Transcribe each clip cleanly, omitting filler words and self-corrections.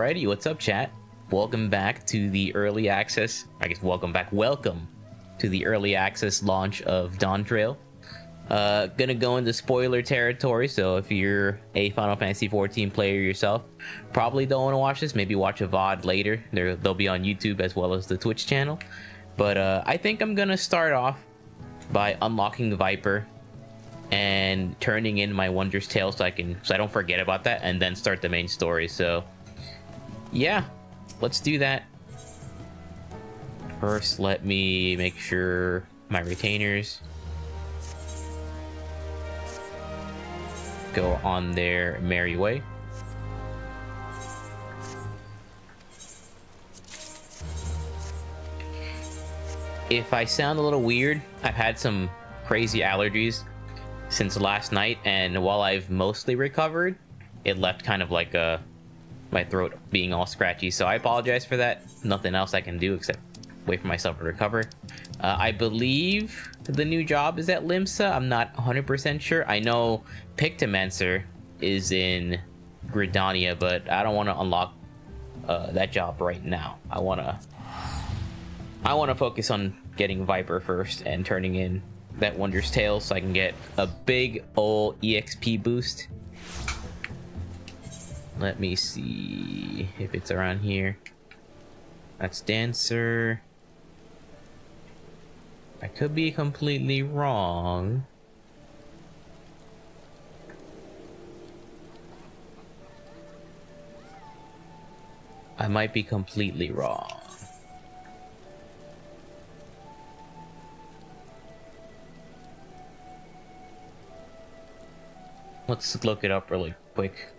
Alrighty, what's up, chat? Welcome back to the early access. I guess welcome to the early access launch of Dawntrail. Gonna go into spoiler territory, so if you're a Final Fantasy XIV player yourself, probably don't want to watch this. Maybe watch a VOD later. They'll be on YouTube as well as the Twitch channel. But I think I'm gonna start off by unlocking the Viper and turning in my Wondrous Tale so I don't forget about that, and then start the main story. So yeah, let's do that. First, let me make sure my retainers go on their merry way. If I sound a little weird, I've had some crazy allergies since last night, and while I've mostly recovered, it left kind of like my throat being all scratchy, so I apologize for that. Nothing else I can do except wait for myself to recover. I believe the new job is at Limsa. I'm not 100% sure. I know Pictomancer is in Gridania, but I don't want to unlock that job right now. I want to focus on getting Viper first and turning in that Wondrous Tale so I can get a big ol' EXP boost. Let me see if it's around here. That's Dancer. I could be completely wrong. I might be completely wrong. Let's look it up really quick.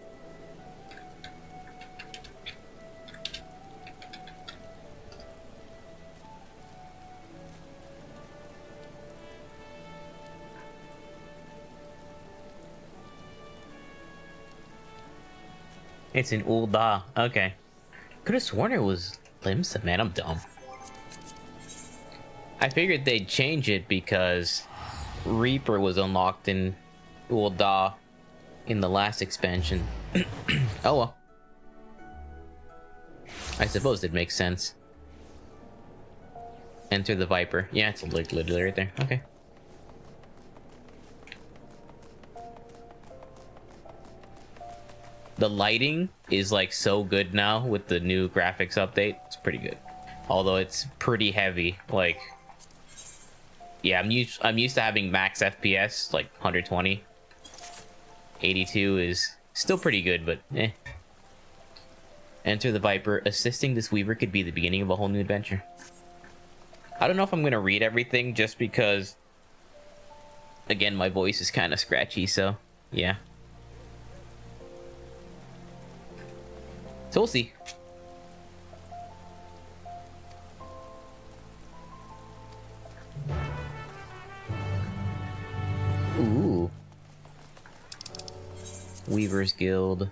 It's in Ul'dah. Okay. Could have sworn it was Limsa. Man, I'm dumb. I figured they'd change it because Reaper was unlocked in Ul'dah in the last expansion. Oh well. I suppose it makes sense. Enter the Viper. Yeah, it's like literally right there. Okay. The lighting is like so good now with the new graphics update. It's pretty good. Although it's pretty heavy. Like, yeah, I'm used to having max FPS, like 120. 82 is still pretty good, but eh. Enter the Viper. Assisting this Weaver could be the beginning of a whole new adventure. I don't know if I'm gonna read everything just because, again, my voice is kind of scratchy, so yeah. So we'll see. Ooh. Weaver's Guild.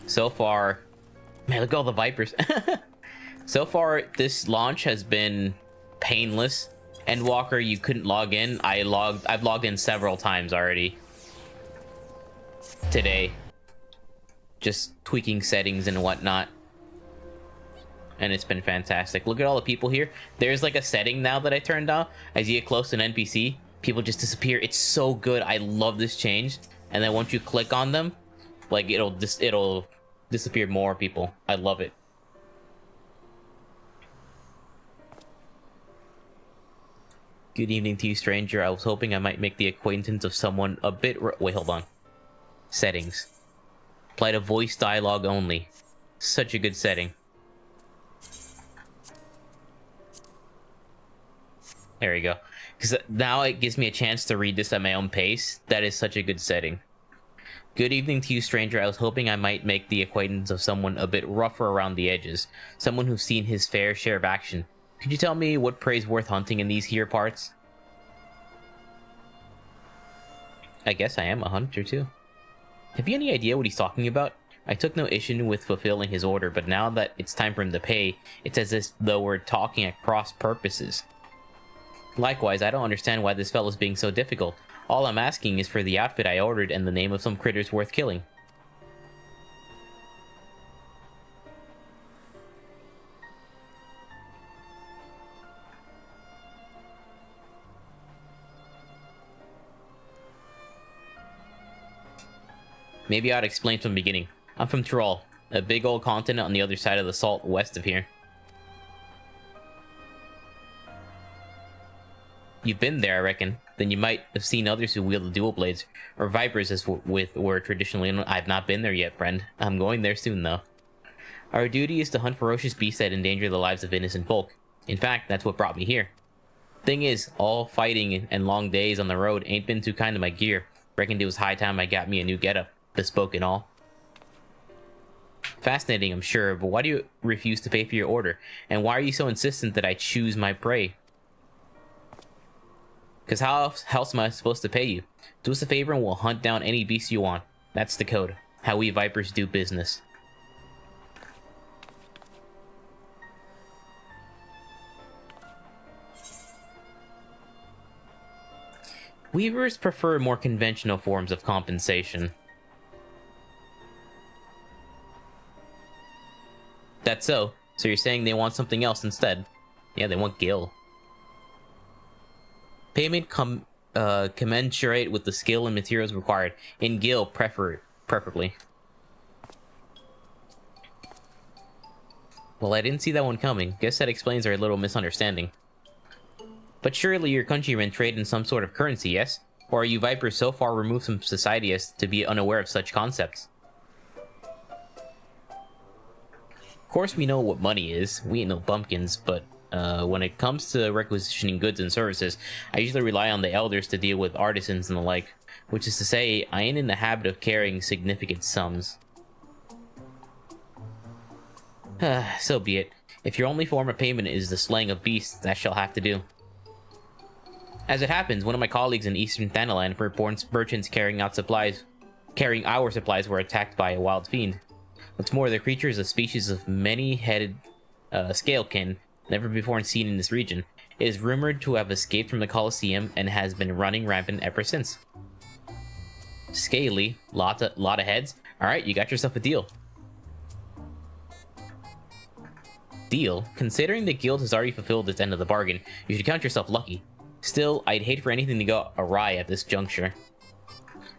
So far, man, look at all the Vipers. So far, this launch has been painless. Endwalker, you couldn't log in. I've logged in several times already today, just tweaking settings and whatnot, and it's been fantastic. Look at all the people here. There's like a setting now that I turned on. As you get close to an NPC, people just disappear. It's so good. I love this change. And then once you click on them, like it'll disappear more people. I love it. Good evening to you, stranger. I was hoping I might make the acquaintance of someone a bit... Wait, hold on. Settings. Apply to voice dialogue only. Such a good setting. There we go. Because now it gives me a chance to read this at my own pace. That is such a good setting. Good evening to you, stranger. I was hoping I might make the acquaintance of someone a bit rougher around the edges. Someone who's seen his fair share of action. Could you tell me what prey's worth hunting in these here parts? I guess I am a hunter too. Have you any idea what he's talking about? I took no issue with fulfilling his order, but now that it's time for him to pay, it's as though we're talking at cross purposes. Likewise, I don't understand why this fellow's being so difficult. All I'm asking is for the outfit I ordered and the name of some critters worth killing. Maybe I'd explain from the beginning. I'm from Tyrol, a big old continent on the other side of the salt west of here. You've been there, I reckon. Then you might have seen others who wield the dual blades, or vipers as were traditionally. I've not been there yet, friend. I'm going there soon, though. Our duty is to hunt ferocious beasts that endanger the lives of innocent folk. In fact, that's what brought me here. Thing is, all fighting and long days on the road ain't been too kind to my gear. Reckoned it was high time I got me a new getup. Bespoke and all. Fascinating, I'm sure, but why do you refuse to pay for your order? And why are you so insistent that I choose my prey? Because how else am I supposed to pay you? Do us a favor and we'll hunt down any beast you want. That's the code. How we vipers do business. Weavers prefer more conventional forms of compensation. That's so. So you're saying they want something else instead? Yeah, they want gil. Payment commensurate with the skill and materials required. In gil, preferably. Well, I didn't see that one coming. Guess that explains our little misunderstanding. But surely your countrymen trade in some sort of currency, yes? Or are you vipers so far removed from society as to be unaware of such concepts? Of course we know what money is. We ain't no bumpkins, but when it comes to requisitioning goods and services, I usually rely on the elders to deal with artisans and the like. Which is to say, I ain't in the habit of carrying significant sums. So be it. If your only form of payment is the slaying of beasts, that shall have to do. As it happens, one of my colleagues in Eastern Thanalan reports merchants carrying our supplies were attacked by a wild fiend. What's more, the creature is a species of many-headed scalekin, never before seen in this region. It is rumored to have escaped from the Colosseum and has been running rampant ever since. Scaly, lot of heads. Alright, you got yourself a deal. Deal? Considering the guild has already fulfilled its end of the bargain, you should count yourself lucky. Still, I'd hate for anything to go awry at this juncture.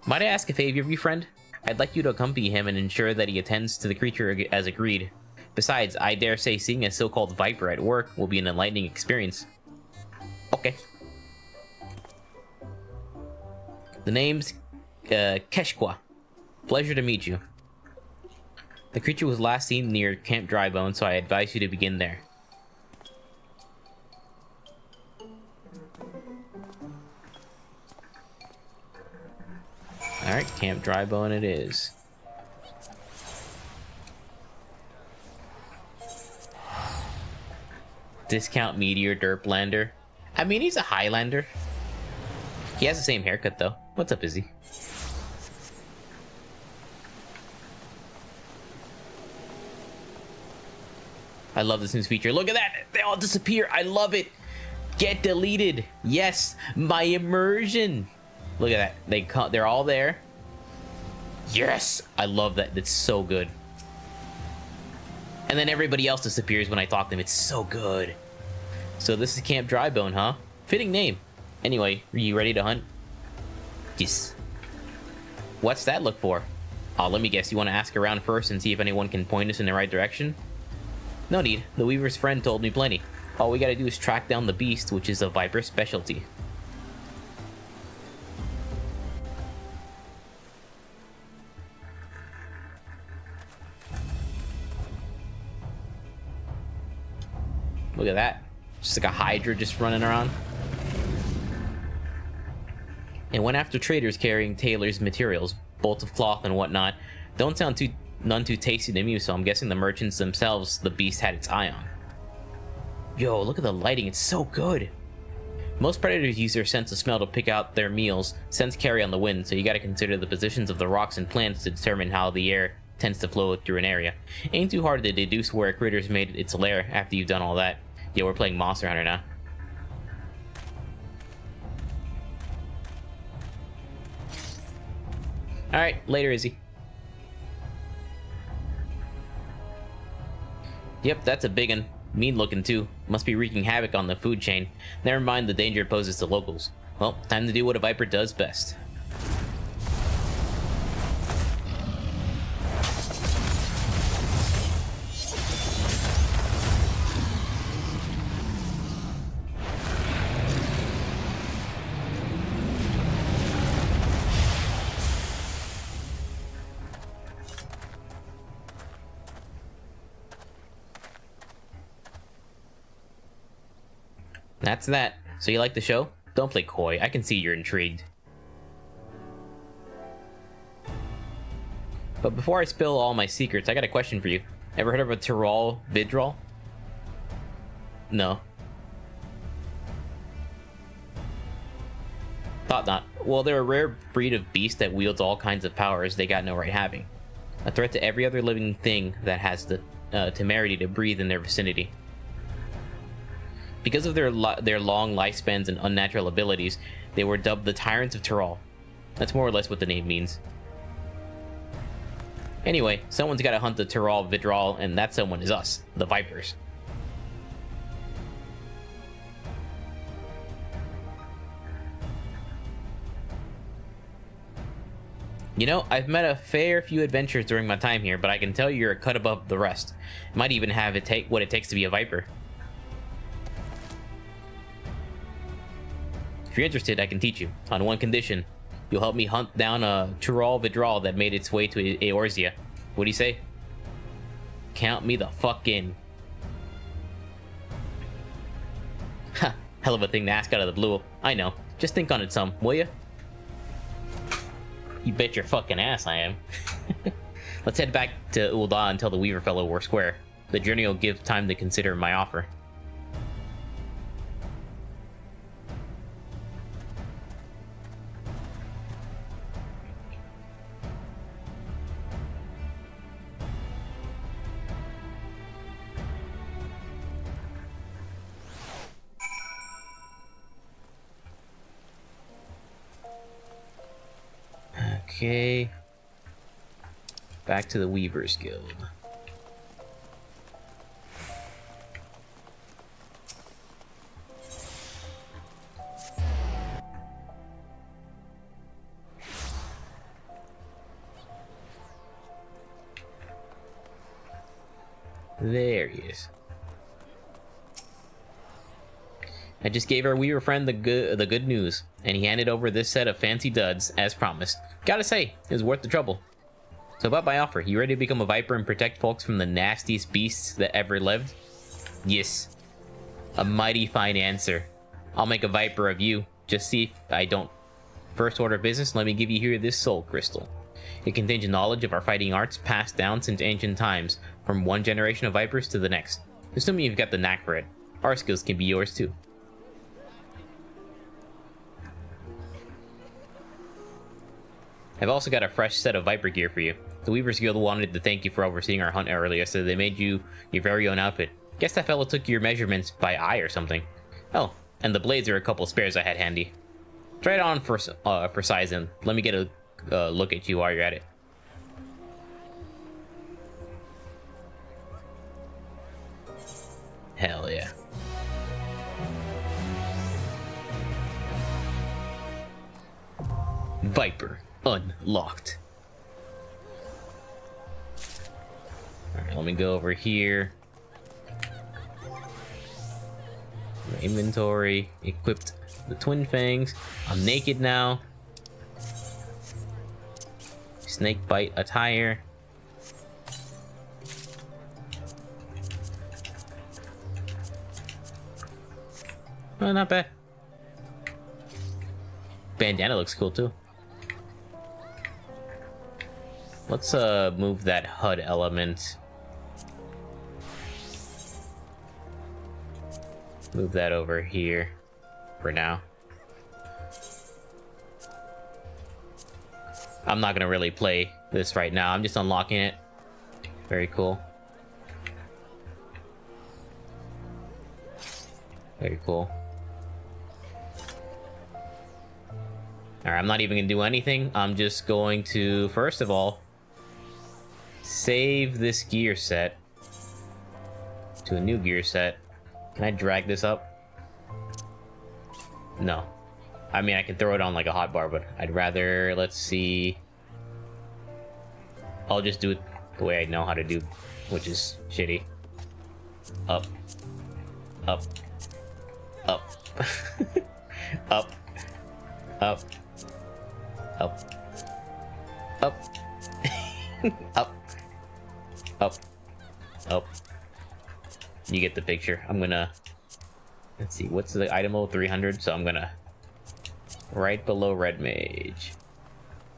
Might I ask a favor of you, friend? I'd like you to accompany him and ensure that he attends to the creature as agreed. Besides, I dare say seeing a so-called viper at work will be an enlightening experience. Okay. The name's Keshqua. Pleasure to meet you. The creature was last seen near Camp Drybone, so I advise you to begin there. Alright, Camp Drybone it is. Discount Meteor Derplander. I mean, he's a Highlander. He has the same haircut, though. What's up, Izzy? I love this news feature. Look at that! They all disappear! I love it! Get deleted! Yes! My immersion! Look at that. They're all there. Yes! I love that. That's so good. And then everybody else disappears when I talk to them. It's so good. So this is Camp Drybone, huh? Fitting name. Anyway, are you ready to hunt? Yes. What's that look for? Oh, let me guess. You want to ask around first and see if anyone can point us in the right direction? No need. The Weaver's friend told me plenty. All we gotta do is track down the beast, which is a viper specialty. Look at that. Just like a hydra just running around. And went after traders carrying tailors' materials, bolts of cloth and whatnot. Don't sound none too tasty to me, so I'm guessing the merchants themselves the beast had its eye on. Yo, look at the lighting, it's so good. Most predators use their sense of smell to pick out their meals. Scents carry on the wind, so you gotta consider the positions of the rocks and plants to determine how the air tends to flow through an area. Ain't too hard to deduce where a critter's made its lair after you've done all that. Yeah, we're playing Monster Hunter now. Alright, later, Izzy. Yep, that's a big one. Mean looking too. Must be wreaking havoc on the food chain. Never mind the danger it poses to locals. Well, time to do what a viper does best. That's that. So you like the show? Don't play coy. I can see you're intrigued. But before I spill all my secrets, I got a question for you. Ever heard of a Tyrol Vidrol? No. Thought not. Well, they're a rare breed of beast that wields all kinds of powers they got no right having. A threat to every other living thing that has the temerity to breathe in their vicinity. Because of their long lifespans and unnatural abilities, they were dubbed the Tyrants of Tyrol. That's more or less what the name means. Anyway, someone's got to hunt the Tyrol Vidrol, and that someone is us, the Vipers. You know, I've met a fair few adventures during my time here, but I can tell you're a cut above the rest. Might even have what it takes to be a Viper. If you're interested, I can teach you, on one condition. You'll help me hunt down a Tyrol Vidrol that made its way to Eorzea. What do you say? Count me the fuck in. Ha, hell of a thing to ask out of the blue. I know. Just think on it some, will ya? You bet your fucking ass I am. Let's head back to Ul'dah and tell the Weaver fellow we're square. The journey will give time to consider my offer. Okay. Back to the Weavers Guild. There he is. I just gave our Weaver friend the good news, and he handed over this set of fancy duds, as promised. Gotta say, it was worth the trouble. So about my offer, you ready to become a Viper and protect folks from the nastiest beasts that ever lived? Yes. A mighty fine answer. I'll make a Viper of you. Just see if I don't. First order of business, let me give you here this soul crystal. It contains knowledge of our fighting arts passed down since ancient times, from one generation of Vipers to the next. Assuming you've got the knack for it. Our skills can be yours too. I've also got a fresh set of Viper gear for you. The Weavers Guild wanted to thank you for overseeing our hunt earlier, so they made you your very own outfit. Guess that fellow took your measurements by eye or something. Oh, and the blades are a couple spares I had handy. Try it on for size and let me get a look at you while you're at it. Hell yeah. Viper unlocked. Alright, let me go over here. Inventory. Equipped the Twin Fangs. I'm naked now. Snake bite attire. Oh, not bad. Bandana looks cool too. Let's move that HUD element. Move that over here for now. I'm not gonna really play this right now. I'm just unlocking it. Very cool. Very cool. Alright, I'm not even gonna do anything. I'm just going to, first of all, save this gear set to a new gear set. Can I drag this up? No. I mean, I can throw it on like a hotbar, but I'd rather, let's see. I'll just do it the way I know how to do, which is shitty. Up. Up. Up. Up. Up. Up. Up. Up. Up. Up. You get the picture. I'm gonna... Let's see, what's the item level? 300, so I'm gonna... Right below Red Mage.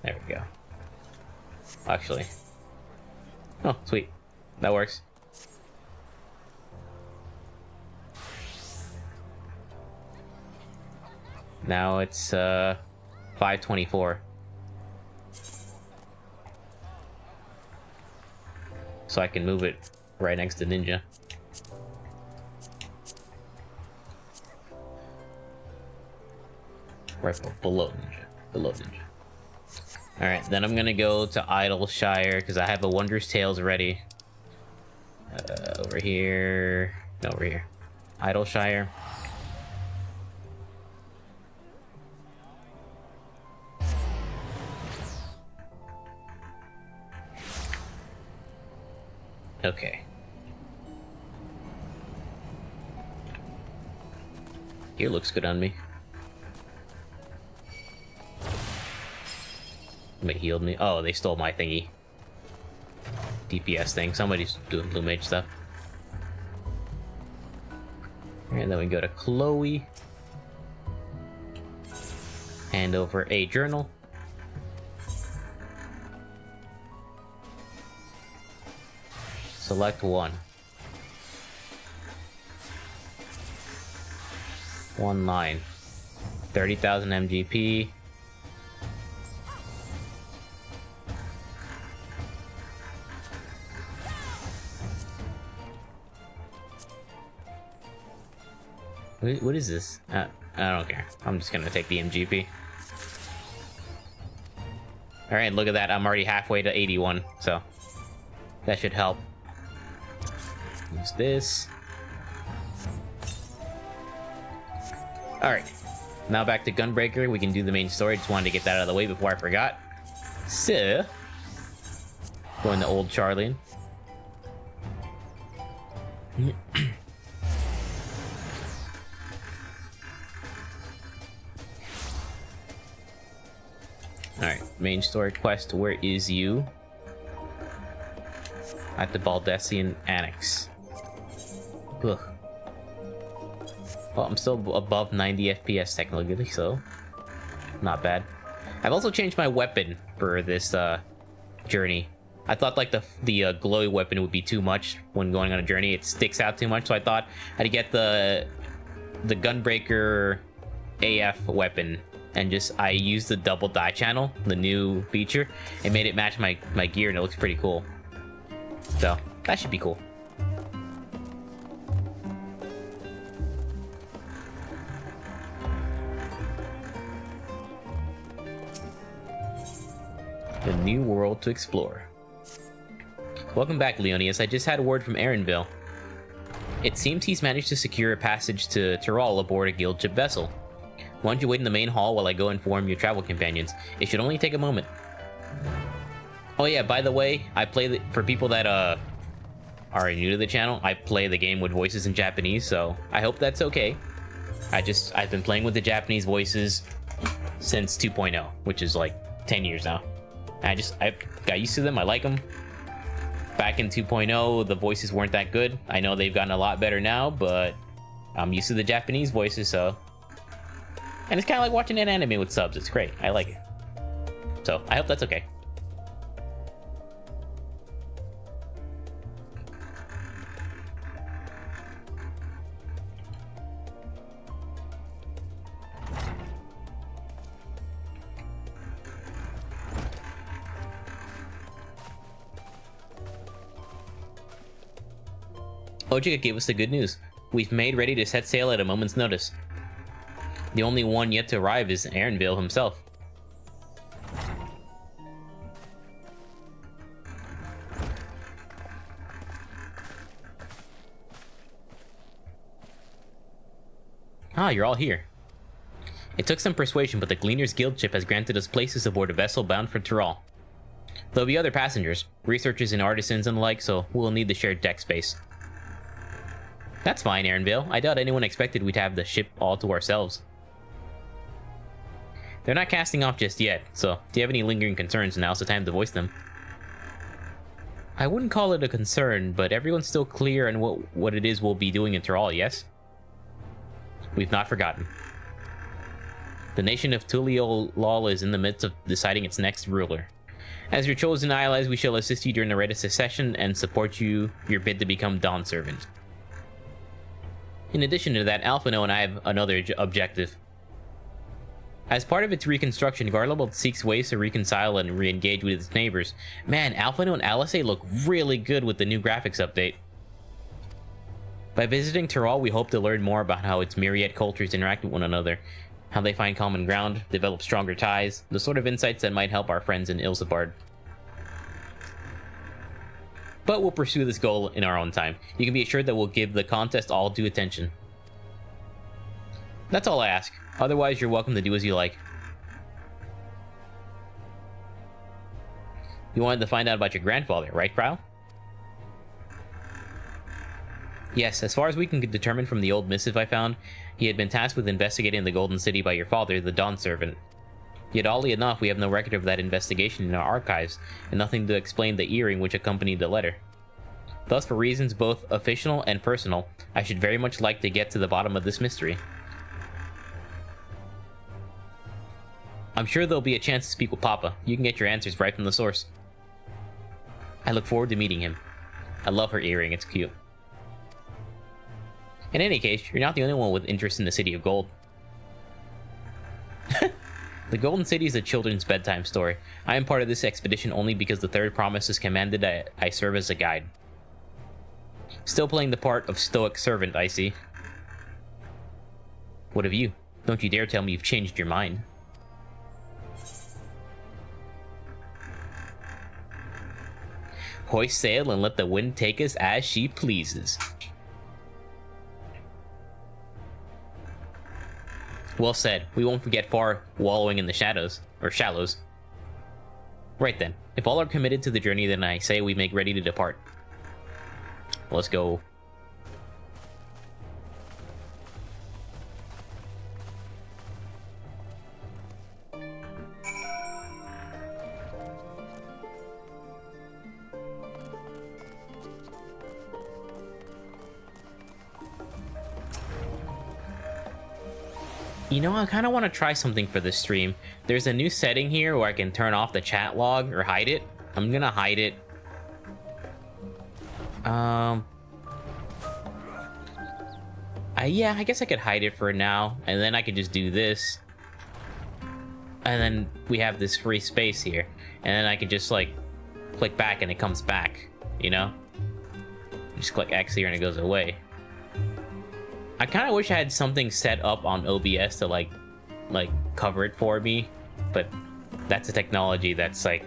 There we go. Actually. Oh, sweet. That works. Now it's 524. So I can move it right next to Ninja. Right below Ninja. Below Ninja. Alright, then I'm gonna go to Idleshire because I have a Wondrous Tales ready. Over here. No, over here. Idleshire. Okay. Here looks good on me. Somebody healed me. Oh, they stole my thingy. DPS thing. Somebody's doing Blue Mage stuff. And then we go to Chloe. Hand over a journal. Select one. One line. 30,000 MGP. What is this? I don't care. I'm just gonna take the MGP. Alright, look at that. I'm already halfway to 81, so that should help. Use this. Alright. Now back to Gunbreaker. We can do the main story. Just wanted to get that out of the way before I forgot. So, going to Old Charlie. Alright, main story quest, where is you? At the Baldessian Annex. Ugh. Well, I'm still above 90 FPS technically, so not bad. I've also changed my weapon for this journey. I thought like the glowy weapon would be too much when going on a journey. It sticks out too much, so I thought I'd get the Gunbreaker AF weapon. And just, I used the double die channel, the new feature, and made it match my gear, and it looks pretty cool. So, that should be cool. The new world to explore. Welcome back, Leonius. I just had a word from Aaronville. It seems he's managed to secure a passage to Tyrol aboard a guild ship vessel. Why don't you wait in the main hall while I go inform your travel companions? It should only take a moment. Oh yeah, by the way, I play for people that are new to the channel, I play the game with voices in Japanese, so I hope that's okay. I've been playing with the Japanese voices since 2.0, which is like 10 years now. I got used to them, I like them. Back in 2.0, the voices weren't that good. I know they've gotten a lot better now, but I'm used to the Japanese voices, so... And it's kind of like watching an anime with subs. It's great. I like it. So, I hope that's okay. Ojika gave us the good news. We've made ready to set sail at a moment's notice. The only one yet to arrive is Aaronville himself. Ah, you're all here. It took some persuasion, but the Gleaner's Guild ship has granted us places aboard a vessel bound for Tyrol. There'll be other passengers, researchers and artisans and the like, so we'll need the shared deck space. That's fine, Aaronvale. I doubt anyone expected we'd have the ship all to ourselves. They're not casting off just yet, so if you have any lingering concerns, now's the time to voice them. I wouldn't call it a concern, but everyone's still clear on what it is we'll be doing in Tyrol, yes? We've not forgotten. The nation of Tuliolol is in the midst of deciding its next ruler. As your chosen allies, we shall assist you during the rite of succession and support your bid to become Dawn Servant. In addition to that, Alphino and I have another objective. As part of its reconstruction, Garlemald seeks ways to reconcile and re-engage with its neighbors. Man, Alphino and Alice look really good with the new graphics update. By visiting Tyrol, we hope to learn more about how its myriad cultures interact with one another, how they find common ground, develop stronger ties, the sort of insights that might help our friends in Ilsabard. But we'll pursue this goal in our own time. You can be assured that we'll give the contest all due attention. That's all I ask. Otherwise, you're welcome to do as you like. You wanted to find out about your grandfather, right, Kyle? Yes, as far as we can determine from the old missive I found, he had been tasked with investigating the Golden City by your father, the Dawn Servant. Yet oddly enough, we have no record of that investigation in our archives, and nothing to explain the earring which accompanied the letter. Thus, for reasons both official and personal, I should very much like to get to the bottom of this mystery. I'm sure there'll be a chance to speak with Papa. You can get your answers right from the source. I look forward to meeting him. I love her earring, it's cute. In any case, you're not the only one with interest in the City of Gold. The Golden City is a children's bedtime story. I am part of this expedition only because the Third Promise has commanded that I serve as a guide. Still playing the part of stoic servant, I see. What of you? Don't you dare tell me you've changed your mind. Hoist sail and let the wind take us as she pleases. Well said. We won't get far wallowing in the shadows, or shallows. Right then. If all are committed to the journey, then I say we make ready to depart. Let's go. You know, I kind of want to try something for this stream. There's a new setting here where I can turn off the chat log or hide it. I'm gonna hide it. Yeah, I guess I could hide it for now, and then I could just do this. And then we have this free space here. And then I can just, like, click back and it comes back, you know? Just click X here and it goes away. I kind of wish I had something set up on OBS to like cover it for me, but that's a technology that's like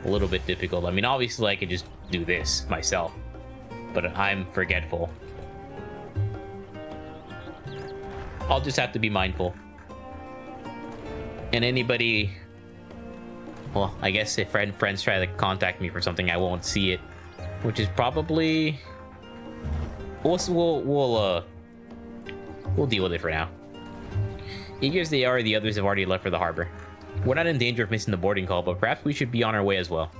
a little bit difficult. I mean, obviously I could just do this myself, but I'm forgetful. I'll just have to be mindful. And anybody, well, I guess if friends try to contact me for something, I won't see it, which is probably we'll deal with it for now. Eager as they are, the others have already left for the harbor. We're not in danger of missing the boarding call, but perhaps we should be on our way as well.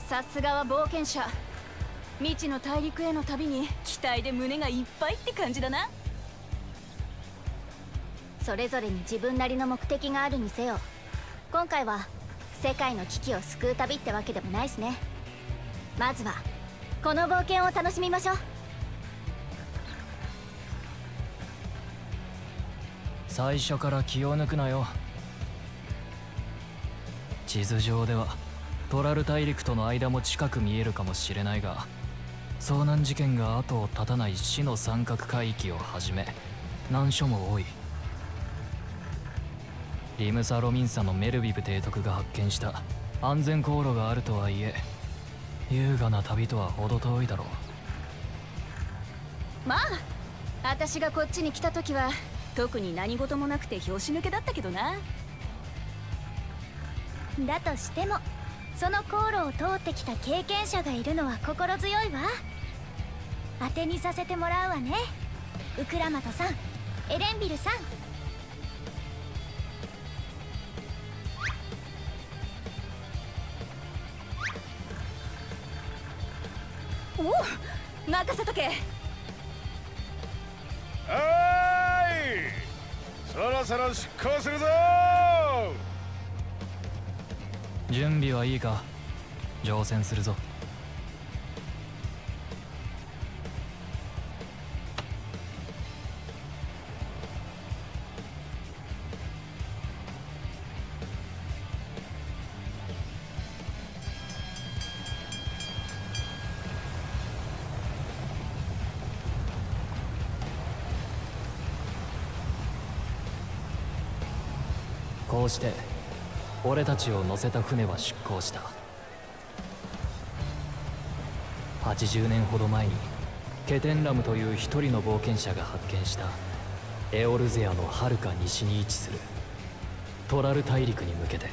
さすがは冒険者。未知の大陸への旅に期待で胸がいっぱいって感じだな。それぞれに自分なりの目的があるにせよ、今回は世界の危機を救う旅ってわけでもないしね。まずはこの冒険を楽しみましょう。最初から気を抜くなよ。地図上ではトラル大陸との間も近く見えるかもしれないが、遭難事件が後を絶たない死の三角海域をはじめ難所も多い。リムサ・ロミンサのメルビブ提督が発見した安全航路があるとはいえ、優雅な旅とは程遠いだろう。まあ私がこっちに来た時は特に何事もなくて拍子抜けだったけどな。だとしてもその航路を通ってきた経験者がいるのは心強いわ。当てにさせてもらうわね、ウクラマトさん、エレンビルさん。おお、任せとけ。はーい、そろそろ出航するぞ。準備はいいか？乗船するぞ。こうして俺たちを乗せた船は出港した。80年ほど前にケテンラムという一人の冒険者が発見したエオルゼアのはるか西に位置するトラル大陸に向けて。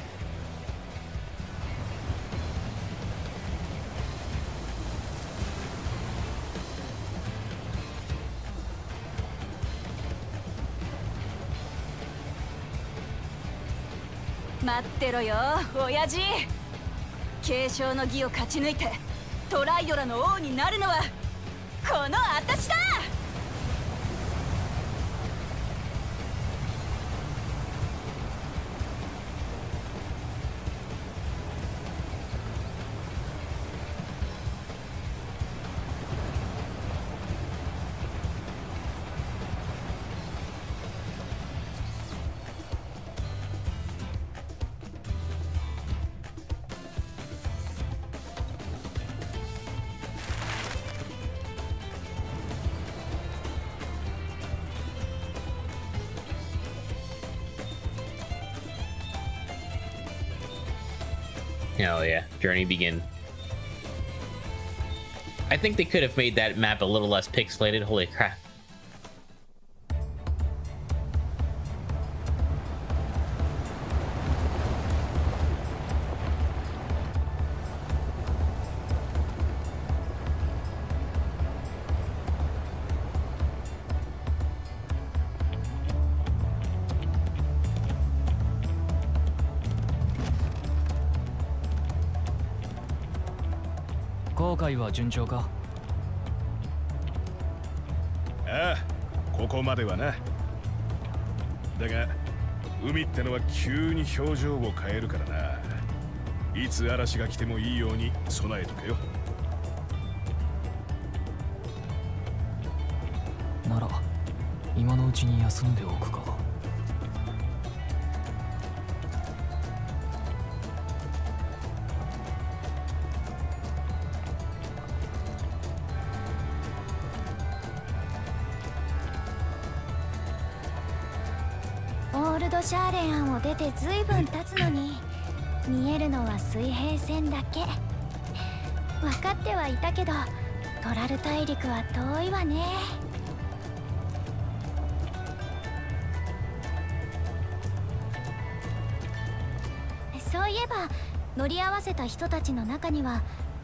待ってろよ親父。継承の儀を勝ち抜いてトライドラの王になるのはこの私だ。Oh yeah, journey begin. I think they could have made that map a little less pixelated. Holy crap.航海は順調か？ああ、ここまではな。だが海ってのは急に表情を変えるからな。いつ嵐が来てもいいように備えとけよ。なら今のうちに休んでおくか。オールドシャーレアンを出てずいぶん経つのに見えるのは水平線だけ。分かってはいたけどトラル大陸は遠いわね。そういえば乗り合わせた人たちの中には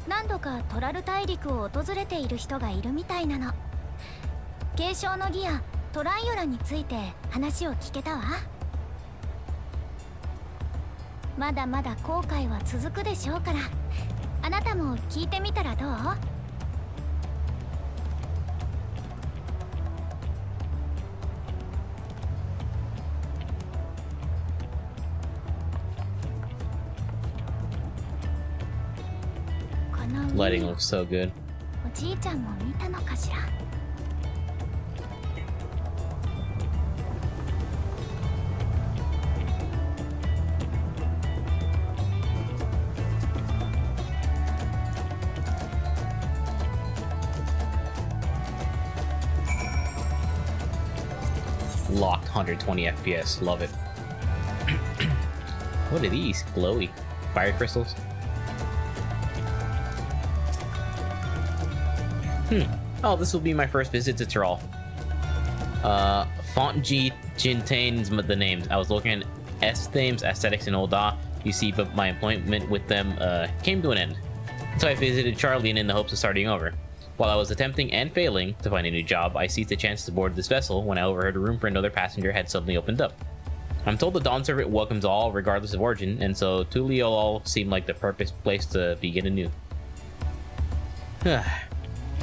何度かトラル大陸を訪れている人がいるみたいなの。継承の儀やトライオラについて話を聞けたわ。まだまだ後悔は続くでしょうから、あなたも聞いてみたらどう？この Lighting looks so good. おじいちゃんも見たのかしら。locked 120 FPS. Love it. What are these? Glowy fire crystals? Oh, this will be my first visit to Tyrol. Font G Jintain's the names. I was looking at S-themes, aesthetics, and Olda. You see, but my employment with them came to an end. So I visited Charlene in the hopes of starting over. While I was attempting and failing to find a new job, I seized a chance to board this vessel when I overheard a room for another passenger had suddenly opened up. I'm told the Dawn Servant welcomes all regardless of origin, and so Tuliolol seemed like the perfect place to begin anew.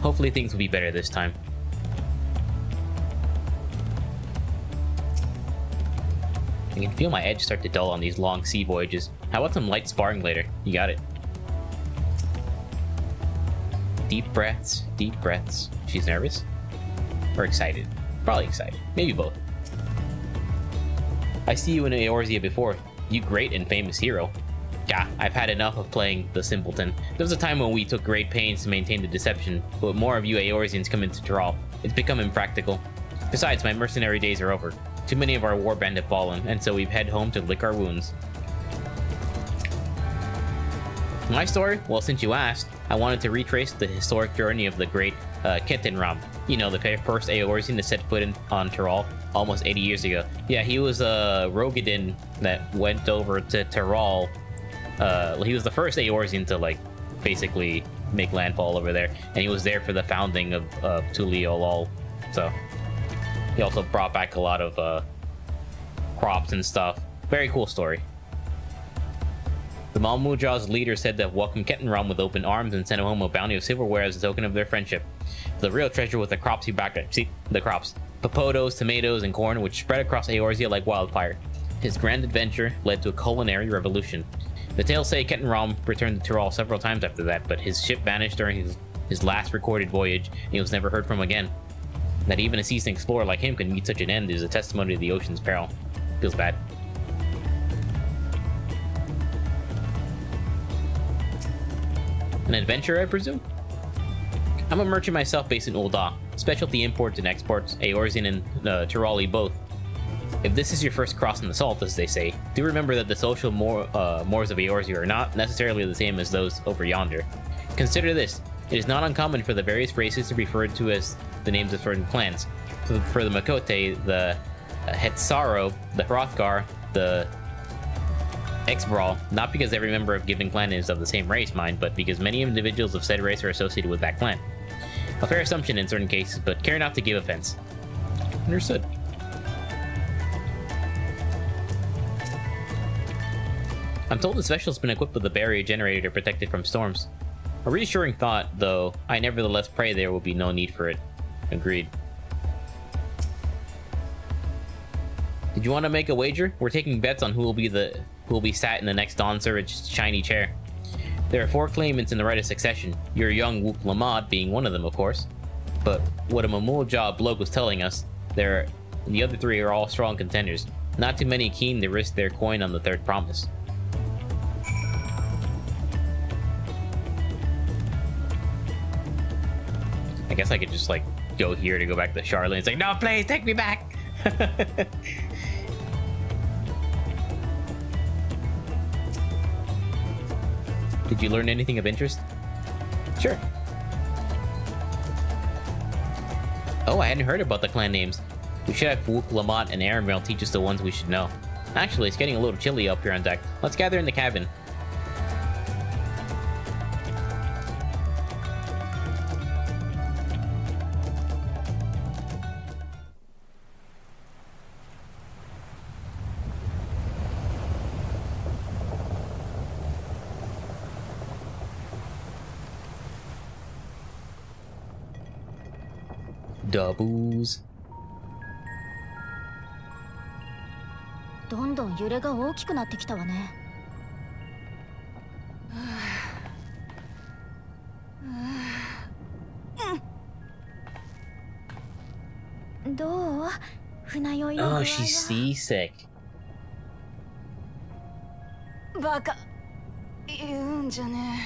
Hopefully things will be better this time. I can feel my edge start to dull on these long sea voyages. How about some light sparring later? You got it. Deep breaths, deep breaths. She's nervous? Or excited? Probably excited. Maybe both. I see you in Eorzea before. You great and famous hero. Yeah, I've had enough of playing the simpleton. There was a time when we took great pains to maintain the deception, but more of you Eorzeans come into Tyrol. It's become impractical. Besides, my mercenary days are over. Too many of our warband have fallen, and so we've head home to lick our wounds. My story? Well, since you asked, I wanted to retrace the historic journey of the great Kettenram. You know, the first Eorzean to set foot on Tyrol almost 80 years ago. Yeah, he was a Rogadin that went over to Tyrol. He was the first Eorzean to, like, basically make landfall over there, and he was there for the founding of Tuliolol. So he also brought back a lot of crops and stuff. Very cool story. The Malmujah's leader said to have welcomed Kettenram with open arms and sent him home a bounty of silverware as a token of their friendship. The real treasure was the crops he backed up. See, the crops. Papodos, tomatoes, and corn, which spread across Eorzea like wildfire. His grand adventure led to a culinary revolution. The tales say Kettenram returned to Tyrol several times after that, but his ship vanished during his last recorded voyage, and he was never heard from again. That even a seasoned explorer like him could meet such an end is a testimony to the ocean's peril. Feels bad. An adventurer, I presume? I'm a merchant myself based in Ul'dah. Specialty imports and exports, Eorzean and Tyroli both. If this is your first cross in the salt, as they say, do remember that the social mores of Eorzea are not necessarily the same as those over yonder. Consider this. It is not uncommon for the various races to be referred to as the names of certain clans. For the Makote, the Hetsaro, the Hrothgar, the Exbrawl, not because every member of given clan is of the same race, mind, but because many individuals of said race are associated with that clan. A fair assumption in certain cases, but care not to give offense. Understood. I'm told the special's been equipped with a barrier generator protected from storms. A reassuring thought, though I nevertheless pray there will be no need for it. Agreed. Did you want to make a wager? We're taking bets on who will be sat in the next Dawn Servant's shiny chair. There are 4 claimants in the right of succession, your young Wook Lamad being one of them, of course. But what a Mamul-Jah bloke was telling us, the other 3 are all strong contenders. Not too many keen to risk their coin on the third promise. I guess I could just, like, go here to go back to Charlotte. It's like, no, please, take me back! Did you learn anything of interest? Sure. Oh, I hadn't heard about the clan names. We should have Wook, Lamont, and Aramil teach us the ones we should know. Actually, it's getting a little chilly up here on deck. Let's gather in the cabin. Doubles. どんどん揺れが大きくなってきたわね。どう？船酔いの具合は。 Oh, she's seasick. バカ言うんじゃね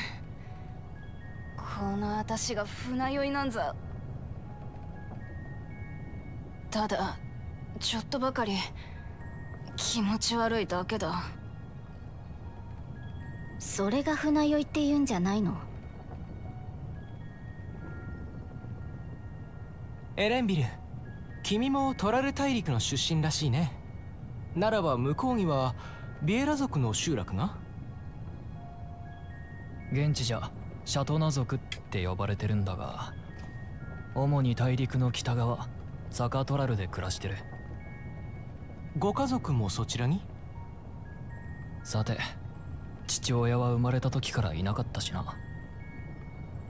え。この私が船酔いなんざ。ただちょっとばかり気持ち悪いだけだ。それが船酔いって言うんじゃないの？エレンビル、君もトラル大陸の出身らしいね。ならば向こうにはビエラ族の集落が？現地じゃシャトナ族って呼ばれてるんだが、主に大陸の北側サカトラルで暮らしてる。ご家族もそちらに？さて、父親は生まれた時からいなかったしな。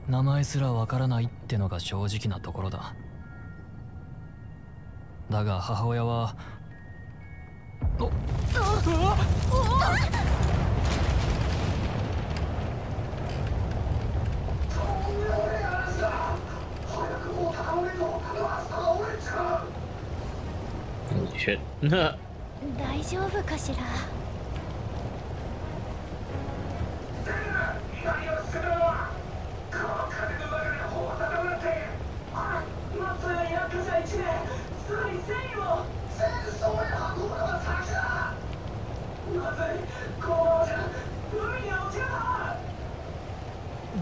名前すらわからないってのが正直なところだ。だが母親はHoly shit. 大丈夫かしら。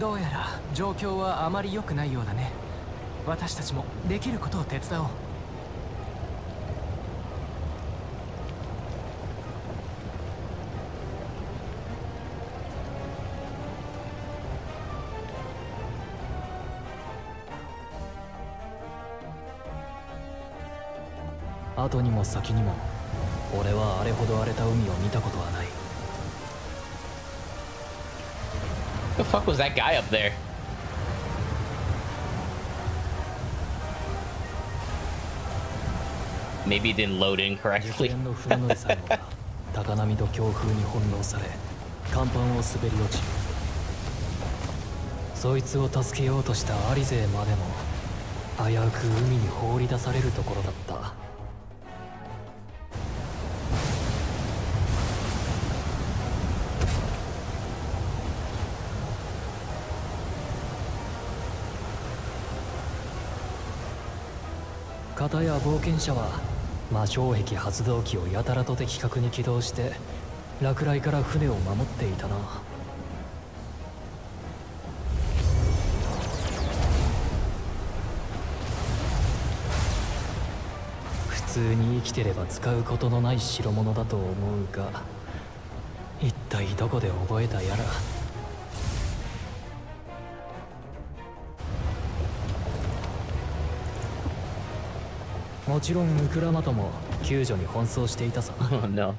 どうやら状況はあまり良くないようだね。私たちもできることを手伝おう。後にも先にも俺はあれほど荒れた海を見たことはない。 The fuck was that guy up there? Maybe it didn't load in 熟 correctly. 練の船乗りさえもが高波と強風に翻弄され甲板を滑り落ち、そいつを助けようとしたアリ勢までも危うく海に放り出されるところだった。片や冒険者は魔性壁発動機をやたらと的確に起動して落雷から船を守っていたな。普通に生きてれば使うことのない代物だと思うが、一体どこで覚えたやら。もちろんウクラマトも救助に奔走していたさ。 Oh no.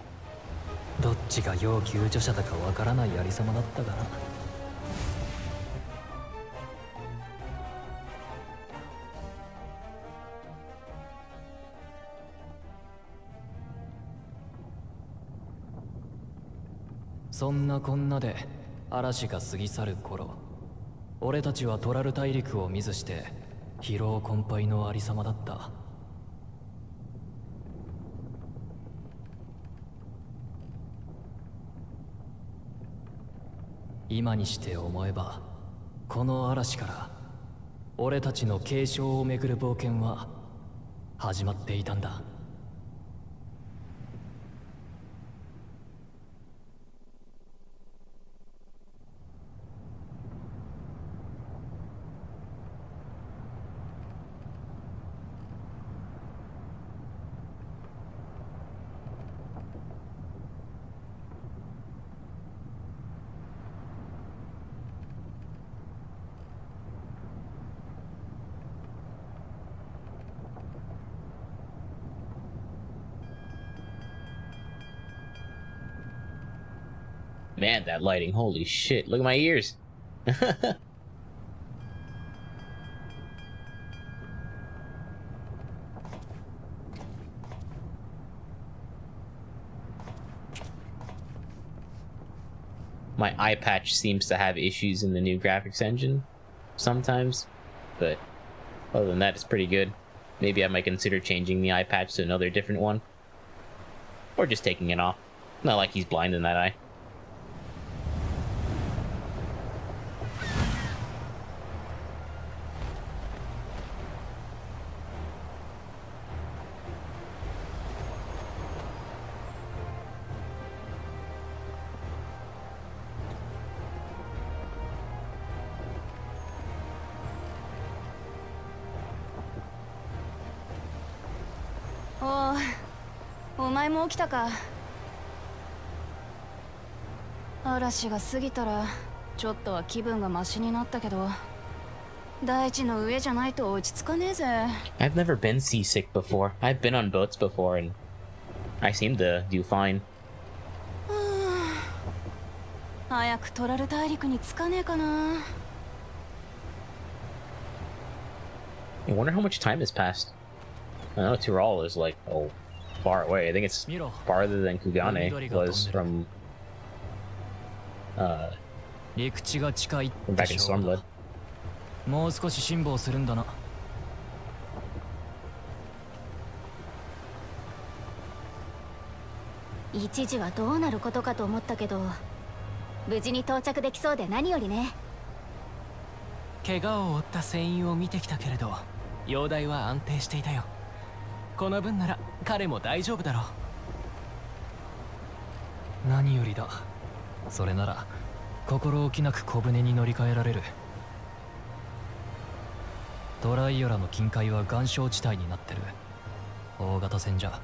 どっちが要救助者だかわからないありさまだったがな。そんなこんなで嵐が過ぎ去る頃、俺たちはトラル大陸を見ずして疲労困憊のありさまだった。今にして思えば、この嵐から俺たちの継承をめぐる冒険は始まっていたんだ。Man, that lighting. Holy shit. Look at my ears. My eye patch seems to have issues in the new graphics engine sometimes, but other than that, it's pretty good. Maybe I might consider changing the eye patch to another different one. Or just taking it off. Not like he's blind in that eye. 前も起きたか。嵐が過ぎたらちょっとは気分がマシになったけど、大地の上じゃないと落ち着かねえぜ。 I've never been seasick before. I've been on boats before and I seem to do fine. 早くトラル大陸に着かねえかな。 I wonder how much time has passed. I know Tyrol is like, oh, far away. I think it's farther than Kugane was from 陸地が近いって back in 証拠 Stormblood. だ。もう少し辛抱するんだな。一時はどうなることかと思ったけど、無事に到着できそうで何よりね。怪我を負った船員を見てきたけれど、容体は安定していたよ。この分なら彼も大丈夫だろう。何よりだ。それなら心置きなく小舟に乗り換えられる。トライオラの近海は岩礁地帯になってる。大型船じゃ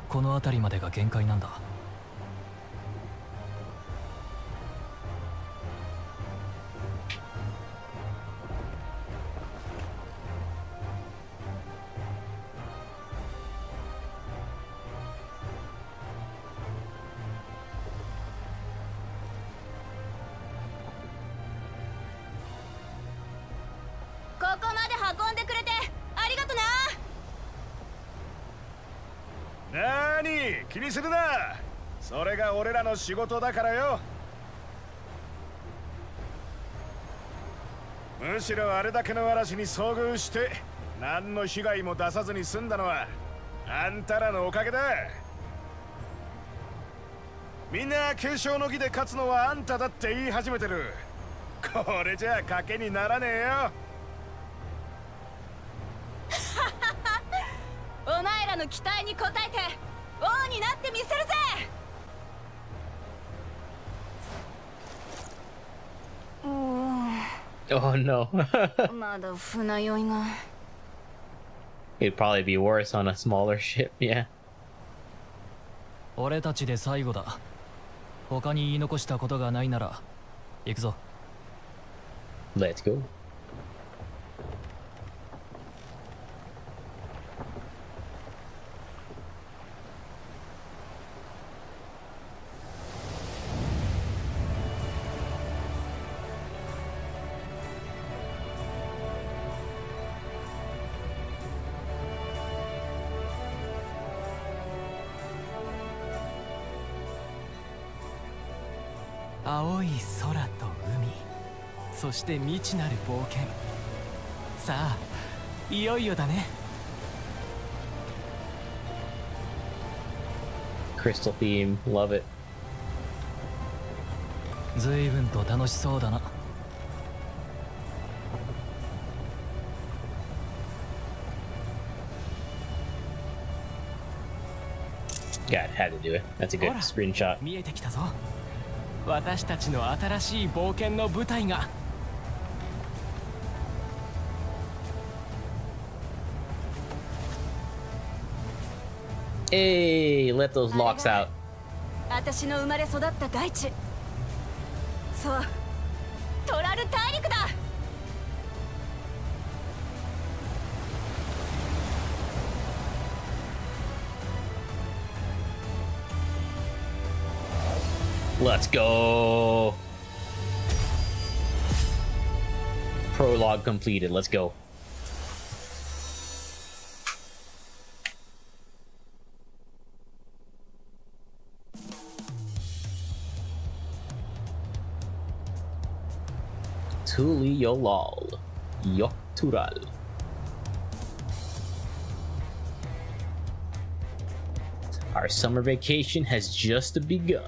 この辺りまでが限界なんだ。ここまで運んでくれてありがとな。なーに気にするな。それが俺らの仕事だからよ。むしろあれだけの嵐に遭遇して何の被害も出さずに済んだのはあんたらのおかげだ。みんな継承の儀で勝つのはあんただって言い始めてる。これじゃあ賭けにならねえよ。お前らの期待に応えて王になってみせるぜ。 Oh no. まだ船酔いが。 It'd probably be worse on a smaller ship, yeah. 俺たちで最後だ。他に言い残したことがないなら行くぞ。 Let's go.「青い空と海、そして未知なる冒険」。さあいよいよだね。 Crystal theme, love it. 随分と楽しそうだな。God, had to do it. That's a good ほら screenshot. 見えてきたぞ。私たちの新しい冒険の舞台が。 Hey, let those locks out. 私の生まれ育った大地。そう、トラル大陸だ。 Let's go. Prologue completed. Let's go. Tuli Yolal. Yoktural. Our summer vacation has just begun.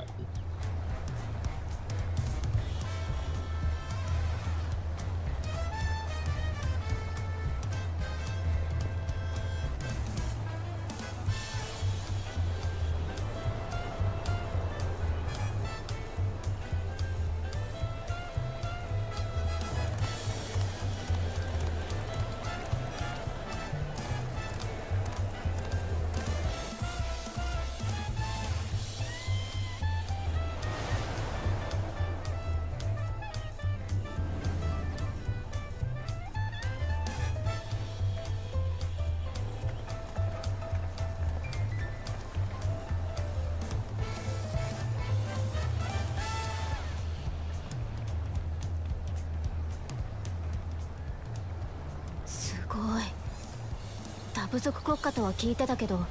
部族国家とは聞いてたけど、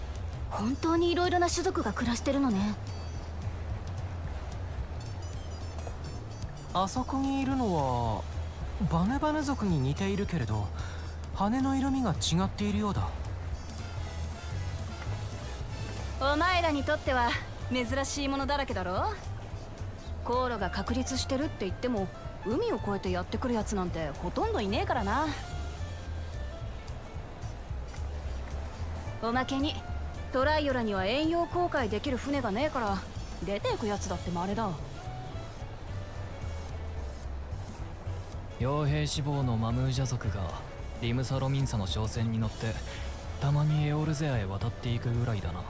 本当にいろいろな種族が暮らしてるのね。あそこにいるのはバヌバヌ族に似ているけれど、羽の色味が違っているようだ。お前らにとっては珍しいものだらけだろ。航路が確立してるって言っても、海を越えてやってくるやつなんてほとんどいねえからな。おまけにトライオラには遠洋航海できる船がねえから、出ていくやつだって稀だ。傭兵志望のマムージャ族がリムサロミンサの商船に乗ってたまにエオルゼアへ渡っていくぐらいだな。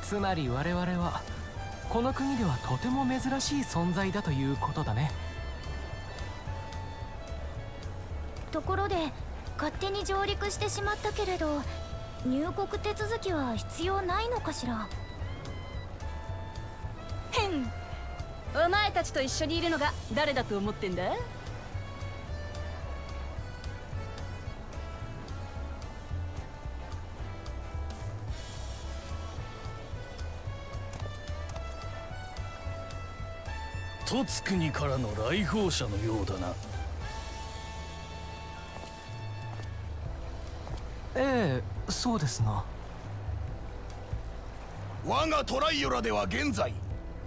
つまり我々はこの国ではとても珍しい存在だということだね。ところで勝手に上陸してしまったけれど、入国手続きは必要ないのかしら。へん、お前たちと一緒にいるのが誰だと思ってんだ。トツ国からの来訪者のようだな。ええ、そうですが。我がトライオラでは現在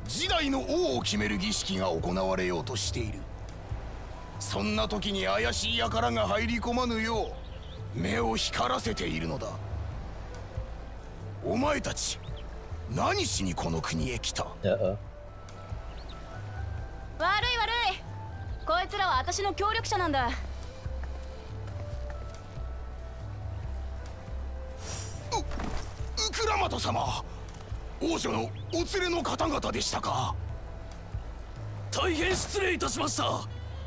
次代の王を決める儀式が行われようとしている。そんな時に怪しい輩が入り込まぬよう目を光らせているのだ。お前たち何しにこの国へ来た？悪い悪い、こいつらは私の協力者なんだ。ウクラマト様、王女のお連れの方々でしたか。大変失礼いたしました。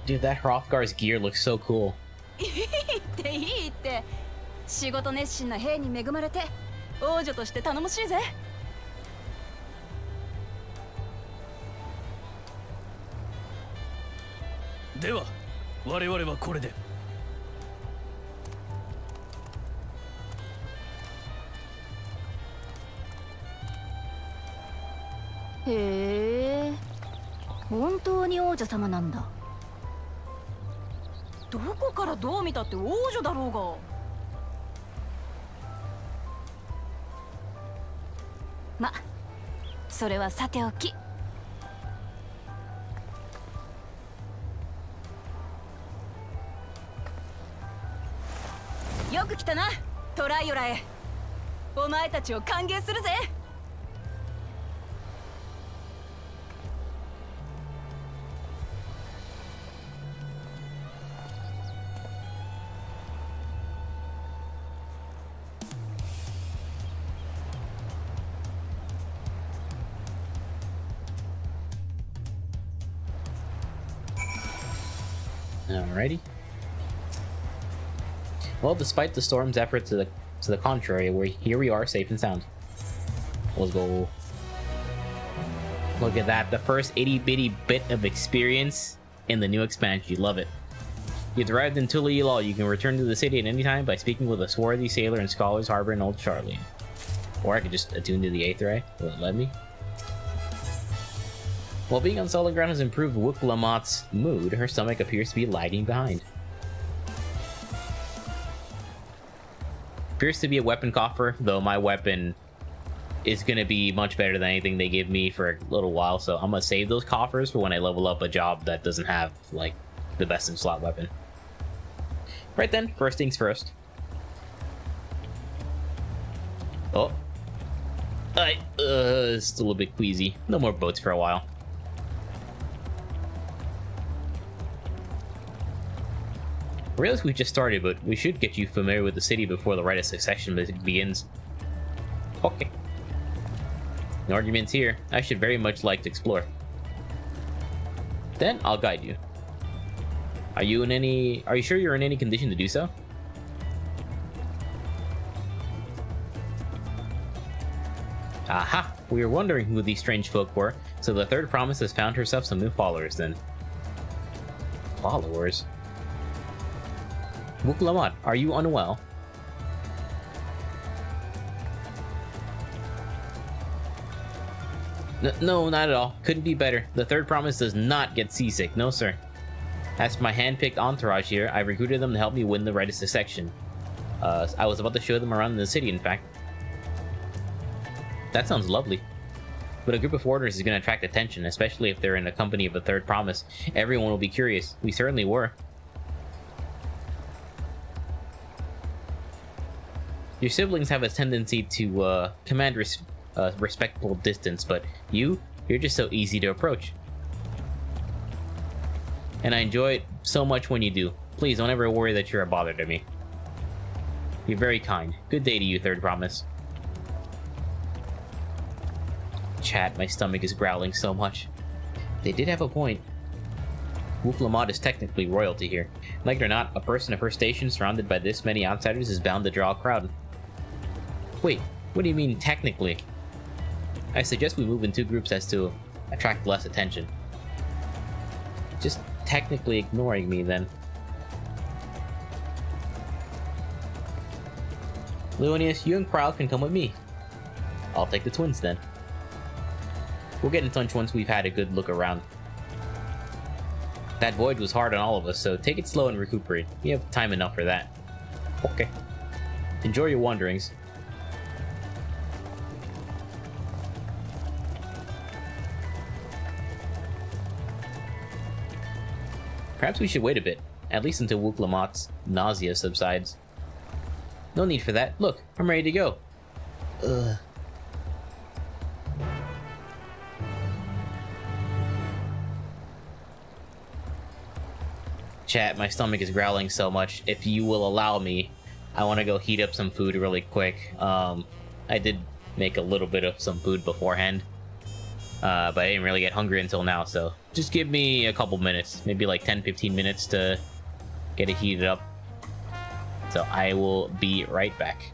Dude, that Hrothgar's gear looks so cool. いいって、仕事熱心な兵に恵まれて王女として頼もしいぜ。では我々はこれで。へえ、本当に王女様なんだ。どこからどう見たって王女だろうが。ま、それはさておき。よく来たな、トライオラへ。お前たちを歓迎するぜ。Alrighty. Well, despite the storm's efforts to the contrary, here we are, safe and sound. Let's go. Look at that, the first itty bitty bit of experience in the new expansion. You love it. You've arrived in Tula-Ilal. You can return to the city at any time by speaking with a swarthy sailor in Scholar's Harbor in Old Charlie. Or I could just attune to the Aether Eye. Will it let me? While being on solid ground has improved Wuklamot's mood, her stomach appears to be lagging behind. Appears to be a weapon coffer, though my weapon is going to be much better than anything they give me for a little while, so I'm going to save those coffers for when I level up a job that doesn't have, like, the best in slot weapon. Right then, first things first. Oh. It's still a little bit queasy. No more boats for a while. I realize we just started, but we should get you familiar with the city before the rite of succession begins. Okay. No arguments here. I should very much like to explore. Then I'll guide you. Are you sure you're in any condition to do so? Aha! We were wondering who these strange folk were, so the third promise has found herself some new followers then. Followers? Wuklamat, are you unwell? No, not at all. Couldn't be better. The third promise does not get seasick. No, sir. As for my hand-picked entourage here, I recruited them to help me win the Register section. I was about to show them around the city, in fact. That sounds lovely. But a group of foreigners is going to attract attention, especially if they're in the company of a third promise. Everyone will be curious. We certainly were. Your siblings have a tendency to command respectful distance, but you're just so easy to approach. And I enjoy it so much when you do. Please don't ever worry that you're a bother to me. You're very kind. Good day to you, third promise. Chat, my stomach is growling so much. They did have a point. Wuklamat is technically royalty here. Like it or not, a person of her station surrounded by this many outsiders is bound to draw a crowd. Wait, what do you mean technically? I suggest we move in two groups as to attract less attention. Just technically ignoring me then. Leonius, you and Kryle can come with me. I'll take the twins then. We'll get in touch once we've had a good look around. That voyage was hard on all of us, so take it slow and recuperate. We have time enough for that. Okay. Enjoy your wanderings. Perhaps we should wait a bit, at least until Wuklamat's nausea subsides. No need for that. Look, I'm ready to go. Ugh. Chat, my stomach is growling so much. If you will allow me, I want to go heat up some food really quick. I did make a little bit of some food beforehand, but I didn't really get hungry until now, so just give me a couple minutes, maybe like 10-15 minutes to get it heated up. So I will be right back.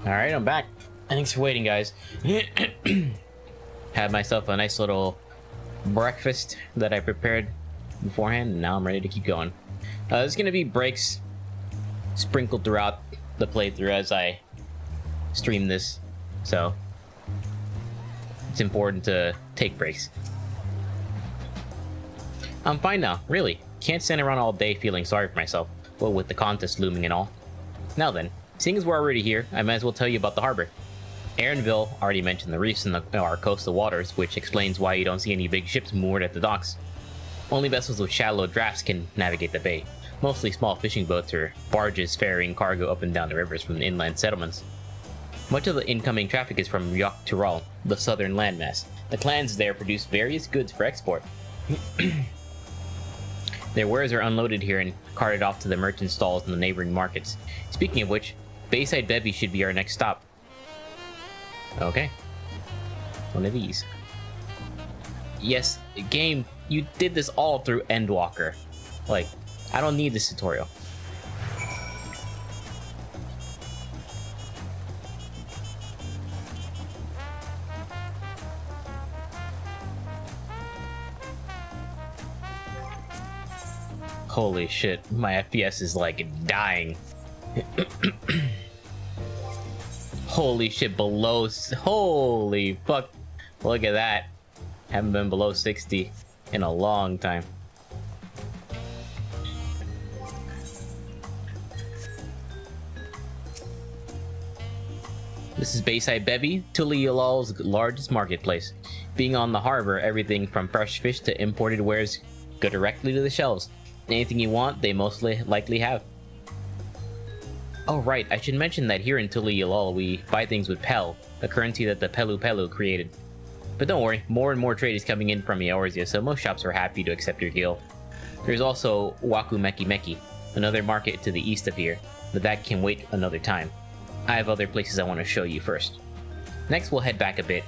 Alright, I'm back. Thanks for waiting, guys. Had myself a nice little breakfast that I prepared beforehand, and now I'm ready to keep going. There's gonna be breaks sprinkled throughout the playthrough as I stream this, so it's important to take breaks. I'm fine now, really. Can't stand around all day feeling sorry for myself, well, with the contest looming and all. Now then, seeing as we're already here, I might as well tell you about the harbor. Aaronville already mentioned the reefs in our coastal waters, which explains why you don't see any big ships moored at the docks. Only vessels with shallow drafts can navigate the bay, mostly small fishing boats or barges ferrying cargo up and down the rivers from the inland settlements. Much of the incoming traffic is from Yogg-Turall, the southern landmass. The clans there produce various goods for export. Their wares are unloaded here and carted off to the merchant stalls in the neighboring markets. Speaking of which, Bayside Bevy should be our next stop. Okay. One of these. Yes, game, you did this all through Endwalker. Like, I don't need this tutorial. Holy shit, my FPS is like dying. Holy shit, holy fuck. Look at that. Haven't been below 60 in a long time. This is Bayside Bevy, Tuliyolal's largest marketplace. Being on the harbor, everything from fresh fish to imported wares go directly to the shelves. Anything you want, they most likely have. Oh right, I should mention that here in Tuliyolal we buy things with Pel, the currency that the Pelu Pelu created. But don't worry, more and more trade is coming in from Eorzea, so most shops are happy to accept your guild. There's also Waku Meki Meki, another market to the east of here, but that can wait another time. I have other places I want to show you first. Next we'll head back a bit,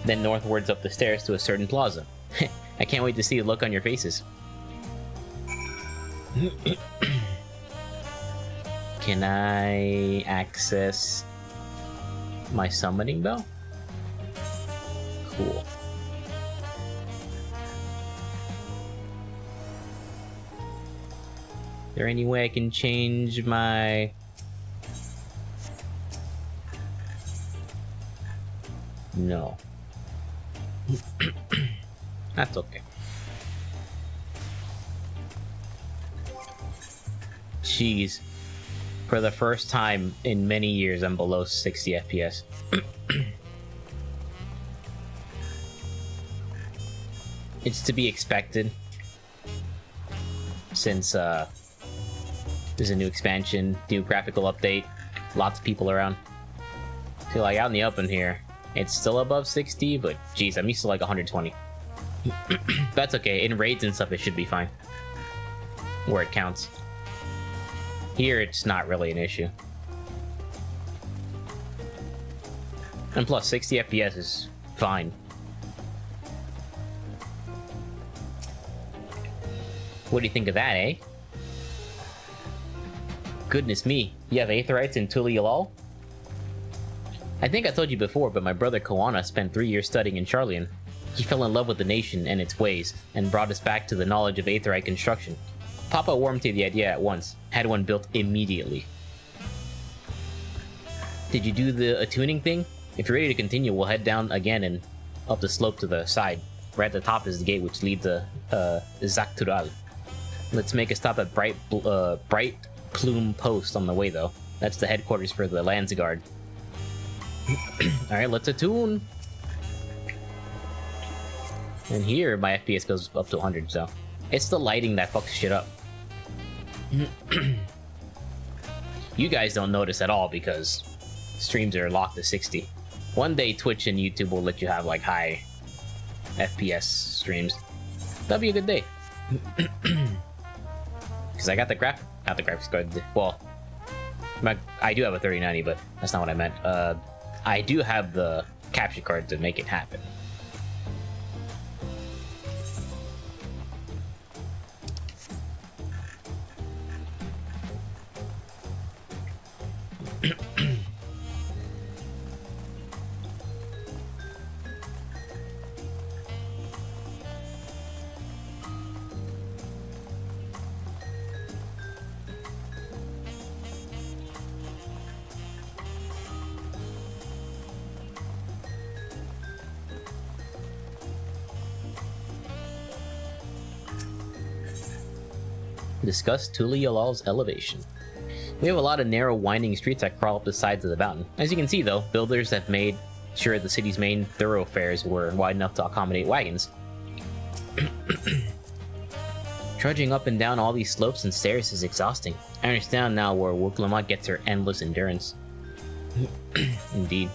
then northwards up the stairs to a certain plaza. I can't wait to see the look on your faces. Can I access my summoning bell? Cool. Is there any way I can change my... No. That's okay. Jeez. For the first time in many years, I'm below 60 FPS. It's to be expected, since there's a new expansion, new graphical update, lots of people around. So like out in the open here, it's still above 60, but geez, I'm used to like 120. That's okay, in raids and stuff it should be fine. Where it counts. Here it's not really an issue. And plus 60 FPS is fine. What do you think of that, eh? Goodness me, you have Aetherites in Tuliolal? I think I told you before, but my brother Koana spent 3 years studying in Charlian. He fell in love with the nation and its ways, and brought us back to the knowledge of Aetherite construction. Papa warmed to the idea at once, had one built immediately. Did you do the attuning thing? If you're ready to continue, we'll head down again and up the slope to the side. Right at the top is the gate which leads to Zaktural. Let's make a stop at Bright Plume Post on the way, though. That's the headquarters for the Landsguard. Alright, let's attune! And here, my FPS goes up to 100, so... It's the lighting that fucks shit up. You guys don't notice at all because streams are locked to 60. One day Twitch and YouTube will let you have like high FPS streams. That'll be a good day. Because I got the graphics card. Well, I do have a 3090, but that's not what I meant. I do have the capture card to make it happen. Discuss Tuliyolal's elevation. We have a lot of narrow, winding streets that crawl up the sides of the mountain. As you can see, though, builders have made sure the city's main thoroughfares were wide enough to accommodate wagons. Trudging up and down all these slopes and stairs is exhausting. I understand now where Wuklama gets her endless endurance. Indeed.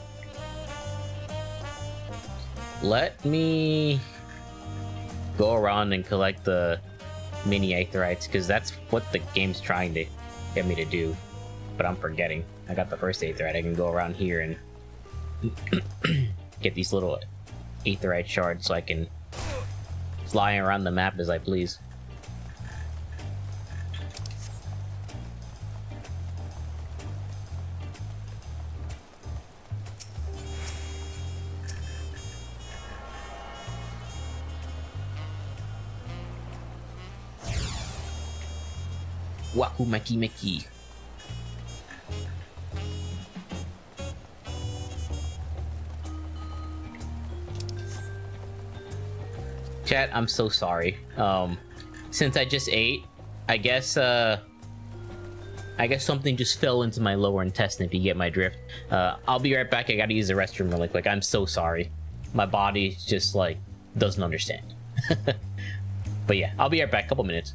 Let me go around and collect the mini aetherites, because that's what the game's trying to get me to do. But I'm forgetting. I got the first aetherite. I can go around here and get these little aetherite shards so I can fly around the map as I please. Waku Meki Meki. Chat, I'm so sorry. Since I just ate, I guess something just fell into my lower intestine, if you get my drift. I'll be right back. I gotta use the restroom really quick. I'm so sorry. My body just, like, doesn't understand. But yeah, I'll be right back. Couple minutes.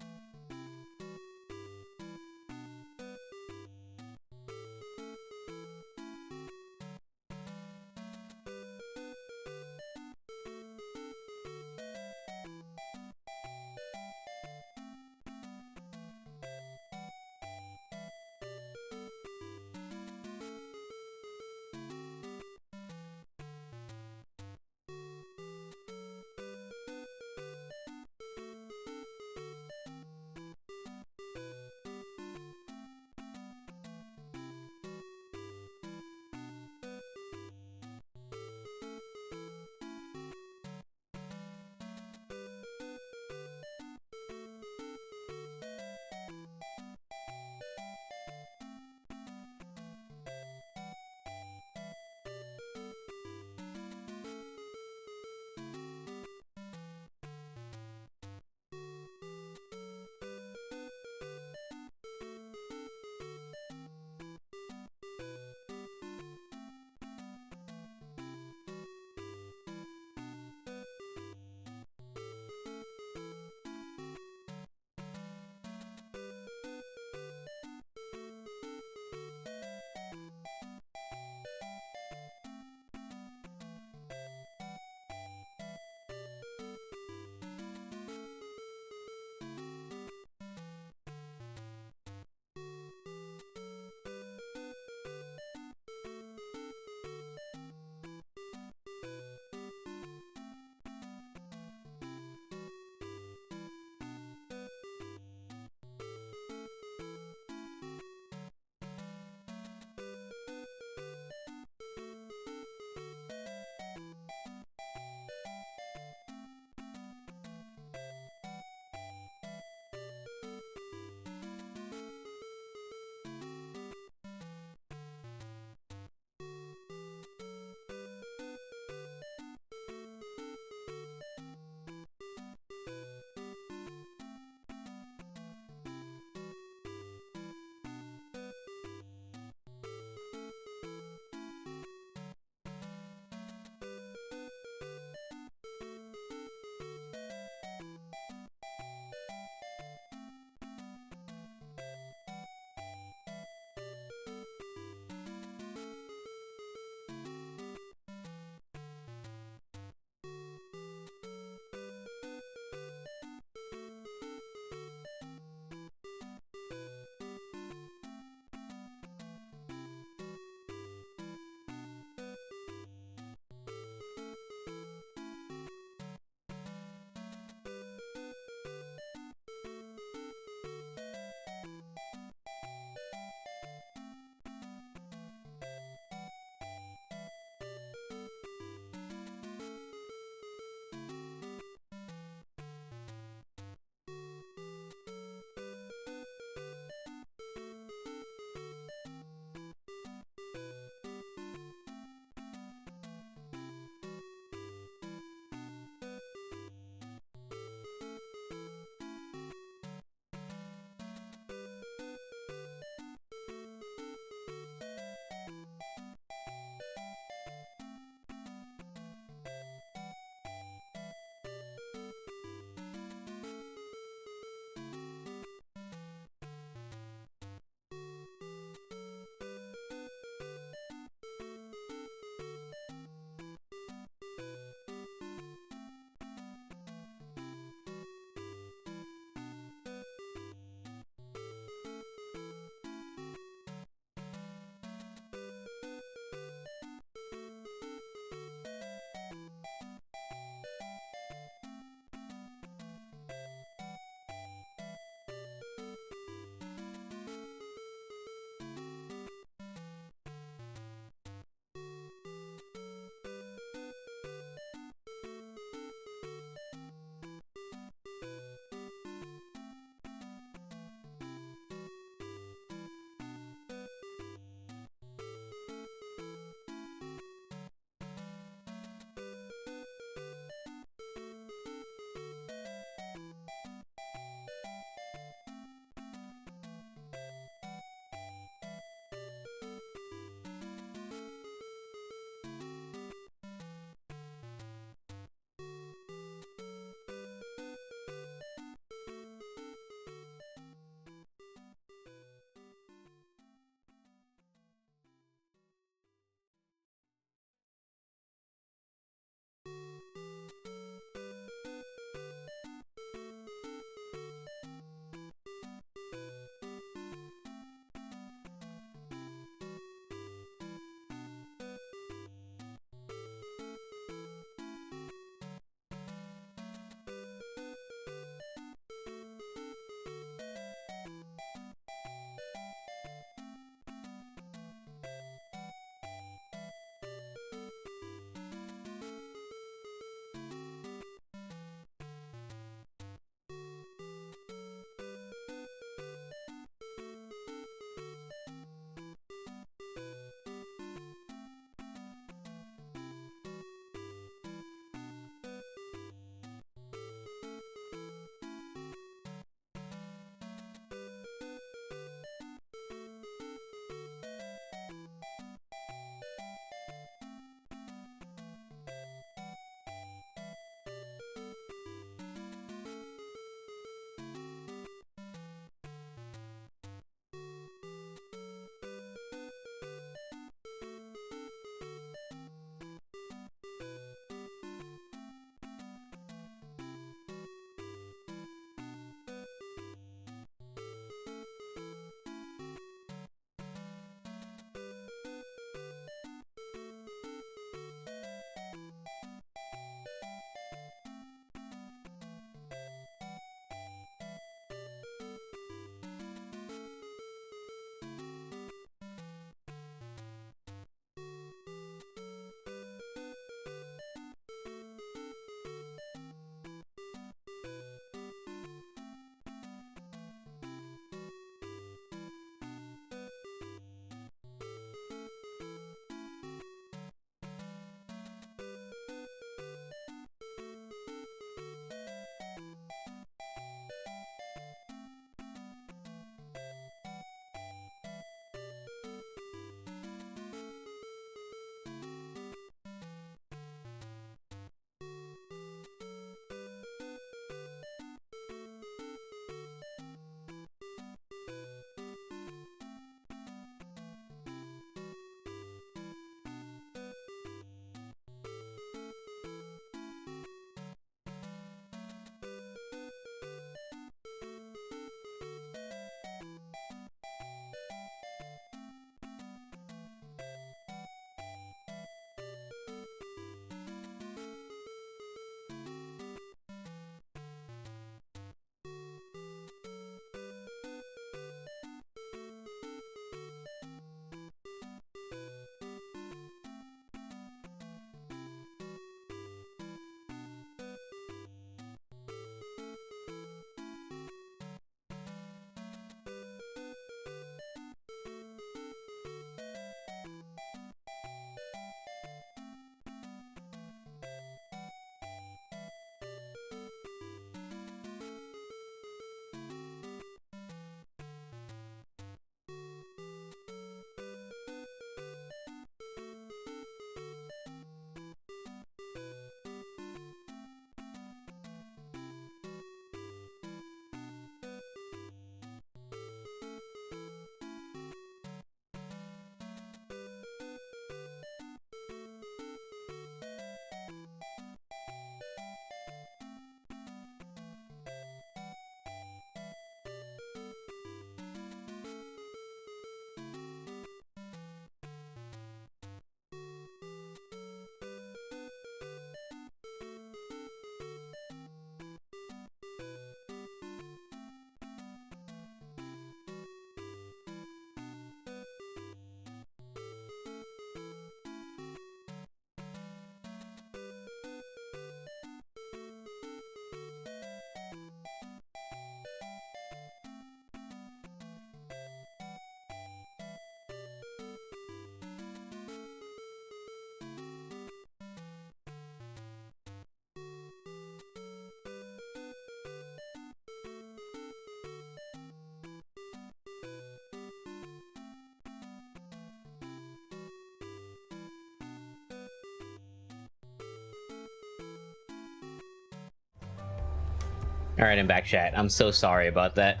Alright, I'm back, chat. I'm so sorry about that.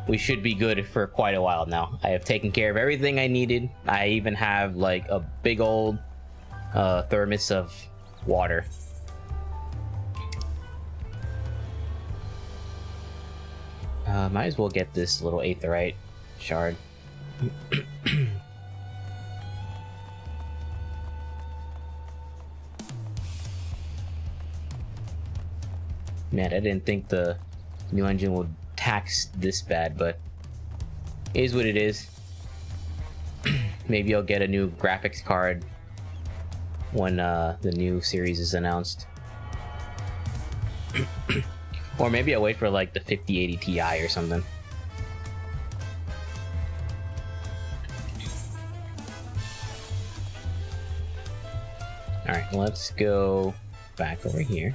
We should be good for quite a while now. I have taken care of everything I needed. I even have like a big old thermos of water. Might as well get this little aetherite shard. Man, I didn't think the new engine would tax this bad, but it is what it is. Maybe I'll get a new graphics card when the new series is announced. Or maybe I'll wait for like the 5080 Ti or something. Alright, let's go back over here.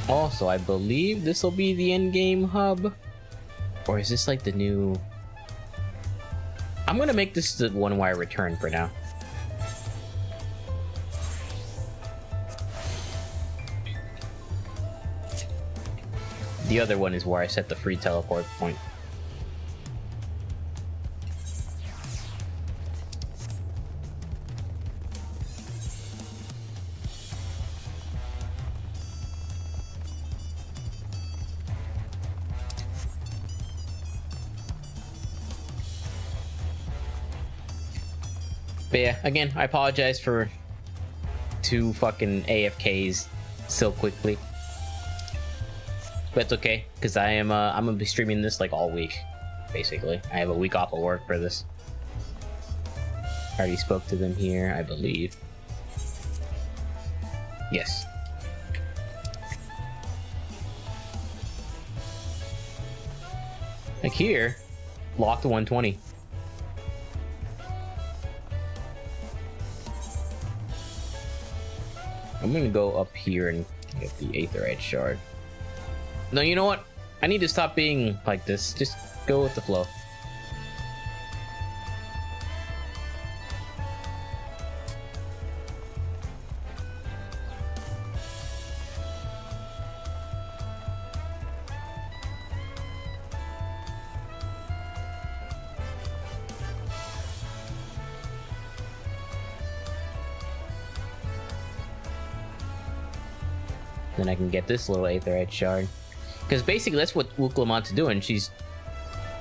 Also, I believe this will be the endgame hub. Or is this like the new... I'm gonna make this the one where I return for now. The other one is where I set the free teleport point. But yeah, again, I apologize for 2 fucking AFKs so quickly. But it's okay, because I'm gonna be streaming this like all week, basically. I have a week off of work for this. I already spoke to them here, I believe. Yes. Like here, locked to 120. I'm gonna go up here and get the aetherite shard. No, you know what? I need to stop being like this. Just go with the flow. Then I can get this little aetherite shard. Because basically that's what Wuklamant's doing. She's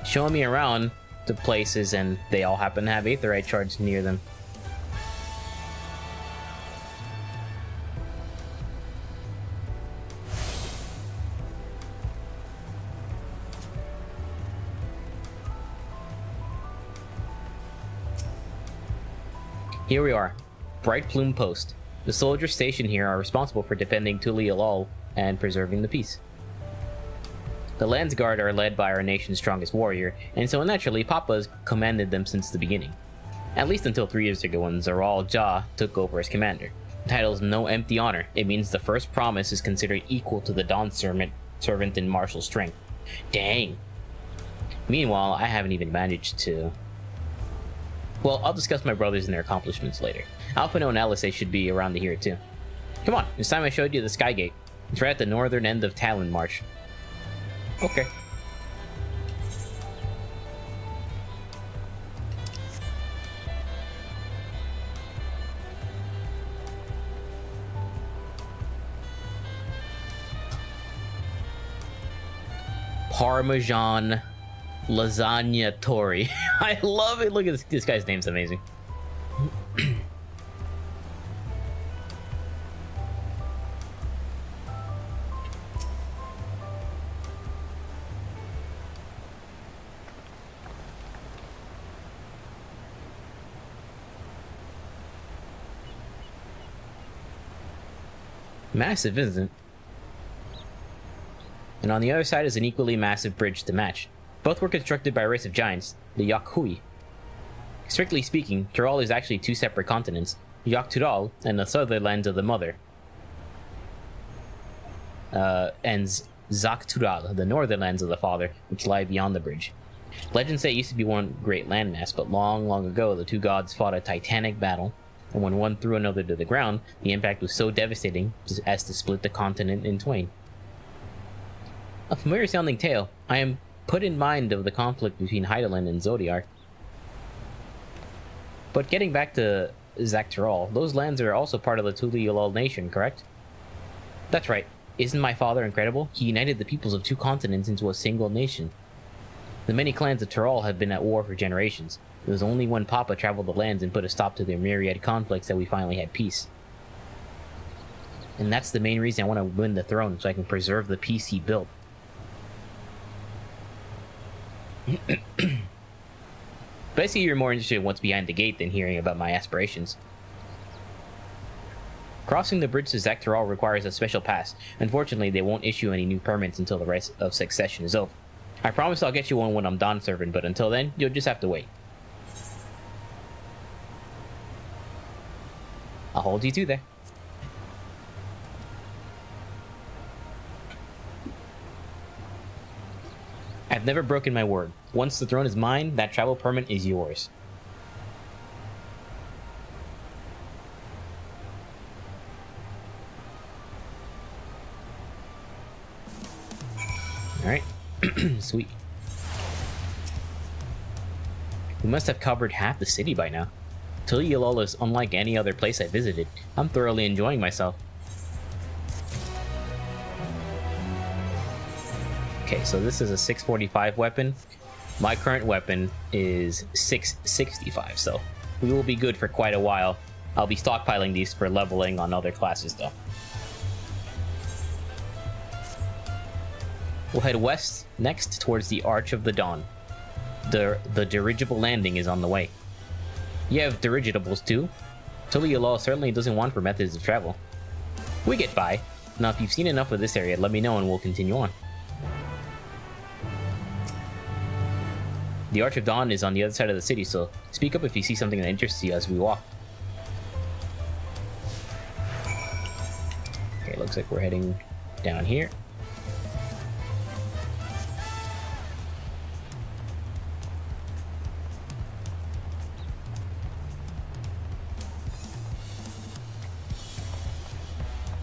showing me around to places and they all happen to have aetherite shards near them. Here we are, Bright Plume Post. The soldiers stationed here are responsible for defending Tuli-Alal and preserving the peace. The Landsguard are led by our nation's strongest warrior, and so naturally Papa's commanded them since the beginning. At least until 3 years ago when Zaral Jah took over as commander. The title is no empty honor. It means the first promise is considered equal to the Dawn servant in martial strength. Dang. Meanwhile, I haven't even managed to... Well, I'll discuss my brothers and their accomplishments later. Alphino and Alice should be around here too. Come on, it's time I showed you the Skygate. It's right at the northern end of Talon March. Okay. Parmesan Lasagna Tori. I love it. Look at this guy's name's amazing. Massive, isn't it? And on the other side is an equally massive bridge to match. Both were constructed by a race of giants, the Yakhui. Strictly speaking, Tural is actually 2 separate continents, Yaktural and the southern lands of the mother, and Zaktural, the northern lands of the father, which lie beyond the bridge. Legends say it used to be one great landmass, but long, long ago, the two gods fought a titanic battle, and when one threw another to the ground, the impact was so devastating as to split the continent in twain. A familiar sounding tale. I am put in mind of the conflict between Heidelin and Zodiark. But getting back to Zaktaral, those lands are also part of the Tuli-Yalal nation, correct? That's right. Isn't my father incredible? He united the peoples of two continents into a single nation. The many clans of Taral have been at war for generations. It was only when Papa traveled the lands and put a stop to their myriad conflicts that we finally had peace. And that's the main reason I want to win the throne, so I can preserve the peace he built. But I see you're more interested in what's behind the gate than hearing about my aspirations. Crossing the bridge to Zaktaral requires a special pass. Unfortunately, they won't issue any new permits until the rest of succession is over. I promise I'll get you one when I'm done serving, but until then, you'll just have to wait. I'll hold you to there. I've never broken my word. Once the throne is mine, that travel permit is yours. Alright. Sweet. We must have covered half the city by now. Tuli-Yalal is unlike any other place I visited. I'm thoroughly enjoying myself. Okay, so this is a 645 weapon. My current weapon is 665, so we will be good for quite a while. I'll be stockpiling these for leveling on other classes, though. We'll head west next towards the Arch of the Dawn. The dirigible landing is on the way. You have dirigibles too. Tuli-Yalal certainly doesn't want for methods of travel. We get by. Now, if you've seen enough of this area, let me know and we'll continue on. The Arch of Dawn is on the other side of the city, so speak up if you see something that interests you as we walk. Okay, looks like we're heading down here.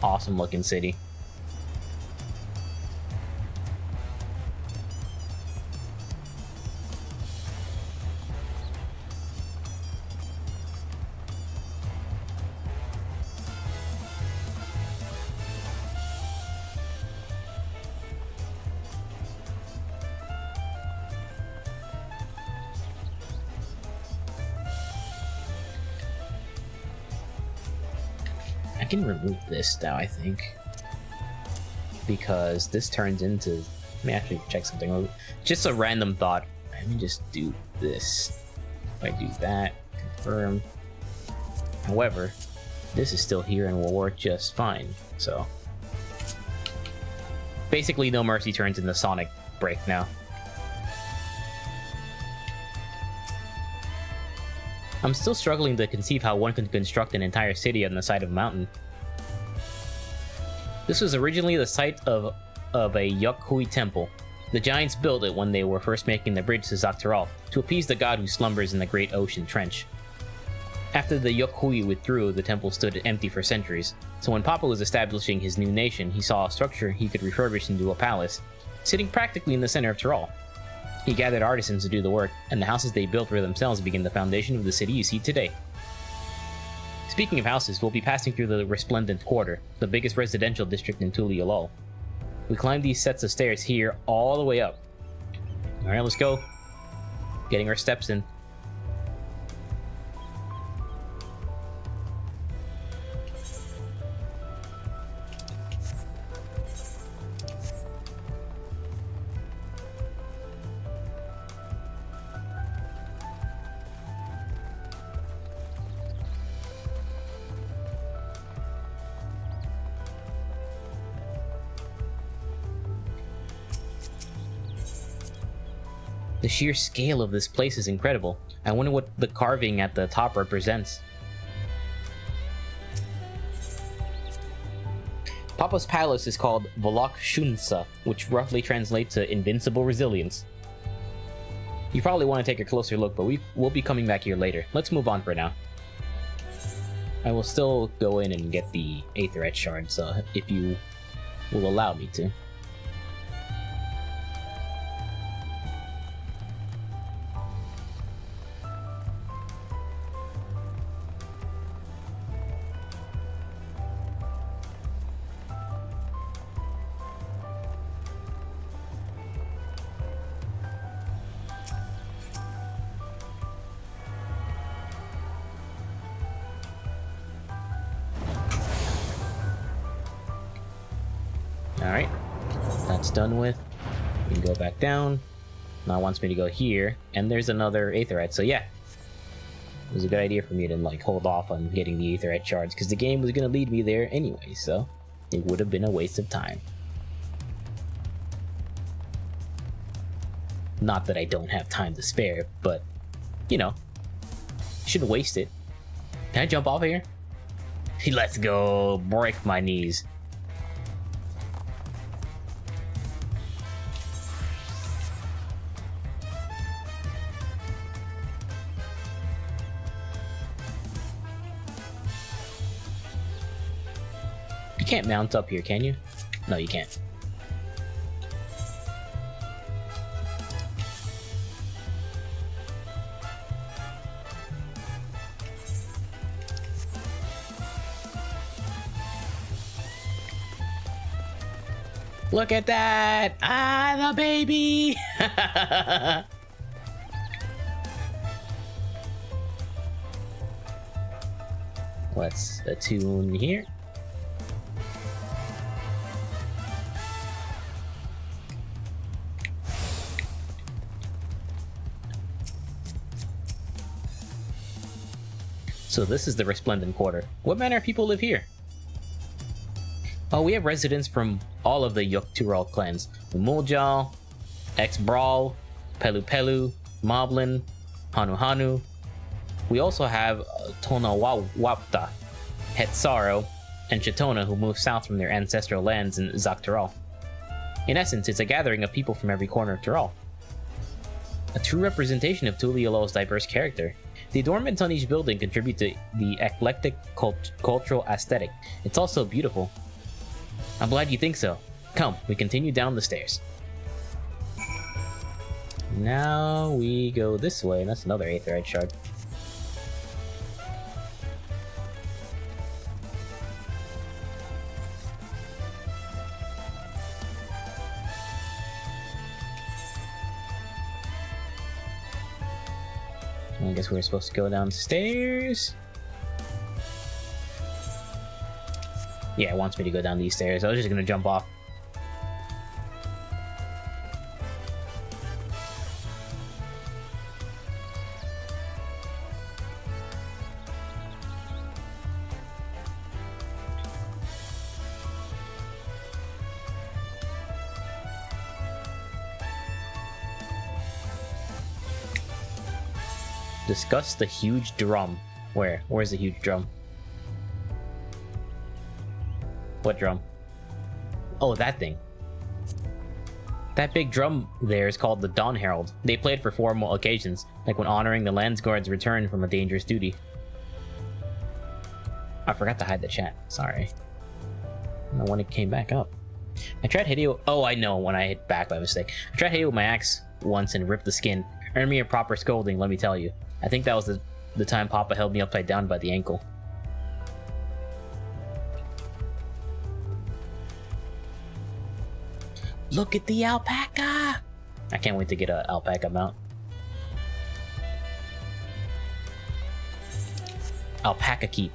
Awesome looking city. I can remove this now, I think, because this turns into... Let me actually check something. Just a random thought. Let me just do this. If I do that, confirm. However, this is still here and will work just fine, so... Basically, No Mercy turns into Sonic Break now. I'm still struggling to conceive how one can construct an entire city on the side of a mountain. This was originally the site of a Yokhui temple. The giants built it when they were first making the bridge to Zaktaral, to appease the god who slumbers in the great ocean trench. After the Yokhui withdrew, the temple stood empty for centuries, so when Papa was establishing his new nation, he saw a structure he could refurbish into a palace, sitting practically in the center of Taral. He gathered artisans to do the work, and the houses they built for themselves became the foundation of the city you see today. Speaking of houses, we'll be passing through the Resplendent Quarter, the biggest residential district in Tuli-Yalal. We climb these sets of stairs here all the way up. Alright, let's go. Getting our steps in. The sheer scale of this place is incredible. I wonder what the carving at the top represents. Papa's palace is called Volok Shunsa, which roughly translates to invincible resilience. You probably want to take a closer look, but we'll be coming back here later. Let's move on for now. I will still go in and get the Aetherite shards, if you will allow me to. Alright, that's done with. We can go back down. Now it wants me to go here, and there's another Aetherite, so yeah. It was a good idea for me to like hold off on getting the Aetherite shards, because the game was going to lead me there anyway, so it would have been a waste of time. Not that I don't have time to spare, but, you know, shouldn't waste it. Can I jump off here? Let's go, break my knees. You can't mount up here, can you? No, you can't. Look at that! Ah, the baby! Let's attune here. So this is the Resplendent Quarter. What manner of people live here? Oh, we have residents from all of the Yuk-Turul clans. Muljal, Ex-Brawl, Pelu Pelu, Moblin, Hanu Hanu. We also have Tonawapta, Hetsaro, and Chitona who moved south from their ancestral lands in Zaktural. In essence, it's a gathering of people from every corner of Tural. A true representation of Tuliolol's diverse character. The adornments on each building contribute to the eclectic cultural aesthetic. It's also beautiful. I'm glad you think so. Come, we continue down the stairs. Now we go this way, and that's another Aetherite shard. I guess we're supposed to go downstairs. Yeah, it wants me to go down these stairs. I was just gonna jump off. Discuss the huge drum. Where? Where's the huge drum? What drum? Oh, that thing. That big drum there is called the Dawn Herald. They play it for formal occasions, like when honoring the Landsguard's return from a dangerous duty. I forgot to hide the chat. Sorry. I don't know when it came back up. I tried hitting it. Oh, I know, when I hit back by mistake. I tried hitting it with my axe once and ripped the skin. Earned me a proper scolding, let me tell you. I think that was the time Papa held me upside down by the ankle. Look at the alpaca! I can't wait to get an alpaca mount. Alpaca keep.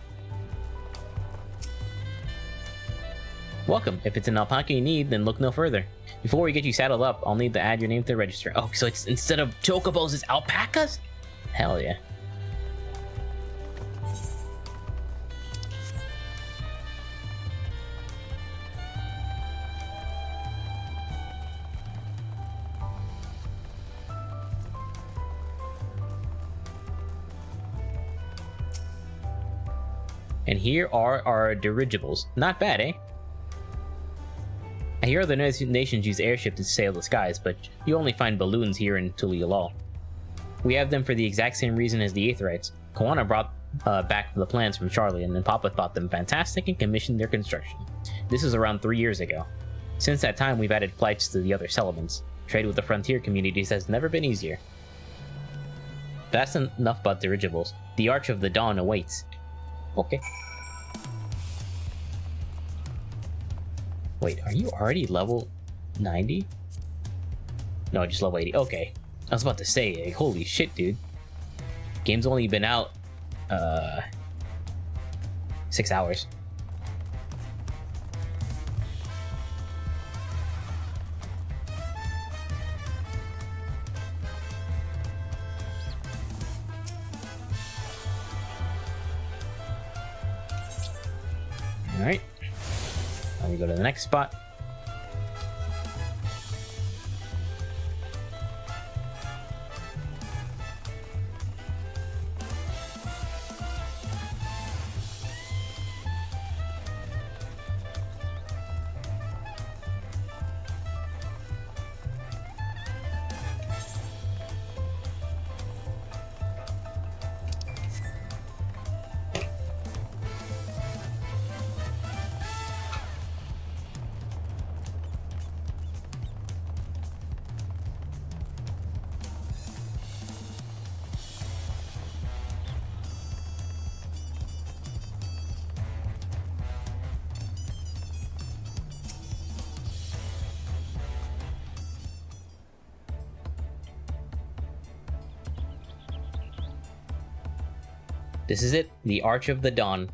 Welcome. If it's an alpaca you need, then look no further. Before we get you saddled up, I'll need to add your name to the register. Oh, so it's instead of chocobos, it's alpacas? Hell yeah. And here are our dirigibles. Not bad, eh? I hear other nations use airship to sail the skies, but you only find balloons here in Tuliolol. We have them for the exact same reason as the Aetherites. Koana brought back the plans from Charlie, and then Papa thought them fantastic and commissioned their construction. This was around 3 years ago. Since that time, we've added flights to the other settlements. Trade with the frontier communities has never been easier. That's enough about dirigibles. The Arch of the Dawn awaits. Okay. Wait, are you already level 90? No, just level 80. Okay. I was about to say, like, holy shit, dude. Game's only been out, 6 hours. Alright. Now we go to the next spot. This is it, the Arch of the Dawn.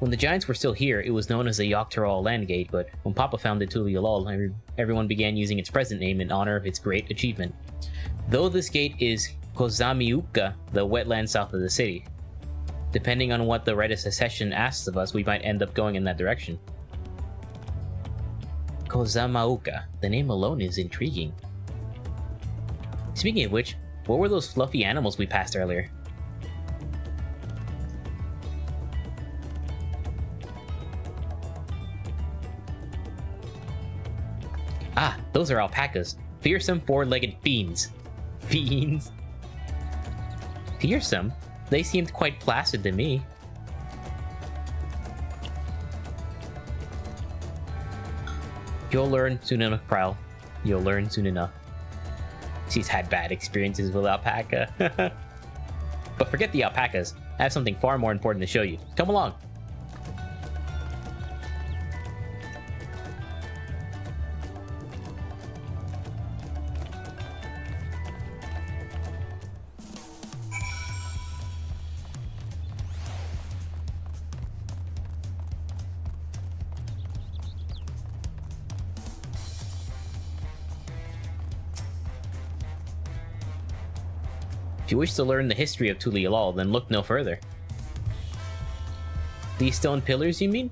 When the Giants were still here, it was known as the Dawntrail Landgate, but when Papa founded Tulialal, everyone began using its present name in honor of its great achievement. Though this gate is Kozamiuka, the wetland south of the city. Depending on what the Rite of Secession asks of us, we might end up going in that direction. Kozamauka, the name alone is intriguing. Speaking of which, what were those fluffy animals we passed earlier? Ah, those are alpacas. Fearsome four-legged fiends. Fiends? Fearsome? They seemed quite placid to me. You'll learn soon enough, Prowl. You'll learn soon enough. She's had bad experiences with alpaca. But forget the alpacas. I have something far more important to show you. Come along. If you wish to learn the history of Tulialal, then look no further. These stone pillars, you mean?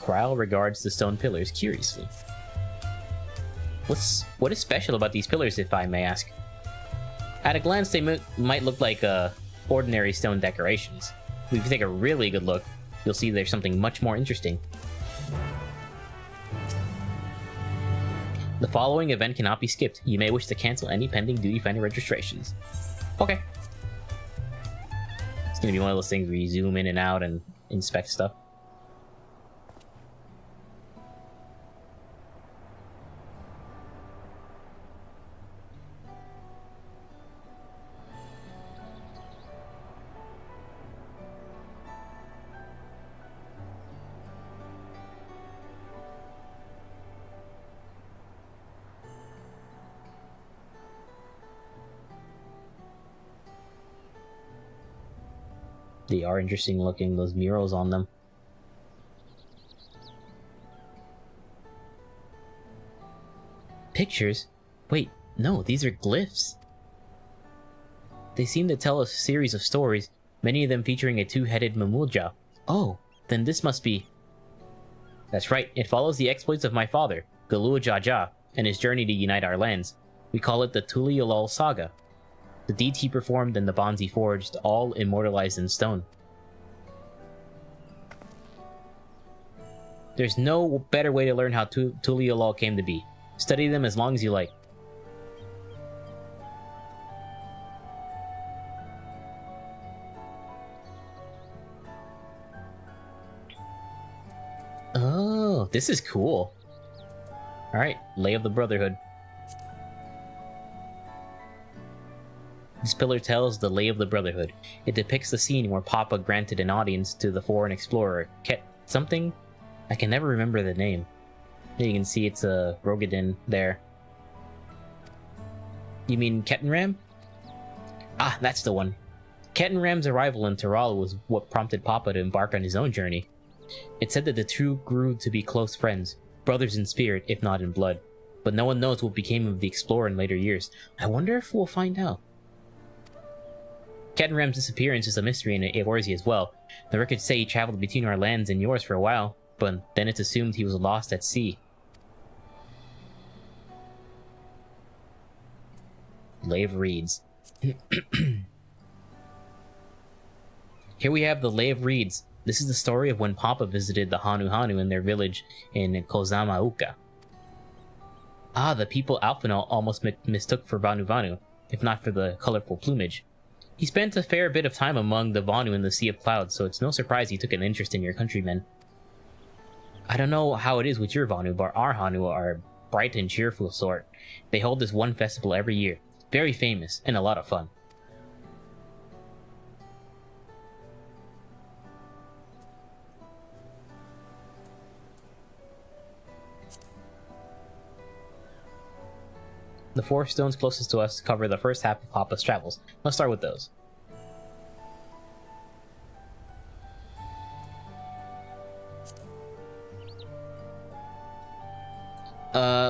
Kral regards the stone pillars curiously. What is special about these pillars, if I may ask? At a glance, they might look like ordinary stone decorations. But if you take a really good look, you'll see there's something much more interesting. The following event cannot be skipped. You may wish to cancel any pending duty finder registrations. Okay. It's gonna be one of those things where you zoom in and out and inspect stuff. They are interesting looking, those murals on them. Pictures? Wait, no, these are glyphs. They seem to tell a series of stories, many of them featuring a two-headed Mamulja. Oh, then this must be... That's right, it follows the exploits of my father, Galua Jaja, and his journey to unite our lands. We call it the Tulialal Saga. The deeds he performed and the bonds he forged, all immortalized in stone. There's no better way to learn how Tuliolol came to be. Study them as long as you like. Oh, this is cool. Alright, Lay of the Brotherhood. This pillar tells the Lay of the Brotherhood. It depicts the scene where Papa granted an audience to the foreign explorer, something? I can never remember the name. Here you can see it's a Rogadin there. You mean Kettenram? Ah, that's the one. Kettenram's arrival in Tyrol was what prompted Papa to embark on his own journey. It said that the two grew to be close friends, brothers in spirit, if not in blood. But no one knows what became of the explorer in later years. I wonder if we'll find out. Kettenram's disappearance is a mystery in Eorzea as well. The records say he traveled between our lands and yours for a while, but then it's assumed he was lost at sea. Lay of Reeds. Here we have the Lay of Reeds. This is the story of when Papa visited the Hanu in their village in Kozamauka. Ah, the people Alphanal almost mistook for Vanu, if not for the colorful plumage. He spent a fair bit of time among the Vanu in the Sea of Clouds, so it's no surprise he took an interest in your countrymen. I don't know how it is with your Vanu, but our Hanu are a bright and cheerful sort. They hold this one festival every year. Very famous, and a lot of fun. The 4 stones closest to us cover the first half of Papa's travels. Let's start with those.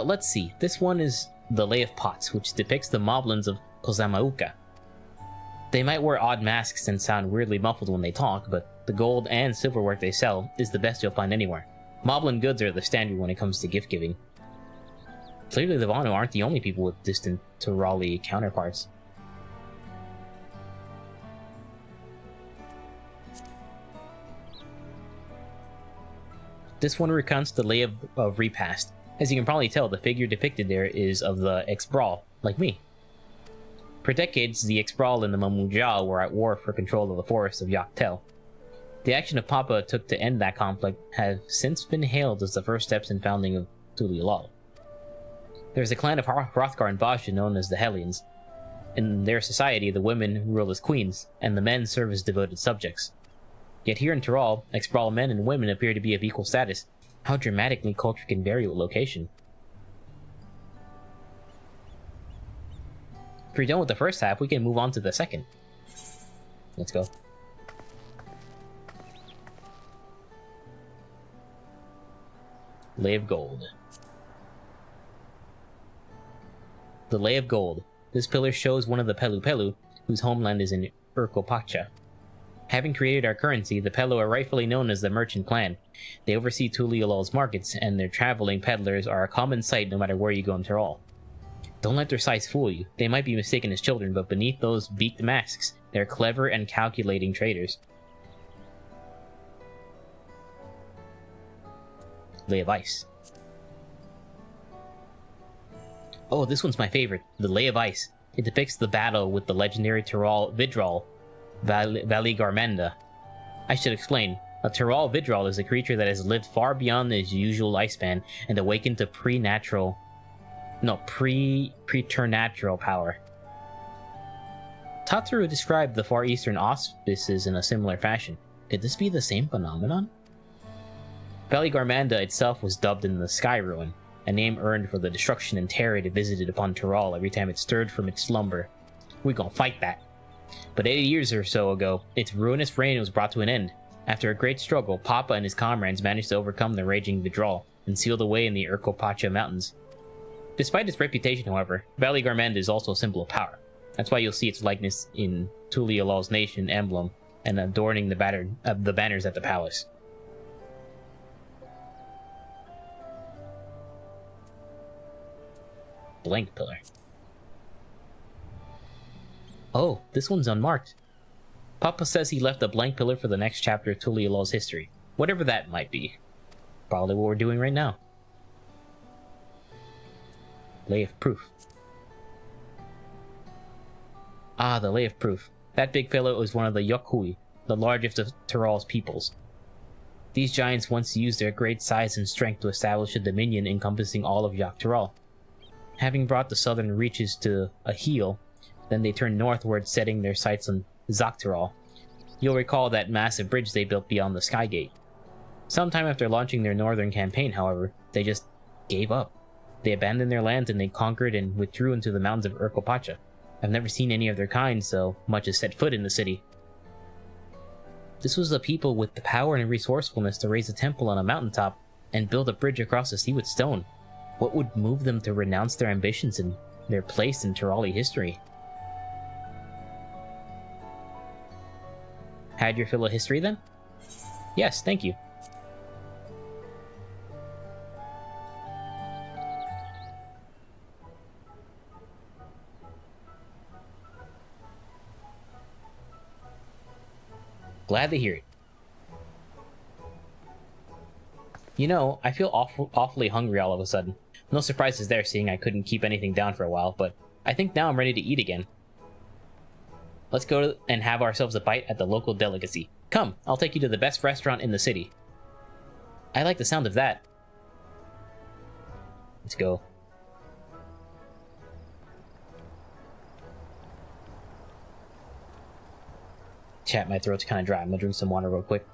Let's see. This one is the Lay of Pots, which depicts the moblins of Kozamauka. They might wear odd masks and sound weirdly muffled when they talk, but the gold and silverwork they sell is the best you'll find anywhere. Moblin goods are the standard when it comes to gift giving. Clearly the Vanu aren't the only people with distant Tyroli counterparts. This one recounts the Lay of Repast. As you can probably tell, the figure depicted there is of the ex-Brawl, like me. For decades, the ex-Brawl and the Mamujao were at war for control of the forest of Yaktel. The action of Papa took to end that conflict have since been hailed as the first steps in founding of Tuliolol. There's a clan of Hrothgar and Basha known as the Hellions. In their society, the women rule as queens, and the men serve as devoted subjects. Yet here in Tyrol, ex-Brawl men and women appear to be of equal status. How dramatically culture can vary with location. If you're done with the first half, we can move on to the second. Let's go. Lay of Gold. The Lay of Gold. This pillar shows one of the Pelu Pelu, whose homeland is in Urkopacha. Having created our currency, the Pelu are rightfully known as the Merchant Clan. They oversee Tuliolol's markets, and their traveling peddlers are a common sight no matter where you go in Tyrol. Don't let their size fool you. They might be mistaken as children, but beneath those beaked masks, they're clever and calculating traders. Lay of Ice. Oh, this one's my favorite. The Lay of Ice. It depicts the battle with the legendary Tyrol Vidral, Valigarmanda. I should explain. A Tyrol Vidral is a creature that has lived far beyond its usual lifespan and awakened to preternatural power. Tataru described the Far Eastern auspices in a similar fashion. Could this be the same phenomenon? Valigarmanda itself was dubbed in the Sky Ruin, a name earned for the destruction and terror it visited upon Tyrol every time it stirred from its slumber. We gon' fight that. But 80 years or so ago, its ruinous reign was brought to an end. After a great struggle, Papa and his comrades managed to overcome the raging Vidral and sealed away in the Urkopacha mountains. Despite its reputation, however, Valigarmanda is also a symbol of power. That's why you'll see its likeness in Tuliolol's nation emblem and adorning the banners at the palace. Blank Pillar. Oh, this one's unmarked. Papa says he left a blank pillar for the next chapter of Tuliolol's history, whatever that might be. Probably what we're doing right now. Lay of Proof. Ah, the Lay of Proof. That big fellow was one of the Yokhui, the largest of Tyrol's peoples. These giants once used their great size and strength to establish a dominion encompassing all of Yak Tyrol. Having brought the southern reaches to a heel, then they turned northward, setting their sights on Zaktirol. You'll recall that massive bridge they built beyond the Skygate. Sometime after launching their northern campaign, however, they just gave up. They abandoned their lands and they conquered and withdrew into the mountains of Urkopacha. I've never seen any of their kind so much as set foot in the city. This was the people with the power and resourcefulness to raise a temple on a mountaintop and build a bridge across the sea with stone. What would move them to renounce their ambitions and their place in Tyroli history? Had your fill of history then? Yes, thank you. Glad to hear it. You know, I feel awfully hungry all of a sudden. No surprises there, seeing I couldn't keep anything down for a while, but I think now I'm ready to eat again. Let's go and have ourselves a bite at the local delicacy. Come, I'll take you to the best restaurant in the city. I like the sound of that. Let's go. Chat, my throat's kind of dry. I'm gonna drink some water real quick.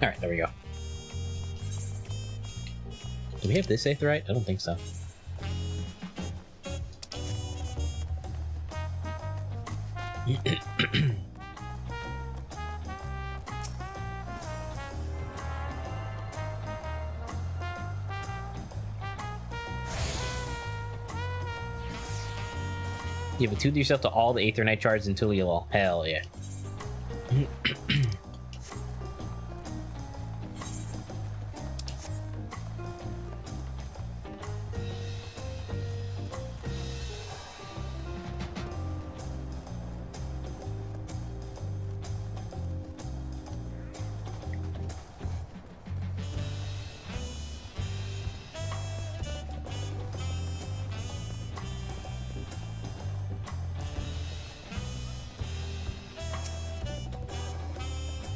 Alright, there we go. Do we have this saved right? I don't think so. You've attuned yourself to all the Aethernight shards in Tuliolol. Hell yeah.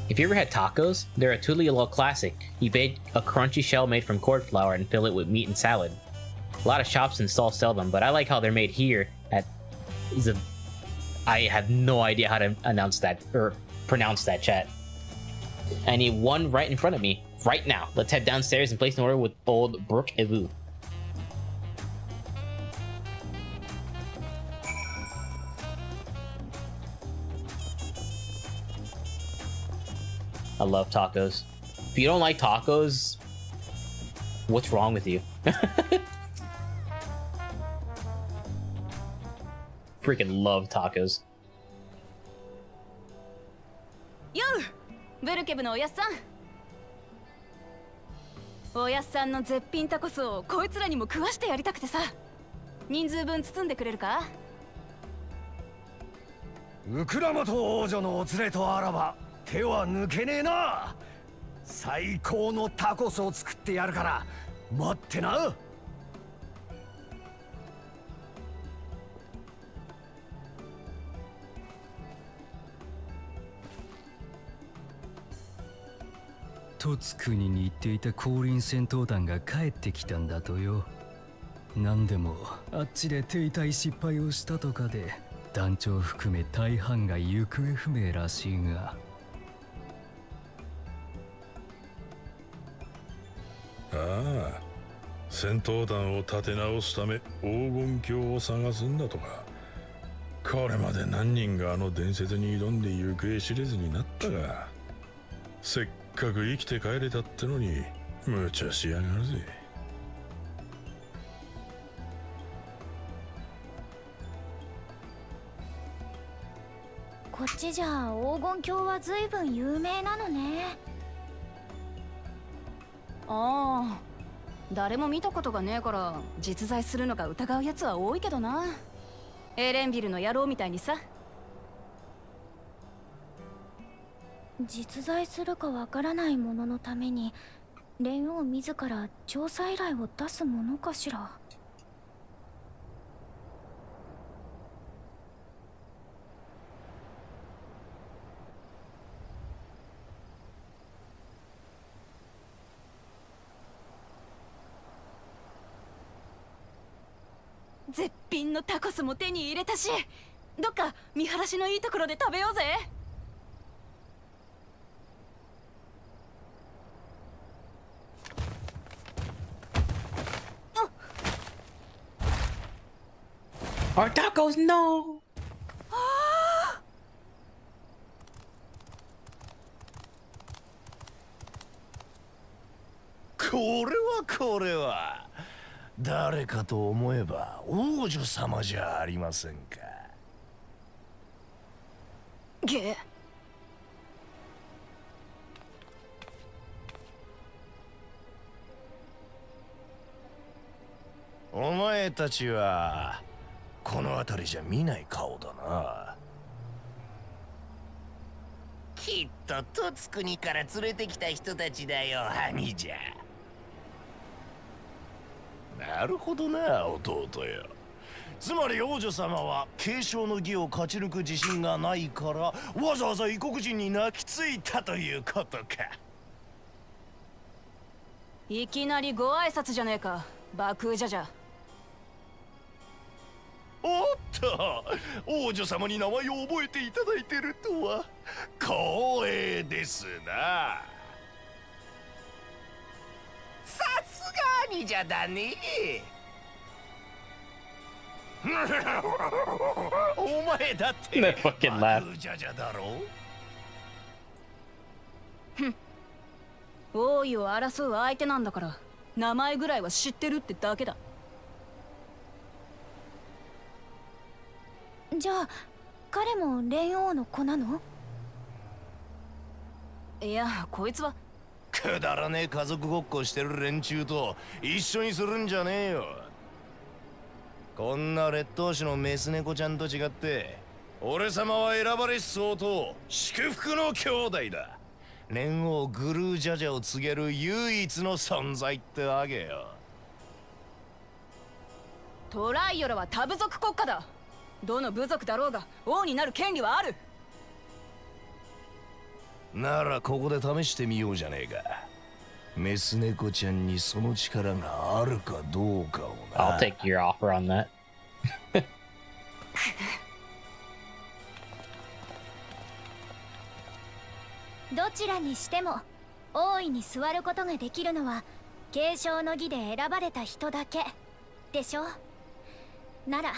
If you ever had tacos, they're a Tuliolol classic. You bake a crunchy shell made from cord flour and fill it with meat and salad. A lot of shops and stalls sell them, but I like how they're made here at I have no idea how to announce that, or pronounce that, chat. I need one right in front of me, right now. Let's head downstairs and place an order with old Brook Evu. I love tacos. If you don't like tacos, what's wrong with you? Freaking love tacos. ようブルケブのおやっさんおやっさんの絶品タコスをこいつらにも食わしてやりたくてさ人数分包んでくれるかウクラマト王女のお連れとあらば手は抜けねえな最高のタコスを作ってやるから待ってなトツ国に行っていた降臨戦闘団が帰ってきたんだとよ。何でもあっちで停滞失敗をしたとかで団長含め大半が行方不明らしいが。ああ、戦闘団を立て直すため黄金鏡を探すんだとか。これまで何人があの伝説に挑んで行方知れずになったが、せっかく生きて帰れたってのに無茶しやがるぜ。こっちじゃ黄金鏡は随分有名なのね。ああ誰も見たことがねえから実在するのか疑うやつは多いけどな。エレンビルの野郎みたいにさ。実在するかわからないもののために蓮王自ら調査依頼を出すものかしら。絶品のタコスも手に入れたし、どっか見晴らしのいいところで食べようぜ。Our tacos, no! これは誰かと思えば王女様じゃありませんか。ゲお前たちはこの辺りじゃ見ない顔だな。きっとトツ国から連れてきた人たちだよ、兄じゃ。なるほどな、弟よ。つまり王女様は継承の儀を勝ち抜く自信がないからわざわざ異国人に泣きついたということか。いきなりご挨拶じゃねえか、爆風じゃじゃ。おっと、王女様に名前を覚えていただいてるとは光栄ですな。さすが兄じゃだね。お前だって That fucking laugh. 爆じゃじゃだろ。王位を争う相手なんだから名前ぐらいは知ってるってだけだ。じゃあ彼も蓮王の子なの？いや、こいつはくだらねえ家族ごっこしてる連中と一緒にするんじゃねえよ。こんな劣等種のメス猫ちゃんと違って俺様は選ばれし相当祝福の兄弟だ。蓮王グルージャジャを告げる唯一の存在ってわけよ。トライオラは多部族国家だ。どの部族だろうが王になる権利はある。ならここで試してみようじゃねえか。メス猫ちゃんにその力があるかどうかをな。 I'll take your offer on that. どちらにしても王位に座ることができるのは継承の儀で選ばれた人だけでしょ。なら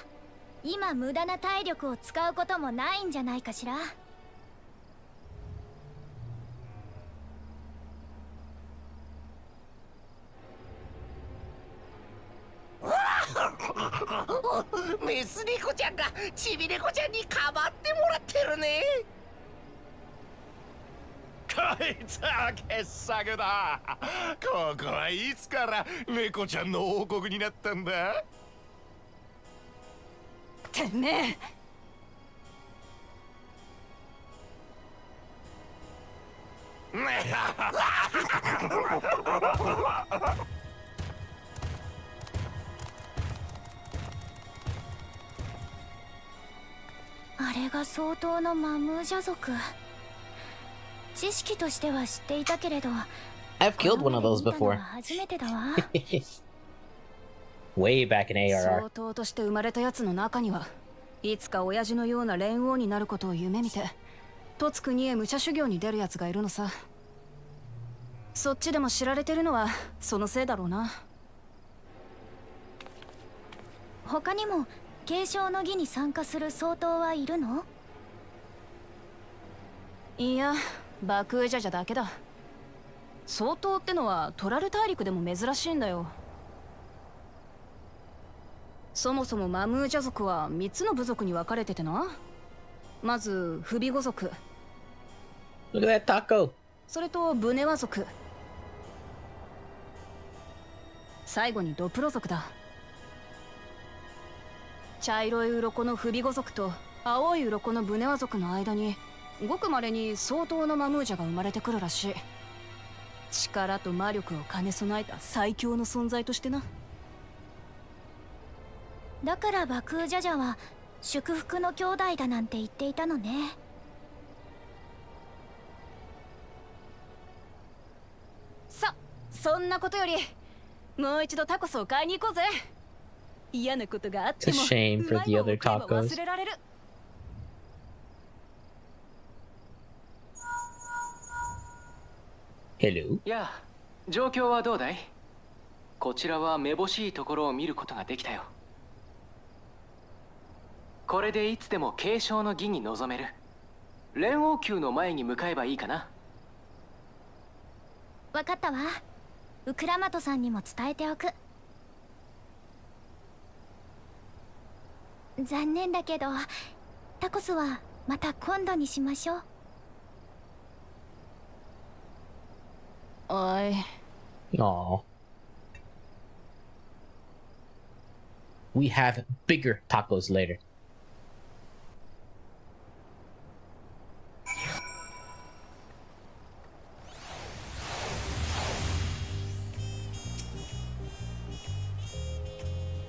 今無駄な体力を使うこともないんじゃないかしら。メス猫ちゃんがチビ猫ちゃんにかばってもらってるね。こいつは傑作だ。ここはいつから猫ちゃんの王国になったんだ。てめえ。あれが相当のマムージャ族。知識としては知っていたけれど I've killed one of those この目で見たのは before. 初めてだわ。Way back in ARR. 相当として生まれたやつの中にはいつか親父のような蓮王になることを夢見てトツ国へ武者修行に出るやつがいるのさ。そっちでも知られてるのはそのせいだろうな。他にも継承の儀に参加する総統はいるの？いや、バクージャジャだけだ。総統ってのはトラル大陸でも珍しいんだよ。そもそもマムージャ族は3つの部族に分かれててな。まずフビゴ族、 Look at that taco. それとブネワ族、最後にドプロ族だ。茶色い鱗のフビゴ族と青い鱗のブネワ族の間にごく稀に相当のマムージャが生まれてくるらしい。力と魔力を兼ね備えた最強の存在としてな。だからバクージャジャは祝福の兄弟だなんて言っていたのね。そんなことよりもう一度タコスを買いに行こうぜ。嫌なことがあっても It's a shame for the other うまいものを食えば tacos. 忘れられる。Hello. やあ、状況はどうだい？こちらはめぼしいところを見ることができたよ。これでいつでも継承の儀に臨める。連王宮の前に向かえばいいかな。わかったわ。ウクラマトさんにも伝えておく。残念だけどタコスはまた今度にしましょう。おい。 Aw. We have bigger tacos later.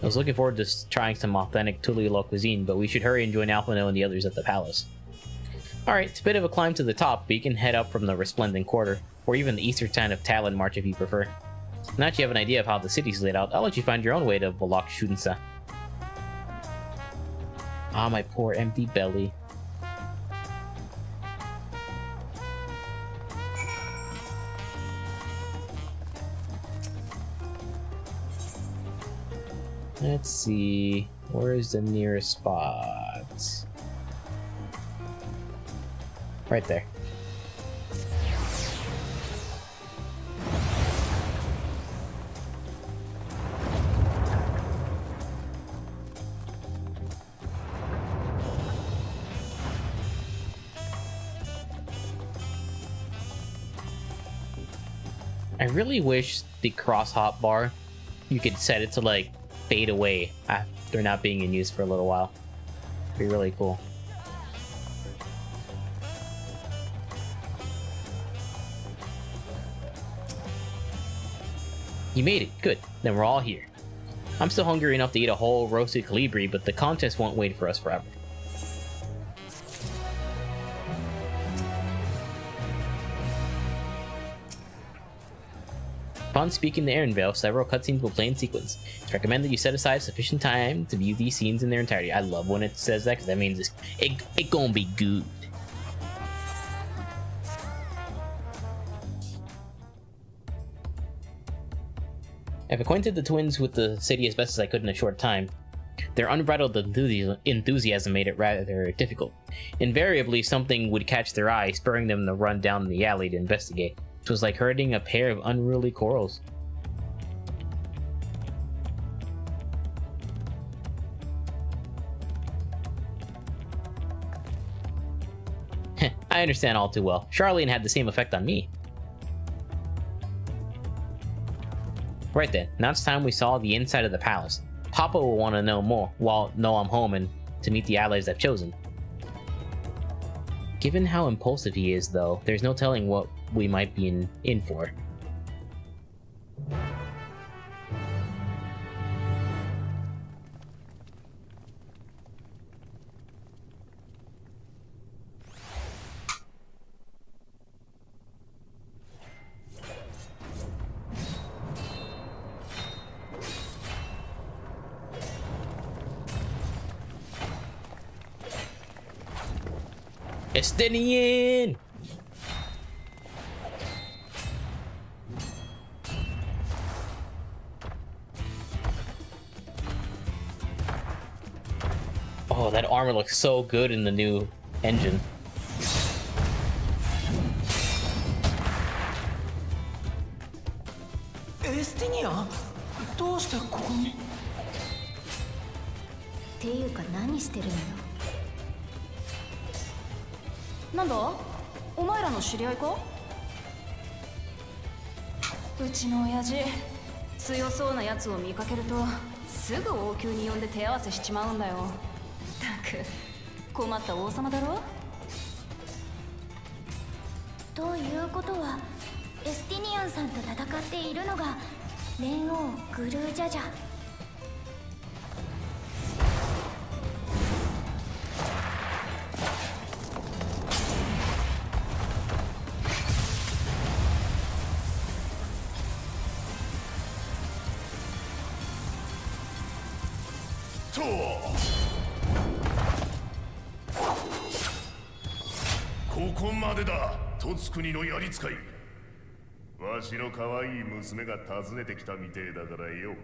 I was looking forward to trying some authentic Tulilo cuisine, but we should hurry and join Alphino and the others at the palace. Alright, it's a bit of a climb to the top, but you can head up from the Resplendent Quarter, or even the eastern side of Talon March if you prefer. Now that you have an idea of how the city's laid out, I'll let you find your own way to Volok Shunsa. Ah, my poor empty belly. Let's see, where is the nearest spot? Right there. I really wish the cross hop bar, you could set it to like fade away after not being in use for a little while. It'd be really cool. You made it. Good. Then we're all here. I'm still hungry enough to eat a whole roasted colibri, but the contest won't wait for us forever. Upon speaking to Aaronvale, several cutscenes will play in sequence. It's recommended you set aside sufficient time to view these scenes in their entirety. I love when it says that, because that means it gonna be good. I've acquainted the twins with the city as best as I could in a short time. Their unbridled enthusiasm made it rather difficult. Invariably, something would catch their eye, spurring them to run down the alley to investigate. It was like herding a pair of unruly corals. I understand all too well. Charlene had the same effect on me. Right then, now it's time we saw the inside of the palace. Papa will want to know more, know I'm home and to meet the allies I've chosen. Given how impulsive he is, though, there's no telling what we might be in for. Estinian! Oh, that armor looks so good in the new engine. Estinian? どうしてここに？っていうか何してるのよ。なんだ？お前らの知り合いか？うちの親父強そうなやつを見かけるとすぐ王宮に呼んで手合わせしちまうんだよ。ったく困った王様だろ。ということはエスティニアンさんと戦っているのが蓮王グルージャジャ。とここまでだ、とつ国のやりつかい。わしの可愛い娘が訪ねてきたみてえだからよ。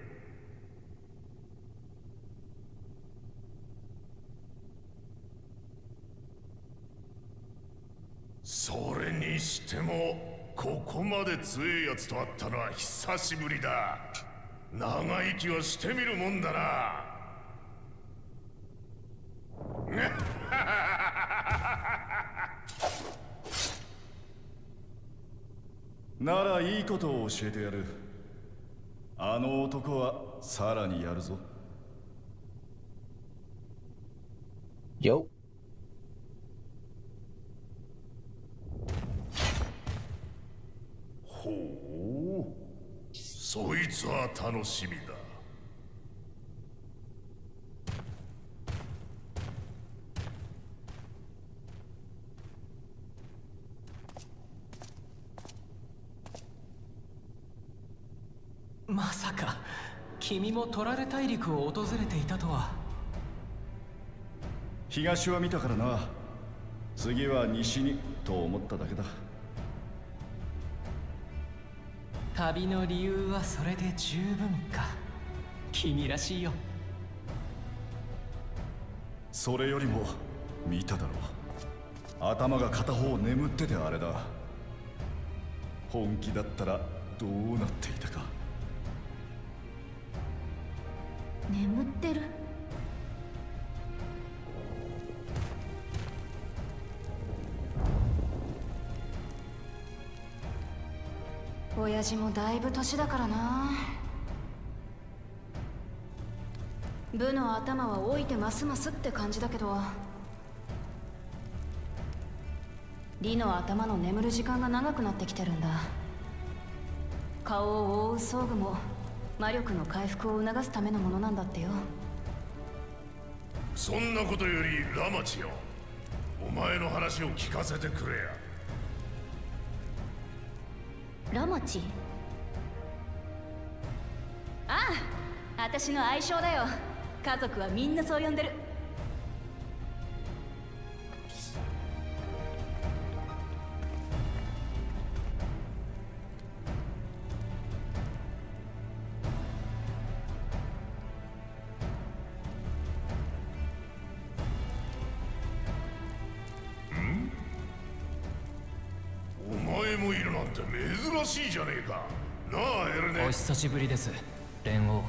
それにしてもここまで強えやつと会ったのは久しぶりだ。長生きはしてみるもんだな。ならいいことを教えてやる。あの男はさらにやるぞ。Yo. ほう、そいつは楽しみだ。まさか君もトラル大陸を訪れていたとは。東は見たからな。次は西にと思っただけだ。旅の理由はそれで十分か。君らしいよ。それよりも見ただろう。頭が片方眠っててあれだ。本気だったらどうなっていたか。眠ってる。親父もだいぶ年だからな。部の頭は老いてますますって感じだけど、リの頭の眠る時間が長くなってきてるんだ。顔を覆う装具も魔力の回復を促すためのものなんだってよ。そんなことよりラマチよ、お前の話を聞かせてくれや。ラマチ。ああ、私の愛称だよ。家族はみんなそう呼んでる。お前もいるなんて珍しいじゃねえか。なあエルネ。お久しぶりです、蓮王。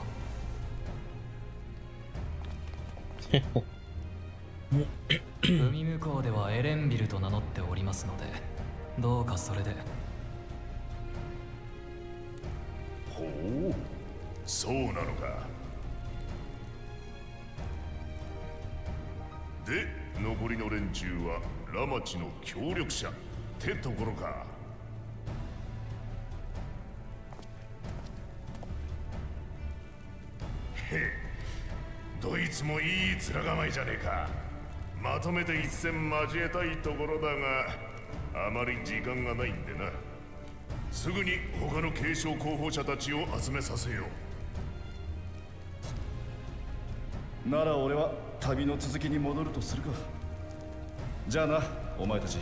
海向こうではエレンビルと名乗っておりますので、どうかそれで。ほう、そうなのか。で、残りの連中はラマチの協力者ってところか。へえ、どいつもいい面構えじゃねえか。まとめて一戦交えたいところだが、あまり時間がないんでな。すぐに他の継承候補者たちを集めさせよう。なら俺は旅の続きに戻るとするか。じゃあな、お前たち。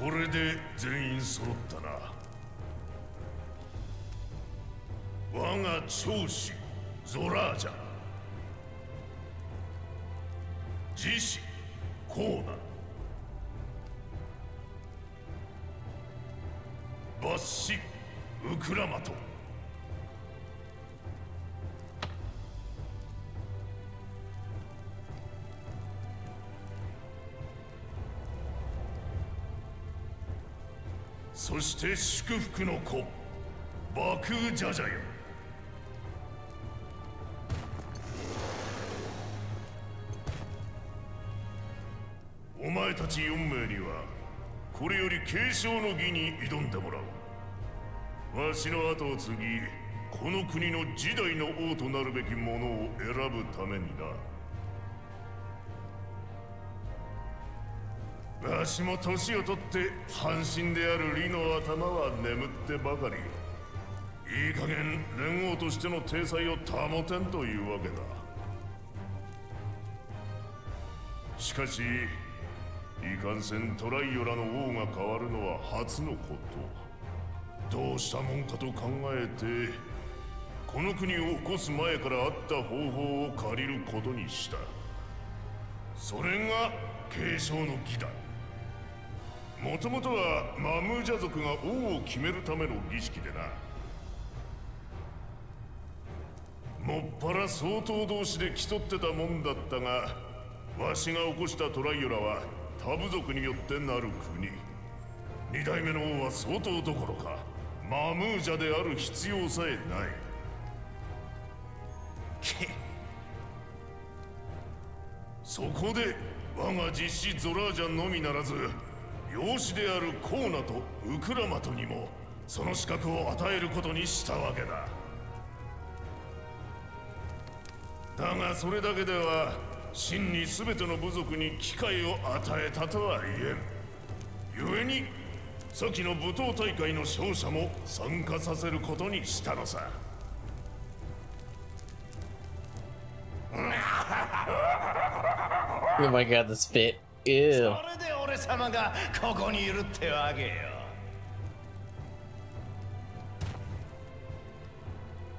これで全員揃ったな。我が長子ゾラージャ、自子コーナ、抜子ウクラマト、そして祝福の子バクージャジャよ。お前たち4名にはこれより継承の儀に挑んでもらう。わしの後を継ぎ、この国の次代の王となるべき者を選ぶためにな。わしも年を取って半身である李の頭は眠ってばかり。いい加減連王としての体裁を保てんというわけだ。しかしいかんせんトライオラの王が変わるのは初のこと。どうしたもんかと考えて、この国を起こす前からあった方法を借りることにした。それが継承の儀だ。もともとはマムージャ族が王を決めるための儀式でな。もっぱら相当同士で競ってたもんだったが、わしが起こしたトライオラは他部族によってなる国。二代目の王は相当どころかマムージャである必要さえない。そこで我が実子ゾラージャのみならず、養子であるコーナとウクラマトにもその資格を与えることにしたわけだ。だがそれだけでは真に全ての部族に機会を与えたとは言えん。故に先の舞踏大会の勝者も参加させることにしたのさ。Oh my god, the spit. そ Ew. れで俺様がここにいるってわけよ。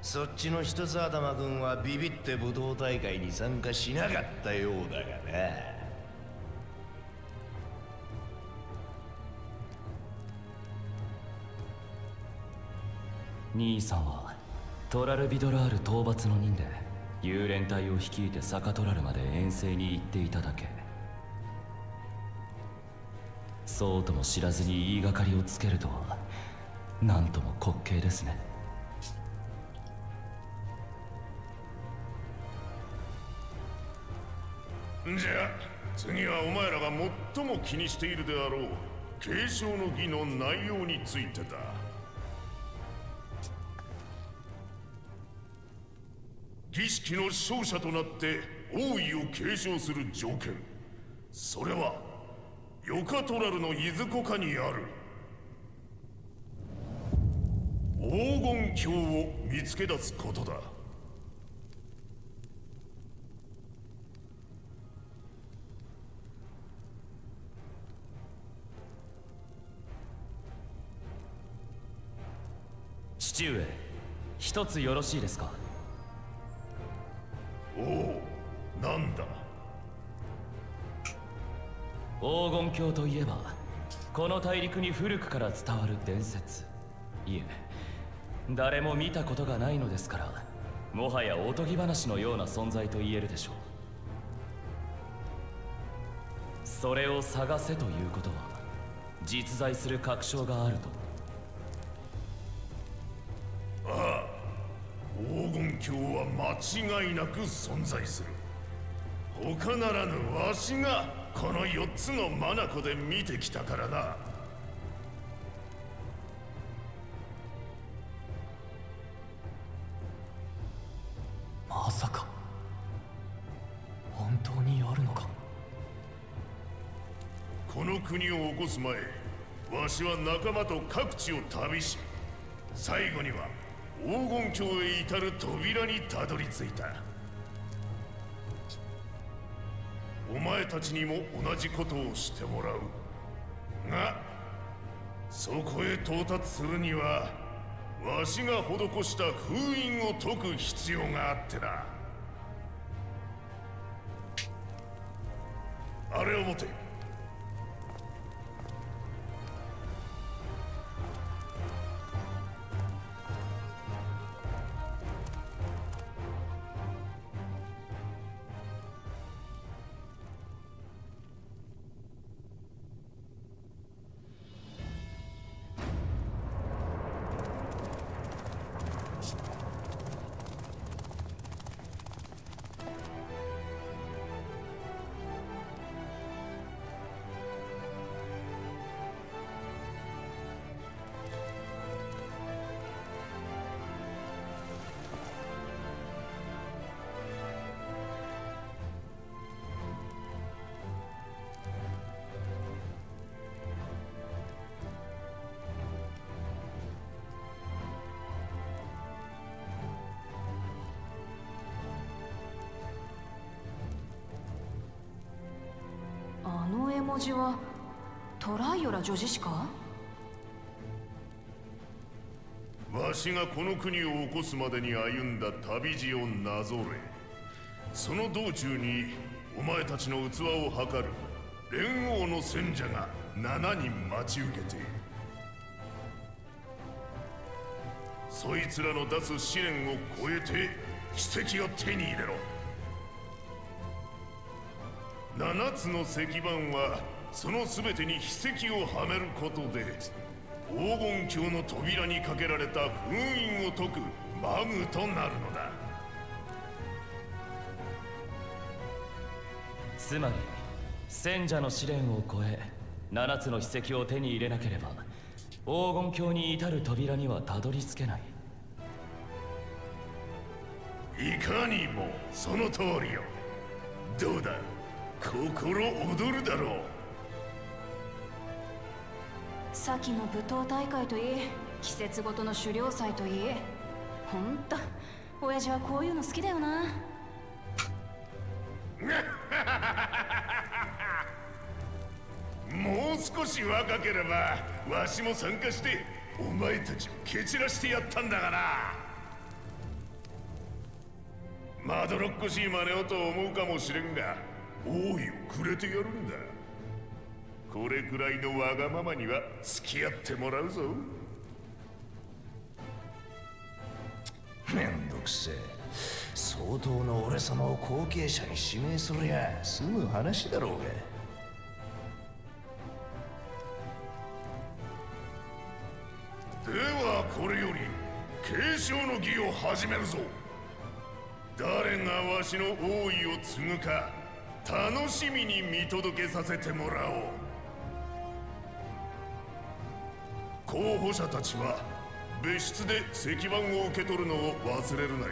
そっちの一つ頭君はビビって武道大会に参加しなかったようだがな。兄さんはトラルビドラール討伐の任で幽連隊を率いてサカトラルまで遠征に行っていただけ。そうとも知らずに言いがかりをつけるとは、なんとも滑稽ですね。じゃあ次はお前らが最も気にしているであろう継承の儀の内容についてだ。儀式の勝者となって王位を継承する条件、それはヨカトラルのいずこかにある黄金鏡を見つけ出すことだ。父上、一つよろしいですか。おお、なんだ。黄金鏡といえばこの大陸に古くから伝わる伝説。いえ、誰も見たことがないのですから、もはやおとぎ話のような存在と言えるでしょう。それを探せということは実在する確証があると。ああ、黄金鏡は間違いなく存在する。他ならぬわしがこの4つの眼で見てきたからな。まさか本当にあるのか。この国を起こす前、わしは仲間と各地を旅し、最後には黄金鏡へ至る扉にたどり着いた。お前たちにも同じことをしてもらうが、そこへ到達するにはわしが施した封印を解く必要があってな。あれを持て。あの絵文字はトライオラ女子か？わしがこの国を起こすまでに歩んだ旅路をなぞれ。その道中にお前たちの器を測る連王の戦者が7人待ち受けている。そいつらの出す試練を超えて奇跡を手に入れろ。7つの石板はその全てに筆跡をはめることで黄金鏡の扉にかけられた封印を解くマグとなるのだ。つまり戦者の試練を超え7つの筆跡を手に入れなければ黄金鏡に至る扉にはたどり着けない。いかにもその通りよ。どうだ、心躍るだろう。先の舞踏大会といい、季節ごとの狩猟祭といい、ほんと親父はこういうの好きだよな。もう少し若ければわしも参加してお前たちを蹴散らしてやったんだがな。まどろっこしい真似をと思うかもしれんが、王位をくれてやるんだ。これくらいのわがままには付き合ってもらうぞ。めんどくせえ。相当の俺様を後継者に指名すりゃ済む話だろうが。ではこれより継承の儀を始めるぞ。誰がわしの王位を継ぐか楽しみに見届けさせてもらおう。候補者たちは別室で石板を受け取るのを忘れるなよ。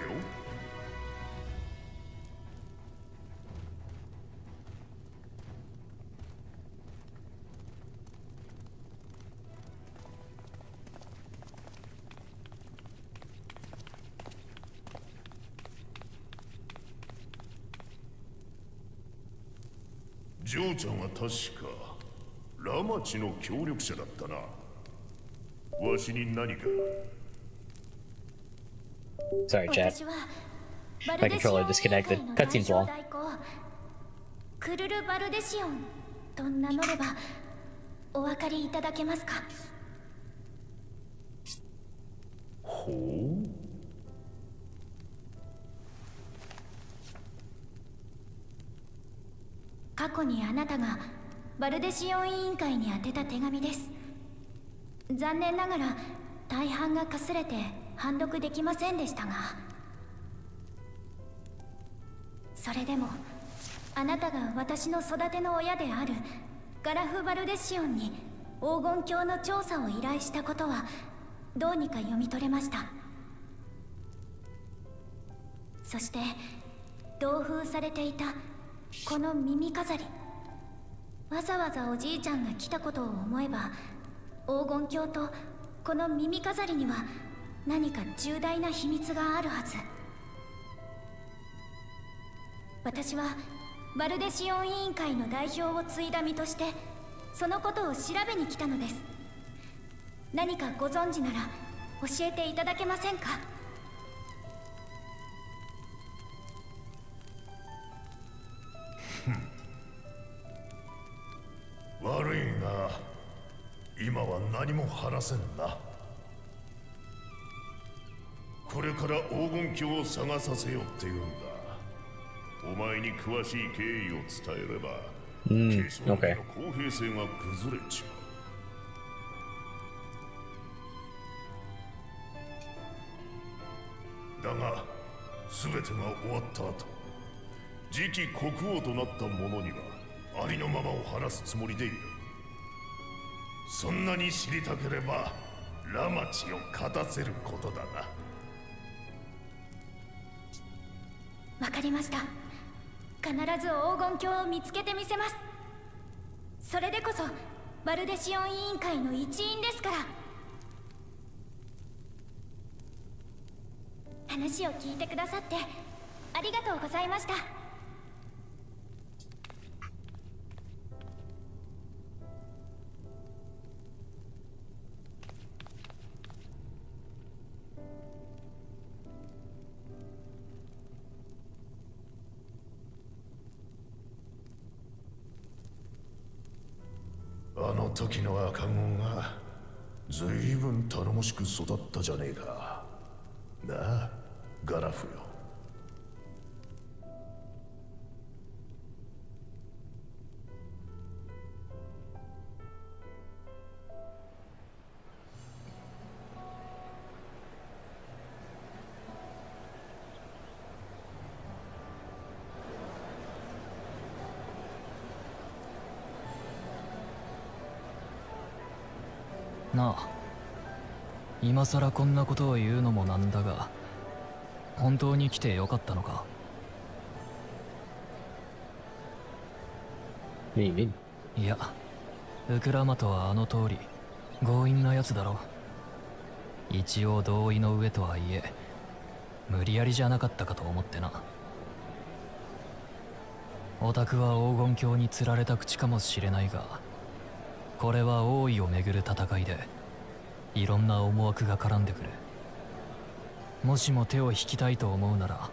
ジョーちゃんは確かラマチの協力者だったな。わしに何か。 Sorry, chat. My controller disconnected. Cutscene's long. クルル・バルデシオンと名乗ればお分かりいただけますか？ほう。過去にあなたがバルデシオン委員会に宛てた手紙です。残念ながら大半がかすれて判読できませんでしたが、それでもあなたが私の育ての親であるガラフ・バルデシオンに黄金鏡の調査を依頼したことはどうにか読み取れました。そして同封されていたこの耳飾り、わざわざおじいちゃんが来たことを思えば黄金鏡とこの耳飾りには何か重大な秘密があるはず。私はバルデシオン委員会の代表を継いだ身としてそのことを調べに来たのです。何かご存知なら教えていただけませんか？悪いが今は何も話せんな。これから黄金鏡を探させようって言うんだ。お前に詳しい経緯を伝えれば継承の公平性が崩れちまう。だが全てが終わった後、次期国王となった者にはありのままを話すつもりでいる。そんなに知りたければラマチを勝たせることだな。わかりました。必ず黄金鏡を見つけてみせます。それでこそバルデシオン委員会の一員ですから。話を聞いてくださってありがとうございました。あの時の赤子がずいぶん頼もしく育ったじゃねえか。なあガラフよ。なあ、今さらこんなことを言うのもなんだが、本当に来てよかったのか？いや、ウクラマトはあの通り強引なやつだろ。一応同意の上とはいえ無理やりじゃなかったかと思ってな。オタクは黄金鏡に釣られた口かもしれないが、これは王位をめぐる戦いでいろんな思惑が絡んでくる。もしも手を引きたいと思うなら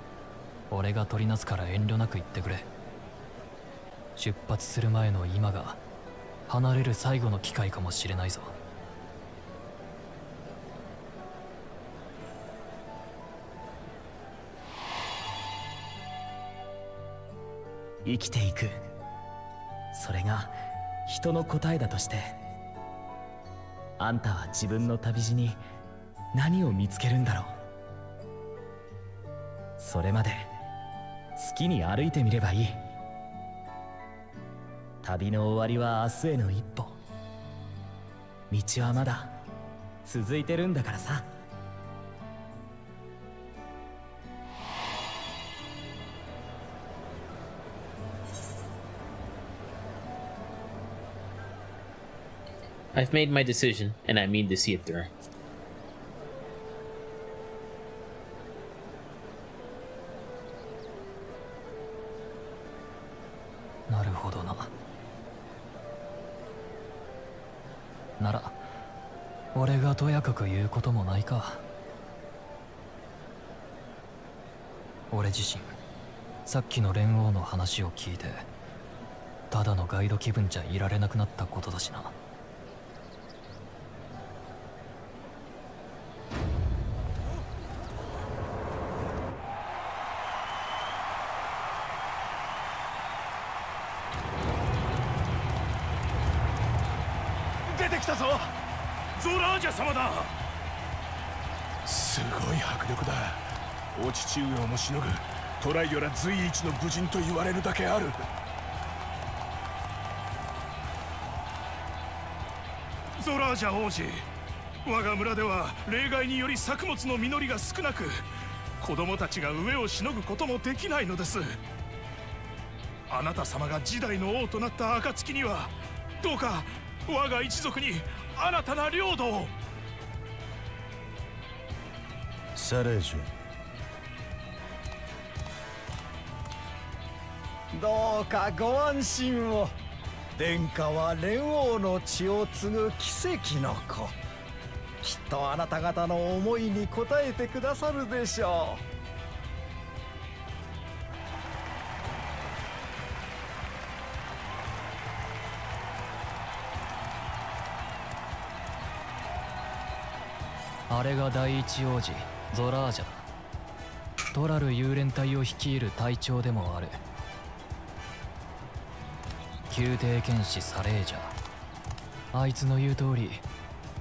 俺が取りなすから遠慮なく言ってくれ。出発する前の今が離れる最後の機会かもしれないぞ。生きていく、それが人の答えだとして、あんたは自分の旅路に何を見つけるんだろう。それまで好きに歩いてみればいい。旅の終わりは明日への一歩。道はまだ続いてるんだからさ。I've made my decision, and I mean to see it through. なるほどな。なら俺がとやかく言うこともないか。俺自身さっきの連王の話を聞いてただのガイド気分じゃいられなくなったことだしな。出てきたぞ、ゾラージャ様だ。すごい迫力だ。お父上をもしのぐトライオラ随一の武人と言われるだけある。ゾラージャ王子、我が村では例外により作物の実りが少なく、子供たちが飢えをしのぐこともできないのです。あなた様が次代の王となった暁にはどうか我が一族に新たな領土を。サレージュ、どうかご安心を。殿下は蓮王の血を継ぐ奇跡の子。きっとあなた方の思いに応えてくださるでしょあれが第一王子ゾラージャだ。トラル幽連隊を率いる隊長でもある。宮廷剣士サレージャー。あいつの言う通り、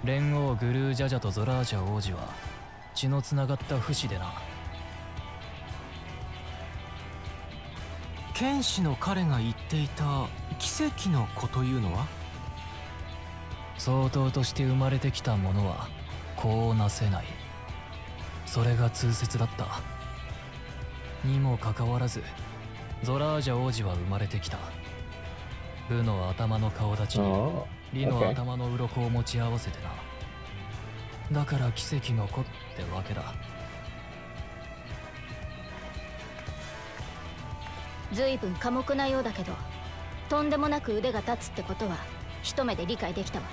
連王グルージャジャとゾラージャ王子は血のつながった不死でな。剣士の彼が言っていた奇跡の子というのは？相当として生まれてきた者はこうなせない。それが通説だった。にもかかわらずゾラージャ王子は生まれてきた。部の頭の顔立ちにリの頭の鱗を持ち合わせてな。だから奇跡の子ってわけだ。ずいぶん寡黙なようだけど、とんでもなく腕が立つってことは一目で理解できたわ。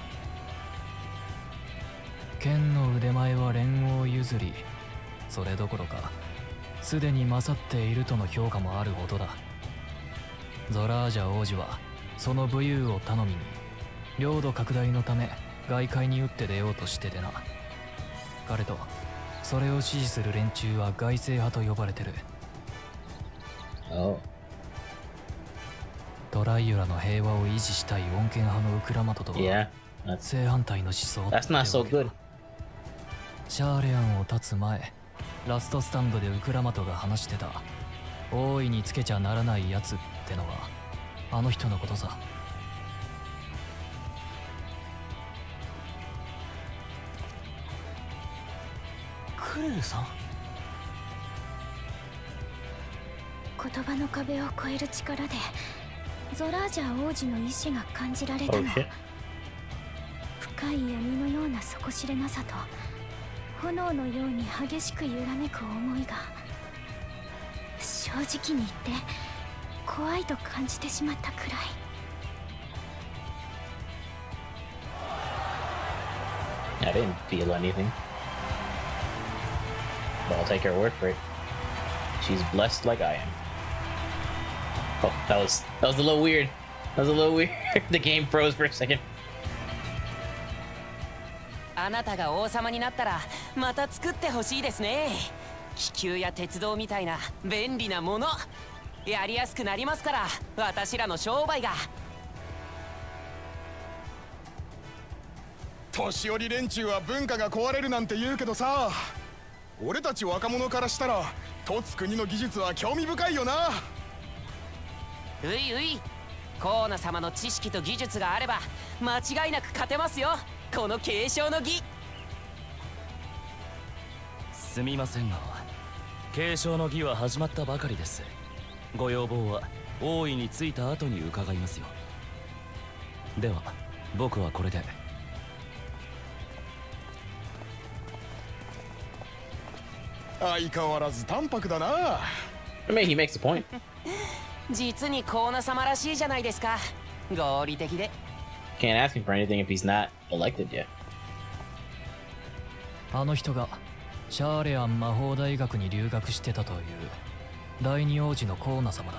剣の腕前は連王譲り、それどころかすでに勝っているとの評価もあるほどだ。ゾラージャ王子はその武勇を頼みに領土拡大のため外界に打って出ようとしててな。彼とそれを支持する連中は外政派と呼ばれてる。トライオラの平和を維持したい穏健派のウクラマトとは正反対の思想ってわけだ。シャーレアンを立つ前、ラストスタンドでウクラマトが話してた大いにつけちゃならないやつってのはあの人のことさ。クレルさん？言葉の壁を越える力でゾラージャ王子の意志が感じられたの。深い闇のような底知れなさと炎のように激しく揺らめく思いが、正直に言って怖いと感じてしまったくらい。I didn't feel anything. But I'll take her word for it. She's blessed like I am. Oh, that was a little weird. That was a little weird. The game froze for a second. あなたが王様になったらまた作ってほしいですね。気球や鉄道みたいな便利なものやりやすくなりますから、私らの商売が。年寄り連中は文化が壊れるなんて言うけどさ、俺たち若者からしたら凸国の技術は興味深いよな。ういうい、河野様の知識と技術があれば間違いなく勝てますよ、この継承の儀。すみませんが、継承の儀は始まったばかりです。ご要望は王位に着いた後に伺いますよ。では僕はこれで。相変わらず淡白だな。I mean, he makes a point. 実に河野様らしいじゃないですか。合理的で。Can't ask him for anything if he's not elected yet. あの人がシャーレアン魔法大学に留学してたという第二王子のコーナ様だ。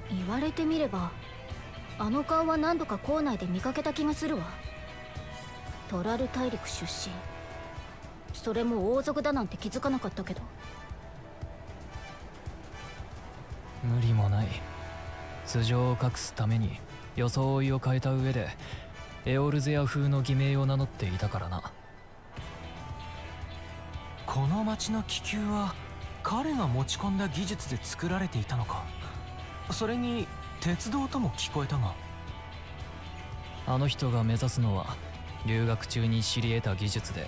言われてみればあの顔は何度か校内で見かけた気がするわ。トラル大陸出身、それも王族だなんて気づかなかったけど。無理もない。素性を隠すために装いを変えた上でエオルゼア風の偽名を名乗っていたからな。この町の気球は彼が持ち込んだ技術で作られていたのか。それに鉄道とも聞こえたが。あの人が目指すのは留学中に知り得た技術で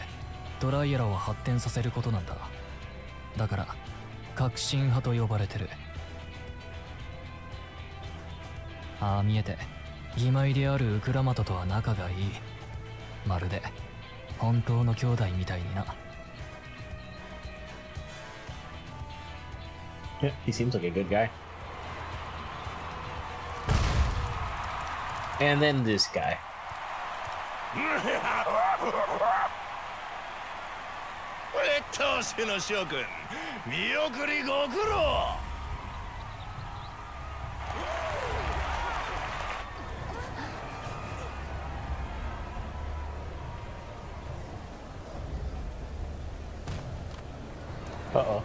トライアラを発展させることなんだ。だから革新派と呼ばれてる。ああ見えて義妹であるウクラマトとは仲がいい。まるで本当の兄弟みたいにな。Yeah, he seems like a good guy. And then this guy. 当主の諸君、見送りご苦労。Uh-oh.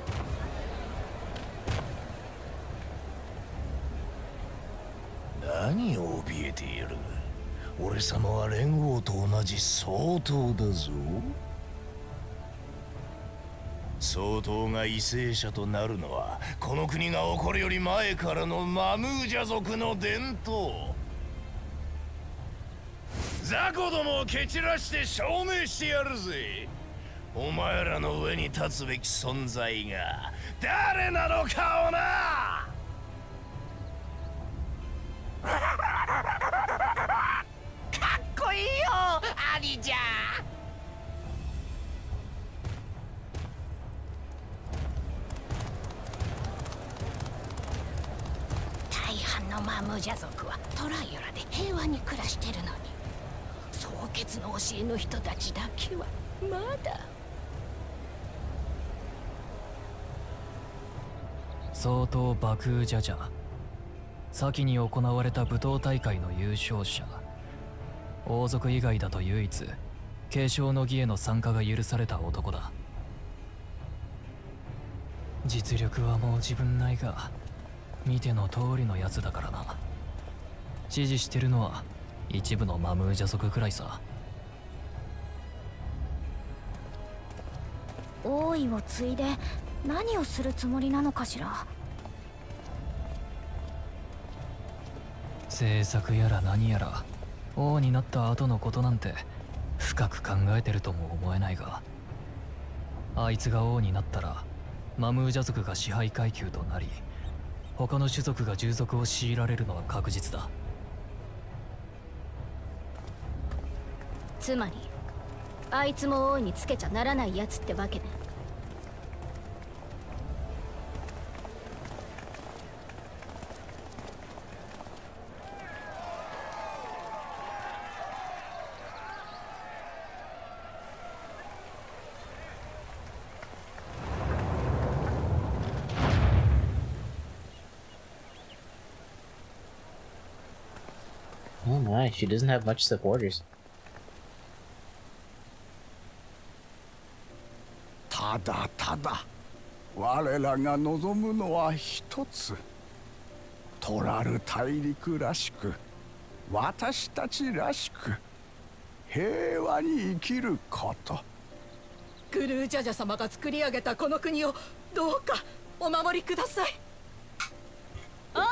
何を怯えている。俺様は連合と同じ総統だぞ。総統が為政者となるのはこの国が起こるより前からのマムージャ族の伝統。雑魚どもを蹴散らして証明してやるぜ。お前らの上に立つべき存在が誰なのかをな。かっこいいよ兄ちゃん。大半のマムージャ族はトライオラで平和に暮らしてるのに、蒼潔の教えの人たちだけはまだ。相当爆雨じゃじゃ。先に行われた武闘大会の優勝者、王族以外だと唯一継承の儀への参加が許された男だ。実力はもう自分ないが、見ての通りのやつだからな。支持してるのは一部のマムージャ族くらいさ。王位を継いで何をするつもりなのかしら。政策やら何やら王になった後のことなんて深く考えてるとも思えないが、あいつが王になったらマムージャ族が支配階級となり、他の種族が従属を強いられるのは確実だ。つまりあいつも王につけちゃならないやつってわけね。Oh my, she doesn't have much supporters. ただただ我らが望むのは一つ。トラル大陸らしく、私たちらしく平和に生きること。グルージャジャ様が作り上げたこの国をどうかお守りください。おう、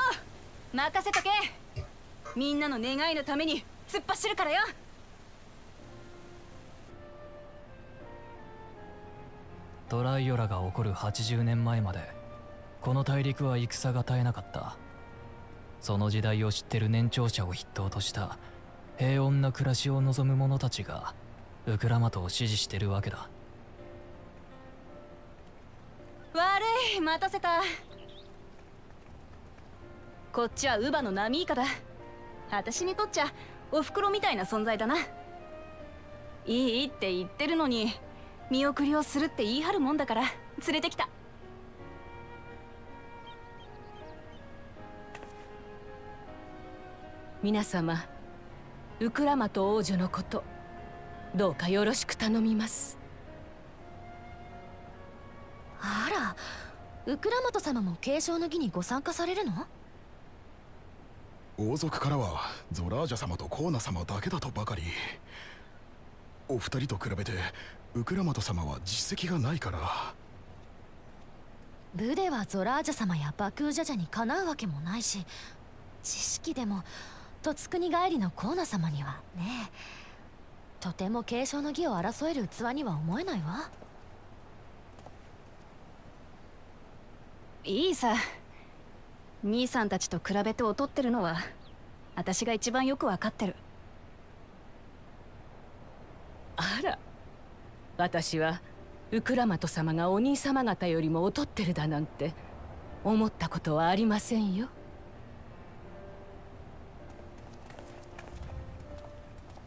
任せとけ。みんなの願いのために突っ走るからよ。トライオラが起こる80年前までこの大陸は戦が絶えなかった。その時代を知ってる年長者を筆頭とした平穏な暮らしを望む者たちがウクラマトを支持してるわけだ。悪い、待たせた。こっちはウバのナミイカだ。私にとっちゃおふくろみたいな存在だな。いいって言ってるのに見送りをするって言い張るもんだから連れてきた。皆様、ウクラマト王女のことどうかよろしく頼みます。あら、ウクラマト様も継承の儀にご参加されるの？王族からはゾラージャ様とコーナ様だけだとばかり。お二人と比べてウクラマト様は実績がないから。部ではゾラージャ様やバクージャジャにかなうわけもないし、知識でもとつくに帰りのコーナ様にはね、とても継承の儀を争える器には思えないわ。いいさ、兄さんたちと比べて劣ってるのは私が一番よくわかってる。あら、私はウクラマト様がお兄様方よりも劣ってるだなんて思ったことはありませんよ。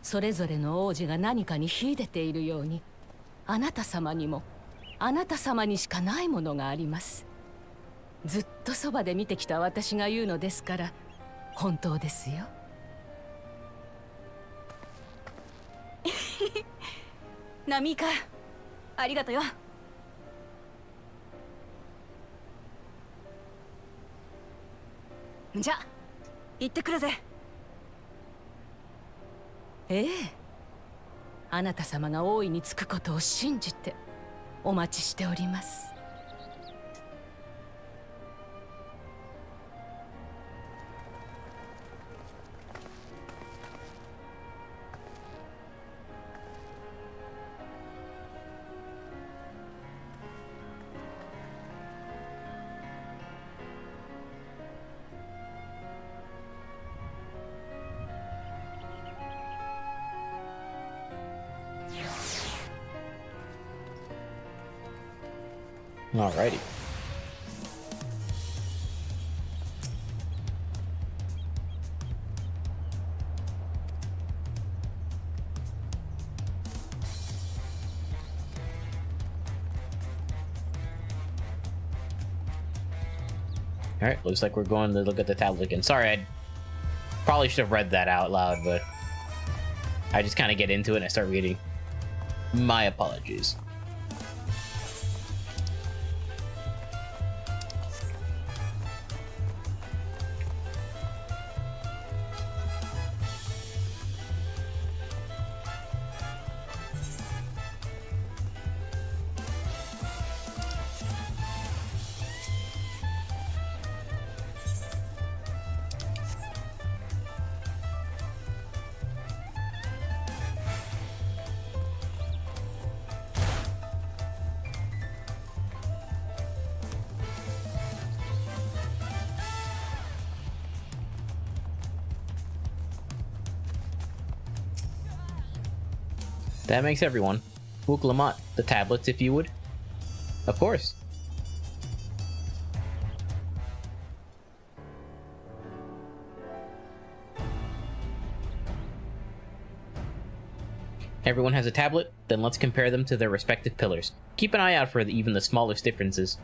それぞれの王子が何かに秀でているように、あなた様にもあなた様にしかないものがあります。ずっとそばで見てきた私が言うのですから、本当ですよ。ナミカ、ありがとよ。じゃ、行ってくるぜ。ええ、あなた様が王位につくことを信じてお待ちしております。Alrighty. Alright, looks like we're going to look at the tablet again. Sorry, I probably should have read that out loud, but I just kind of get into it and I start reading. My apologies. That makes everyone. Wook the tablets, if you would. Of course. Everyone has a tablet? Then let's compare them to their respective pillars. Keep an eye out for even the smallest differences.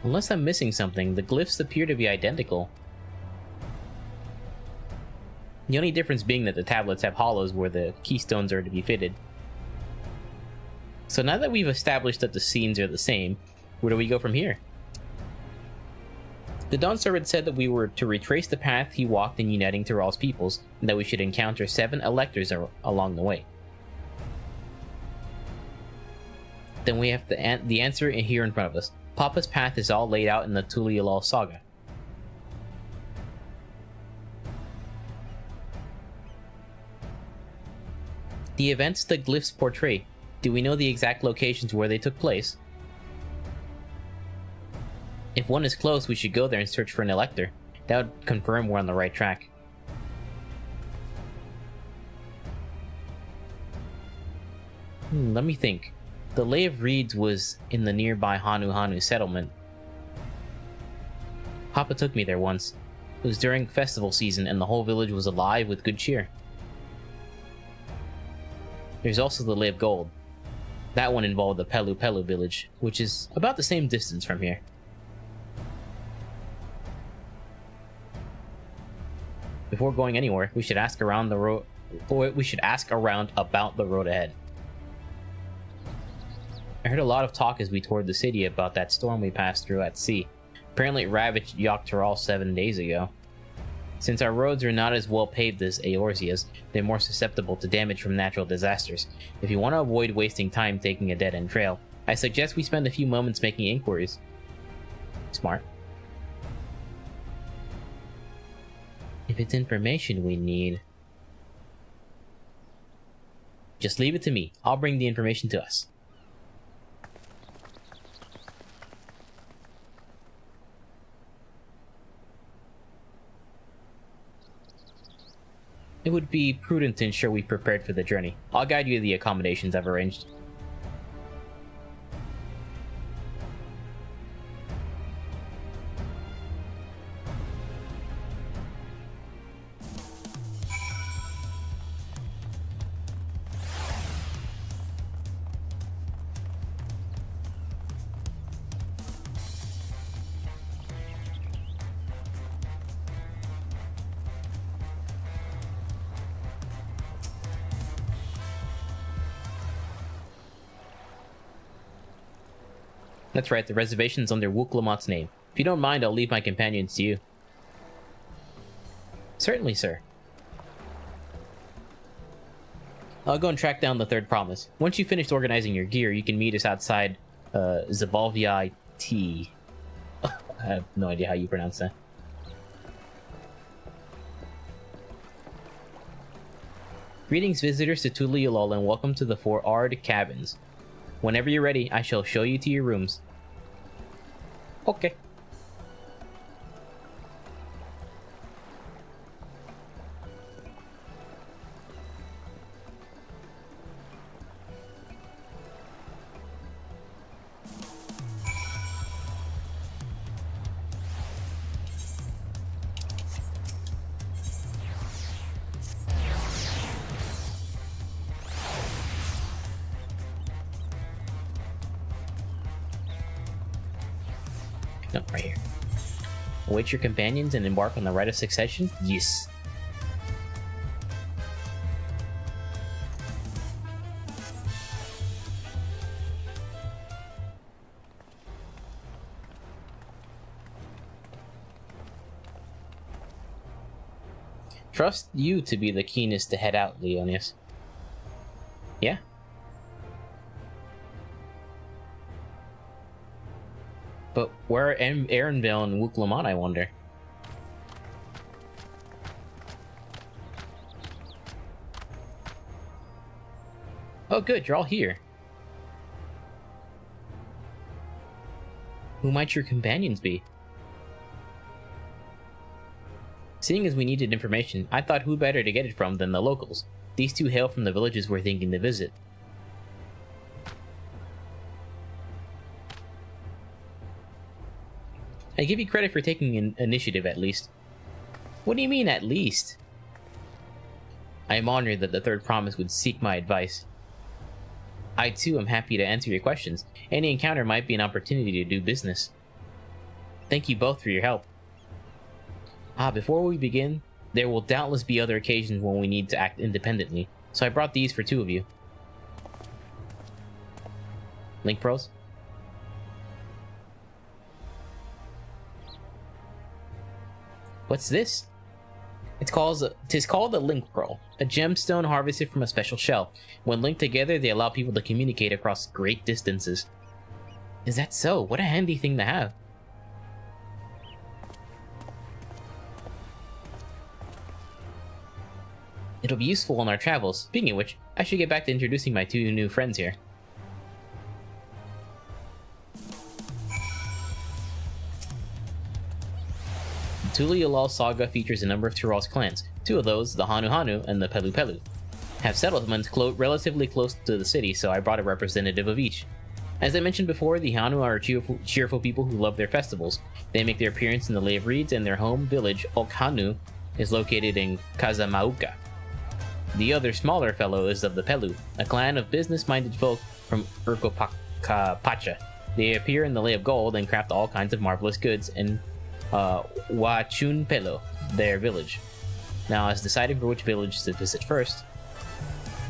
Unless I'm missing something, the glyphs appear to be identical. The only difference being that the tablets have hollows where the keystones are to be fitted. So now that we've established that the scenes are the same, where do we go from here? The Dawn Servant said that we were to retrace the path he walked in uniting Tyrell's peoples, and that we should encounter 7 electors along the way. Then we have the answer here in front of us. Papa's path is all laid out in the Tulialal saga. The events the glyphs portray, do we know the exact locations where they took place? If one is close, we should go there and search for an elector. That would confirm we're on the right track. Let me think. The Lay of Reeds was in the nearby Hanu Hanu settlement. Papa took me there once. It was during festival season and the whole village was alive with good cheer. There's also the Lay of Gold. That one involved the Pelu Pelu village, which is about the same distance from here. Before going anywhere, we should ask around the road, or we should ask around about the road ahead. I heard a lot of talk as we toured the city about that storm we passed through at sea. Apparently it ravaged Yogg-Tyrell 7 days ago. Since our roads are not as well paved as Eorzea's, they're more susceptible to damage from natural disasters. If you want to avoid wasting time taking a dead-end trail, I suggest we spend a few moments making inquiries. Smart. If it's information we need, just leave it to me. I'll bring the information to us. It would be prudent to ensure we prepared for the journey. I'll guide you to the accommodations I've arranged. That's right, the reservation's under Wuklamot's name. If you don't mind, I'll leave my companions to you. Certainly, sir. I'll go and track down the third promise. Once you've finished organizing your gear, you can meet us outside Zabalvii T. I have no idea how you pronounce that. Greetings, visitors to Tuliulol, and welcome to the 4-Ard Cabins. Whenever you're ready, I shall show you to your rooms. Okay. No, right here. Await your companions and embark on the rite of succession? Yes. Trust you to be the keenest to head out, Leonius. Yeah? But where are Erenville and Wuklamot, I wonder? Oh good, you're all here. Who might your companions be? Seeing as we needed information, I thought who better to get it from than the locals. These two hail from the villages we're thinking to visit. I give you credit for taking an initiative, at least. What do you mean, at least? I am honored that the third promise would seek my advice. I, too, am happy to answer your questions. Any encounter might be an opportunity to do business. Thank you both for your help. Before we begin, there will doubtless be other occasions when we need to act independently, so I brought these for two of you. Link Pros? What's this? Tis called a link pearl, a gemstone harvested from a special shell. When linked together, they allow people to communicate across great distances. Is that so? What a handy thing to have. It'll be useful on our travels. Speaking of which, I should get back to introducing my two new friends here. The Tuliulol saga features a number of Tyrol's clans. Two of those, the Hanu Hanu and the Pelu Pelu, have settlements relatively close to the city, so I brought a representative of each. As I mentioned before, the Hanu are cheerful people who love their festivals. They make their appearance in the Lay of Reeds, and their home village, Okhanu, is located in Kazamauka. The other smaller fellow is of the Pelu, a clan of business-minded folk from Urkopacha. They appear in the Lay of Gold and craft all kinds of marvelous goods in Wachun Pelo, their village. Now, as deciding for which village to visit first,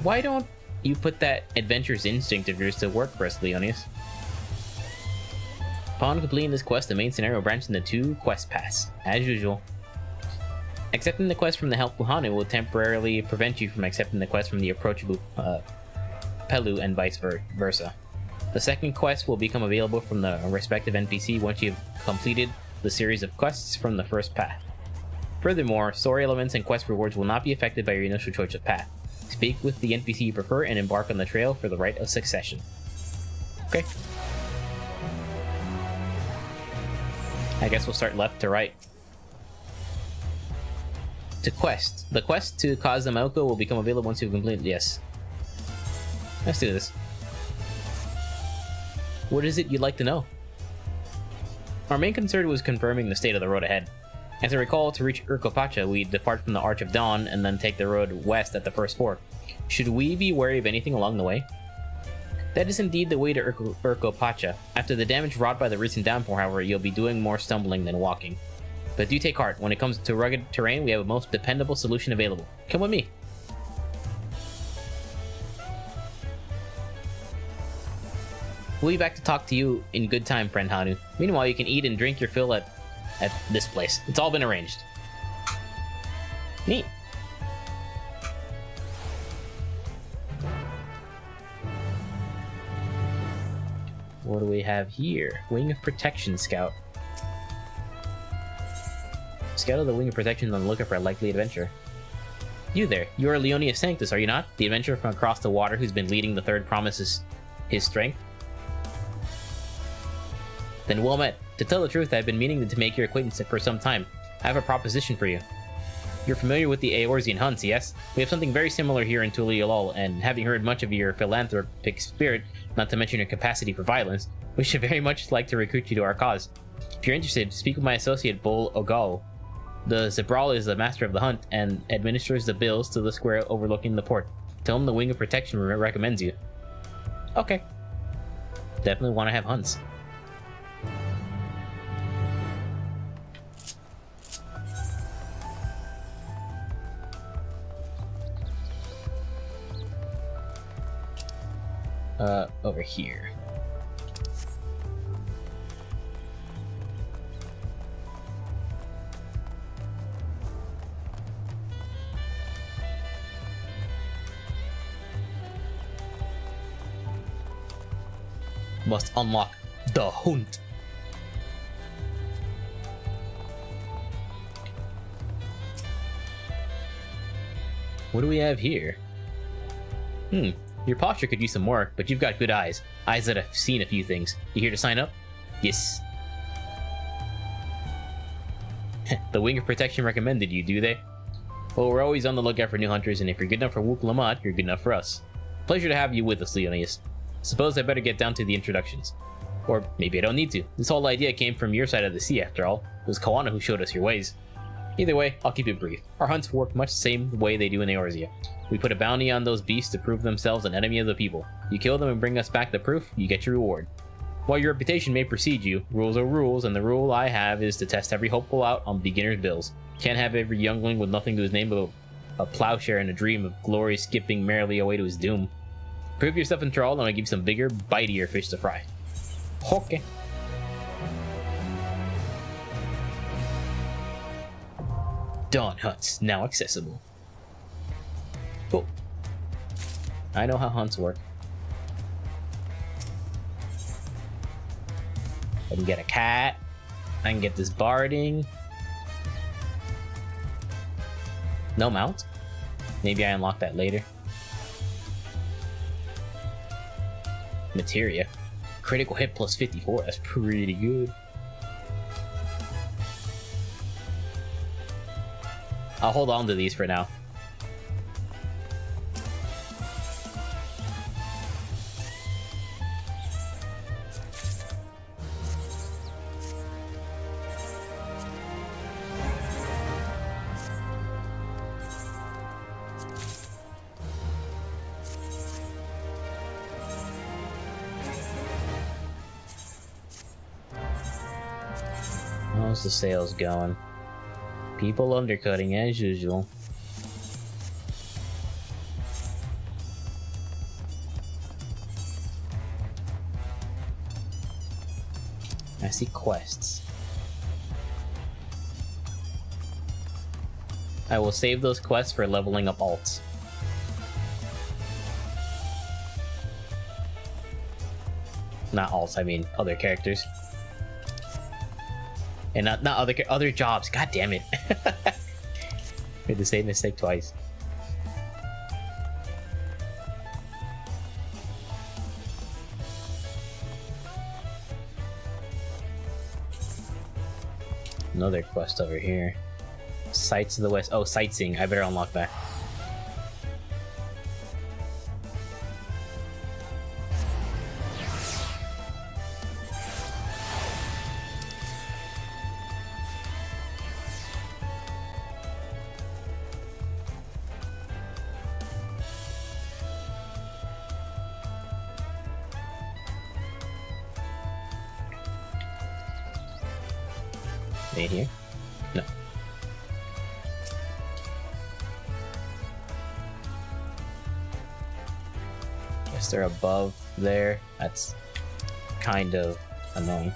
why don't you put that adventurous instinct of yours to work for us, Leonius? Upon completing this quest, the main scenario will branch into 2 quest paths, as usual. Accepting the quest from the helpful Hanu will temporarily prevent you from accepting the quest from the approachable Pelu and vice versa. The second quest will become available from the respective NPC once you've completed the series of quests from the first path. Furthermore, story elements and quest rewards will not be affected by your initial choice of path. Speak with the NPC you prefer and embark on the trail for the rite of succession. Okay. I guess we'll start left to right. To quest. The quest to Kazamaoko will become available once you've completed. Yes. Let's do this. What is it you'd like to know? Our main concern was confirming the state of the road ahead. As I recall, to reach Urkopacha, we depart from the Arch of Dawn and then take the road west at the first fork. Should we be wary of anything along the way? That is indeed the way to Urkopacha. After the damage wrought by the recent downpour, however, you'll be doing more stumbling than walking. But do take heart, when it comes to rugged terrain, we have a most dependable solution available. Come with me. We'll be back to talk to you in good time, friend Hanu. Meanwhile, you can eat and drink your fill at this place. It's all been arranged. Neat. What do we have here? Wing of Protection Scout. Scout of the Wing of Protection on the lookout for a likely adventure. You there. You are Leonia Sanctus, are you not? The adventurer from across the water who's been leading the third promises his strength? Then well met. To tell the truth, I've been meaning to make your acquaintance for some time. I have a proposition for you. You're familiar with the Eorzean hunts, yes? We have something very similar here in Tuliolol, and having heard much of your philanthropic spirit, not to mention your capacity for violence, we should very much like to recruit you to our cause. If you're interested, speak with my associate Bull Ogal. The Zabral is the master of the hunt and administers the bills to the square overlooking the port. Tell him the Wing of Protection recommends you. Okay. Definitely want to have hunts. Over here. Must unlock the hunt. What do we have here? Your posture could use some work, but you've got good eyes. Eyes that have seen a few things. You here to sign up? Yes. The Wing of Protection recommended you, do they? Well, we're always on the lookout for new hunters, and if you're good enough for Wook Lamont, you're good enough for us. Pleasure to have you with us, Leonius. Suppose I better get down to the introductions. Or maybe I don't need to. This whole idea came from your side of the sea, after all. It was Kawana who showed us your ways. Either way, I'll keep it brief. Our hunts work much the same way they do in Eorzea. We put a bounty on those beasts to prove themselves an enemy of the people. You kill them and bring us back the proof, you get your reward. While your reputation may precede you, rules are rules, and the rule I have is to test every hopeful out on beginner's bills. Can't have every youngling with nothing to his name but a plowshare and a dream of glory skipping merrily away to his doom. Prove yourself in Thrall, and I'll give you some bigger, bitier fish to fry. Okay. Dawn hunts, now accessible. Cool. I know how hunts work. I can get a cat. I can get this barding. No mount? Maybe I unlock that later. Materia. Critical hit plus 54, that's pretty good. I'll hold on to these for now. How's the sales going? People undercutting as usual. I see quests. I will save those quests for leveling up alts. Not alts, I mean other characters. And not other jobs. God damn it. Made the same mistake twice. Another quest over here. Sights of the West. Oh, sightseeing. I better unlock that. In here? No. Guess they're above there. That's kind of annoying.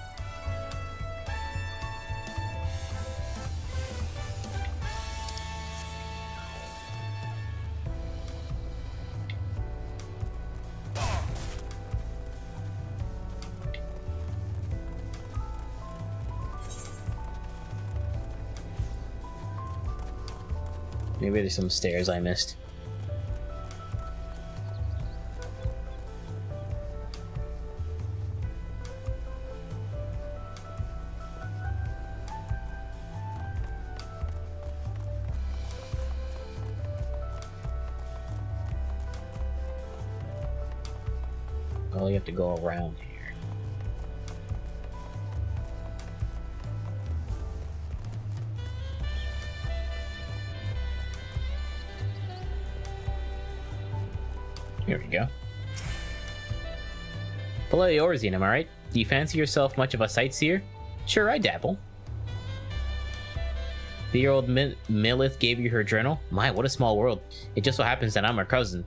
Maybe there's some stairs I missed. Oh, you have to go around here. Here we go. Hello, Eorzean, am I right? Do you fancy yourself much of a sightseer? Sure, I dabble. The year old Milith gave you her journal? My, what a small world. It just so happens that I'm her cousin.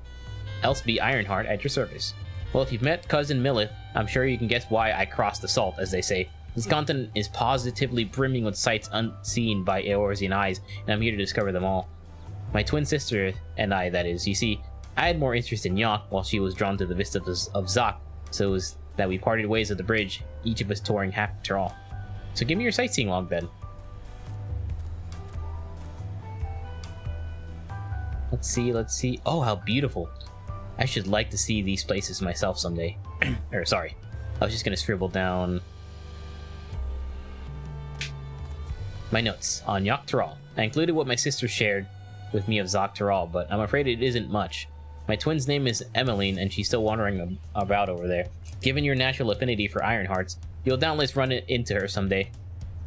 Else be Ironheart at your service. Well, if you've met cousin Milith, I'm sure you can guess why I crossed the salt, as they say. This continent is positively brimming with sights unseen by Eorzean eyes, and I'm here to discover them all. My twin sister and I, that is. You see, I had more interest in Yok, while she was drawn to the vistas of Zok, so it was that we parted ways at the bridge, each of us touring half of Tyrol. So give me your sightseeing log then. Let's see. Oh, how beautiful. I should like to see these places myself someday. Or, sorry. I was just gonna scribble down my notes on Yok Tyrol. I included what my sister shared with me of Zok Tyrol, but I'm afraid it isn't much. My twin's name is Emmeline, and she's still wandering about over there. Given your natural affinity for Ironhearts, you'll doubtless run into her someday.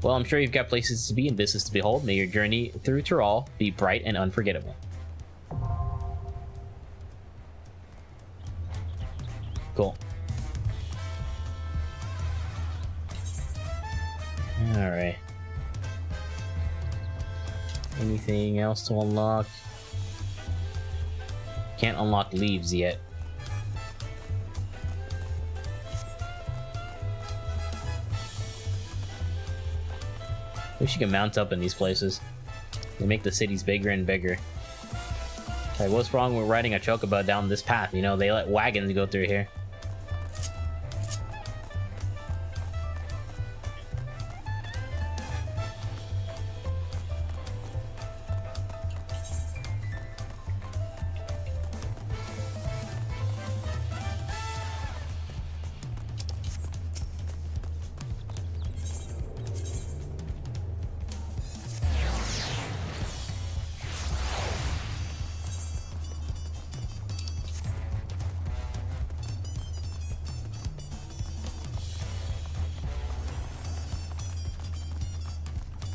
Well, I'm sure you've got places to be and vistas to behold. May your journey through Tyrol be bright and unforgettable. Cool. Alright. Anything else to unlock? Can't unlock leaves yet. Wish you could mount up in these places. They make the cities bigger and bigger. Like, what's wrong with riding a chocobo down this path? You know, they let wagons go through here.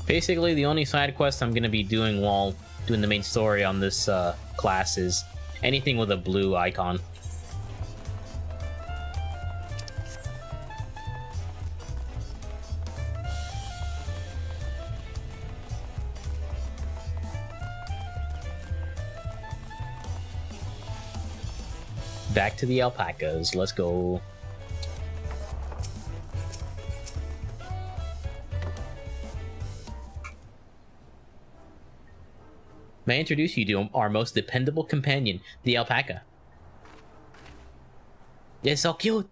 Basically, the only side quest I'm going to be doing while doing the main story on this class is anything with a blue icon. Back to the alpacas. Let's go. May I introduce you to our most dependable companion, the alpaca? It's so cute!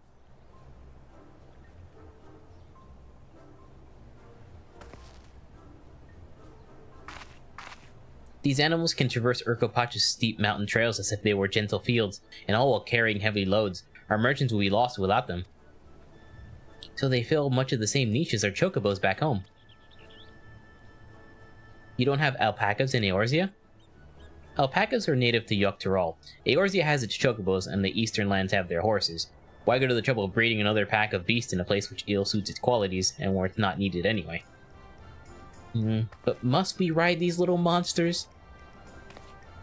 These animals can traverse Urkopacha's steep mountain trails as if they were gentle fields, and all while carrying heavy loads. Our merchants will be lost without them. So they fill much of the same niche as our chocobos back home. You don't have alpacas in Eorzea? Alpacas are native to Dawntrail. Eorzea has its chocobos, and the eastern lands have their horses. Why go to the trouble of breeding another pack of beasts in a place which ill suits its qualities, and where it's not needed anyway? But must we ride these little monsters?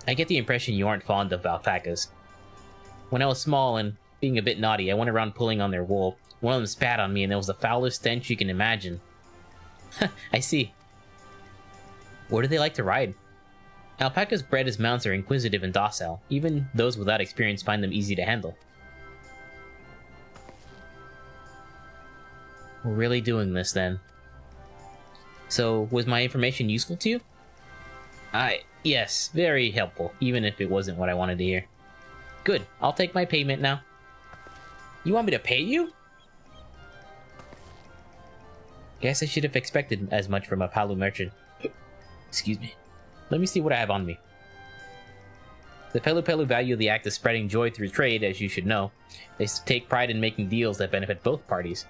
I get the impression you aren't fond of alpacas. When I was small and being a bit naughty, I went around pulling on their wool. One of them spat on me and there was the foulest stench you can imagine. I see. Where do they like to ride? Alpacas bred as mounts are inquisitive and docile. Even those without experience find them easy to handle. We're really doing this then. So, was my information useful to you? Yes, very helpful, even if it wasn't what I wanted to hear. Good, I'll take my payment now. You want me to pay you? Guess I should have expected as much from a Palu merchant. Excuse me. Let me see what I have on me. The Pelu Pelu value the act of spreading joy through trade, as you should know. They take pride in making deals that benefit both parties.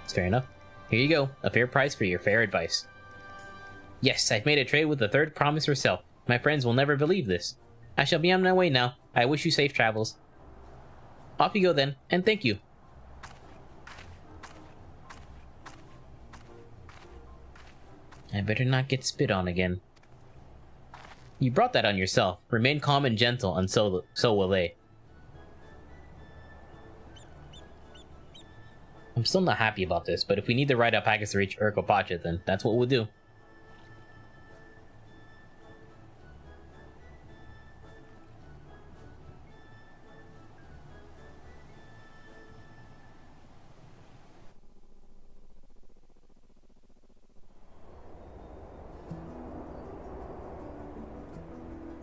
It's fair enough. Here you go, a fair price for your fair advice. Yes, I've made a trade with the third promise herself. My friends will never believe this. I shall be on my way now. I wish you safe travels. Off you go then, and thank you. I better not get spit on again. You brought that on yourself. Remain calm and gentle, and so will they. I'm still not happy about this, but if we need to ride alpacas to reach Urkopacha, then that's what we'll do.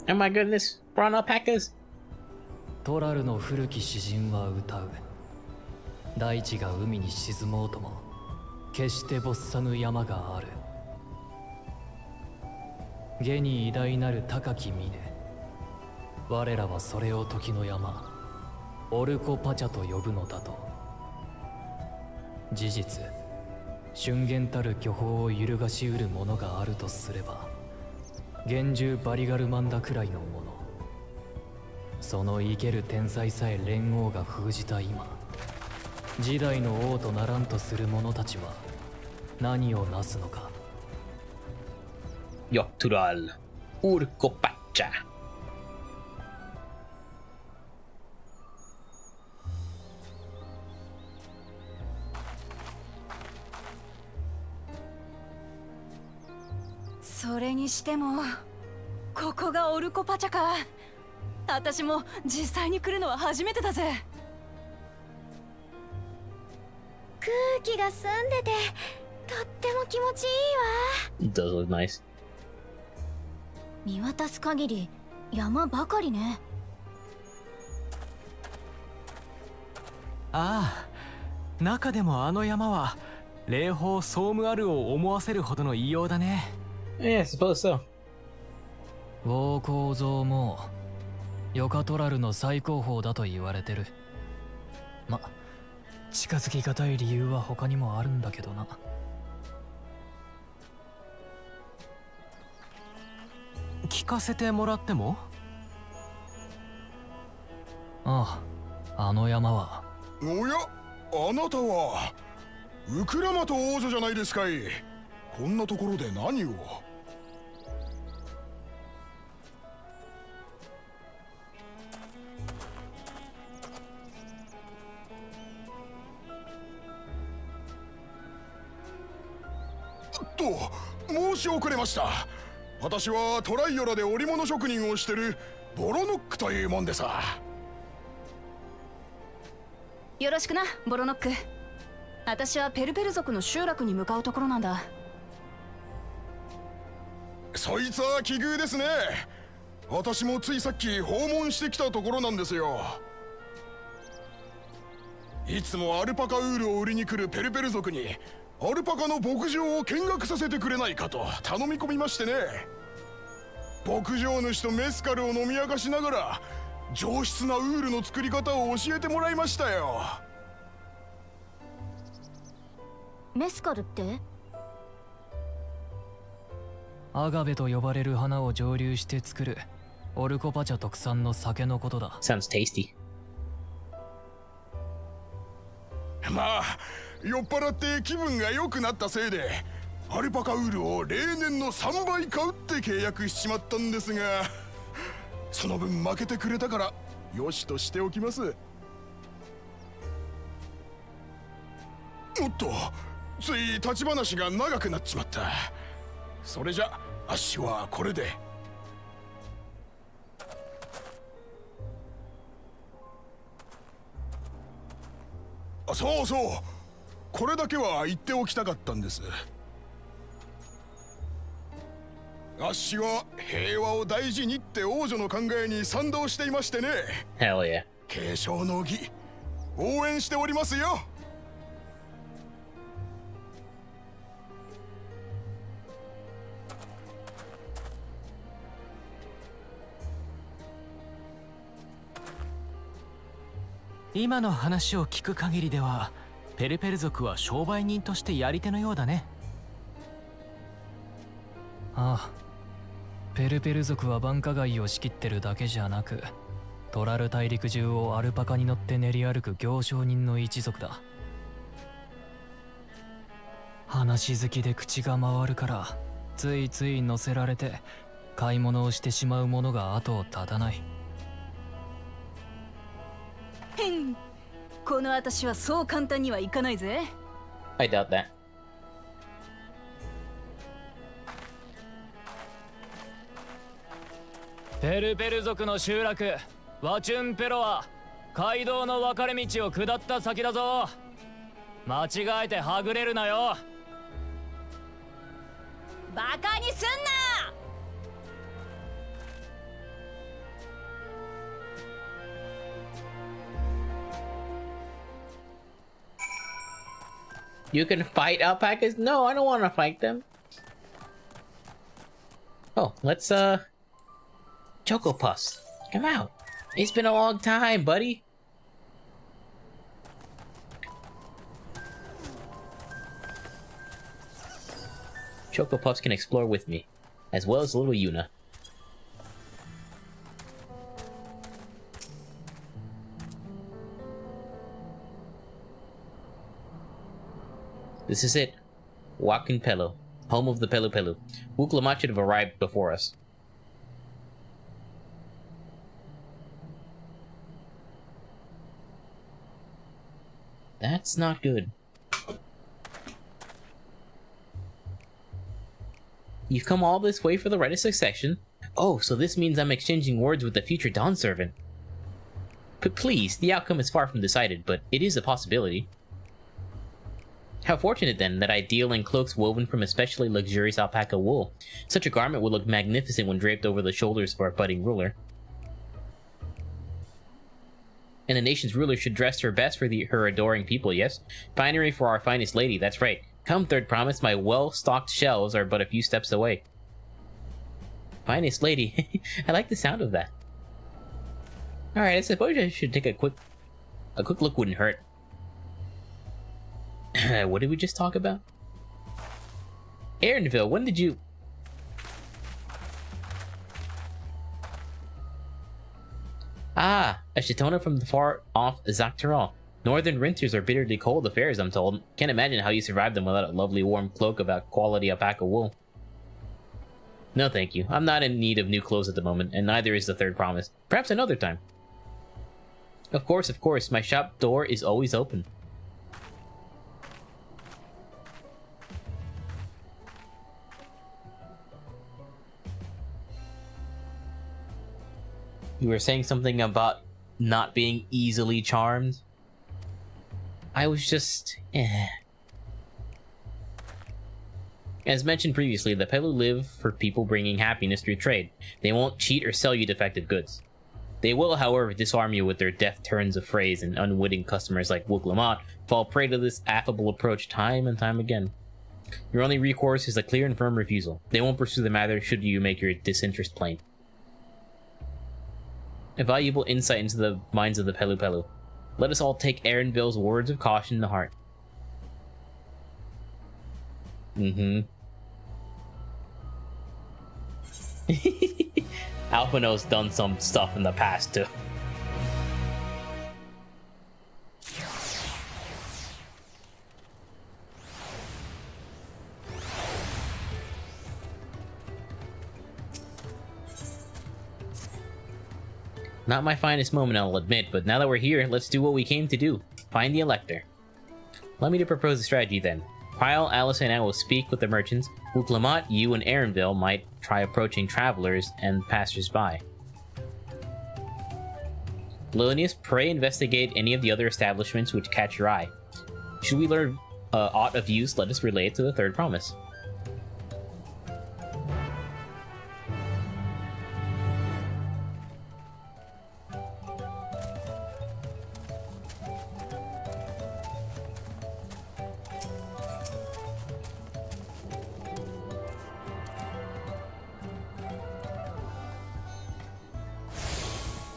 Oh my goodness, we're on alpacas! トラルの古き詩人は歌う。大地が海に沈もうとも決して没さぬ山がある。下に偉大なる高き峰、我らはそれを時の山オルコパチャと呼ぶのだと。事実瞬間たる巨峰を揺るがしうるものがあるとすれば幻獣バリガルマンダくらいのもの。その生ける天才さえ連王が封じた今、時代の王とならんとする者たちは何をなすのか。Dawntrail, Urkopacha.「それにしてもここがオルコパチャか。私も実際に来るのは初めてだぜ。空気が澄んでてとっても気持ちいいわ。 It does look nice. 見渡す限り山ばかりね。ああ、中でもあの山は霊峰ソームアルを思わせるほどの異様だね。Yeah, I suppose so. ウォー構造もヨカトラルの最高峰だと言われてる。ま、近づきがたい理由は他にもあるんだけどな。聞かせてもらっても？ああ、あの山は。おや、あなたはウクラマト王女じゃないですかい。こんなところで何を。申し遅れました。私はトライオラで織物職人をしてるボロノックというもんでさ。よろしくなボロノック。私はペルペル族の集落に向かうところなんだ。そいつは奇遇ですね。私もついさっき訪問してきたところなんですよ。いつもアルパカウールを売りに来るペルペル族にアルパカの牧場を見学させてくれないかと頼み込みましてね。牧場主とメスカルを飲み明かしながら上質なウールの作り方を教えてもらいましたよ。メスカルって？アガベと呼ばれる花を蒸留して作るオルコパチャ特産の酒のことだ。 Sounds tasty. まあ酔っ払って気分が良くなったせいでアルパカウールを例年の3倍買うって契約しちまったんですが、その分負けてくれたからよしとしておきます。おっと、つい立ち話が長くなっちまった。それじゃあっしはこれで。そうそう、これだけは言っておきたかったんです。あっしは平和を大事にって王女の考えに賛同していましてね。 Hell yeah. 継承の儀応援しておりますよ。今の話を聞く限りではペルペル族は商売人としてやり手のようだね。ああ、ペルペル族は繁華街を仕切ってるだけじゃなく、トラル大陸中をアルパカに乗って練り歩く行商人の一族だ。話好きで口が回るからついつい乗せられて買い物をしてしまうものが後を絶たない。この私はそう簡単にはいかないぜ。 I doubt that. ペルペル族の集落ワチュンペロは街道の分かれ道を下った先だぞ。間違えてはぐれるなよ。バカにすんな。You can fight alpacas? No, I don't want to fight them. Oh, let's Choco Puffs, come out. It's been a long time, buddy. Choco Puffs can explore with me, as well as little Yuna. This is it. Wakin Pelo, home of the Pelu Pelu. Wuklamacht should have arrived before us. That's not good. You've come all this way for the right of succession? Oh, so this means I'm exchanging words with the future Dawn Servant. But please, the outcome is far from decided, but it is a possibility. How fortunate then that I deal in cloaks woven from especially luxurious alpaca wool. Such a garment would look magnificent when draped over the shoulders of our budding ruler. And the nation's ruler should dress her best for her adoring people, yes? Finery for our finest lady, that's right. Come, third promise, my well-stocked shelves are but a few steps away. Finest lady. I like the sound of that. Alright, I suppose I should take a quick look wouldn't hurt. What did we just talk about? Aaronville, when did you... Ah, a Chitona from the far-off Zactaral. Northern winters are bitterly cold affairs, I'm told. Can't imagine how you survive them without a lovely warm cloak of quality alpaca wool. No thank you, I'm not in need of new clothes at the moment, and neither is the third promise. Perhaps another time. Of course, my shop door is always open. You were saying something about not being easily charmed? I was just... As mentioned previously, the Pelu live for people bringing happiness through trade. They won't cheat or sell you defective goods. They will, however, disarm you with their deft turns of phrase, and unwitting customers like Wook Lamont fall prey to this affable approach time and time again. Your only recourse is a clear and firm refusal. They won't pursue the matter should you make your disinterest plain. A valuable insight into the minds of the Pelu Pelu. Let us all take Aaronville's words of caution to heart. Alphino's done some stuff in the past too. Not my finest moment, I'll admit, but now that we're here, let's do what we came to do. Find the Elector. Allow me to propose a strategy then. While Alice and I will speak with the merchants, Wook Lamont, you and Aaronville might try approaching travelers and passers-by. Lilinius, pray investigate any of the other establishments which catch your eye. Should we learn aught of use, let us relay it to the third promise.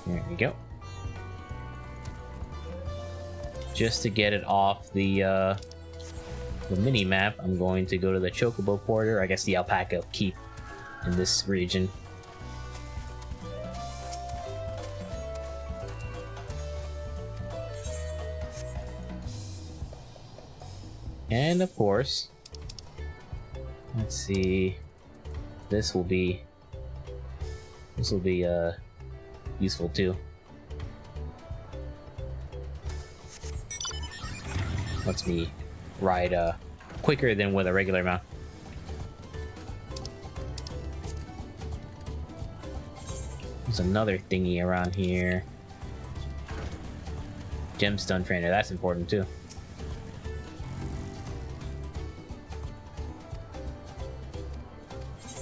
There we go. Just to get it off the mini map, I'm going to go to the Chocobo Quarter, I guess the Alpaca Keep in this region. And of course, let's see, this will be useful too. Lets me ride quicker than with a regular mount. There's another thingy around here. Gemstone trainer, that's important too.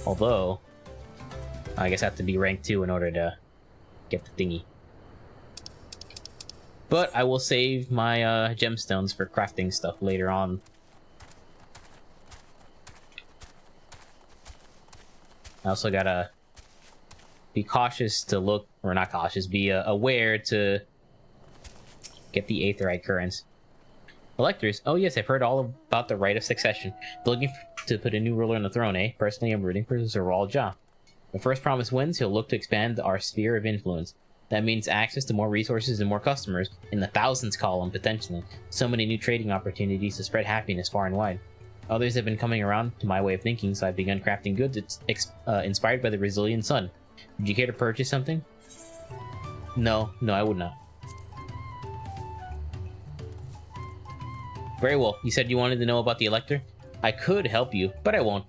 Although, I guess I have to be rank 2 in order to get the thingy. But I will save my gemstones for crafting stuff later on. I also gotta be cautious to look, or not cautious, be aware to get the Aetherite currents. Electors, oh yes, I've heard all about the right of succession. They're looking to put a new ruler on the throne, eh? Personally, I'm rooting for Zeral Jah. The first promise wins, he'll look to expand our sphere of influence. That means access to more resources and more customers, in the thousands column potentially. So many new trading opportunities to spread happiness far and wide. Others have been coming around to my way of thinking, so I've begun crafting goods inspired by the Brazilian sun. Would you care to purchase something? No, I would not. Very well, you said you wanted to know about the Elector? I could help you, but I won't.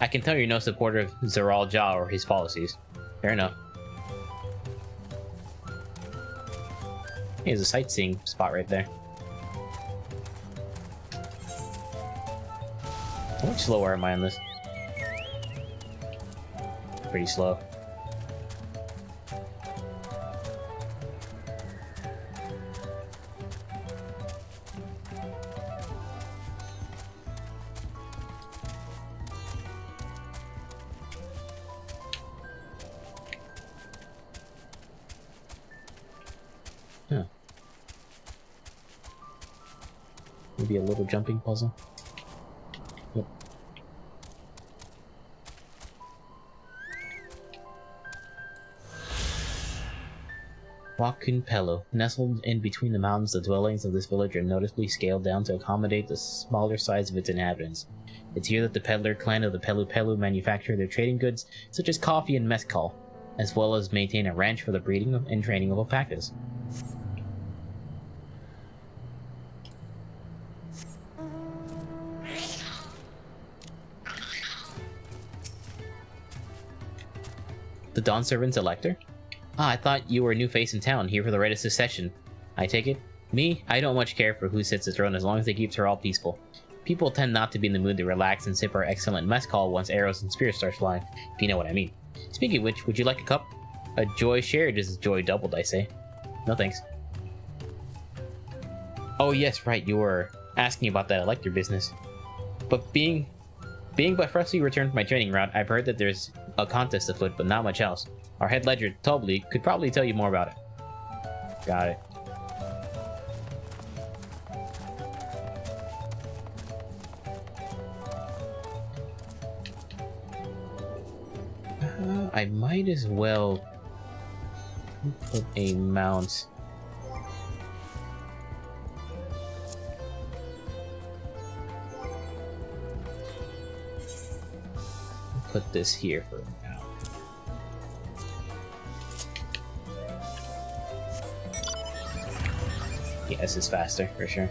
I can tell you're no supporter of Zeral Jah or his policies. Fair enough. Here's a sightseeing spot right there. How much slower am I on this? Pretty slow. Huh. Maybe a little jumping puzzle. Yep. Wakun Pelu. Nestled in between the mountains, the dwellings of this village are noticeably scaled down to accommodate the smaller size of its inhabitants. It's here that the peddler clan of the Pelu Pelu manufacture their trading goods, such as coffee and mezcal, as well as maintain a ranch for the breeding and training of alpacas. The Dawn Servant's Elector? Ah, I thought you were a new face in town, here for the right of succession. I take it? Me? I don't much care for who sits the throne as long as they keep Zeral peaceful. People tend not to be in the mood to relax and sip our excellent mess call once arrows and spears start flying, if you know what I mean. Speaking of which, would you like a cup? A joy shared is a joy doubled, I say. No thanks. Oh yes, right, you were asking about that Elector business. But being but freshly returned from my training route, I've heard that there's a contest afoot, but not much else. Our head ledger, Tobly, could probably tell you more about it. Got it. I might as well put a mount. Put this here for now. Yeah, this is faster for sure.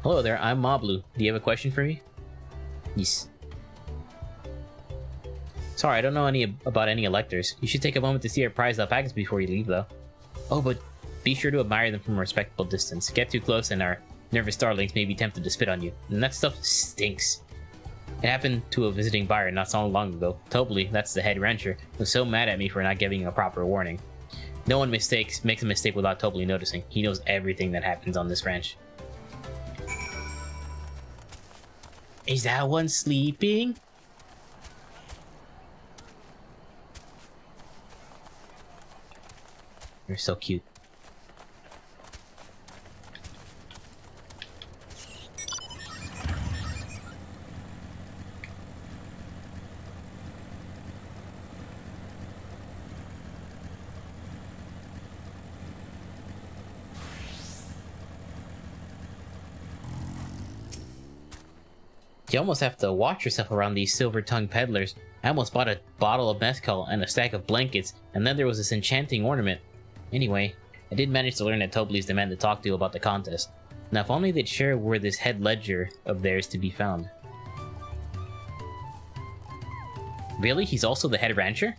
Hello there, I'm Moblu. Do you have a question for me? Yes. Sorry, I don't know about any electors. You should take a moment to see our prized alpacas before you leave, though. Oh, but be sure to admire them from a respectable distance. Get too close and our nervous starlings may be tempted to spit on you. And that stuff stinks. It happened to a visiting buyer not so long ago. Tobly, that's the head rancher, was so mad at me for not giving a proper warning. No one makes a mistake without Tobly noticing. He knows everything that happens on this ranch. Is that one sleeping? You're so cute. You almost have to watch yourself around these silver-tongued peddlers. I almost bought a bottle of mezcal and a stack of blankets, and then there was this enchanting ornament. Anyway, I did manage to learn that Tobly's the man to talk to about the contest. Now if only they'd share where this head ledger of theirs to be found. Really? He's also the head rancher?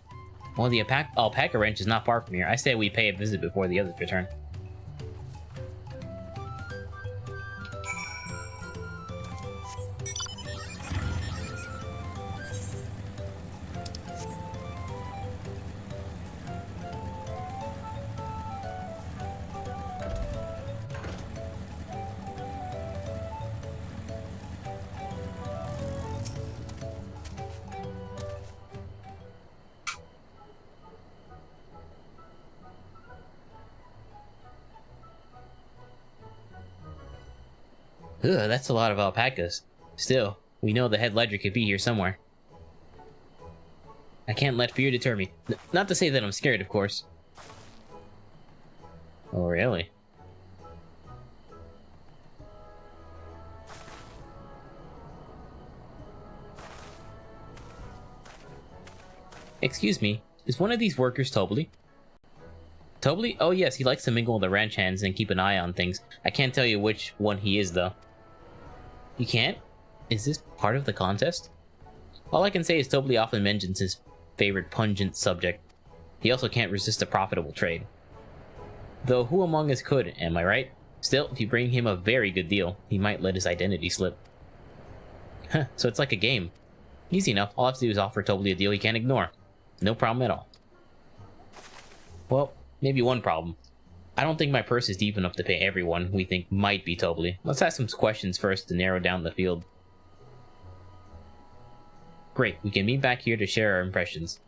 Well, the alpaca ranch is not far from here. I say we pay a visit before the others return. Ugh, that's a lot of alpacas. Still, we know the head ledger could be here somewhere. I can't let fear deter me. Not to say that I'm scared, of course. Oh, really? Excuse me, is one of these workers Tobly? Tobly? Oh yes, he likes to mingle with the ranch hands and keep an eye on things. I can't tell you which one he is, though. You can't? Is this part of the contest? All I can say is Tobly often mentions his favorite pungent subject. He also can't resist a profitable trade. Though who among us could, am I right? Still, if you bring him a very good deal, he might let his identity slip. Huh, so it's like a game. Easy enough, all I have to do is offer Tobly a deal he can't ignore. No problem at all. Well, maybe one problem. I don't think my purse is deep enough to pay everyone we think might be Tobly. Let's ask some questions first to narrow down the field. Great, we can meet back here to share our impressions.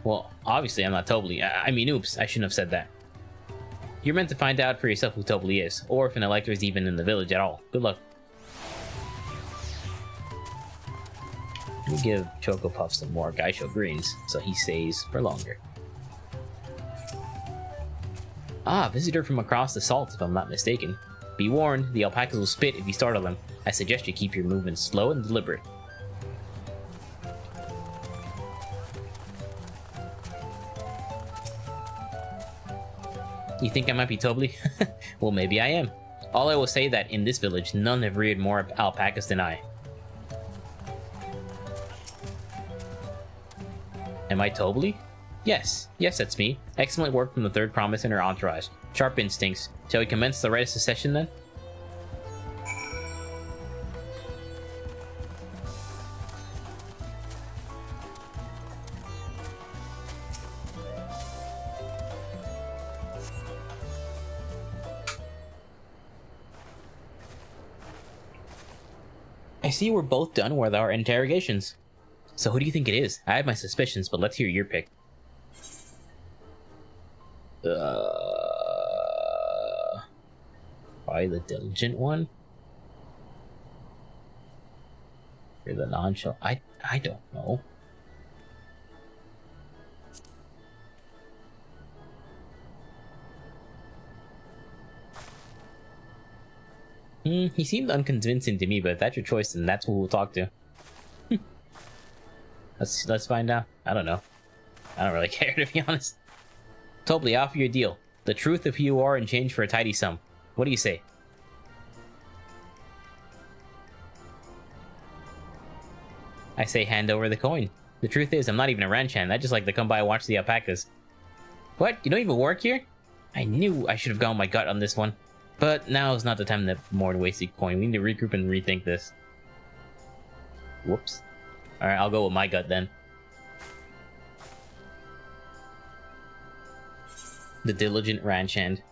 Well, obviously I'm not Tobly. I mean, oops, I shouldn't have said that. You're meant to find out for yourself who Tobly is, or if an elector is even in the village at all. Good luck. Let me give Choco Puff some more Gaisho greens, so he stays for longer. Ah, visitor from across the salt, if I'm not mistaken. Be warned, the alpacas will spit if you startle them. I suggest you keep your movements slow and deliberate. You think I might be Tobly? Well, maybe I am. All I will say that in this village, none have reared more alpacas than I. Am I Tobly? Yes, that's me. Excellent work from the third promise and her entourage. Sharp instincts. Shall we commence the rite of secession then? I see we're both done with our interrogations. So who do you think it is? I have my suspicions, but let's hear your pick. Probably the diligent one? Or the nonchalant? I don't know. He seemed unconvincing to me, but if that's your choice, then that's who we'll talk to. Let's find out. I don't know. I don't really care, to be honest. Tobly, offer your deal. The truth of who you are in change for a tidy sum. What do you say? I say hand over the coin. The truth is, I'm not even a ranch hand. I just like to come by and watch the alpacas. What? You don't even work here? I knew I should have gone my gut on this one. But now is not the time to more waste a coin. We need to regroup and rethink this. Whoops. Alright, I'll go with my gut then. The diligent ranch hand.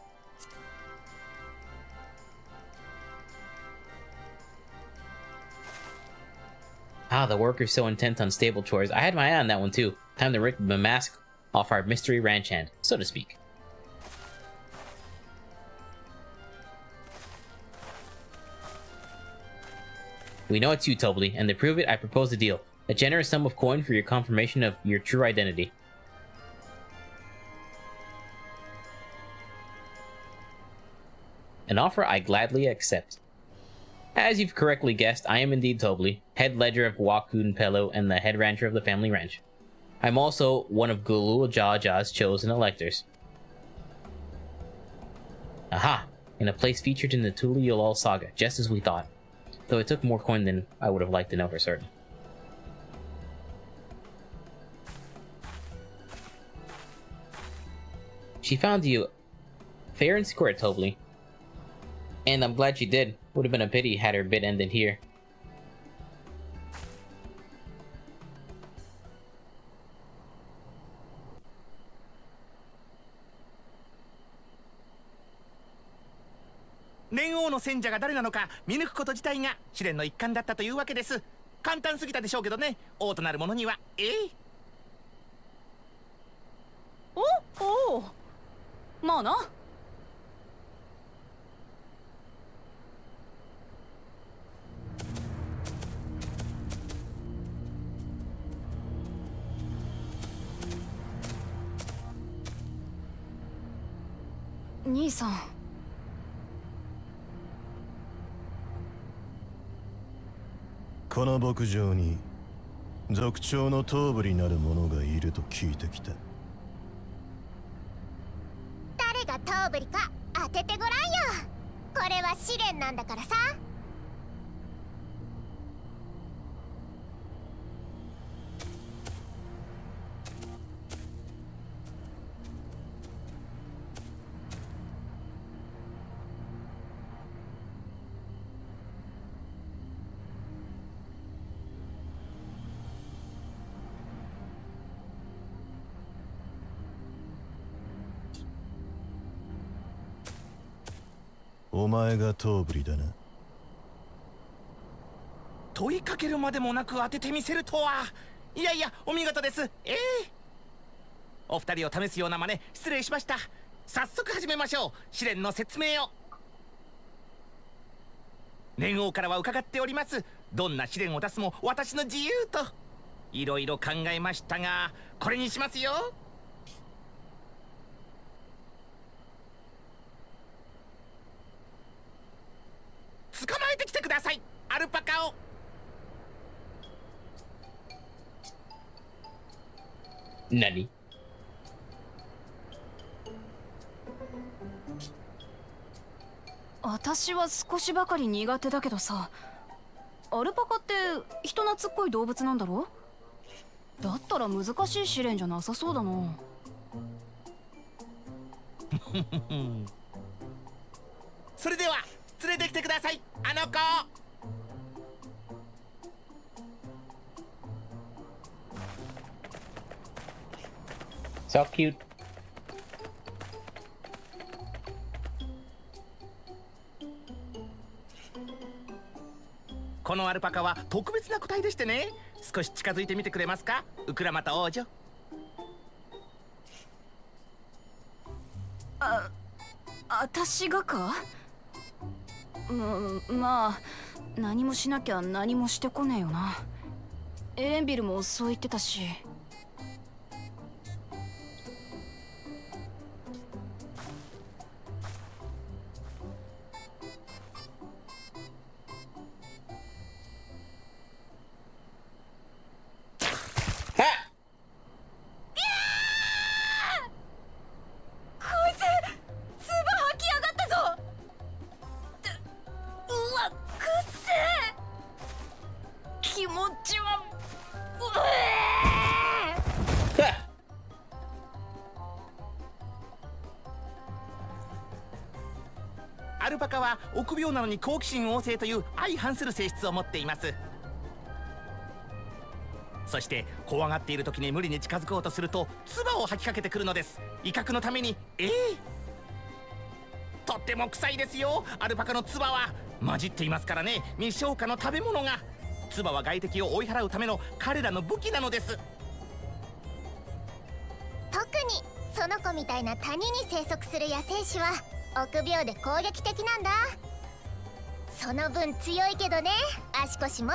Ah, the worker's so intent on stable chores. I had my eye on that one too. Time to rip the mask off our mystery ranch hand, so to speak. We know it's you, Tobly, and to prove it, I propose a deal. A generous sum of coin for your confirmation of your true identity. An offer I gladly accept. As you've correctly guessed, I am indeed Tobly, head ledger of Wakun Pello and the head rancher of the family ranch. I'm also one of Gulul Jaja's chosen electors. Aha! In a place featured in the Tuli Yolal saga, just as we thought. Though it took more coin than I would have liked to know for certain. She found you fair and square, Tobly. And I'm glad she did. Would have been a pity had her bit ended here.連王の戦者が誰なのか見抜くこと自体が試練の一環だったというわけです。簡単すぎたでしょうけどね、王となる者には。おお、まあな。兄さん。この牧場に族長の頭部になる者がいると聞いてきた。誰が頭部か当ててごらんよ。これは試練なんだからさ。お前が頭部だな。問いかけるまでもなく当ててみせるとは。いやいや、お見事です。お二人を試すような真似失礼しました。早速始めましょう。試練の説明を。連王からは伺っております。どんな試練を出すも私の自由と。いろいろ考えましたが、これにしますよ。捕まえてきてください、アルパカを。何？私は少しばかり苦手だけどさ、アルパカって人懐っこい動物なんだろ？だったら難しい試練じゃなさそうだな。それでは連れてきてください、あの子。So cute. このアルパカは特別な個体でしてね、少し近づいてみてくれますか、ウクラマタ王女。私がか？まあ何もしなきゃ何もしてこねえよな。エレンビルもそう言ってたし。気持ちはアルパカは臆病なのに好奇心旺盛という相反する性質を持っています。そして怖がっている時に無理に近づこうとすると唾を吐きかけてくるのです。威嚇のために。とっても臭いですよ、アルパカの唾は。混じっていますからね、未消化の食べ物が。唾は外敵を追い払うための彼らの武器なのです。特にその子みたいな谷に生息する野生種は臆病で攻撃的なんだ。その分強いけどね、足腰も。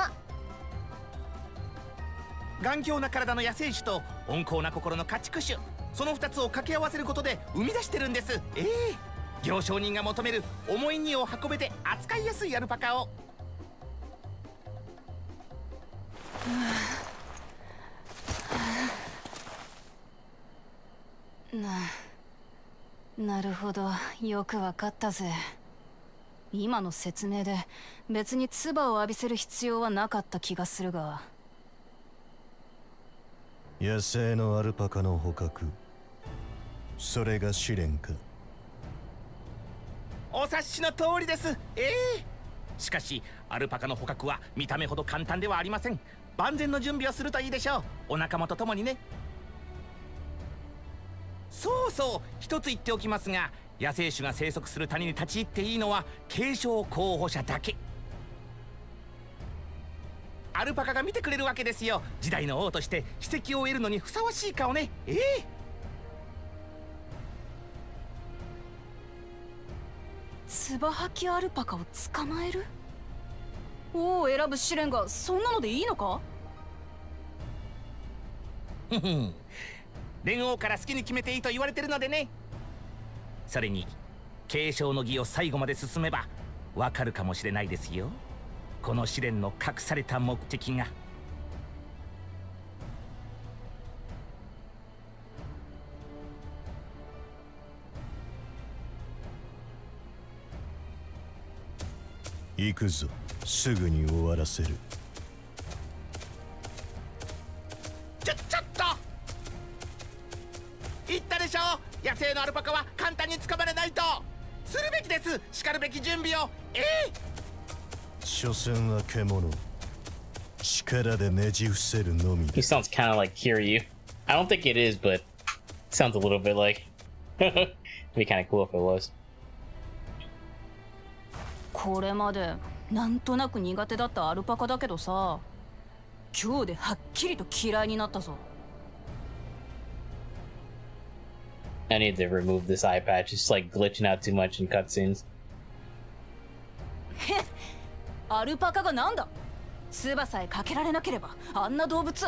頑強な体の野生種と温厚な心の家畜種、その2つを掛け合わせることで生み出してるんです。行商人が求める重い荷を運べて扱いやすいアルパカを。なるほど、よくわかったぜ。今の説明で別に唾を浴びせる必要はなかった気がするが。野生のアルパカの捕獲、それが試練か？お察しの通りです。しかしアルパカの捕獲は見た目ほど簡単ではありません。万全の準備をするといいでしょう、お仲間と共にね。そうそう、一つ言っておきますが、野生種が生息する谷に立ち入っていいのは継承候補者だけ。アルパカが見てくれるわけですよ、時代の王として史跡を得るのにふさわしい顔ね。ツバハキアルパカを捕まえる？王を選ぶ試練がそんなのでいいのか？連王から好きに決めていいと言われてるのでね。それに継承の儀を最後まで進めばわかるかもしれないですよ、この試練の隠された目的が。行くぞ、すぐに終わらせる。ちょっと言ったでしょ、野生のアルパカは簡単に捕まれないと。するべきです、しかるべき準備を。所詮は獣、力でねじ伏せるのみだ。 He sounds kind of like Kiryu. I don't think it is, but it sounds a little bit like. It'd be kind of cool if it was. これまでなんとなく苦手だったアルパカだけどさ、今日ではっきりと嫌いになったぞ。I need to remove this eye patch. It's like glitching out too much in cutscenes. へっ、アルパカがなんだ？唾さえかけられなければあんな動物。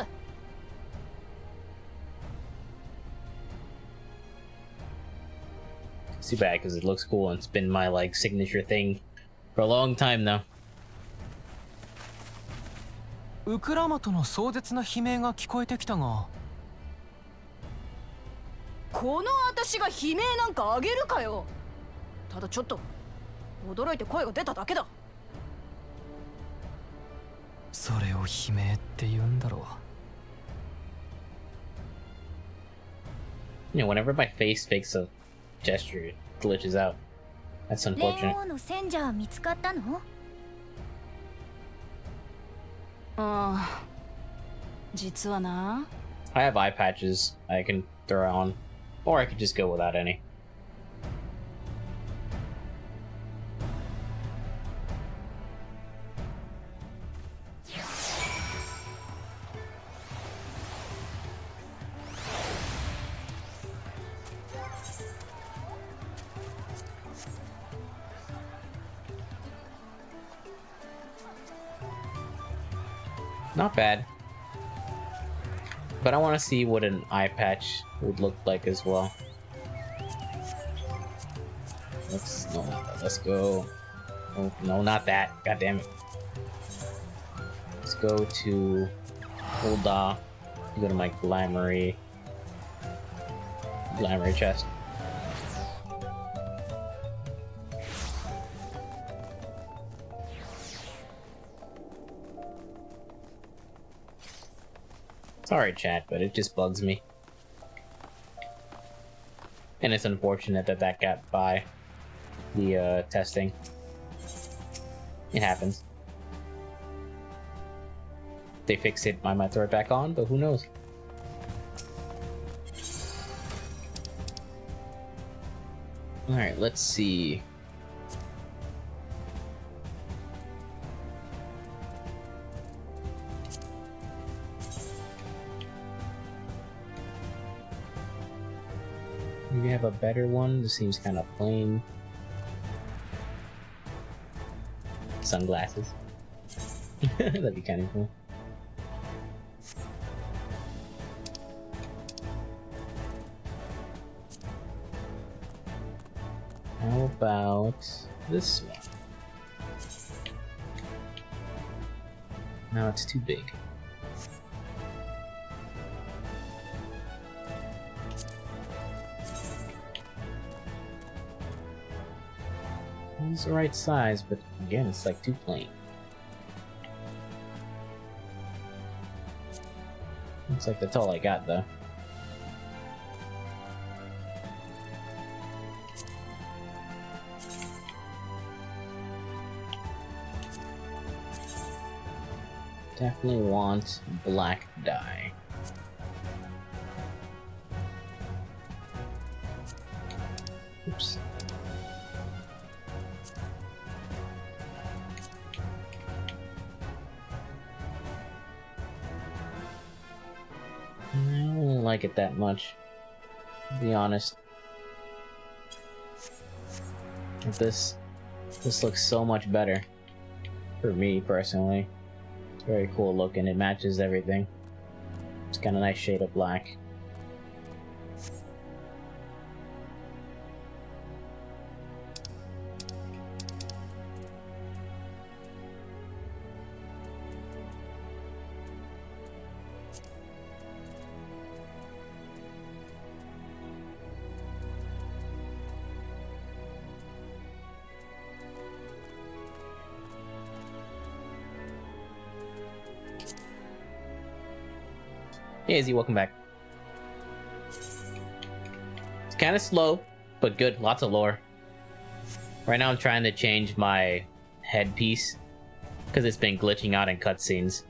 Too bad because it looks cool and it's been my like signature thing for a long time now. ウクラマトの壮絶な悲鳴が聞こえてきたが、この私が悲鳴なんかあげるかよ。ただちょっと驚いて声が出ただけだ。それを悲鳴って言うんだろう。You know, whenever my face makes a gesture, it glitches out. That's 連 unfortunate. 王の戦者は見つかったの？ああ、実はな。I have eye patches I can throw on, or I could just go without any. Not bad. But I want to see what an eye patch would look like as well. Let's go. Oh, no, not that. God damn it. Let's go to Hulda. Go to my Glamoury chest. Sorry, chat, but it just bugs me. And it's unfortunate that that got by the testing. It happens. If they fix it, I might throw it back on, but who knows? Alright, let's see. Maybe have a better one. This seems kind of plain. Sunglasses. That'd be kind of cool. How about this one? No, it's too big. It's the right size, but again, it's like too plain. Looks like that's all I got, though. Definitely want black dye. Oops. I don't like it that much, to be honest. This looks so much better for me personally. It's very cool looking. It matches everything. It's got a nice shade of black. Hey Izzy, welcome back. It's kind of slow, but good. Lots of lore. Right now I'm trying to change my headpiece because it's been glitching out in cutscenes.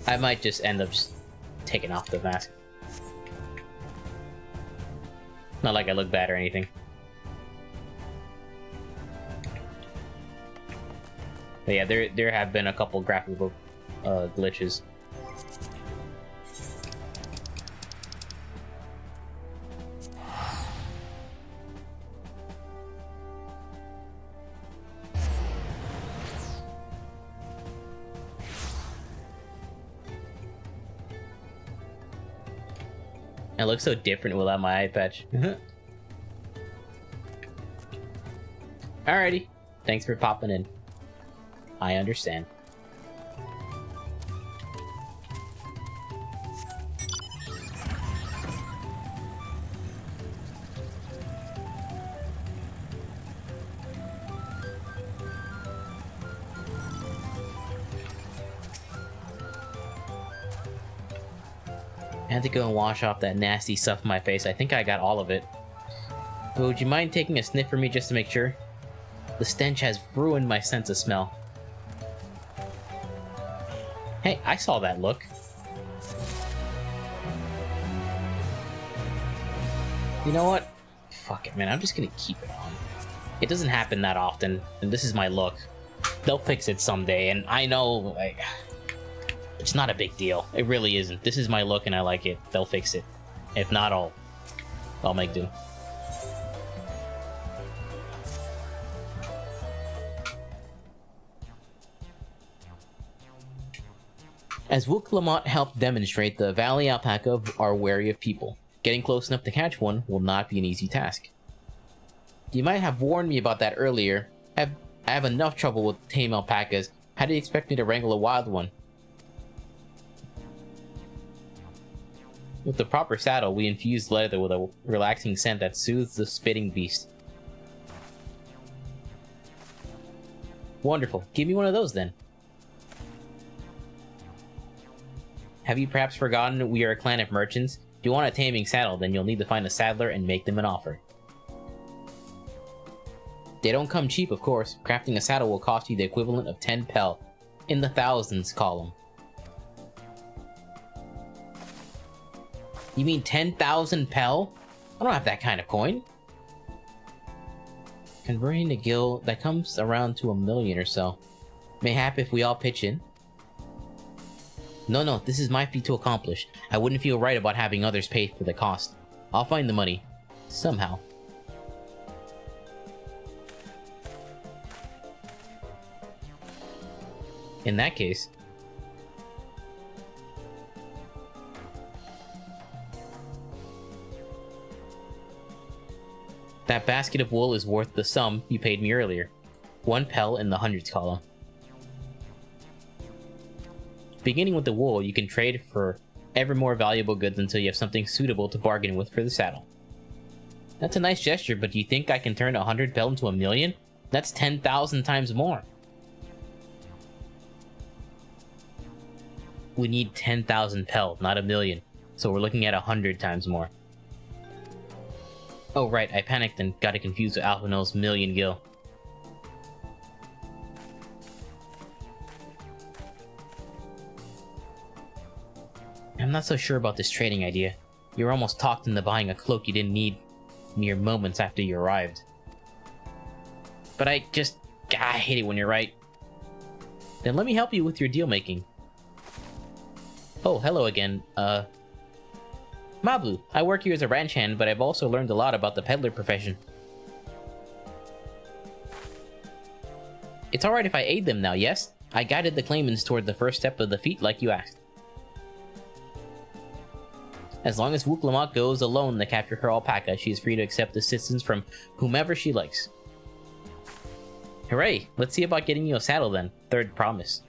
I might just end up just taking off the mask. Not like I look bad or anything. But yeah, there have been a couple graphical glitches. It looks so different without my eye patch. Alrighty. Thanks for popping in. I understand. I had to go and wash off that nasty stuff on my face. I think I got all of it. But would you mind taking a sniff for me just to make sure? The stench has ruined my sense of smell. Hey, I saw that look. You know what? Fuck it, man. I'm just gonna keep it on. It doesn't happen that often, and this is my look. They'll fix it someday, and I know, like, it's not a big deal. It really isn't. This is my look, and I like it. They'll fix it. If not, I'll make do. As Wook Lamont helped demonstrate, the valley alpaca are wary of people. Getting close enough to catch one will not be an easy task. You might have warned me about that earlier. I have enough trouble with tame alpacas. How do you expect me to wrangle a wild one? With the proper saddle, we infuse leather with a relaxing scent that soothes the spitting beast. Wonderful. Give me one of those then. Have you perhaps forgotten we are a clan of merchants? If you want a taming saddle, then you'll need to find a saddler and make them an offer. They don't come cheap, of course. Crafting a saddle will cost you the equivalent of 10 pel. In the thousands column. You mean 10,000 pel? I don't have that kind of coin. Converting the gil, that comes around to 1 million or so. Mayhap if we all pitch in. No, this is my feat to accomplish. I wouldn't feel right about having others pay for the cost. I'll find the money. Somehow. In that case... that basket of wool is worth the sum you paid me earlier. 1 pel in the hundreds column. Beginning with the wool, you can trade for ever more valuable goods until you have something suitable to bargain with for the saddle. That's a nice gesture, but do you think I can turn 100 pel into 1 million? That's 10,000 times more. We need 10,000 pel, not 1 million. So we're looking at 100 times more. Oh right, I panicked and got it confused with Alphanel's million gil. I'm not so sure about this trading idea. You were almost talked into buying a cloak you didn't need mere moments after you arrived. But I hate it when you're right. Then let me help you with your deal making. Oh, hello again. Mablu, I work here as a ranch hand, but I've also learned a lot about the peddler profession. It's alright if I aid them now, yes? I guided the claimants toward the first step of the feat like you asked. As long as Wook Lamont goes alone to capture her alpaca, she is free to accept assistance from whomever she likes. Hooray! Let's see about getting you a saddle then. Third promise.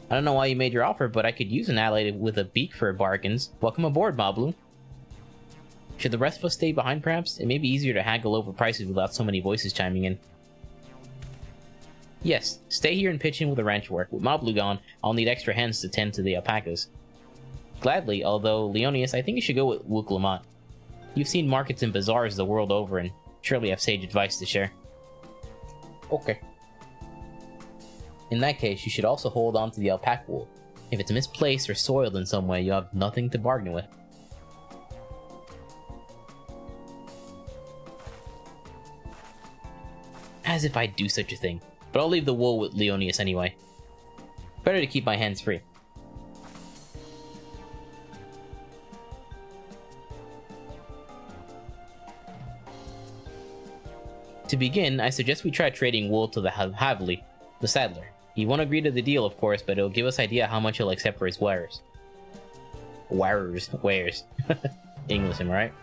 I don't know why you made your offer, but I could use an ally with a beak for bargains. Welcome aboard, Mablu. Should the rest of us stay behind, perhaps? It may be easier to haggle over prices without so many voices chiming in. Yes, stay here and pitch in with the ranch work. With Mablu gone, I'll need extra hands to tend to the alpacas. Gladly, although, Leonius, I think you should go with Wook Lamont. You've seen markets and bazaars the world over and surely have sage advice to share. Okay. In that case, you should also hold on to the alpaca wool. If it's misplaced or soiled in some way, you have nothing to bargain with. As if I'd do such a thing. But I'll leave the wool with Leonius anyway. Better to keep my hands free. To begin, I suggest we try trading wool to the Havli, the saddler. He won't agree to the deal, of course, but it'll give us idea how much he'll accept for his wares. Wares. English, am I right?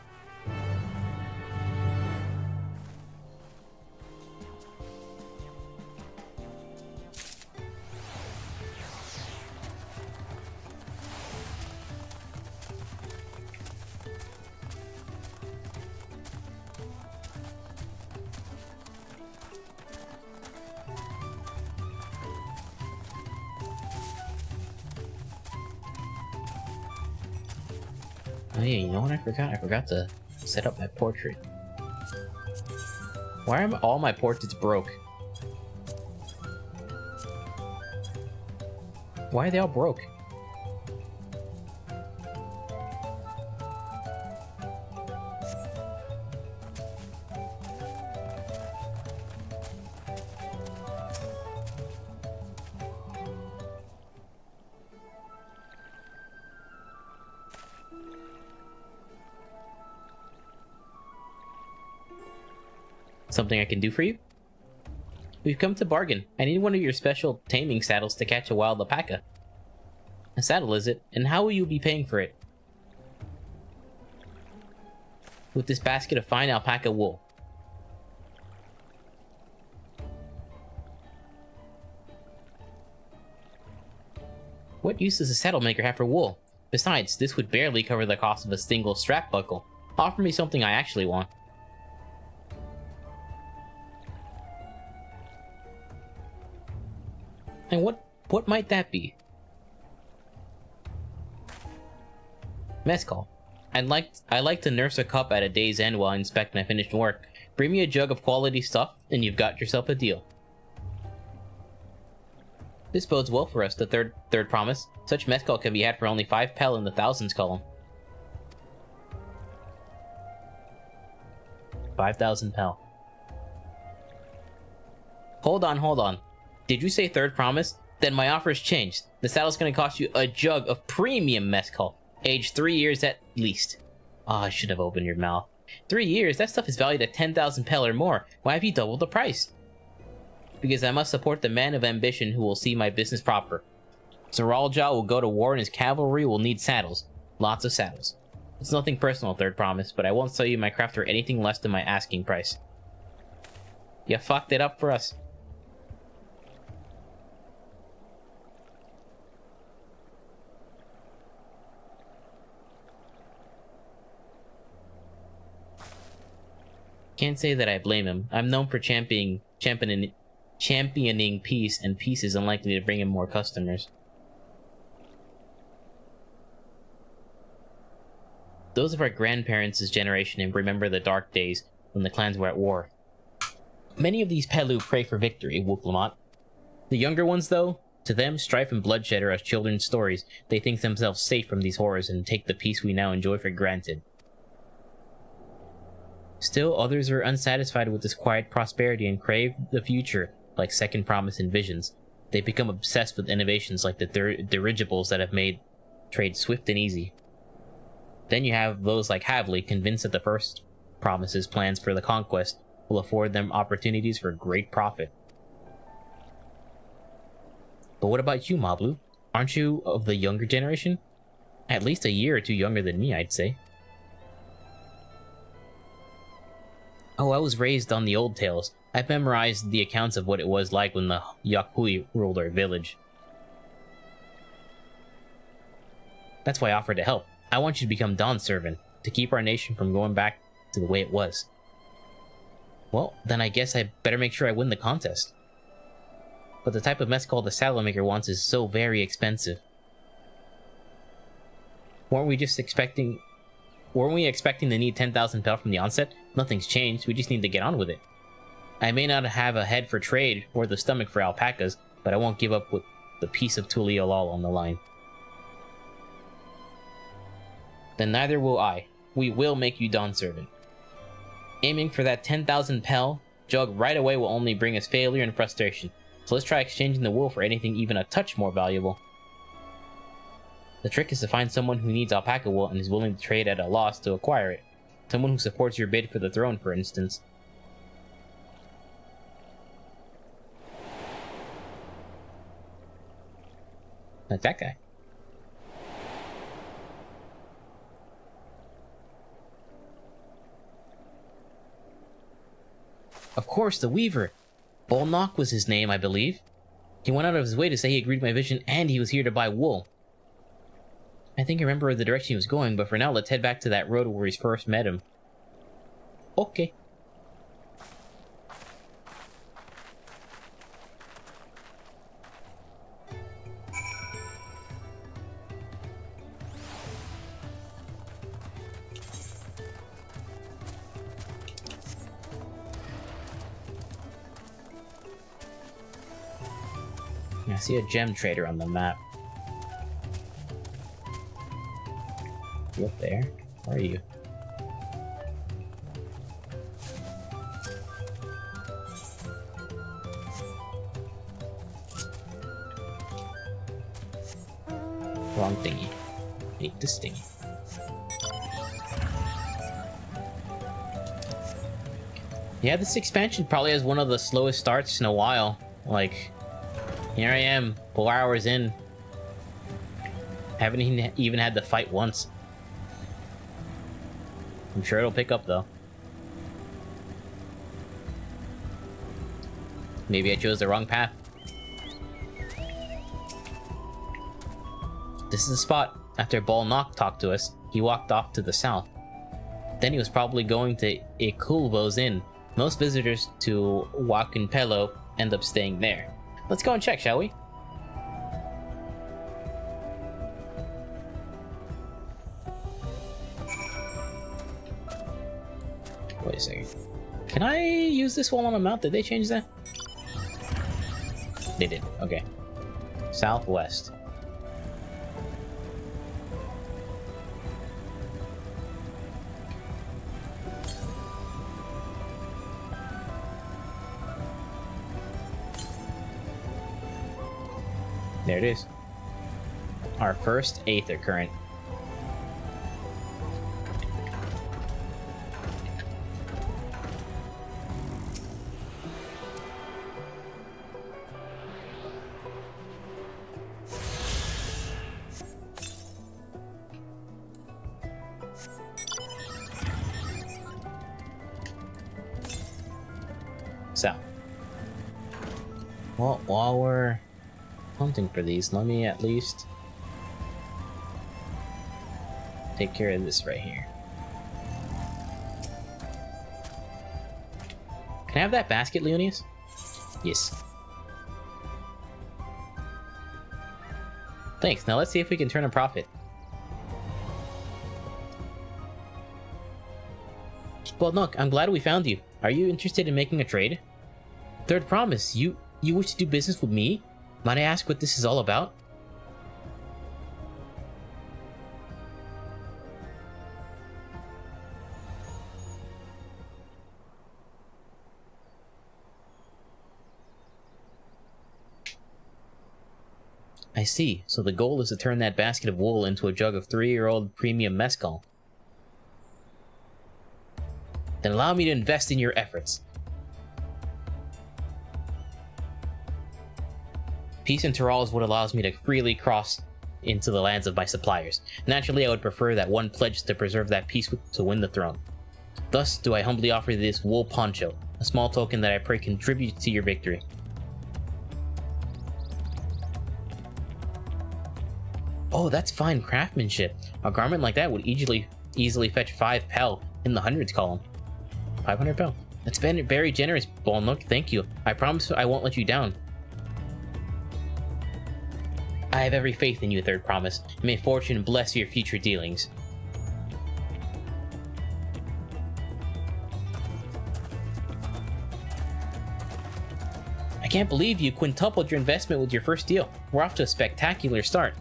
Oh yeah, you know what I forgot? I forgot to set up my portrait. Why are all my portraits broke? Why are they all broke? Something I can do for you? We've come to bargain. I need one of your special taming saddles to catch a wild alpaca. A saddle, is it? And how will you be paying for it? With this basket of fine alpaca wool. What use does a saddle maker have for wool? Besides, this would barely cover the cost of a single strap buckle. Offer me something I actually want. And what might that be? Mezcal. I like to nurse a cup at a day's end while I inspect my finished work. Bring me a jug of quality stuff, and you've got yourself a deal. This bodes well for us, the third promise. Such mezcal can be had for only 5 pel in the thousands column. 5,000 pel. Hold on. Did you say third promise? Then my offer's changed. The saddle's gonna cost you a jug of premium mezcal. Aged 3 years at least. Oh, I should have opened your mouth. 3 years? That stuff is valued at 10,000 pel or more. Why have you doubled the price? Because I must support the man of ambition who will see my business prosper. Zaralja will go to war and his cavalry will need saddles. Lots of saddles. It's nothing personal, third promise, but I won't sell you my craft for anything less than my asking price. You fucked it up for us. Can't say that I blame him. I'm known for championing peace, and peace is unlikely to bring him more customers. Those of our grandparents' generation remember the dark days when the clans were at war. Many of these Pelu pray for victory, Wuklamot. The younger ones, though, to them, strife and bloodshed are as children's stories. They think themselves safe from these horrors and take the peace we now enjoy for granted. Still, others are unsatisfied with this quiet prosperity and crave the future, like Second Promise and Visions. They become obsessed with innovations like the dirigibles that have made trade swift and easy. Then you have those like Havli, convinced that the First Promise's plans for the conquest will afford them opportunities for great profit. But what about you, Mablu? Aren't you of the younger generation? At least a year or two younger than me, I'd say. Oh, I was raised on the old tales. I've memorized the accounts of what it was like when the Yakui ruled our village. That's why I offered to help. I want you to become Dawn's servant, to keep our nation from going back to the way it was. Well, then I guess I better make sure I win the contest. But the type of mezcal the saddle maker wants is so very expensive. Weren't we expecting to need 10,000 pel from the onset? Nothing's changed, we just need to get on with it. I may not have a head for trade or the stomach for alpacas, but I won't give up with the piece of Tuliolal on the line. Then neither will I. We will make you Dawn servant. Aiming for that 10,000 pel jug right away will only bring us failure and frustration, so let's try exchanging the wool for anything even a touch more valuable. The trick is to find someone who needs alpaca wool and is willing to trade at a loss to acquire it. Someone who supports your bid for the throne, for instance. Like that guy. Of course, the Weaver. Bolnock was his name, I believe. He went out of his way to say he agreed to my vision and he was here to buy wool. I think I remember the direction he was going, but for now, let's head back to that road where we first met him. Okay. I see a gem trader on the map. You up there? Where are you? Wrong thingy. Need this thingy. Yeah, this expansion probably has one of the slowest starts in a while. Like, here I am, 4 hours in. Haven't even had to fight once. I'm sure it'll pick up though. Maybe I chose the wrong path. This is the spot. After Ball Knock talked to us, he walked off to the south. Then he was probably going to Ikulvo's Inn. Most visitors to Wakunpelo end up staying there. Let's go and check, shall we? Wait a second. Can I use this while on a mount? Did they change that? They did. Okay. Southwest. There it is. Our first Aether Current. So, well, while we're hunting for these, let me at least take care of this right here. Can I have that basket, Leonius? Yes. Thanks. Now let's see if we can turn a profit. Well, look, I'm glad we found you. Are you interested in making a trade? Third Promise, you wish to do business with me? Might I ask what this is all about? I see. So the goal is to turn that basket of wool into a jug of 3-year-old premium mezcal. Then allow me to invest in your efforts. Peace in Tyrol is what allows me to freely cross into the lands of my suppliers. Naturally, I would prefer that one pledge to preserve that peace to win the throne. Thus do I humbly offer this wool poncho, a small token that I pray contributes to your victory. Oh, that's fine craftsmanship. A garment like that would easily fetch 5 pel in the hundreds column. 500 pel. That's been very generous, Bolnook. Thank you. I promise I won't let you down. I have every faith in you, Third Promise. May fortune bless your future dealings. I can't believe you quintupled your investment with your first deal. We're off to a spectacular start.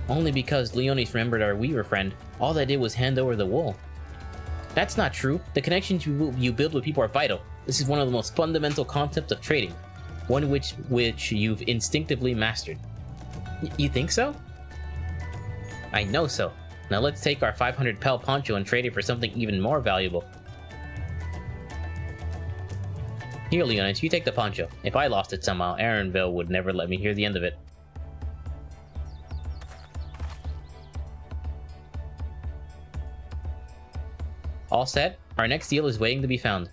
Only because Leonis remembered our weaver friend. All they did was hand over the wool. That's not true. The connections you build with people are vital. This is one of the most fundamental concepts of trading. One which you've instinctively mastered. You think so? I know so. Now let's take our 500 pel poncho and trade it for something even more valuable. Here, Leonis, you take the poncho. If I lost it somehow, Aaronville would never let me hear the end of it. All set? Our next deal is waiting to be found.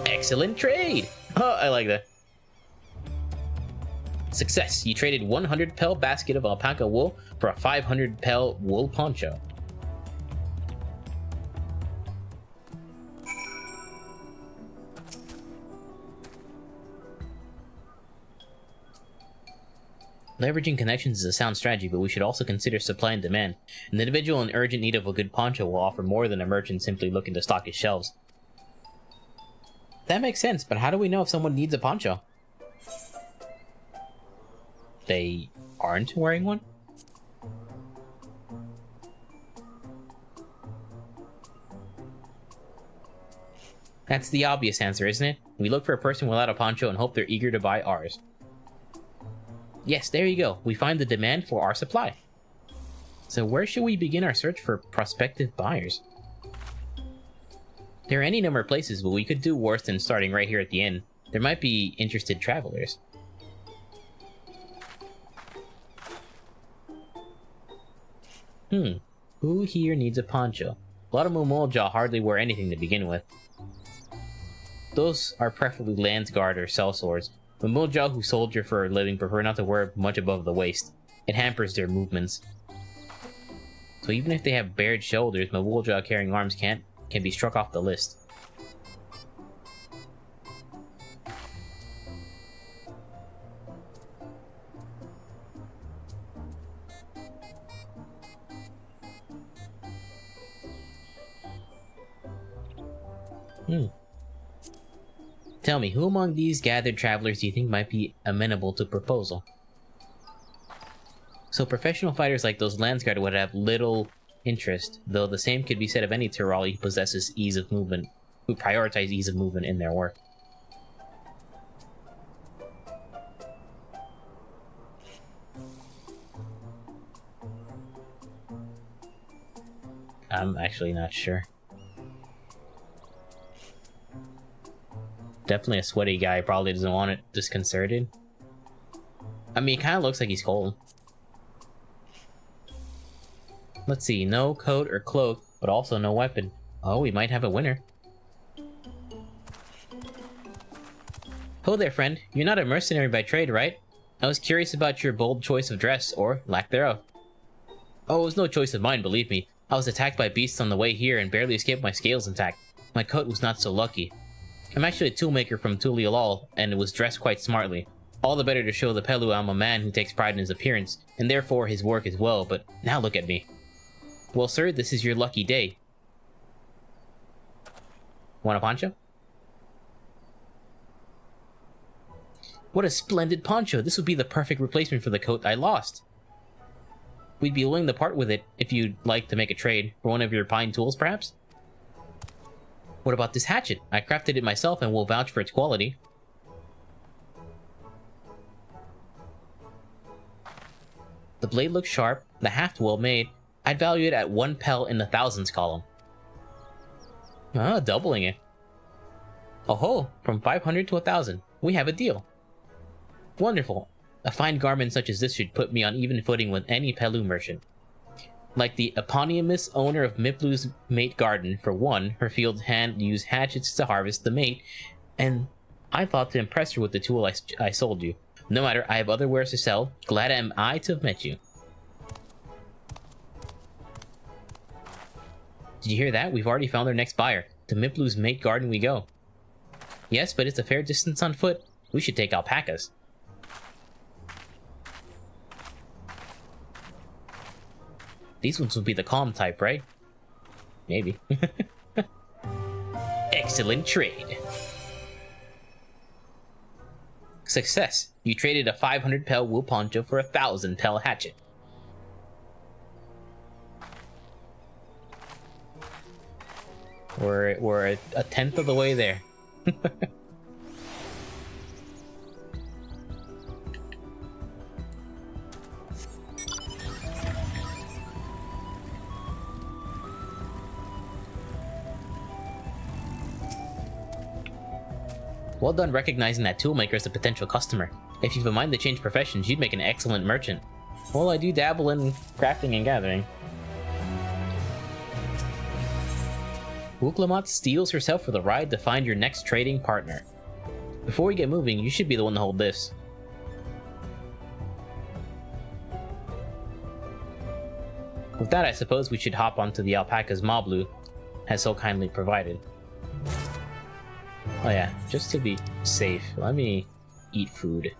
Excellent trade! Oh, I like that. Success! You traded 100 pel basket of alpaca wool for a 500 pel wool poncho. Leveraging connections is a sound strategy, but we should also consider supply and demand. An individual in urgent need of a good poncho will offer more than a merchant simply looking to stock his shelves. That makes sense, but how do we know if someone needs a poncho? They aren't wearing one? That's the obvious answer, isn't it? We look for a person without a poncho and hope they're eager to buy ours. Yes, there you go. We find the demand for our supply. So where should we begin our search for prospective buyers? There are any number of places, but we could do worse than starting right here at the inn. There might be interested travelers. Who here needs a poncho? A lot of Mumolja hardly wear anything to begin with. Those are preferably Landsguard or sellswords. Mumolja who soldier for a living prefer not to wear much above the waist. It hampers their movements. So even if they have bared shoulders, Mumolja carrying arms can be struck off the list. Tell me, who among these gathered travelers do you think might be amenable to proposal? So professional fighters like those Landsguard would have little interest, though the same could be said of any Tirali who possesses ease of movement, who prioritize ease of movement in their work. I'm actually not sure. Definitely a sweaty guy, probably doesn't want it disconcerted. I mean, it kind of looks like he's cold. Let's see, no coat or cloak, but also no weapon. Oh, we might have a winner. Ho there, friend. You're not a mercenary by trade, right? I was curious about your bold choice of dress, or lack thereof. Oh, it was no choice of mine, believe me. I was attacked by beasts on the way here and barely escaped my scales intact. My coat was not so lucky. I'm actually a toolmaker from Tulialal, and was dressed quite smartly. All the better to show the Pelu I'm a man who takes pride in his appearance, and therefore his work as well, but now look at me. Well, sir, this is your lucky day. Want a poncho? What a splendid poncho! This would be the perfect replacement for the coat I lost. We'd be willing to part with it if you'd like to make a trade, for one of your pine tools, perhaps? What about this hatchet? I crafted it myself and will vouch for its quality. The blade looks sharp, the haft well made. I'd value it at 1 pel in the thousands column. Ah, doubling it. Oh ho, from 500 to 1,000. We have a deal. Wonderful. A fine garment such as this should put me on even footing with any Pelu merchant. Like the eponymous owner of Miplu's mate garden, for one, her field hand used hatchets to harvest the mate, and I thought to impress her with the tool I sold you. No matter, I have other wares to sell. Glad am I to have met you. Did you hear that? We've already found our next buyer. To Miplu's mate garden we go. Yes, but it's a fair distance on foot. We should take alpacas. These ones would be the calm type, right? Maybe. Excellent trade. Success. You traded a 500 pel wool poncho for a 1,000 pel hatchet. We're a tenth of the way there. Well done recognizing that toolmaker is a potential customer. If you've a mind to change professions, you'd make an excellent merchant. Well, I do dabble in crafting and gathering. Wuklamat steels herself for the ride to find your next trading partner. Before we get moving, you should be the one to hold this. With that, I suppose we should hop onto the alpacas Mablu has so kindly provided. Oh yeah, just to be safe, let me eat food.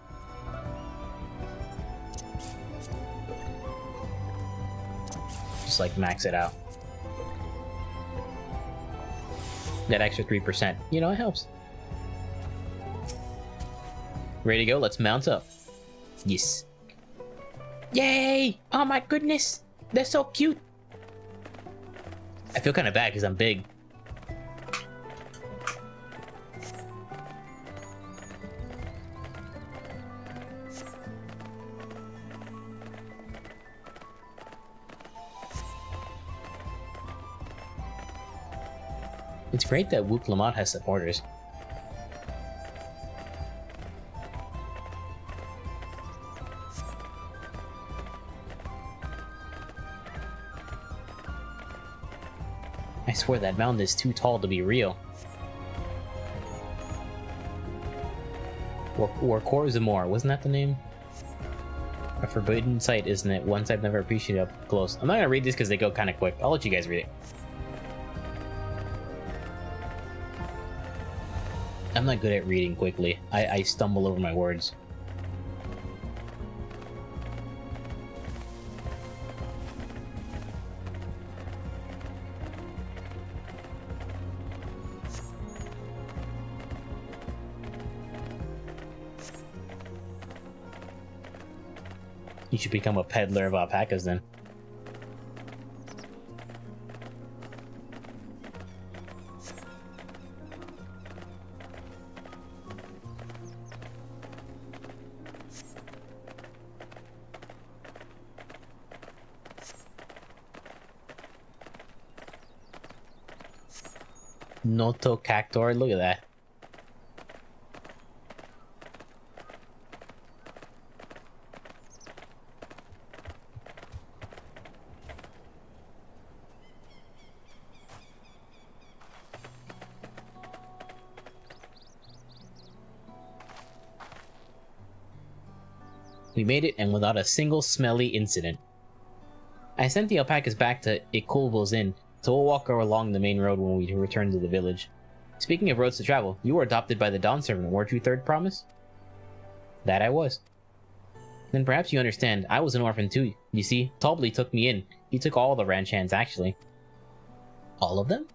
Just like max it out. That extra 3%, you know, it helps. Ready to go? Let's mount up. Yes. Yay! Oh my goodness! They're so cute! I feel kind of bad because I'm big. It's great that Wook Lamont has supporters. I swear that mountain is too tall to be real. Or Corzamore, wasn't that the name? A forbidden sight, isn't it? Once I've never appreciated up close. I'm not gonna read this because they go kind of quick. I'll let you guys read it. I'm not good at reading quickly. I stumble over my words. You should become a peddler of alpacas then. Noto Cactor, look at that. We made it, and without a single smelly incident. I sent the alpacas back to Ikulvo's Inn, so we'll walk along the main road when we return to the village. Speaking of roads to travel, you were adopted by the Dawn Servant, weren't you, Third Promise? That I was. Then perhaps you understand, I was an orphan too. You see, Tobley took me in. He took all the ranch hands, actually. All of them?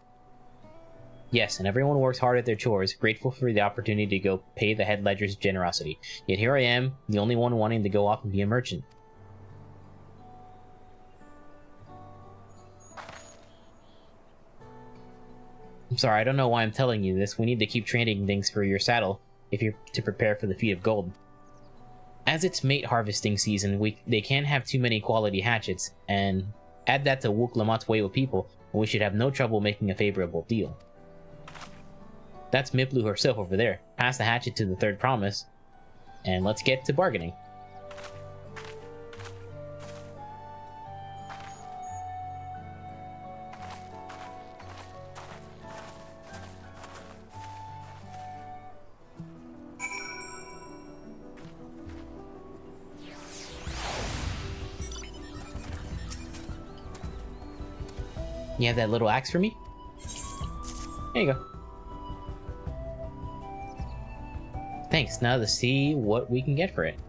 Yes, and everyone works hard at their chores, grateful for the opportunity to go pay the head ledger's generosity. Yet here I am, the only one wanting to go off and be a merchant. I'm sorry, I don't know why I'm telling you this. We need to keep trading things for your saddle, if you're to prepare for the feat of gold. As it's mate harvesting season, they can't have too many quality hatchets, and add that to Wook Lamont's way with people, and we should have no trouble making a favorable deal. That's Miplu herself over there. Pass the hatchet to the Third Promise, and let's get to bargaining. You have that little axe for me? There you go. Thanks, now to see what we can get for it.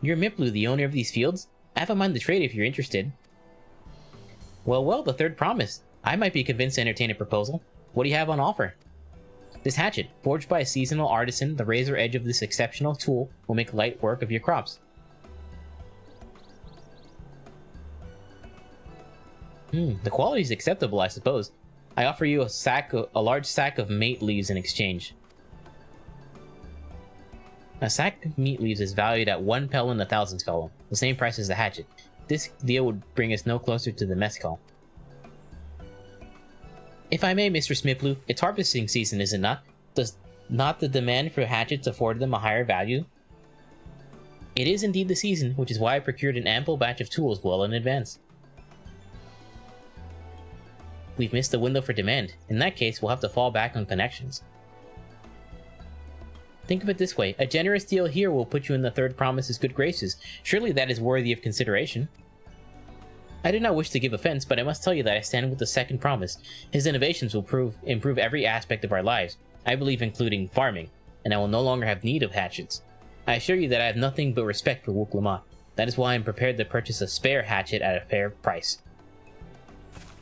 You're Miplu, the owner of these fields? I have a mind to trade if you're interested. Well, the Third Promise. I might be convinced to entertain a proposal. What do you have on offer? This hatchet, forged by a seasonal artisan, the razor edge of this exceptional tool will make light work of your crops. The quality is acceptable, I suppose. I offer you a large sack of mate leaves in exchange. A sack of meat leaves is valued at 1 pel in the thousands column, the same price as the hatchet. This deal would bring us no closer to the mescal. If I may, Mistress Miplu, it's harvesting season, is it not? Does not the demand for hatchets afford them a higher value? It is indeed the season, which is why I procured an ample batch of tools well in advance. We've missed the window for demand. In that case, we'll have to fall back on connections. Think of it this way, a generous deal here will put you in the Third Promise's good graces. Surely that is worthy of consideration. I do not wish to give offense, but I must tell you that I stand with the Second Promise. His innovations will improve every aspect of our lives, I believe including farming, and I will no longer have need of hatchets. I assure you that I have nothing but respect for Wook Lamont. That is why I am prepared to purchase a spare hatchet at a fair price.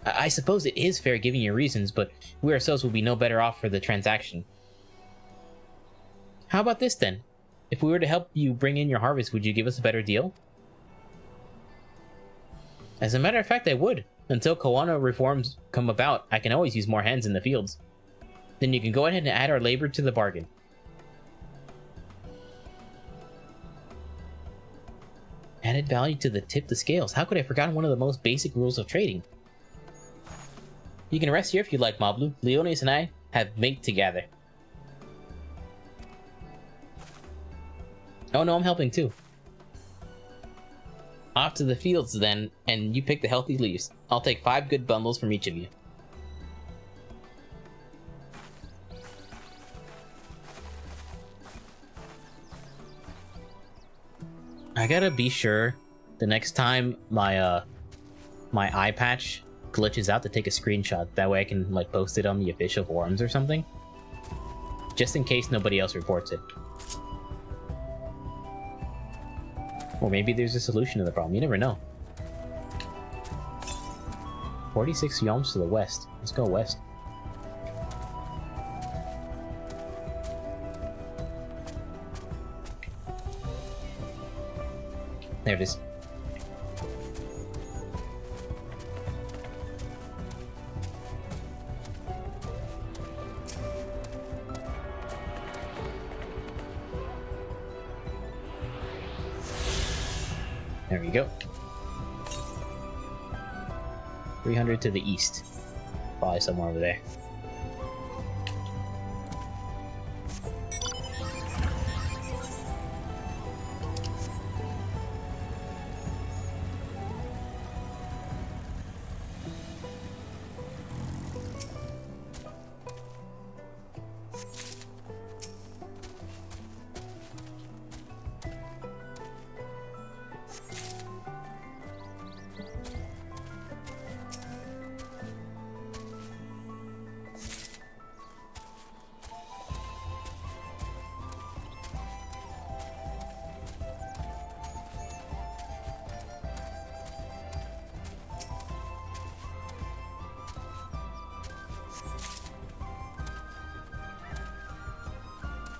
I suppose it is fair giving you reasons, but we ourselves will be no better off for the transaction. How about this then? If we were to help you bring in your harvest, would you give us a better deal? As a matter of fact, I would. Until Koano reforms come about, I can always use more hands in the fields. Then you can go ahead and add our labor to the bargain. Added value to the tip the scales. How could I have forgotten one of the most basic rules of trading? You can rest here if you like, Mablu. Leonis and I have mate together. Oh no, I'm helping too. Off to the fields then, and you pick the healthy leaves. I'll take 5 good bundles from each of you. I gotta be sure the next time my my eye patch glitches out to take a screenshot. That way I can like post it on the official forums or something. Just in case nobody else reports it. Or maybe there's a solution to the problem. You never know. 46 yalms to the west. Let's go west. There it is. There we go. 300 to the east. Probably somewhere over there.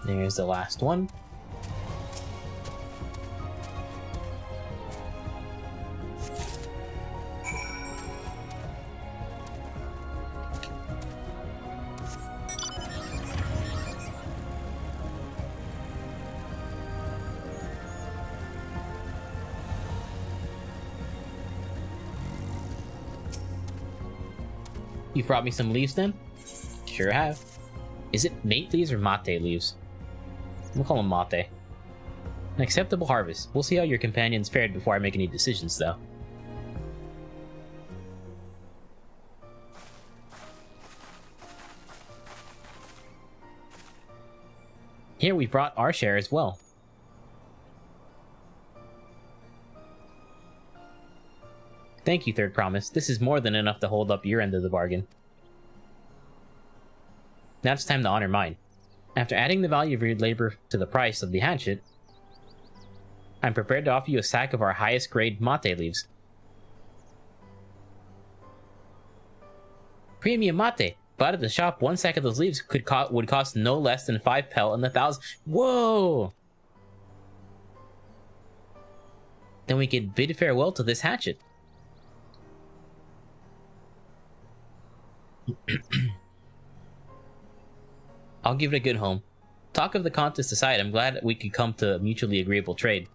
There's the last one. You've brought me some leaves then? Sure have. Is it mate leaves or mate leaves? We'll call them mate. An acceptable harvest. We'll see how your companions fared before I make any decisions, though. Here we brought our share as well. Thank you, Third Promise. This is more than enough to hold up your end of the bargain. Now it's time to honor mine. After adding the value of your labor to the price of the hatchet, I'm prepared to offer you a sack of our highest grade mate leaves. Premium mate. But at the shop, 1 sack of those leaves would cost no less than 5 pel and 1,000. Whoa! Then we could bid farewell to this hatchet. I'll give it a good home. Talk of the contest aside, I'm glad that we could come to a mutually agreeable trade.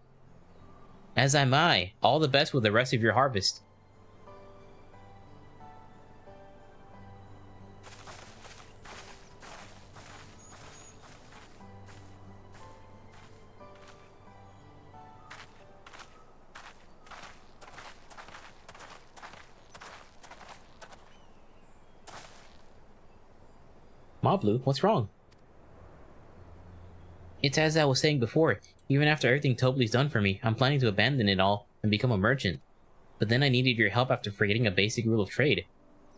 As am I. All the best with the rest of your harvest. Mablu, what's wrong? It's as I was saying before, even after everything Tobli's done for me, I'm planning to abandon it all and become a merchant. But then I needed your help after forgetting a basic rule of trade.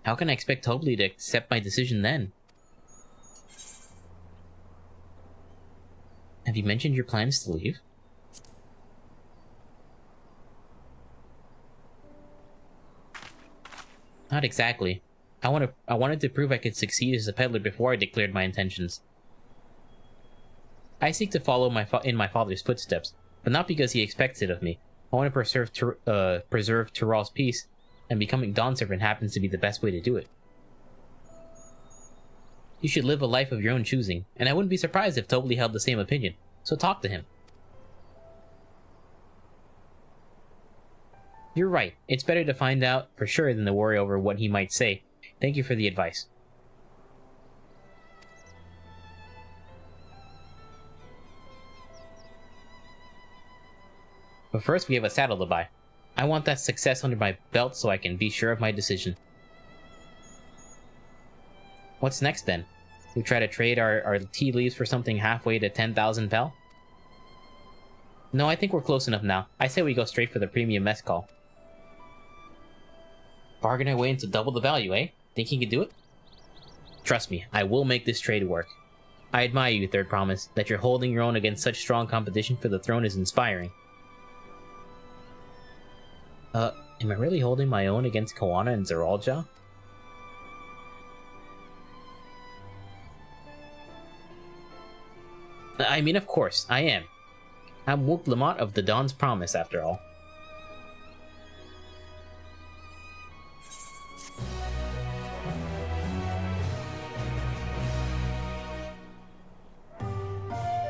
How can I expect Tobli to accept my decision then? Have you mentioned your plans to leave? Not exactly. I wanted to prove I could succeed as a peddler before I declared my intentions. I seek to follow in my father's footsteps, but not because he expects it of me. I want to preserve Tyrell's peace, and becoming Dawn Servant happens to be the best way to do it. You should live a life of your own choosing, and I wouldn't be surprised if Tobly held the same opinion, so talk to him. You're right. It's better to find out for sure than to worry over what he might say. Thank you for the advice. But first, we have a saddle to buy. I want that success under my belt so I can be sure of my decision. What's next, then? We try to trade our tea leaves for something halfway to 10,000 pel? No, I think we're close enough now. I say we go straight for the premium mess call. Bargain our way into double the value, eh? Think you can do it? Trust me, I will make this trade work. I admire you, Third Promise. That you're holding your own against such strong competition for the throne is inspiring. Am I really holding my own against Kawana and Zeralja? I mean, of course, I am. I'm Wook Lamont of the Dawn's Promise, after all.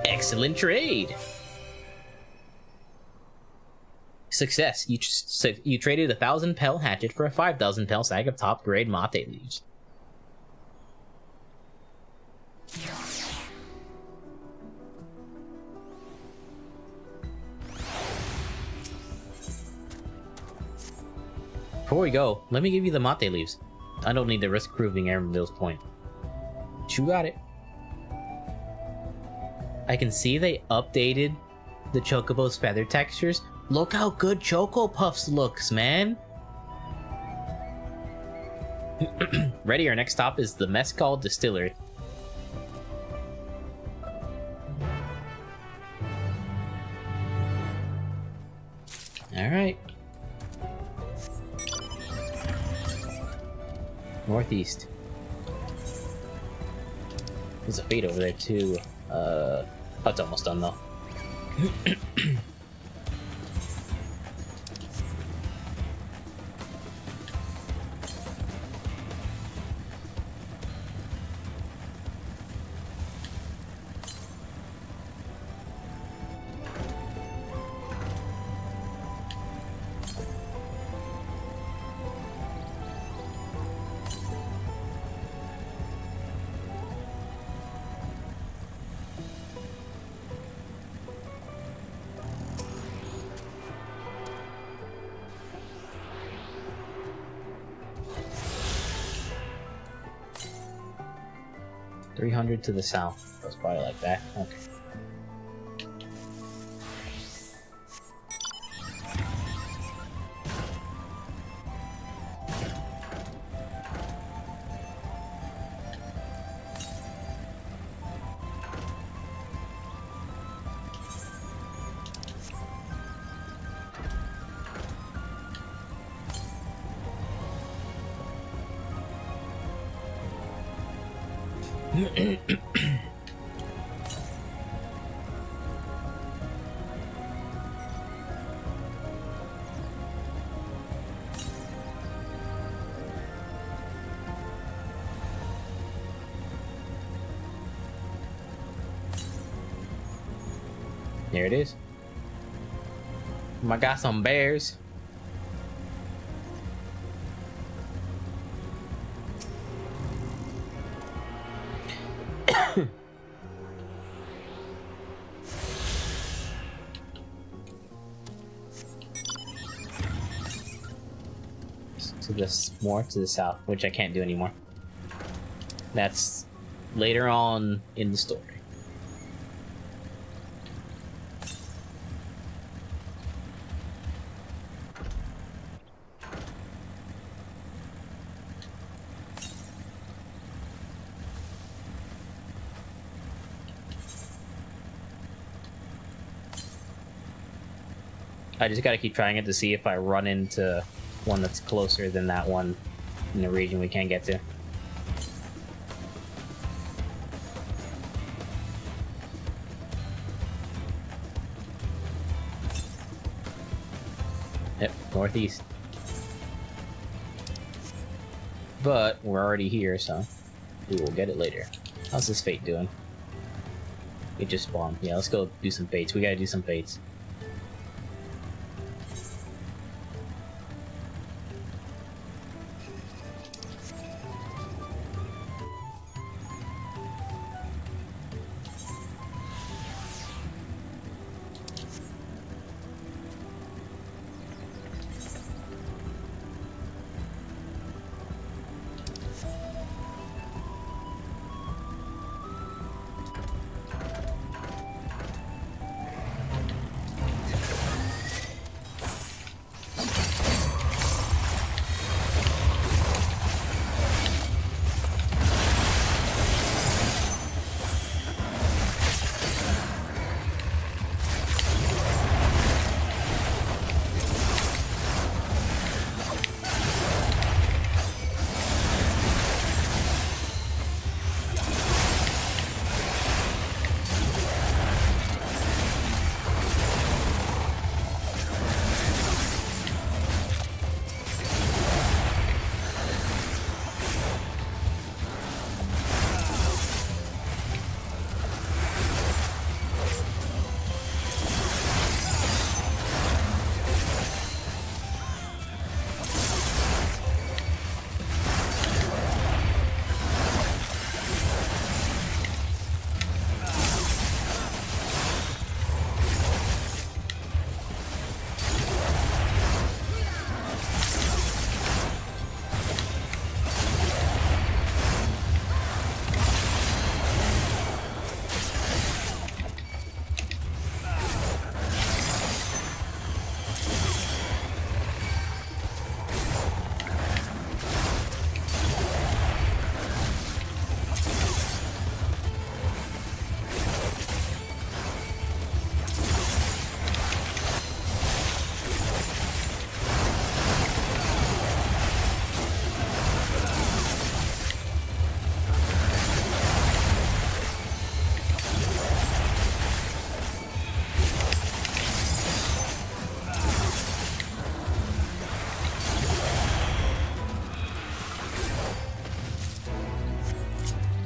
Excellent trade! Success. You traded 1,000 pel hatchet for a 5,000 pel sack of top grade mate leaves. Before we go, let me give you the mate leaves. I don't need to risk proving Aramville's point. You got it. I can see they updated the Chocobo's feather textures. Look how good Choco Puffs looks, man! Ready, our next stop is the Mescal Distillery. Alright. Northeast. There's a fade over there too. Oh, it's almost done though. $300 to the south. That's probably like that. Okay. There it is. I got some bears. To this more to the south, which I can't do anymore. That's later on in the story. I just gotta keep trying it to see if I run into one that's closer than that one in the region we can't get to. Yep, northeast. But we're already here, so we will get it later. How's this fate doing? It just spawned. Yeah, let's go do some fates. We gotta do some fates.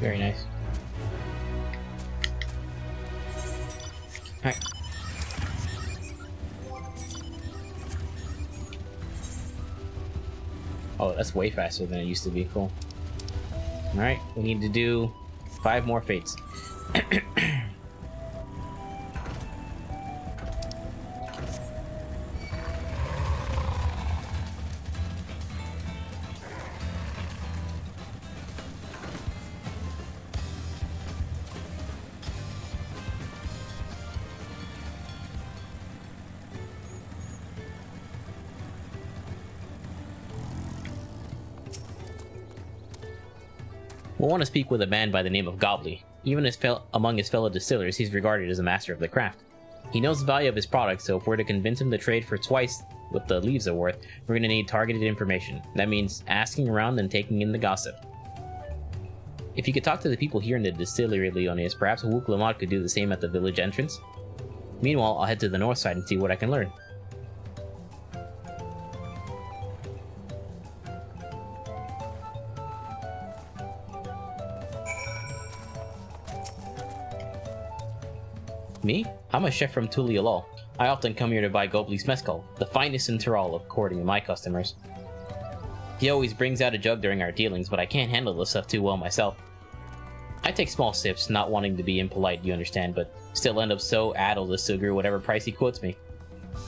Very nice. Alright. Oh, that's way faster than it used to be. Cool. Alright, we need to do 5 more fates. We'll want to speak with a man by the name of Gobley. Even among his fellow distillers, he's regarded as a master of the craft. He knows the value of his product, so if we're to convince him to trade for twice what the leaves are worth, we're going to need targeted information. That means asking around and taking in the gossip. If you could talk to the people here in the distillery, Leonidas, perhaps Wook Lamont could do the same at the village entrance. Meanwhile, I'll head to the north side and see what I can learn. Me? I'm a chef from Tulialol. I often come here to buy Gobley's mezcal, the finest in Tyrol according to my customers. He always brings out a jug during our dealings, but I can't handle this stuff too well myself. I take small sips, not wanting to be impolite, you understand, but still end up so addled as to agree whatever price he quotes me.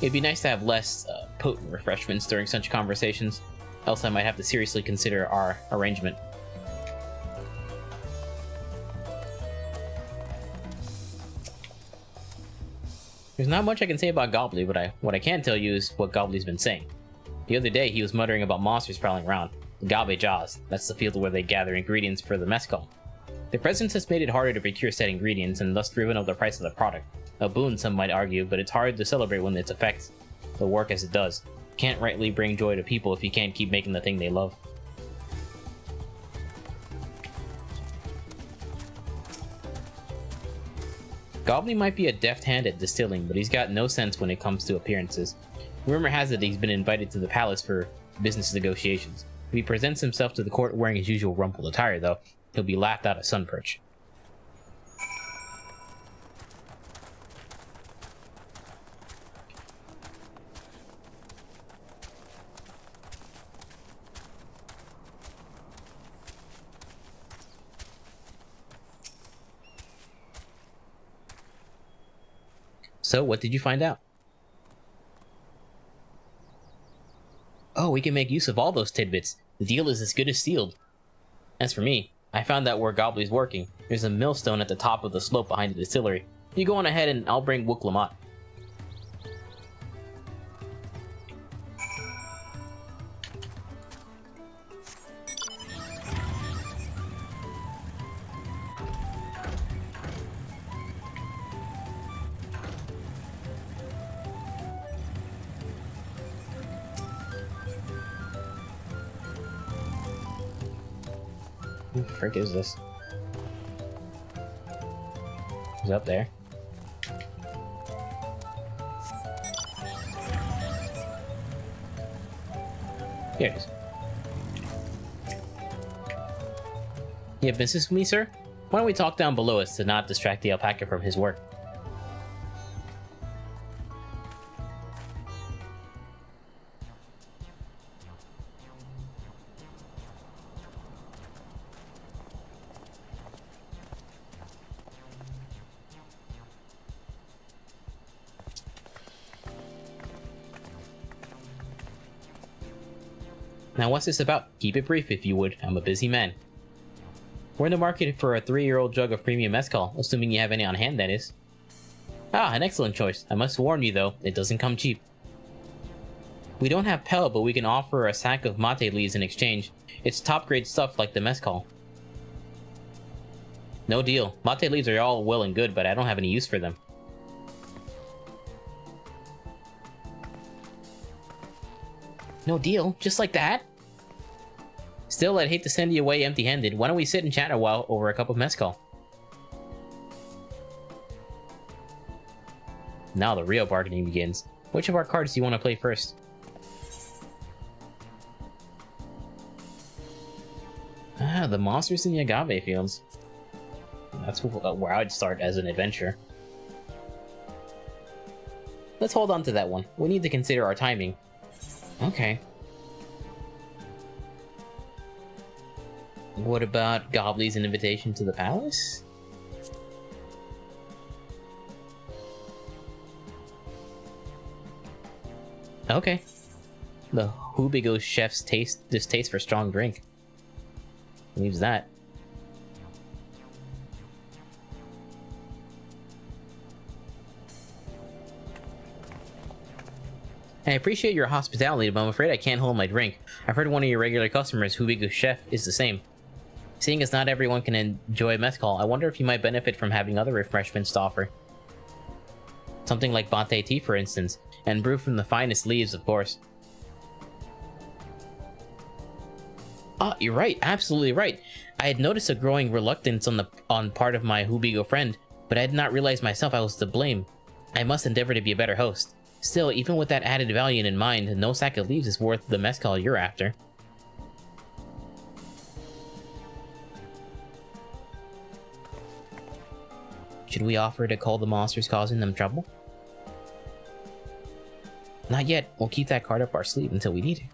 It'd be nice to have less potent refreshments during such conversations, else I might have to seriously consider our arrangement. There's not much I can say about Gobley, but what I can tell you is what Gobley's been saying. The other day, he was muttering about monsters prowling around. Gabe Jaws, that's the field where they gather ingredients for the mezcal. Their presence has made it harder to procure said ingredients and thus driven up the price of the product. A boon, some might argue, but it's hard to celebrate when its effects will work as it does. Can't rightly bring joy to people if you can't keep making the thing they love. Goblin might be a deft hand at distilling, but he's got no sense when it comes to appearances. Rumor has it he's been invited to the palace for business negotiations. If he presents himself to the court wearing his usual rumpled attire, though, he'll be laughed out of Sunperch. So, what did you find out? Oh, we can make use of all those tidbits. The deal is as good as sealed. As for me, I found out where Gobley's working. There's a millstone at the top of the slope behind the distillery. You go on ahead and I'll bring Wook Lamont. Who the frick is this? He's up there. Here it is. You have business with me, sir? Why don't we talk down below us to not distract the alpaca from his work? Now what's this about? Keep it brief if you would, I'm a busy man. We're in the market for a 3-year-old jug of premium mezcal, assuming you have any on hand, that is. Ah, an excellent choice. I must warn you though, it doesn't come cheap. We don't have Pel, but we can offer a sack of mate leaves in exchange. It's top grade stuff like the mezcal. No deal. Mate leaves are all well and good, but I don't have any use for them. No deal? Just like that? Still, I'd hate to send you away empty-handed. Why don't we sit and chat a while over a cup of mezcal? Now the real bargaining begins. Which of our cards do you want to play first? Ah, the monsters in the agave fields. That's where I'd start as an adventure. Let's hold on to that one. We need to consider our timing. Okay. What about Gobley's invitation to the palace? Okay. The Hubigo chef's distaste for strong drink. Leaves that. I appreciate your hospitality, but I'm afraid I can't hold my drink. I've heard one of your regular customers, Hubigo chef, is the same. Seeing as not everyone can enjoy mezcal, I wonder if you might benefit from having other refreshments to offer. Something like Bante tea, for instance, and brewed from the finest leaves, of course. Ah, you're right, absolutely right. I had noticed a growing reluctance on part of my Hubigo friend, but I had not realized myself I was to blame. I must endeavor to be a better host. Still, even with that added value in mind, no sack of leaves is worth the mezcal you're after. Should we offer to call the monsters causing them trouble? Not yet. We'll keep that card up our sleeve until we need it.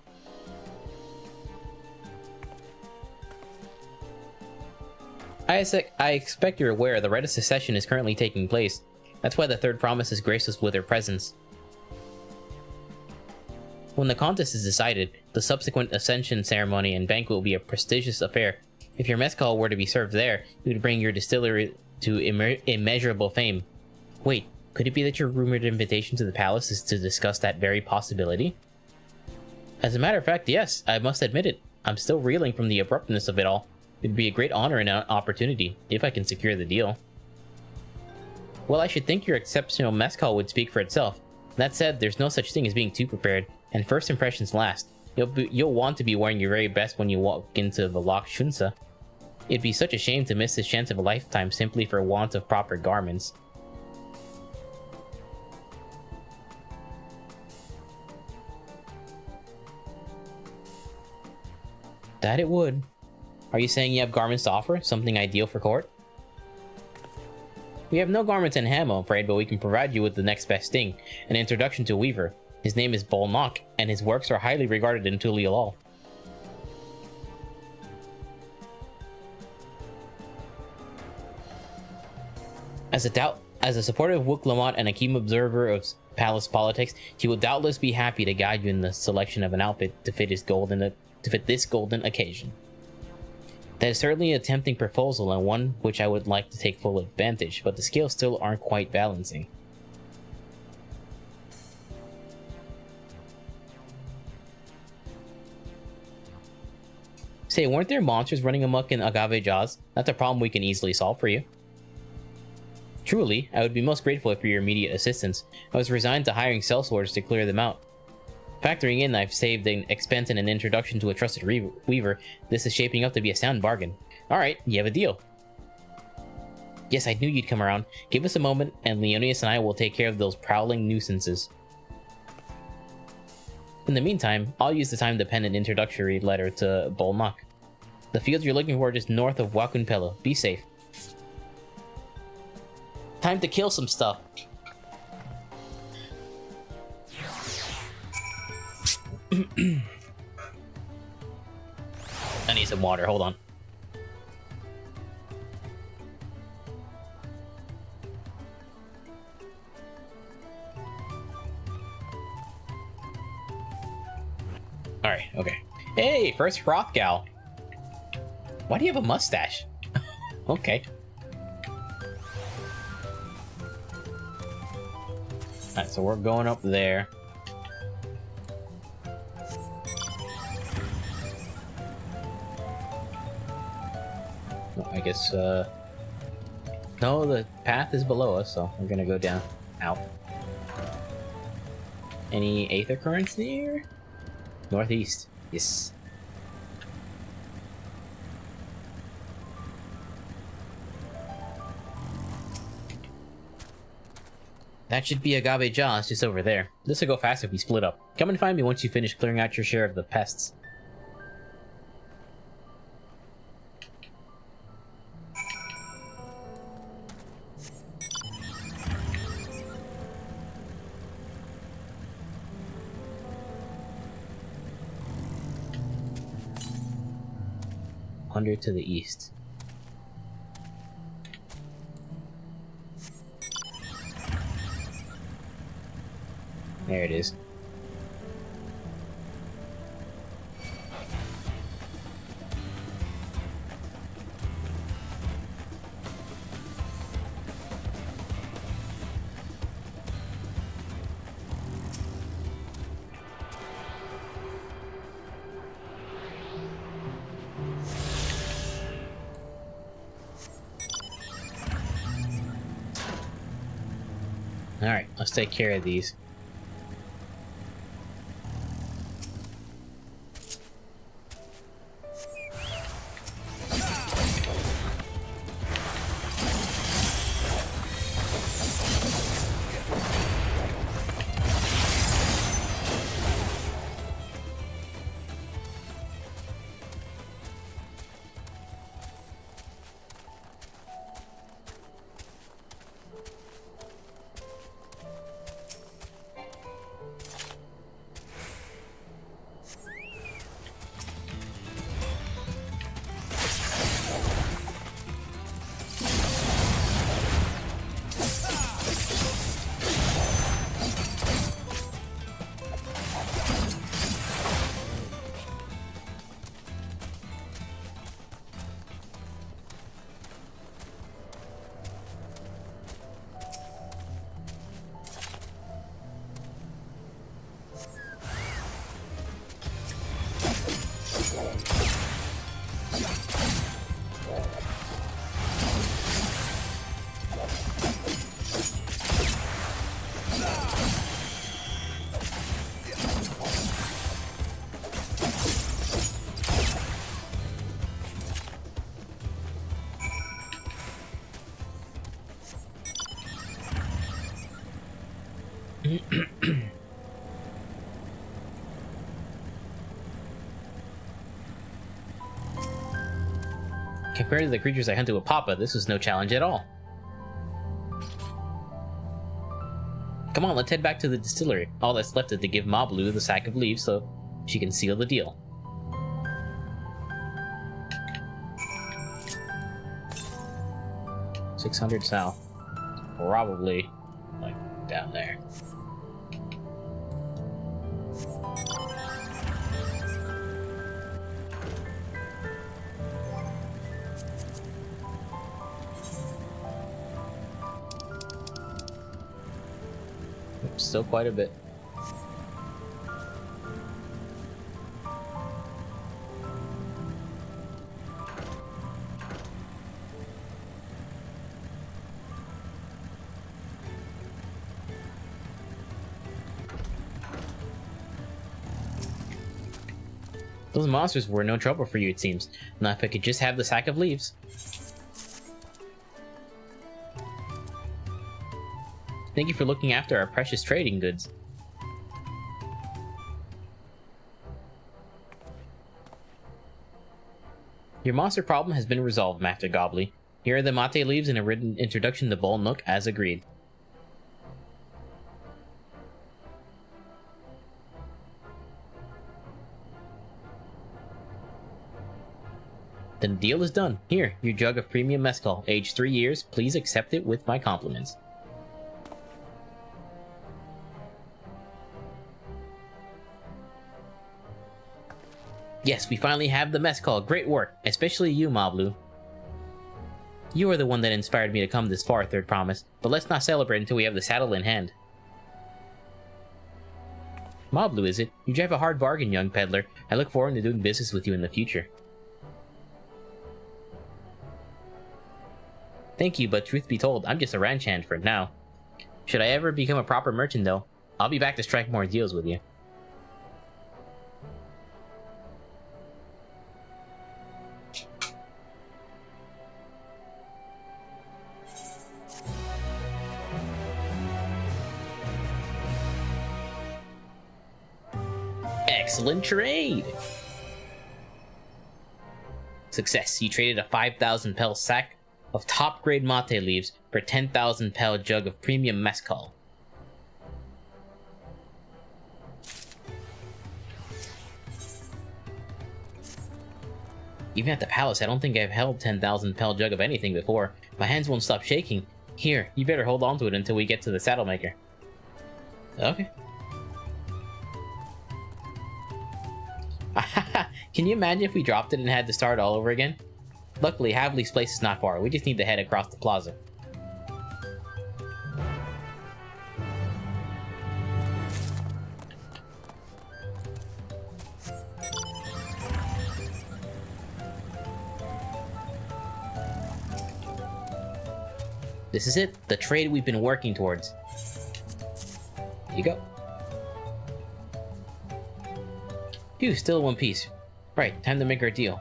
I expect you're aware the rite of secession is currently taking place. That's why the third promise has graced us with her presence. When the contest is decided, the subsequent ascension ceremony and banquet will be a prestigious affair. If your mezcal were to be served there, it would bring your distillery to immeasurable fame. Wait, could it be that your rumored invitation to the palace is to discuss that very possibility? As a matter of fact, yes, I must admit it. I'm still reeling from the abruptness of it all. It would be a great honor and an opportunity, if I can secure the deal. Well, I should think your exceptional mezcal would speak for itself. That said, there's no such thing as being too prepared, and first impressions last. You'll want to be wearing your very best when you walk into the Loch Shunsa. It'd be such a shame to miss this chance of a lifetime simply for want of proper garments. That it would. Are you saying you have garments to offer? Something ideal for court? We have no garments in hand, I'm afraid, but we can provide you with the next best thing, an introduction to a weaver. His name is Bolnock, and his works are highly regarded in Tulial. As a supportive Wook Lamont and a keen observer of palace politics, he will doubtless be happy to guide you in the selection of an outfit to fit this golden occasion. That is certainly a tempting proposal and one which I would like to take full advantage, but the scales still aren't quite balancing. Say, weren't there monsters running amok in Agave Jaws? That's a problem we can easily solve for you. Truly, I would be most grateful for your immediate assistance. I was resigned to hiring sellswords to clear them out. Factoring in I've saved an expense and an introduction to a trusted weaver, this is shaping up to be a sound bargain. Alright, you have a deal. Yes, I knew you'd come around. Give us a moment, and Leonidas and I will take care of those prowling nuisances. In the meantime, I'll use the time to pen an introductory letter to Bolnock. The fields you're looking for are just north of Wakunpelo. Be safe. Time to kill some stuff. I need some water, hold on. Alright, okay. Hey, first Hrothgal. Why do you have a mustache? Okay. Alright, so we're going up there. I guess, no, the path is below us, so we're gonna go down. Out. Any aether currents near? Northeast. Yes. That should be Agave Jaws just over there. This will go fast if we split up. Come and find me once you finish clearing out your share of the pests. To the east. There it is. Alright, let's take care of these. Compared to the creatures I hunted with Papa, this was no challenge at all. Come on, let's head back to the distillery. All that's left is to give Mablu the sack of leaves so she can seal the deal. $600 south. Probably, like, down there. Still quite a bit. Those monsters were no trouble for you, it seems. Now if I could just have the sack of leaves. Thank you for looking after our precious trading goods. Your monster problem has been resolved, Master Gobbly. Here are the mate leaves and a written introduction to Bull Nook as agreed. Then the deal is done. Here, your jug of premium mezcal, aged 3 years. Please accept it with my compliments. Yes, we finally have the mezcal. Great work, especially you, Mablu. You are the one that inspired me to come this far, Third Promise. But let's not celebrate until we have the saddle in hand. Mablu, is it? You drive a hard bargain, young peddler. I look forward to doing business with you in the future. Thank you, but truth be told, I'm just a ranch hand for now. Should I ever become a proper merchant, though, I'll be back to strike more deals with you. Excellent trade! Success. You traded a 5,000 pel sack of top-grade mate leaves for 10,000 pel jug of premium mezcal. Even at the palace, I don't think I've held 10,000 pel jug of anything before. My hands won't stop shaking. Here, you better hold on to it until we get to the saddle maker. Okay. Can you imagine if we dropped it and had to start all over again? Luckily, Havli's place is not far. We just need to head across the plaza. This is it, the trade we've been working towards. Here you go. Phew, still one piece. Right, time to make our deal.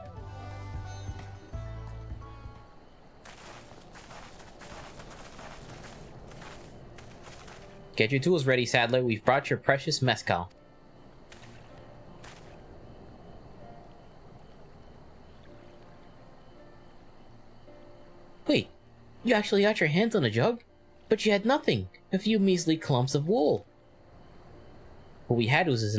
Get your tools ready, Saddler. We've brought your precious mezcal. Wait, you actually got your hands on a jug? But you had nothing. A few measly clumps of wool. What we had was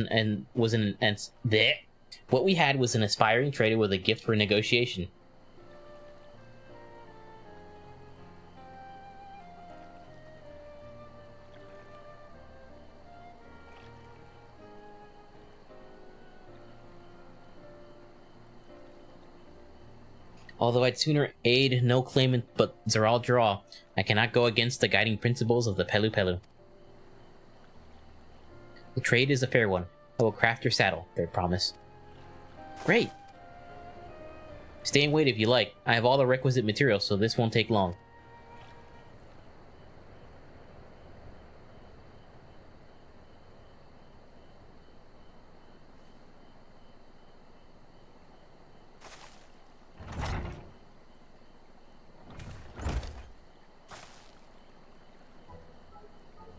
an aspiring trader with a gift for negotiation. Although I'd sooner aid no claimant but Zeral Jara, I cannot go against the guiding principles of the Pelu Pelu. The trade is a fair one. I will craft your saddle, Third Promise. Great! Stay and wait if you like. I have all the requisite materials, so this won't take long.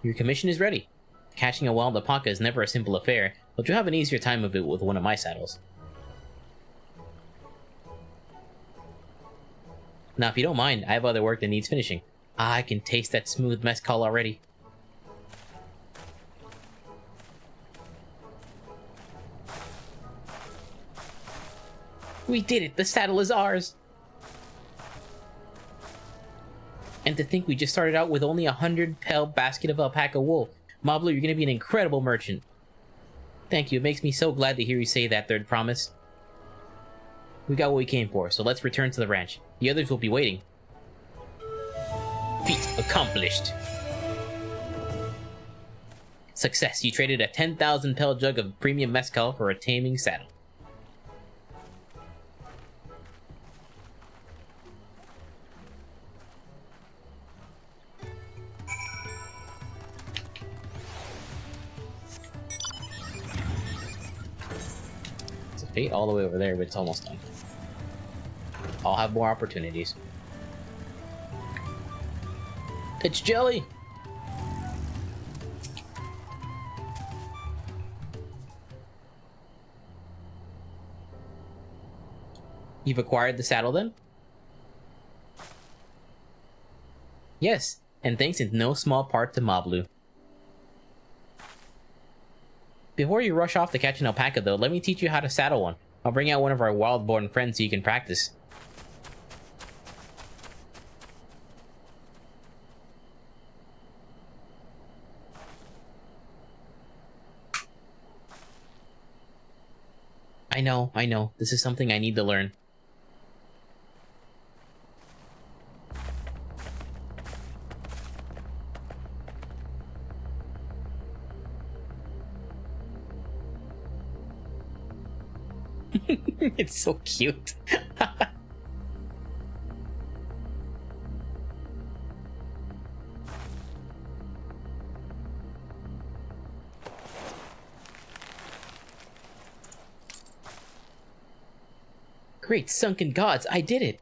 Your commission is ready. Catching a wild alpaca is never a simple affair, but you'll have an easier time of it with one of my saddles. Now, if you don't mind, I have other work that needs finishing. I can taste that smooth mezcal already. We did it! The saddle is ours! And to think we just started out with only 100-pound basket of alpaca wool. Mablu, you're gonna be an incredible merchant. Thank you, it makes me so glad to hear you say that, Third Promise. We got what we came for, so let's return to the ranch. The others will be waiting. Feat accomplished. Success, you traded a 10,000 pel jug of premium mezcal for a taming saddle. Fate all the way over there, but it's almost done. I'll have more opportunities. It's jelly! You've acquired the saddle then? Yes, and thanks in no small part to Mablu. Before you rush off to catch an alpaca, though, let me teach you how to saddle one. I'll bring out one of our wild-born friends so you can practice. I know. This is something I need to learn. It's so cute. Great sunken gods, I did it!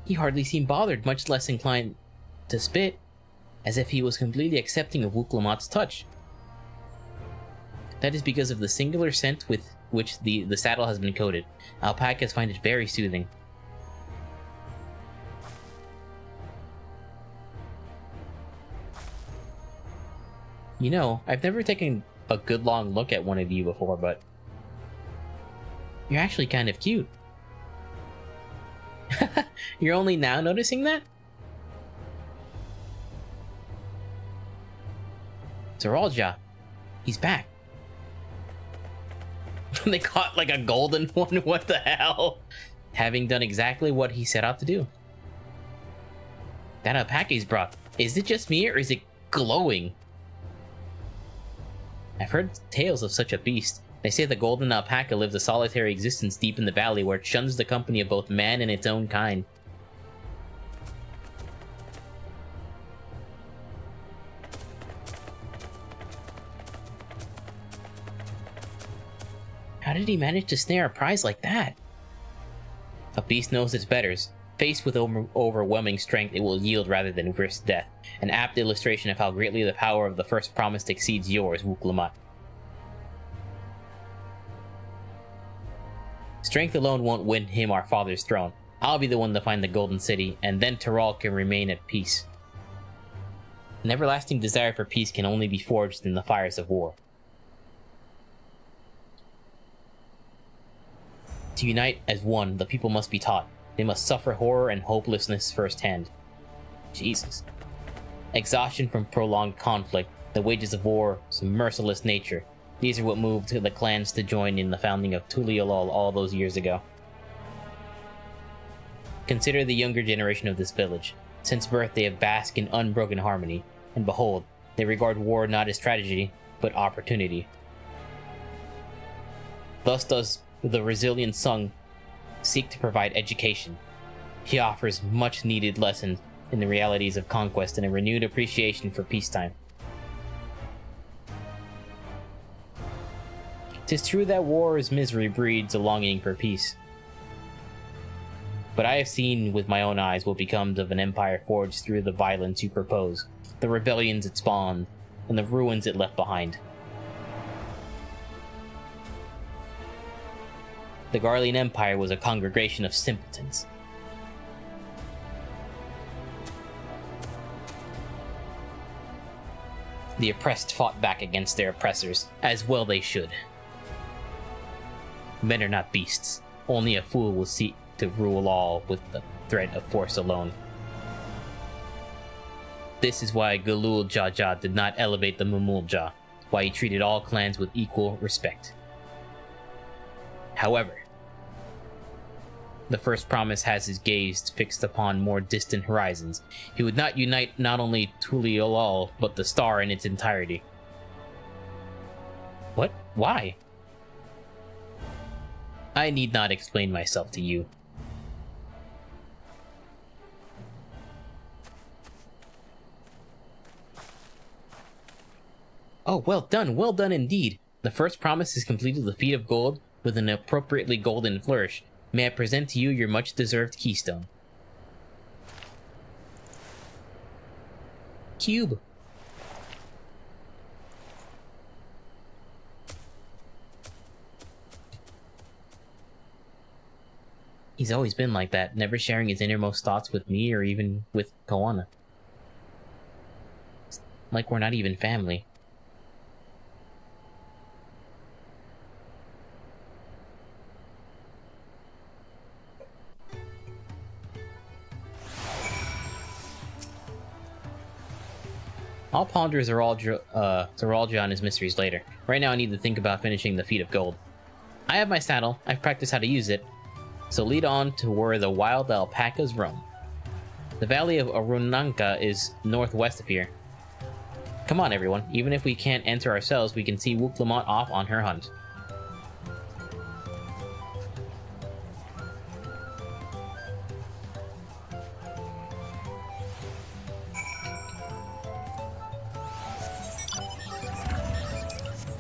He hardly seemed bothered, much less inclined to spit, as if he was completely accepting of Wuklamat's touch. That is because of the singular scent with which the saddle has been coated. Alpacas find it very soothing. You know, I've never taken a good long look at one of you before, but you're actually kind of cute. You're only now noticing that? Zeralja, he's back. They caught like a golden one, what the hell? Having done exactly what he set out to do. That alpaca he's brought, is it just me or is it glowing? I've heard tales of such a beast. They say the golden alpaca lives a solitary existence deep in the valley where it shuns the company of both man and its own kind. How did he manage to snare a prize like that? A beast knows its betters. Faced with overwhelming strength, it will yield rather than risk death. An apt illustration of how greatly the power of the first promised exceeds yours, Wuklamat. Strength alone won't win him our father's throne. I'll be the one to find the Golden City, and then Teral can remain at peace. An everlasting desire for peace can only be forged in the fires of war. To unite as one, the people must be taught. They must suffer horror and hopelessness firsthand. Jesus. Exhaustion from prolonged conflict, the wages of war's merciless nature. These are what moved the clans to join in the founding of Tuliolol all those years ago. Consider the younger generation of this village. Since birth they have basked in unbroken harmony, and behold, they regard war not as tragedy, but opportunity. Thus does the resilient Sung seek to provide education. He offers much needed lessons in the realities of conquest and a renewed appreciation for peacetime. 'Tis true that war's misery breeds a longing for peace. But I have seen with my own eyes what becomes of an empire forged through the violence you propose, the rebellions it spawned, and the ruins it left behind. The Garlean Empire was a congregation of simpletons. The oppressed fought back against their oppressors, as well they should. Men are not beasts. Only a fool will seek to rule all with the threat of force alone. This is why Galul Jaja did not elevate the Mumulja, why he treated all clans with equal respect. However, the First Promise has his gaze fixed upon more distant horizons. He would not unite not only Tuliolol, but the star in its entirety. What? Why? I need not explain myself to you. Oh, well done indeed. The First Promise has completed the feat of gold with an appropriately golden flourish. May I present to you your much-deserved keystone. Cube. He's always been like that, never sharing his innermost thoughts with me or even with Koana. It's like we're not even family. I'll ponder Zoralja and his mysteries later. Right now I need to think about finishing the Feat of Gold. I have my saddle, I've practiced how to use it, so lead on to where the wild alpacas roam. The valley of Arunanka is northwest of here. Come on everyone, even if we can't enter ourselves, we can see Wuklamont off on her hunt.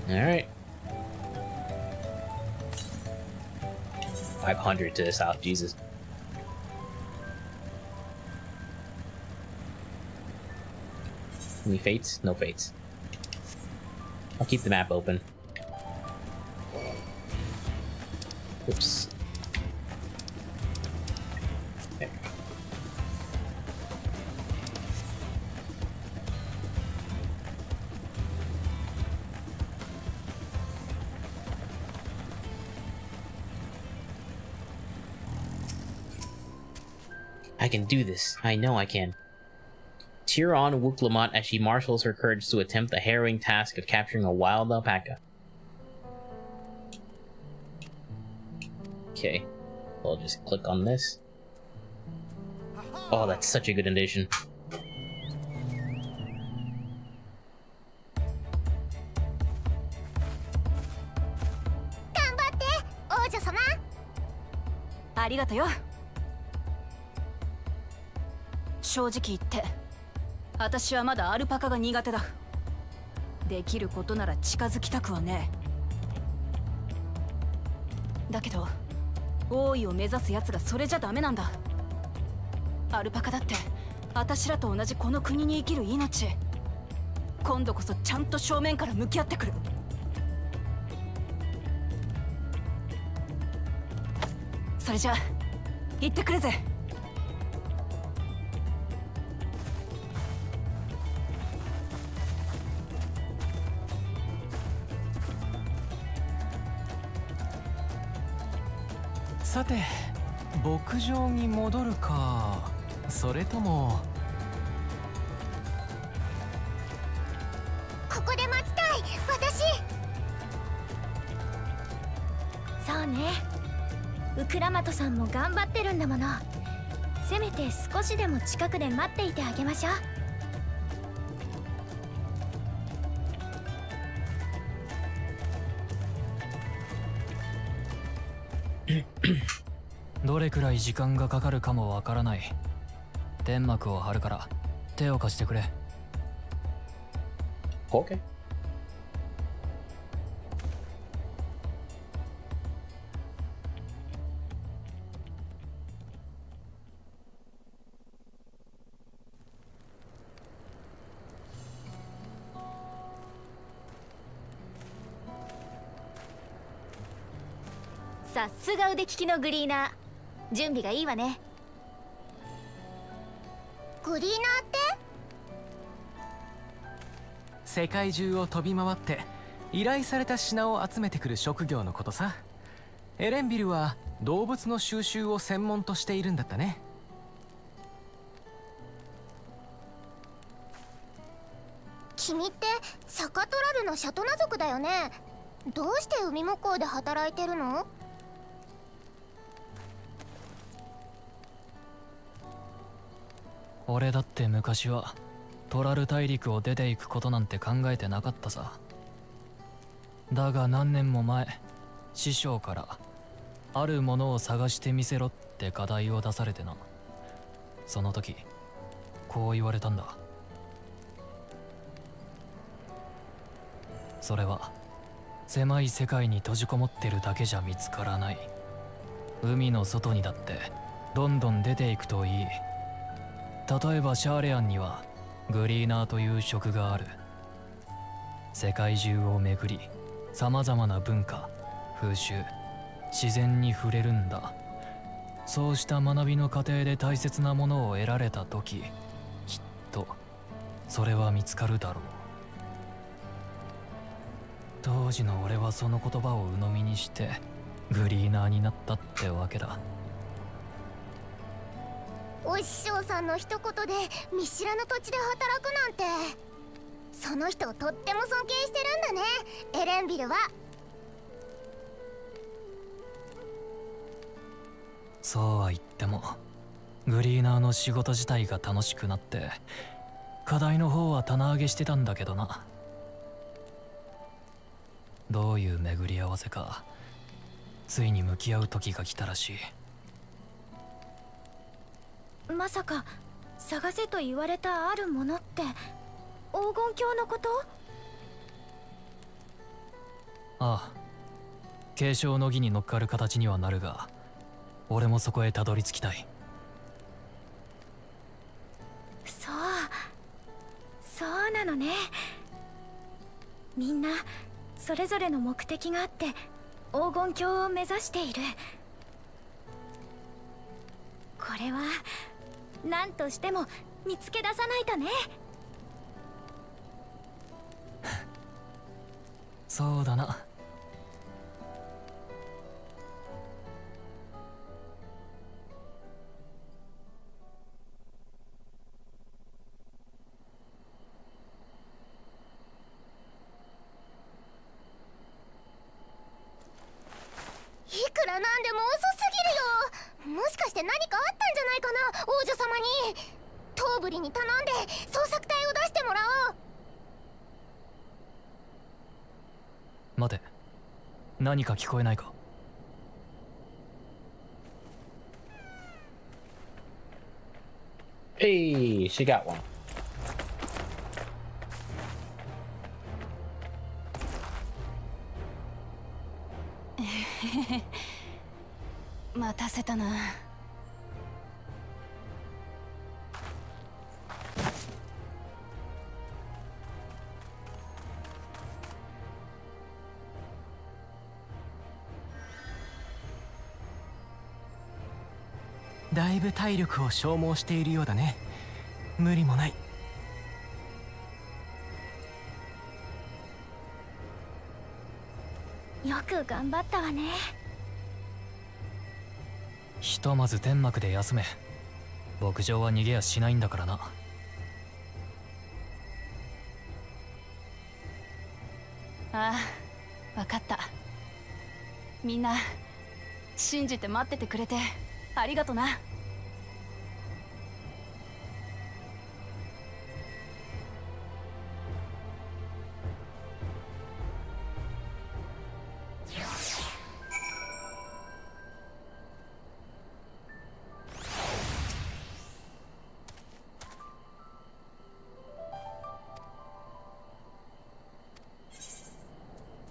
Alright. 500 to the south, Jesus. Any fates? No fates. I'll keep the map open. Oops. There. I can do this. I know I can. Cheer on Wuklamont as she marshals her courage to attempt the harrowing task of capturing a wild alpaca. Okay. I'll just click on this. Oh, that's such a good addition. Arigato. 正直言って私はまだアルパカが苦手だ。できることなら近づきたくはねえ。だけど王位を目指す奴がそれじゃダメなんだ。アルパカだって私らと同じこの国に生きる命。今度こそちゃんと正面から向き合ってくる。それじゃあ行ってくるぜ。さて、牧場に戻るか、それともここで待ちたい。私そうね、ウクラマトさんも頑張ってるんだもの。せめて少しでも近くで待っていてあげましょう。どれくらい時間がかかるかもわからない。天幕を張るから手を貸してくれ。OK。ささすが腕利きのグリーナー。準備がいいわね。グリーナーって世界中を飛び回って依頼された品を集めてくる職業のことさ。エレンビルは動物の収集を専門としているんだったね。君ってシャカトラルのシャトナ族だよね。どうして海向こうで働いてるの？俺だって昔はトラル大陸を出ていくことなんて考えてなかったさ。だが何年も前、師匠からあるものを探してみせろって課題を出されてな。その時こう言われたんだ。それは狭い世界に閉じこもってるだけじゃ見つからない。海の外にだってどんどん出ていくといい。例えばシャーレアンにはグリーナーという職がある。世界中を巡り様々な文化、風習、自然に触れるんだ。そうした学びの過程で大切なものを得られた時、きっとそれは見つかるだろう。当時の俺はその言葉を鵜呑みにしてグリーナーになったってわけだ。お師匠さんの一言で見知らぬ土地で働くなんて、その人をとっても尊敬してるんだね、エレンビルは。そうは言ってもグリーナーの仕事自体が楽しくなって課題の方は棚上げしてたんだけどな。どういう巡り合わせかついに向き合う時が来たらしい。まさか探せと言われたあるものって黄金鏡のこと？ああ、継承の儀に乗っかる形にはなるが俺もそこへたどり着きたい。そうなのね。みんなそれぞれの目的があって黄金鏡を目指している。これは何としても見つけ出さないとね。そうだな。いくらなんでも遅すぎるよ。もしかして何かあったんじゃないかな、王女様に。トーブリに頼んで捜索隊を出してもらおう。待て、何か聞こえないか。Hey, she got one. 待たせたな。だいぶ体力を消耗しているようだね。無理もない。よく頑張ったわね。ひとまず天幕で休め。牧場は逃げやしないんだからな。ああ、わかった。みんな信じて待っててくれてありがとな。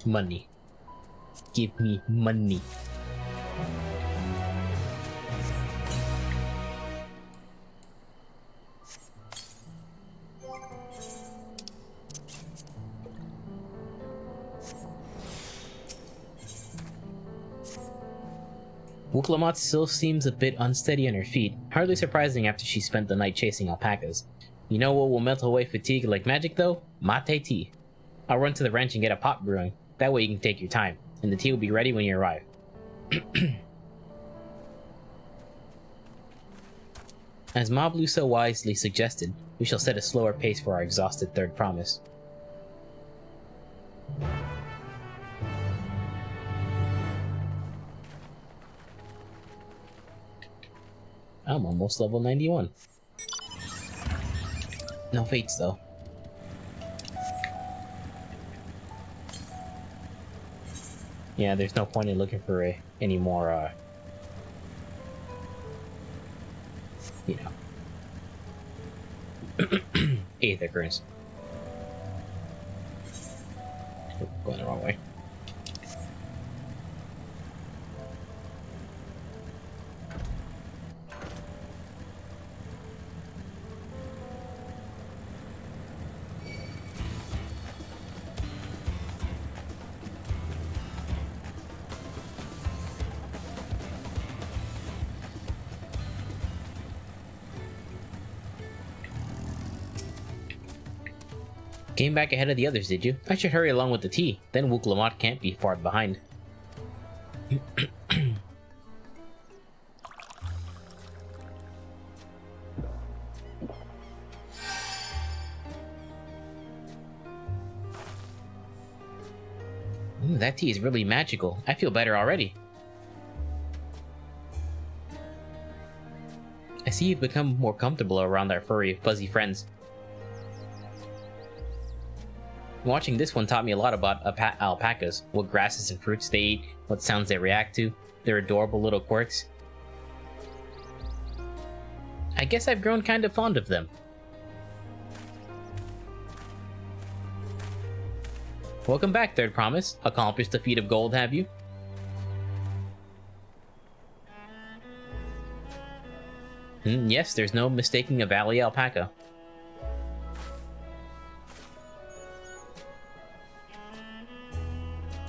Money. Give me money. Wuklamat still seems a bit unsteady on her feet, hardly surprising after she spent the night chasing alpacas. You know what will melt away fatigue like magic though? Mate tea. I'll run to the ranch and get a pot brewing. That way you can take your time, and the tea will be ready when you arrive. As Mablu so wisely suggested, we shall set a slower pace for our exhausted third promise. I'm almost level 91. No fates though. Yeah, there's no point in looking for any more, you know, 8th occurrence. Oh, going the wrong way. Came back ahead of the others, did you? I should hurry along with the tea. Then Wuklamat can't be far behind. Ooh, that tea is really magical. I feel better already. I see you've become more comfortable around our furry, fuzzy friends. Watching this one taught me a lot about alpacas, what grasses and fruits they eat, what sounds they react to, their adorable little quirks. I guess I've grown kind of fond of them. Welcome back, Third Promise. Accomplished the feat of gold, have you? Yes, there's no mistaking a valley alpaca.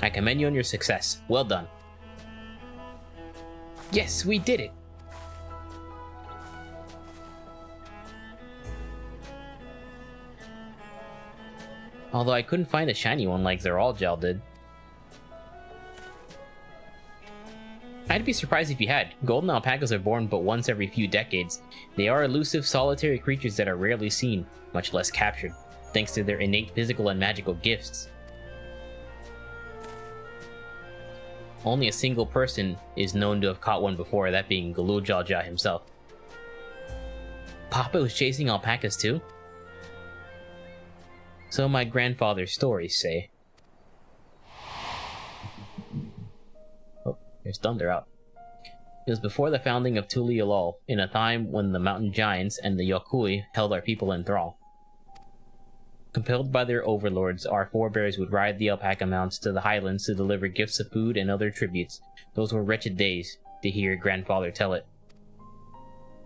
I commend you on your success. Well done. Yes, we did it! Although I couldn't find a shiny one like Zeralgel did. I'd be surprised if you had. Golden alpacas are born but once every few decades. They are elusive, solitary creatures that are rarely seen, much less captured, thanks to their innate physical and magical gifts. Only a single person is known to have caught one before, that being Galoojaja himself. Papa was chasing alpacas too? So my grandfather's stories say. Oh, there's thunder out. It was before the founding of Tulialol, in a time when the mountain giants and the Yokui held our people in thrall. Compelled by their overlords, our forebears would ride the alpaca mounts to the highlands to deliver gifts of food and other tributes. Those were wretched days, to hear grandfather tell it.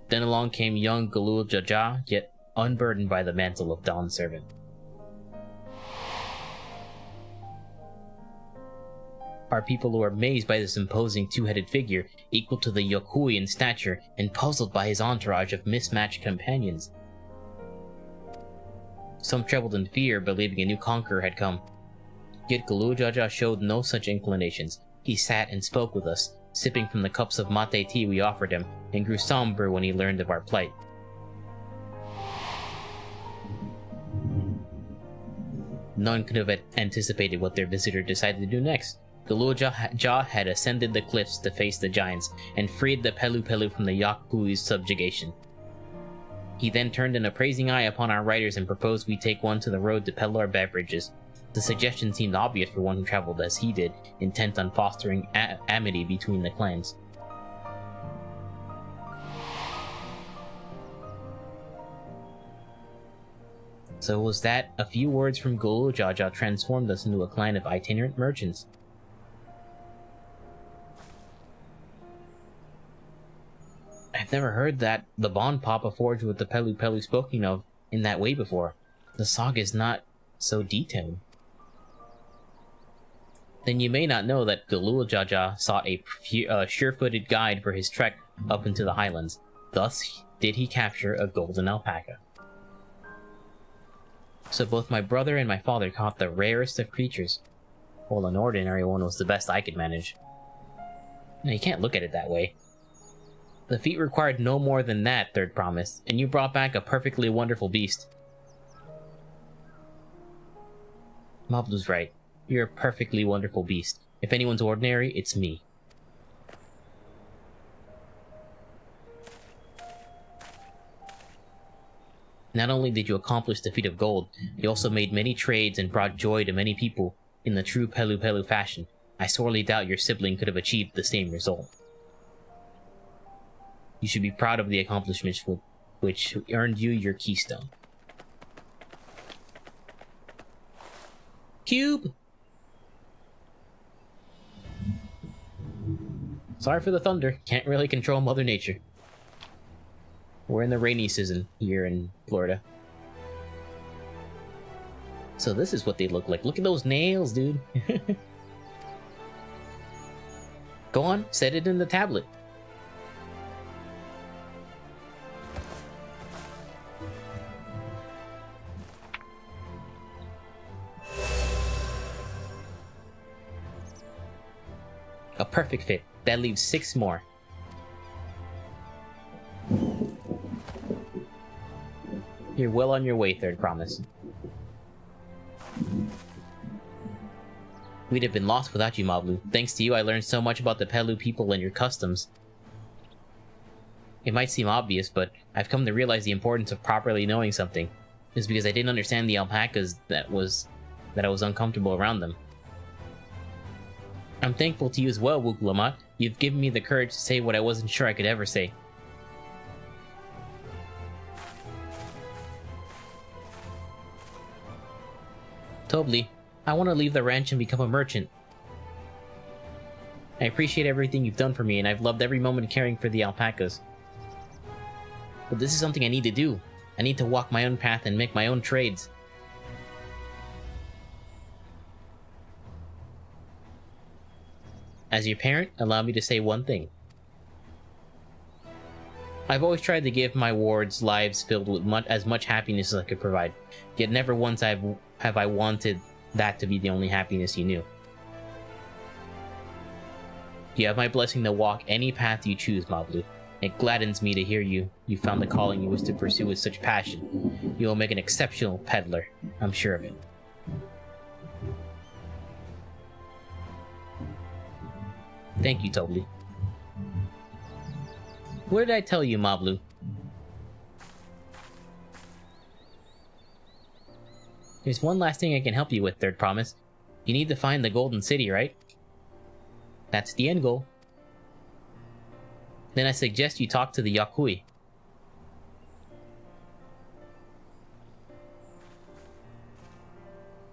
Then along came young Galoojaja, yet unburdened by the mantle of Dawn Servant. Our people were amazed by this imposing two-headed figure, equal to the Yokui in stature, and puzzled by his entourage of mismatched companions. Some trembled in fear, believing a new conqueror had come. Yet Galoojaja showed no such inclinations. He sat and spoke with us, sipping from the cups of mate tea we offered him, and grew somber when he learned of our plight. None could have anticipated what their visitor decided to do next. Galoojaja had ascended the cliffs to face the giants, and freed the Pelu Pelu from the Yokui's subjugation. He then turned an appraising eye upon our riders and proposed we take one to the road to peddle our beverages. The suggestion seemed obvious for one who traveled as he did, intent on fostering amity between the clans. So was that a few words from Galoojaja transformed us into a clan of itinerant merchants? I've never heard that the bond Papa forged with the Pelu Pelu spoken of in that way before. The saga is not so detailed. then you may not know that Galul Jaja sought a sure-footed guide for his trek up into the highlands. Thus did he capture a golden alpaca. So both my brother and my father caught the rarest of creatures, while an ordinary one was the best I could manage. Now, you can't look at it that way. The feat required no more than that, Third promised, and you brought back a perfectly wonderful beast. Mablu's right. You're a perfectly wonderful beast. If anyone's ordinary, it's me. Not only did you accomplish the feat of gold, you also made many trades and brought joy to many people in the true Pelu Pelu fashion. I sorely doubt your sibling could have achieved the same result. You should be proud of the accomplishments which earned you your keystone. Cube! Sorry for the thunder. Can't really control Mother Nature. We're in the rainy season here in Florida. So this is what they look like. Look at those nails, dude. Go on, set it in the tablet. A perfect fit. That leaves 6 more. You're well on your way, Third promise. We'd have been lost without you, Mablu. Thanks to you, I learned so much about the Pelu people and your customs. It might seem obvious, but I've come to realize the importance of properly knowing something. It's because I didn't understand the alpacas that I was uncomfortable around them. I'm thankful to you as well, Wukulamat. You've given me the courage to say what I wasn't sure I could ever say. Tobli, I want to leave the ranch and become a merchant. I appreciate everything you've done for me, and I've loved every moment caring for the alpacas. But this is something I need to do. I need to walk my own path and make my own trades. As your parent, allow me to say one thing. I've always tried to give my wards lives filled with as much happiness as I could provide, yet never once have I wanted that to be the only happiness you knew. You have my blessing to walk any path you choose, Mablu. It gladdens me to hear you found the calling you wish to pursue with such passion. You will make an exceptional peddler, I'm sure of it. Thank you, Tobli. What did I tell you, Mablu? There's one last thing I can help you with, Third promise. You need to find the Golden City, right? That's the end goal. Then I suggest you talk to the Yakui.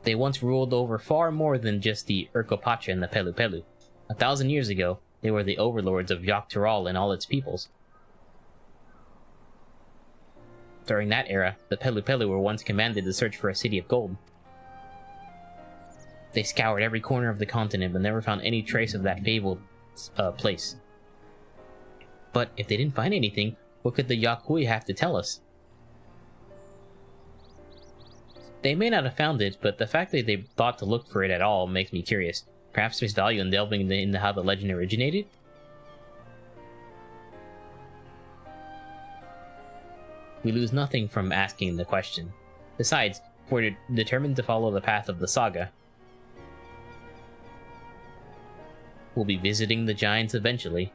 They once ruled over far more than just the Urkopacha and the Pelu Pelu. 1,000 years ago, they were the overlords of Yogg-Togthal and all its peoples. During that era, the Pelu Pelu were once commanded to search for a city of gold. They scoured every corner of the continent but never found any trace of that fabled place. But if they didn't find anything, what could the Yakui have to tell us? They may not have found it, but the fact that they thought to look for it at all makes me curious. Perhaps there's value in delving into how the legend originated? We lose nothing from asking the question. Besides, if we're determined to follow the path of the saga, we'll be visiting the giants eventually.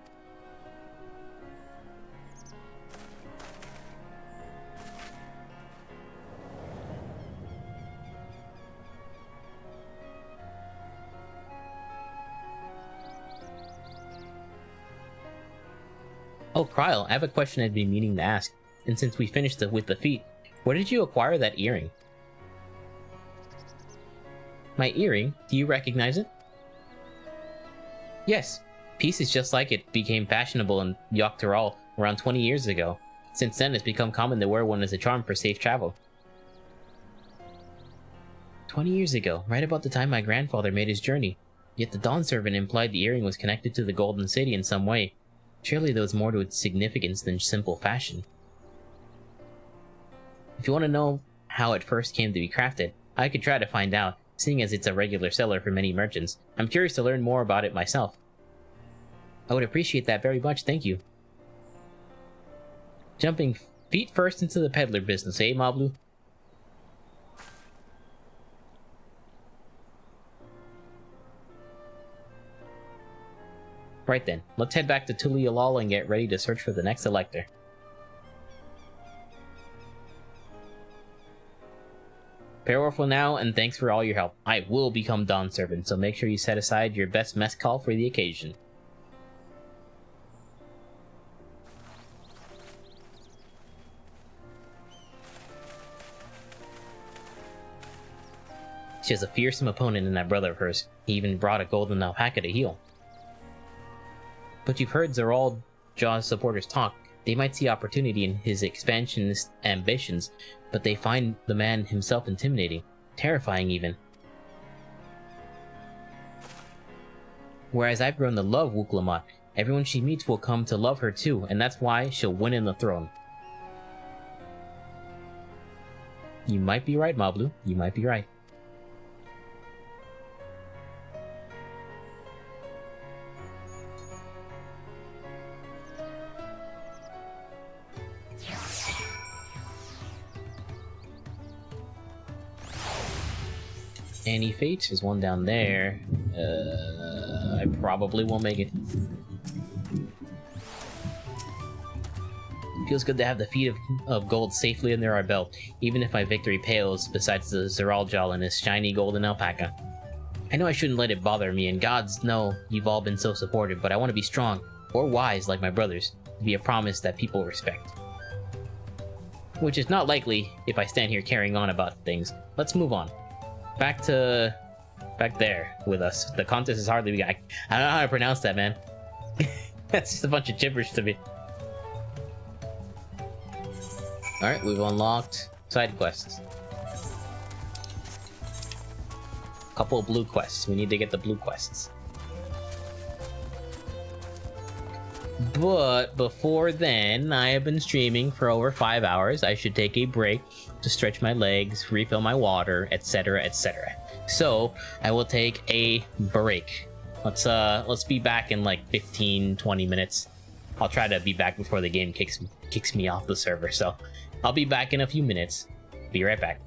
Oh, Kryl, I have a question I'd been meaning to ask, and since we finished with the feat, where did you acquire that earring? My earring? Do you recognize it? Yes, pieces just like it became fashionable in Yogg-Togthal around 20 years ago. Since then, it's become common to wear one as a charm for safe travel. 20 years ago, right about the time my grandfather made his journey. Yet the Dawn Servant implied the earring was connected to the Golden City in some way. Surely there was more to its significance than simple fashion. If you want to know how it first came to be crafted, I could try to find out, seeing as it's a regular seller for many merchants. I'm curious to learn more about it myself. I would appreciate that very much, thank you. Jumping feet first into the peddler business, eh, Mablu? Right then, let's head back to Tulialal and get ready to search for the next elector. Farewell for now, and thanks for all your help. I will become Dawn Servant, so make sure you set aside your best mess call for the occasion. She has a fearsome opponent in that brother of hers. He even brought a golden alpaca to heal. But you've heard Zeral Jaw's supporters talk. They might see opportunity in his expansionist ambitions, but they find the man himself intimidating, terrifying even. Whereas I've grown to love Wuklamat, everyone she meets will come to love her too, and that's why she'll win in the throne. You might be right, Mablu. You might be right. Any fate? There's one down there. I probably won't make it. Feels good to have the feet of gold safely under our belt, even if my victory pales besides the Zeraljal and his shiny golden alpaca. I know I shouldn't let it bother me, and gods know you've all been so supportive, but I want to be strong, or wise like my brothers, to be a promise that people respect. Which is not likely if I stand here carrying on about things. Let's move on. Back there with us. The contest is hardly begun. I don't know how to pronounce that, man. That's just a bunch of gibberish to me. Alright, we've unlocked side quests. Couple of blue quests. We need to get the blue quests. But before then, I have been streaming for over 5 hours. I should take a break to stretch my legs, refill my water, etc., etc. So I will take a break. Let's be back in like 15-20 minutes. I'll try to be back before the game kicks me off the server. So I'll be back in a few minutes. Be right back.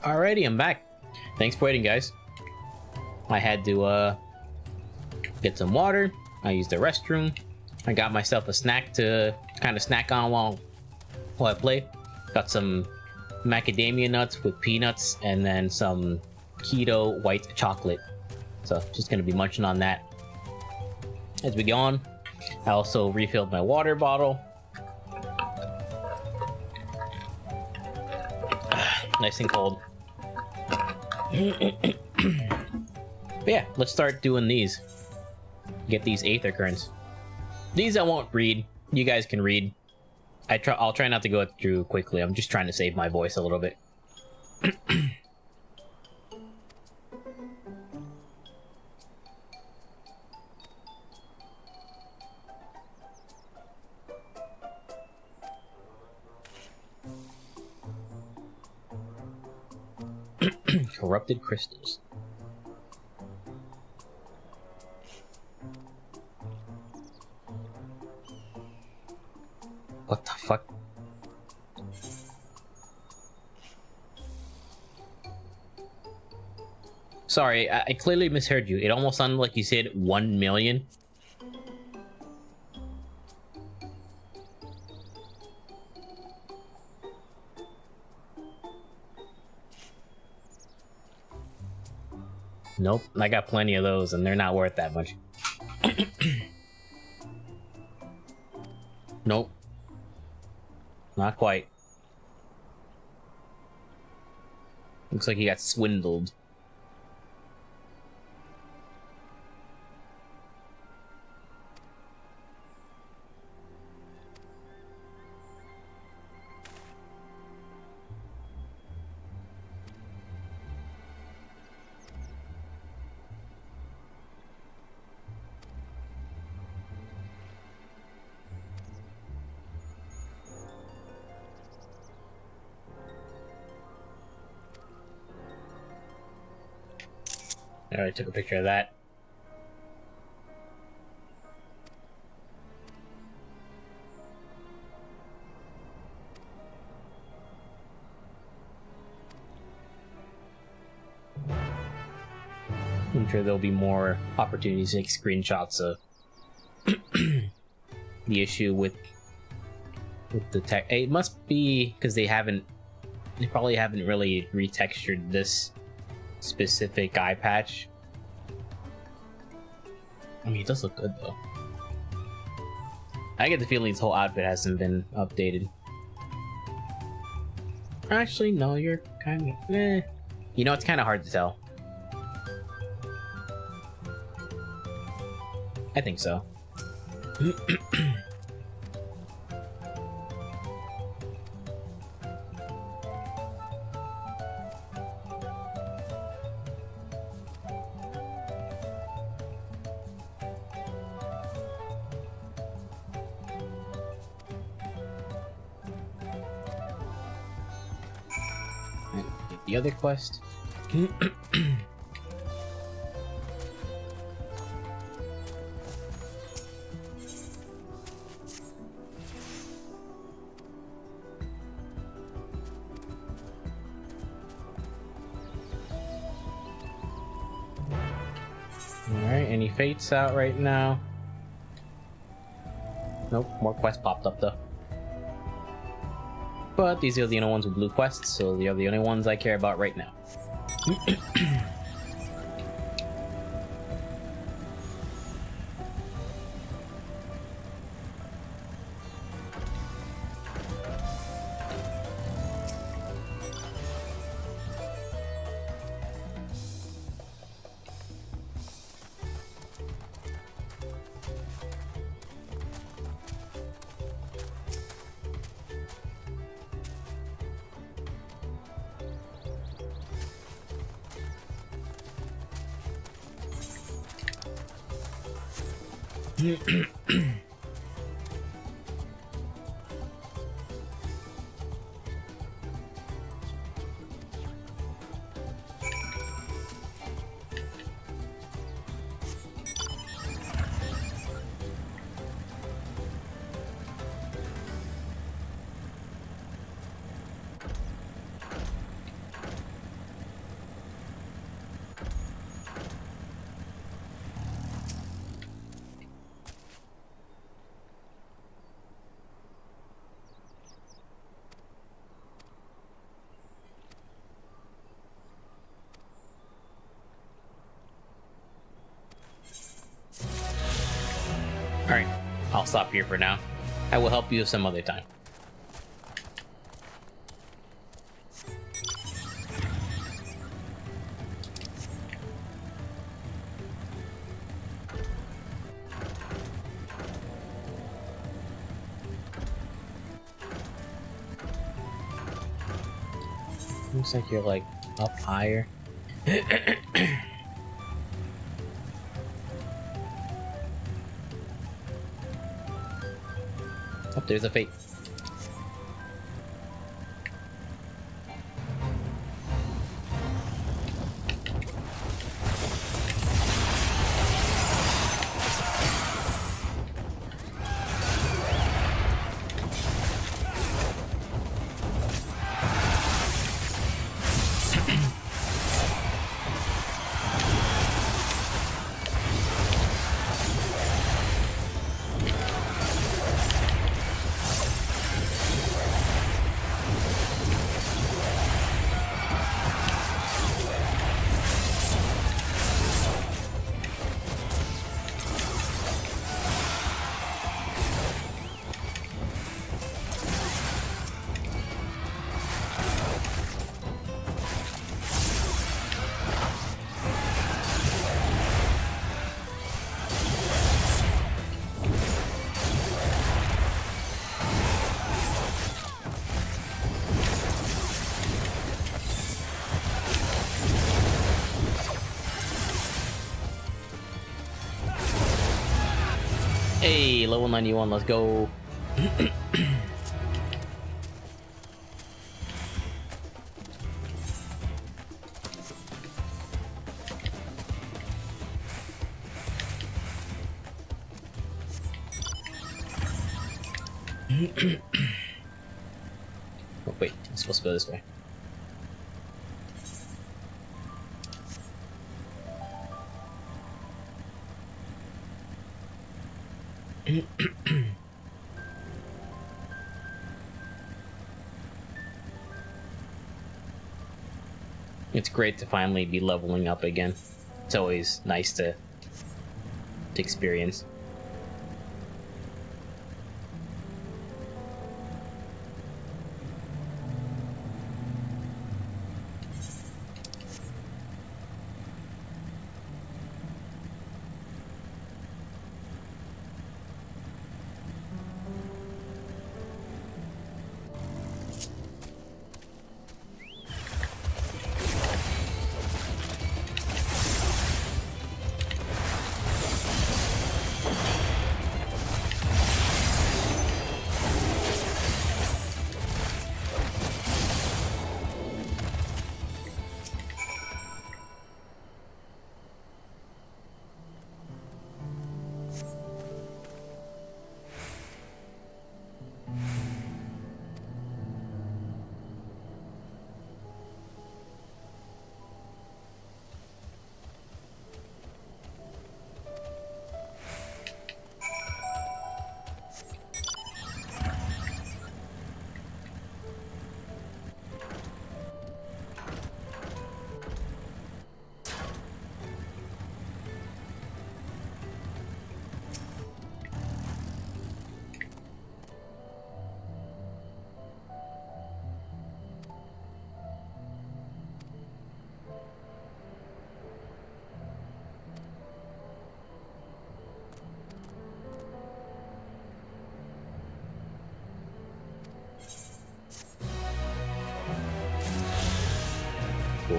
Alrighty, I'm back. Thanks for waiting, guys. I had to get some water. I used the restroom. I got myself a snack to kind of snack on while I play. Got some macadamia nuts with peanuts and then some keto white chocolate. So just gonna be munching on that as we go on. I also refilled my water bottle. Nice and cold. But yeah, let's start doing these. Get these Aether Currents. These I won't read. You guys can read. I'll try not to go through quickly. I'm just trying to save my voice a little bit. Corrupted crystals. What the fuck? Sorry, I clearly misheard you. It almost sounded like you said 1 million. Nope, I got plenty of those and they're not worth that much. Nope. Not quite. Looks like he got swindled. I already took a picture of that. I'm sure there'll be more opportunities to take screenshots of the issue with the tech. It must be because they probably haven't really retextured this specific eye patch. I mean, it does look good though. I get the feeling this whole outfit hasn't been updated. Actually, no, you're kind of You know, it's kind of hard to tell. I think so. The other quest. Alright, any fates out right now? Nope, more quests popped up though. But these are the only ones with blue quests, so they are the only ones I care about right now. Alright, I'll stop here for now. I will help you some other time. Looks like you're like up higher. Oh, there's a fate. Hey, level 91, let's go. Oh wait, I'm supposed to go this way. It's great to finally be leveling up again. It's always nice to experience.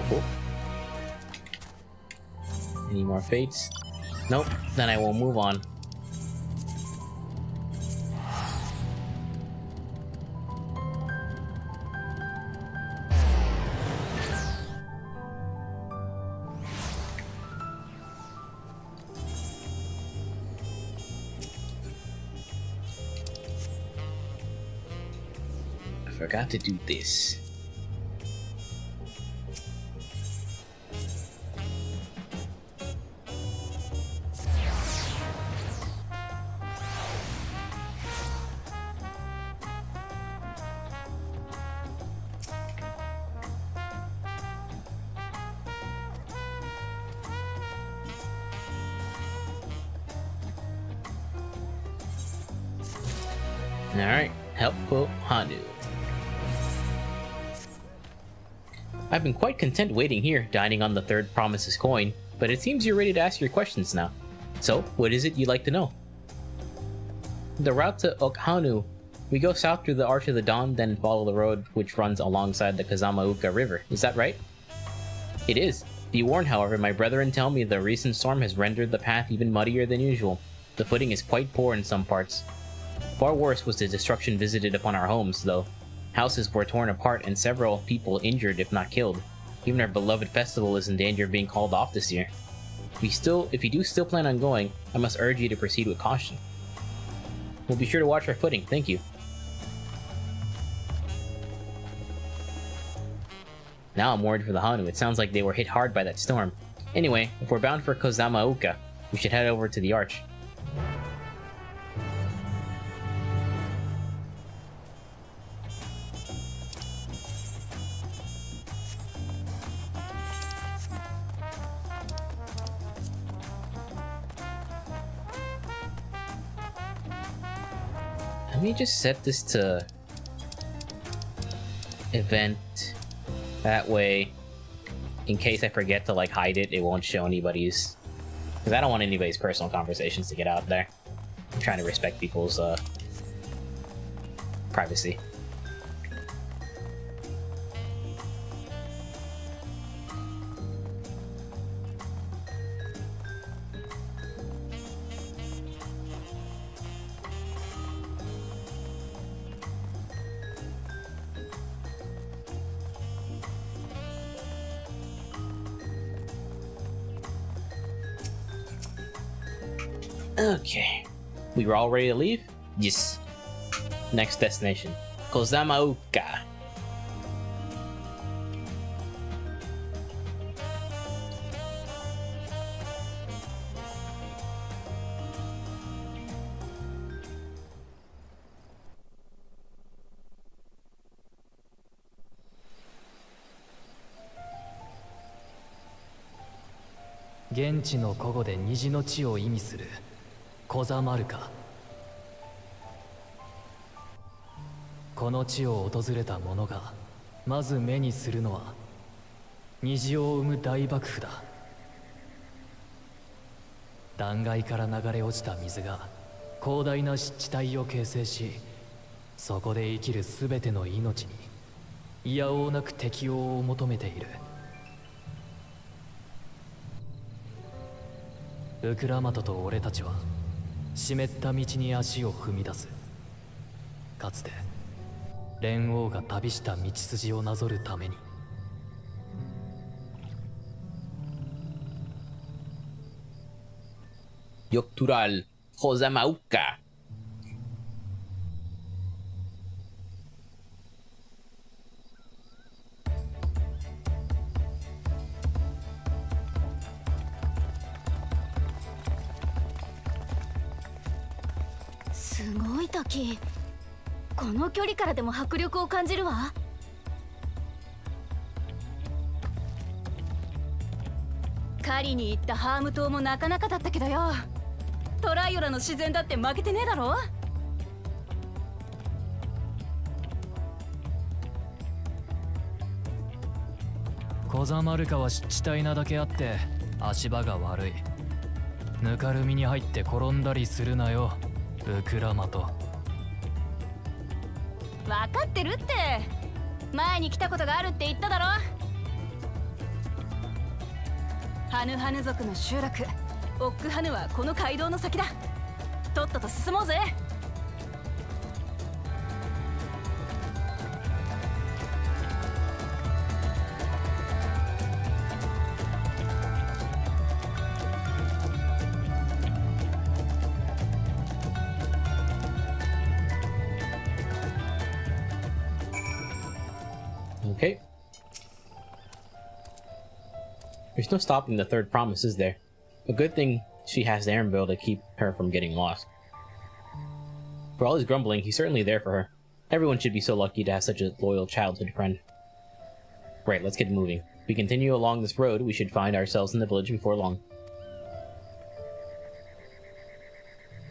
Cool. Any more fates? Nope, then I will move on. I forgot to do this. Alright, helpful Hanu. I've been quite content waiting here, dining on the third promise's coin, but it seems you're ready to ask your questions now. So, what is it you'd like to know? The route to Okhanu. We go south through the Arch of the Dawn, then follow the road which runs alongside the Kazamauka River. Is that right? It is. Be warned, however, my brethren tell me the recent storm has rendered the path even muddier than usual. The footing is quite poor in some parts. Far worse was the destruction visited upon our homes, though. Houses were torn apart and several people injured if not killed. Even our beloved festival is in danger of being called off this year. If you do still plan on going, I must urge you to proceed with caution. We'll be sure to watch our footing, thank you. Now I'm worried for the Hanu, it sounds like they were hit hard by that storm. Anyway, if we're bound for Kozamauka, we should head over to the Arch. Let me just set this to event. That way, in case I forget to like hide it, it won't show anybody's. Because I don't want anybody's personal conversations to get out there. I'm trying to respect people's privacy. Okay. We were all ready to leave? Yes. Next destination. Kozamauka.現地の古語で虹の地を意味するコザマルカ。この地を訪れた者がまず目にするのは虹を生む大瀑布だ。断崖から流れ落ちた水が広大な湿地帯を形成し、そこで生きるすべての命にいやおうなく適応を求めている。ウクラマトと俺たちは湿った道に足を踏み出す。かつて蓮王が旅した道筋をなぞるために。Yoktural Kozamauka.すごい滝。この距離からでも迫力を感じるわ。狩りに行ったハーム島もなかなかだったけどよ。トライオラの自然だって負けてねえだろ。コザマルカは湿地帯なだけあって足場が悪い。ぬかるみに入って転んだりするなよ、ウクラマト。分かってるって。前に来たことがあるって言っただろ。ハヌハヌ族の集落オックハヌはこの街道の先だ。とっとと進もうぜ。Okay. There's no stopping the third promise, is there? A good thing she has the Aaronville to keep her from getting lost. For all his grumbling, he's certainly there for her. Everyone should be so lucky to have such a loyal childhood friend. Right, let's get moving. If we continue along this road, we should find ourselves in the village before long.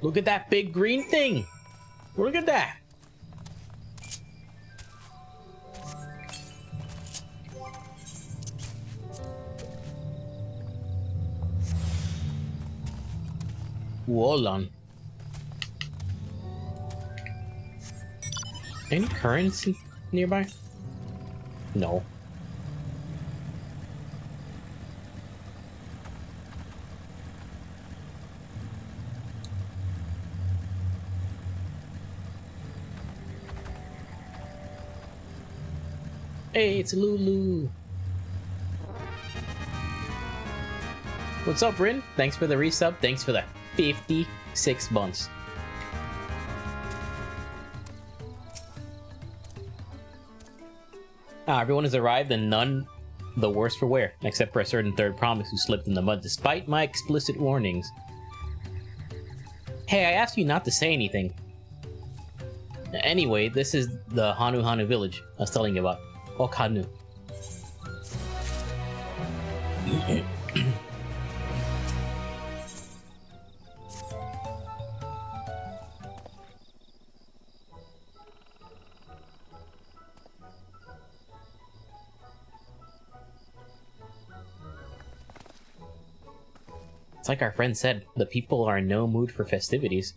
Look at that big green thing! Look at that! Hold on. Any currents nearby? No. Hey, it's Lulu. What's up, Rin? Thanks for the resub. Thanks for the 56 months. Everyone has arrived and none the worse for wear, except for a certain third promise who slipped in the mud despite my explicit warnings. Hey, I asked you not to say anything. Anyway, this is the Hanu Hanu village I was telling you about. Okhanu. It's like our friend said, the people are in no mood for festivities.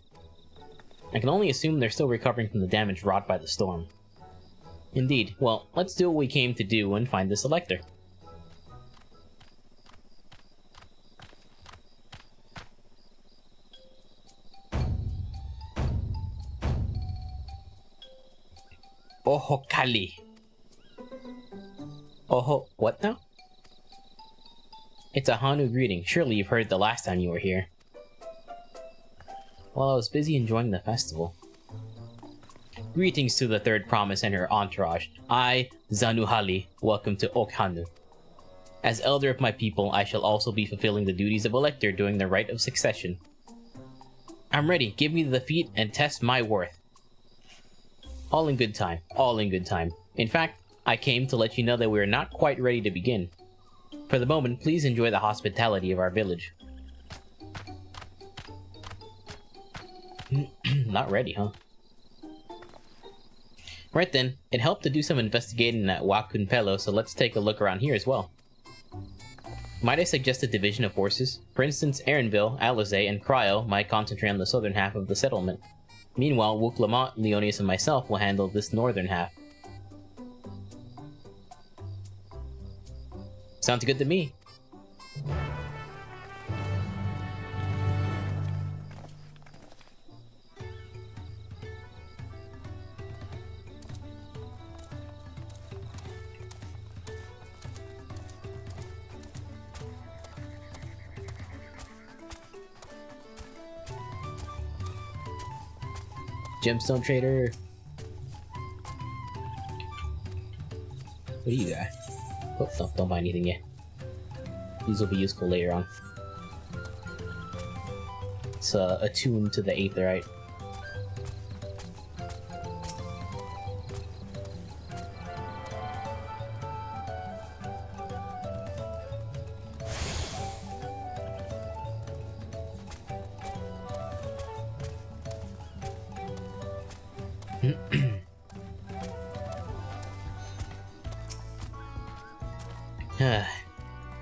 I can only assume they're still recovering from the damage wrought by the storm. Indeed. Well, let's do what we came to do and find the selector. Oho Kali. Oho, what now? It's a Hanu greeting. Surely you've heard it the last time you were here. While I was busy enjoying the festival. Greetings to the Third Promise and her entourage. I, Zanuhali, welcome to Okhanu. As elder of my people, I shall also be fulfilling the duties of elector during the rite of succession. I'm ready. Give me the feat and test my worth. All in good time. All in good time. In fact, I came to let you know that we are not quite ready to begin. For the moment, please enjoy the hospitality of our village. Not ready, huh? Right then, it helped to do some investigating at Wakunpelo, so let's take a look around here as well. Might I suggest a division of forces? For instance, Aaronville, Alizé, and Cryo might concentrate on the southern half of the settlement. Meanwhile, Wuklamont, Leonius, and myself will handle this northern half. Sounds good to me. Gemstone trader. What do you got? Oh, no, don't buy anything yet. These will be useful later on. It's attuned to the Aetherite.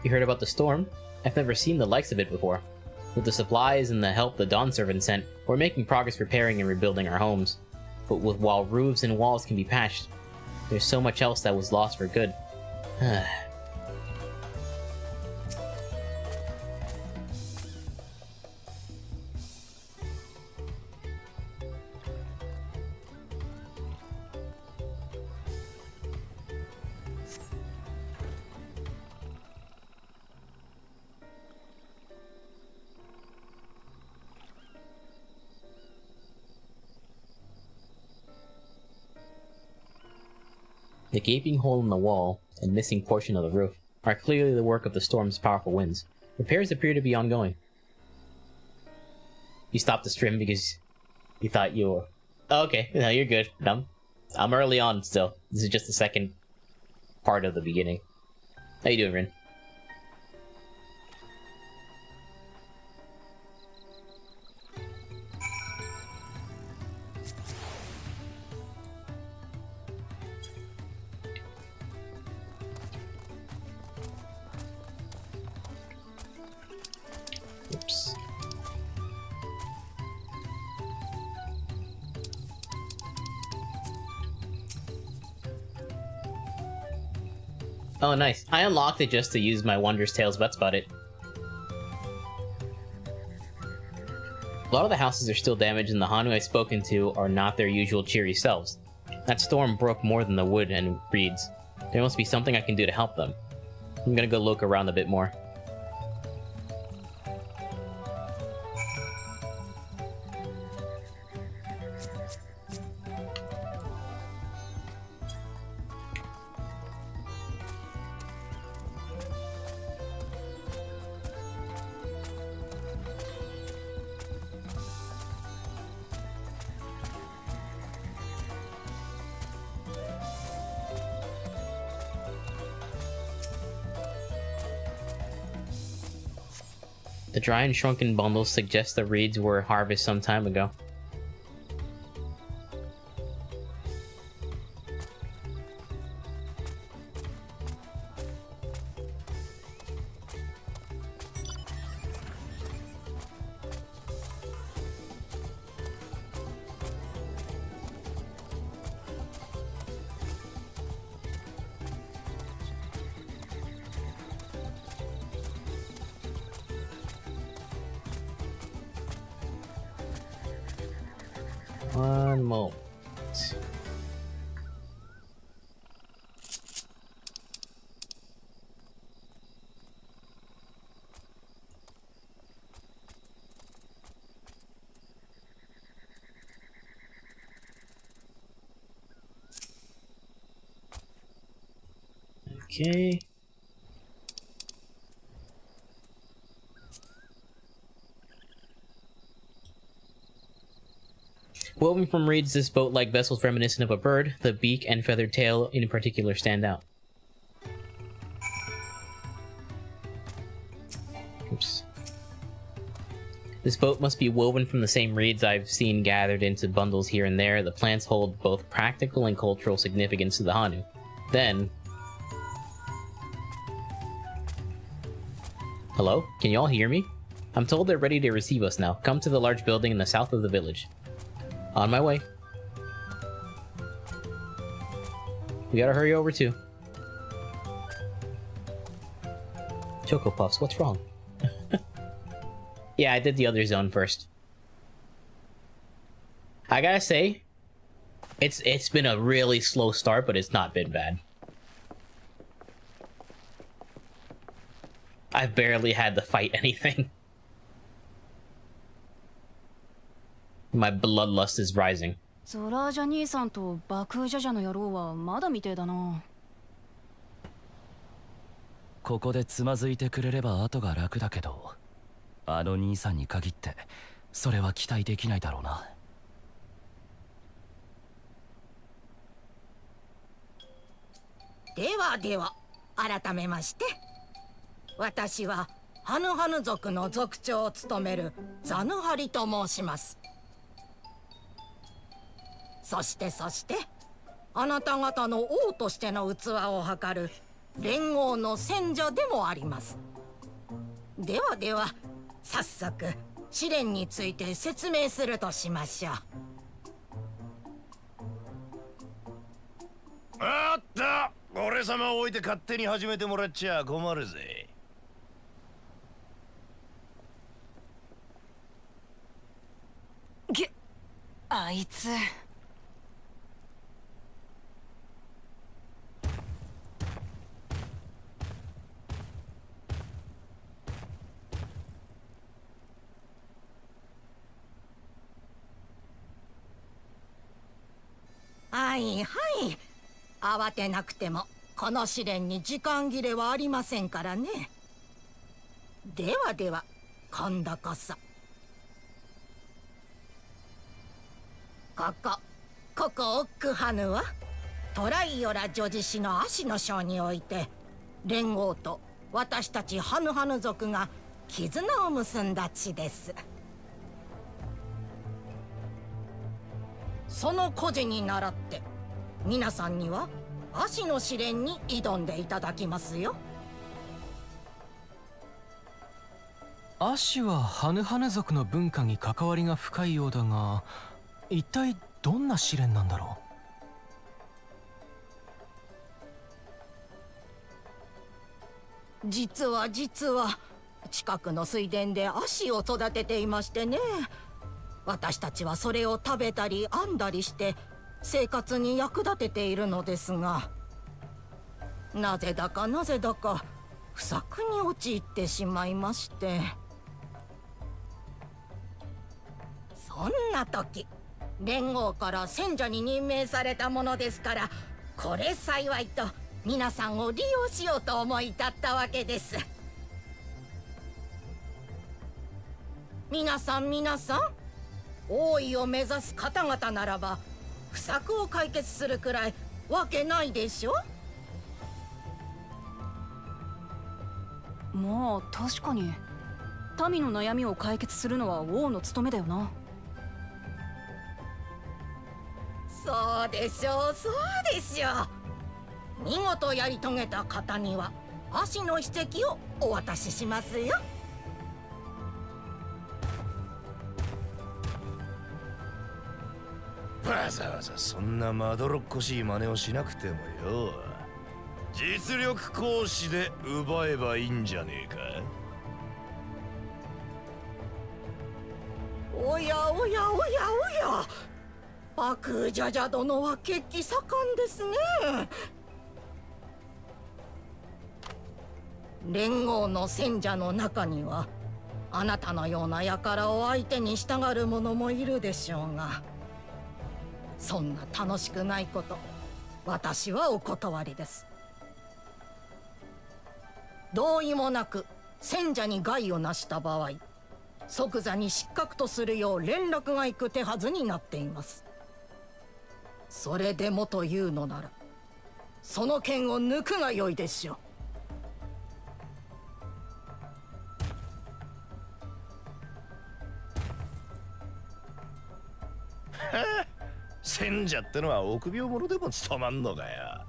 You heard about the storm? I've never seen the likes of it before. With the supplies and the help the Dawn servant sent, we're making progress repairing and rebuilding our homes. But while roofs and walls can be patched, there's so much else that was lost for good. The gaping hole in the wall and missing portion of the roof are clearly the work of the storm's powerful winds. Repairs appear to be ongoing. You stopped the stream because you thought you were... Oh, okay, no, you're good. I'm early on still. This is just the second part of the beginning. How you doing, Rin? Oops. Oh, nice. I unlocked it just to use my Wondrous Tales, but that's about it. A lot of the houses are still damaged, and the Hanu I've spoken to are not their usual cheery selves. That storm broke more than the wood and reeds. There must be something I can do to help them. I'm gonna go look around a bit more. The dry and shrunken bundles suggest the reeds were harvested some time ago. One moment. Okay. Woven from reeds, this boat-like vessel is reminiscent of a bird. The beak and feathered tail in particular stand out. Oops. This boat must be woven from the same reeds I've seen gathered into bundles here and there. The plants hold both practical and cultural significance to the Hanu. Then... Hello? Can you all hear me? I'm told they're ready to receive us now. Come to the large building in the south of the village. On my way. We gotta hurry over too. Choco Puffs, what's wrong? Yeah, I did the other zone first. I gotta say, it's been a really slow start, but it's not been bad. I've barely had to fight anything. My bloodlust is rising. ゾラージャ兄さんとバクージャジャの野郎はまだみてえだな。ここでつまずいてくれれば後が楽だけど、あの兄さんに限ってそれは期待できないだろうな。ではでは、改めまして、私はハヌハヌ族の族長を務めるザヌハリと申します。そしてあなた方の王としての器を測る連合の選者でもあります。では早速試練について説明するとしましょう。あった、俺様を置いて勝手に始めてもらっちゃ困るぜ。あいつ。はいはい、慌てなくてもこの試練に時間切れはありませんからね。では今度こそ。ここオックハヌはトライオラ女子氏の足の章において連合と私たちハヌハヌ族が絆を結んだ地です。その故事に倣って皆さんには足の試練に挑んでいただきますよ。アシはハヌハヌ族の文化に関わりが深いようだが、一体どんな試練なんだろ実は近くの水田で足を育てていましてね。私たちはそれを食べたり編んだりして生活に役立てているのですが、なぜだか不作に陥ってしまいまして。そんな時連合から選者に任命されたものですから、これ幸いと皆さんを利用しようと思い立ったわけです。皆さん王位を目指す方々ならば不作を解決するくらいわけないでしょ。まあ確かに民の悩みを解決するのは王の務めだよな。そうでしょう。見事やり遂げた方には足の史跡をお渡ししますよ。わざわざそんなまどろっこしい真似をしなくてもよ、実力行使で奪えばいいんじゃねえか。おや、バクジャジャ殿は血気盛んですね。連合の戦者の中にはあなたのような輩を相手に従う者もいるでしょうが、そんな楽しくないこと、私はお断りです。同意もなく戦者に害をなした場合、即座に失格とするよう連絡が行く手はずになっています。それでもというのなら、その剣を抜くがよいでしょう。戦者ってのは臆病者でも務まんのかよ。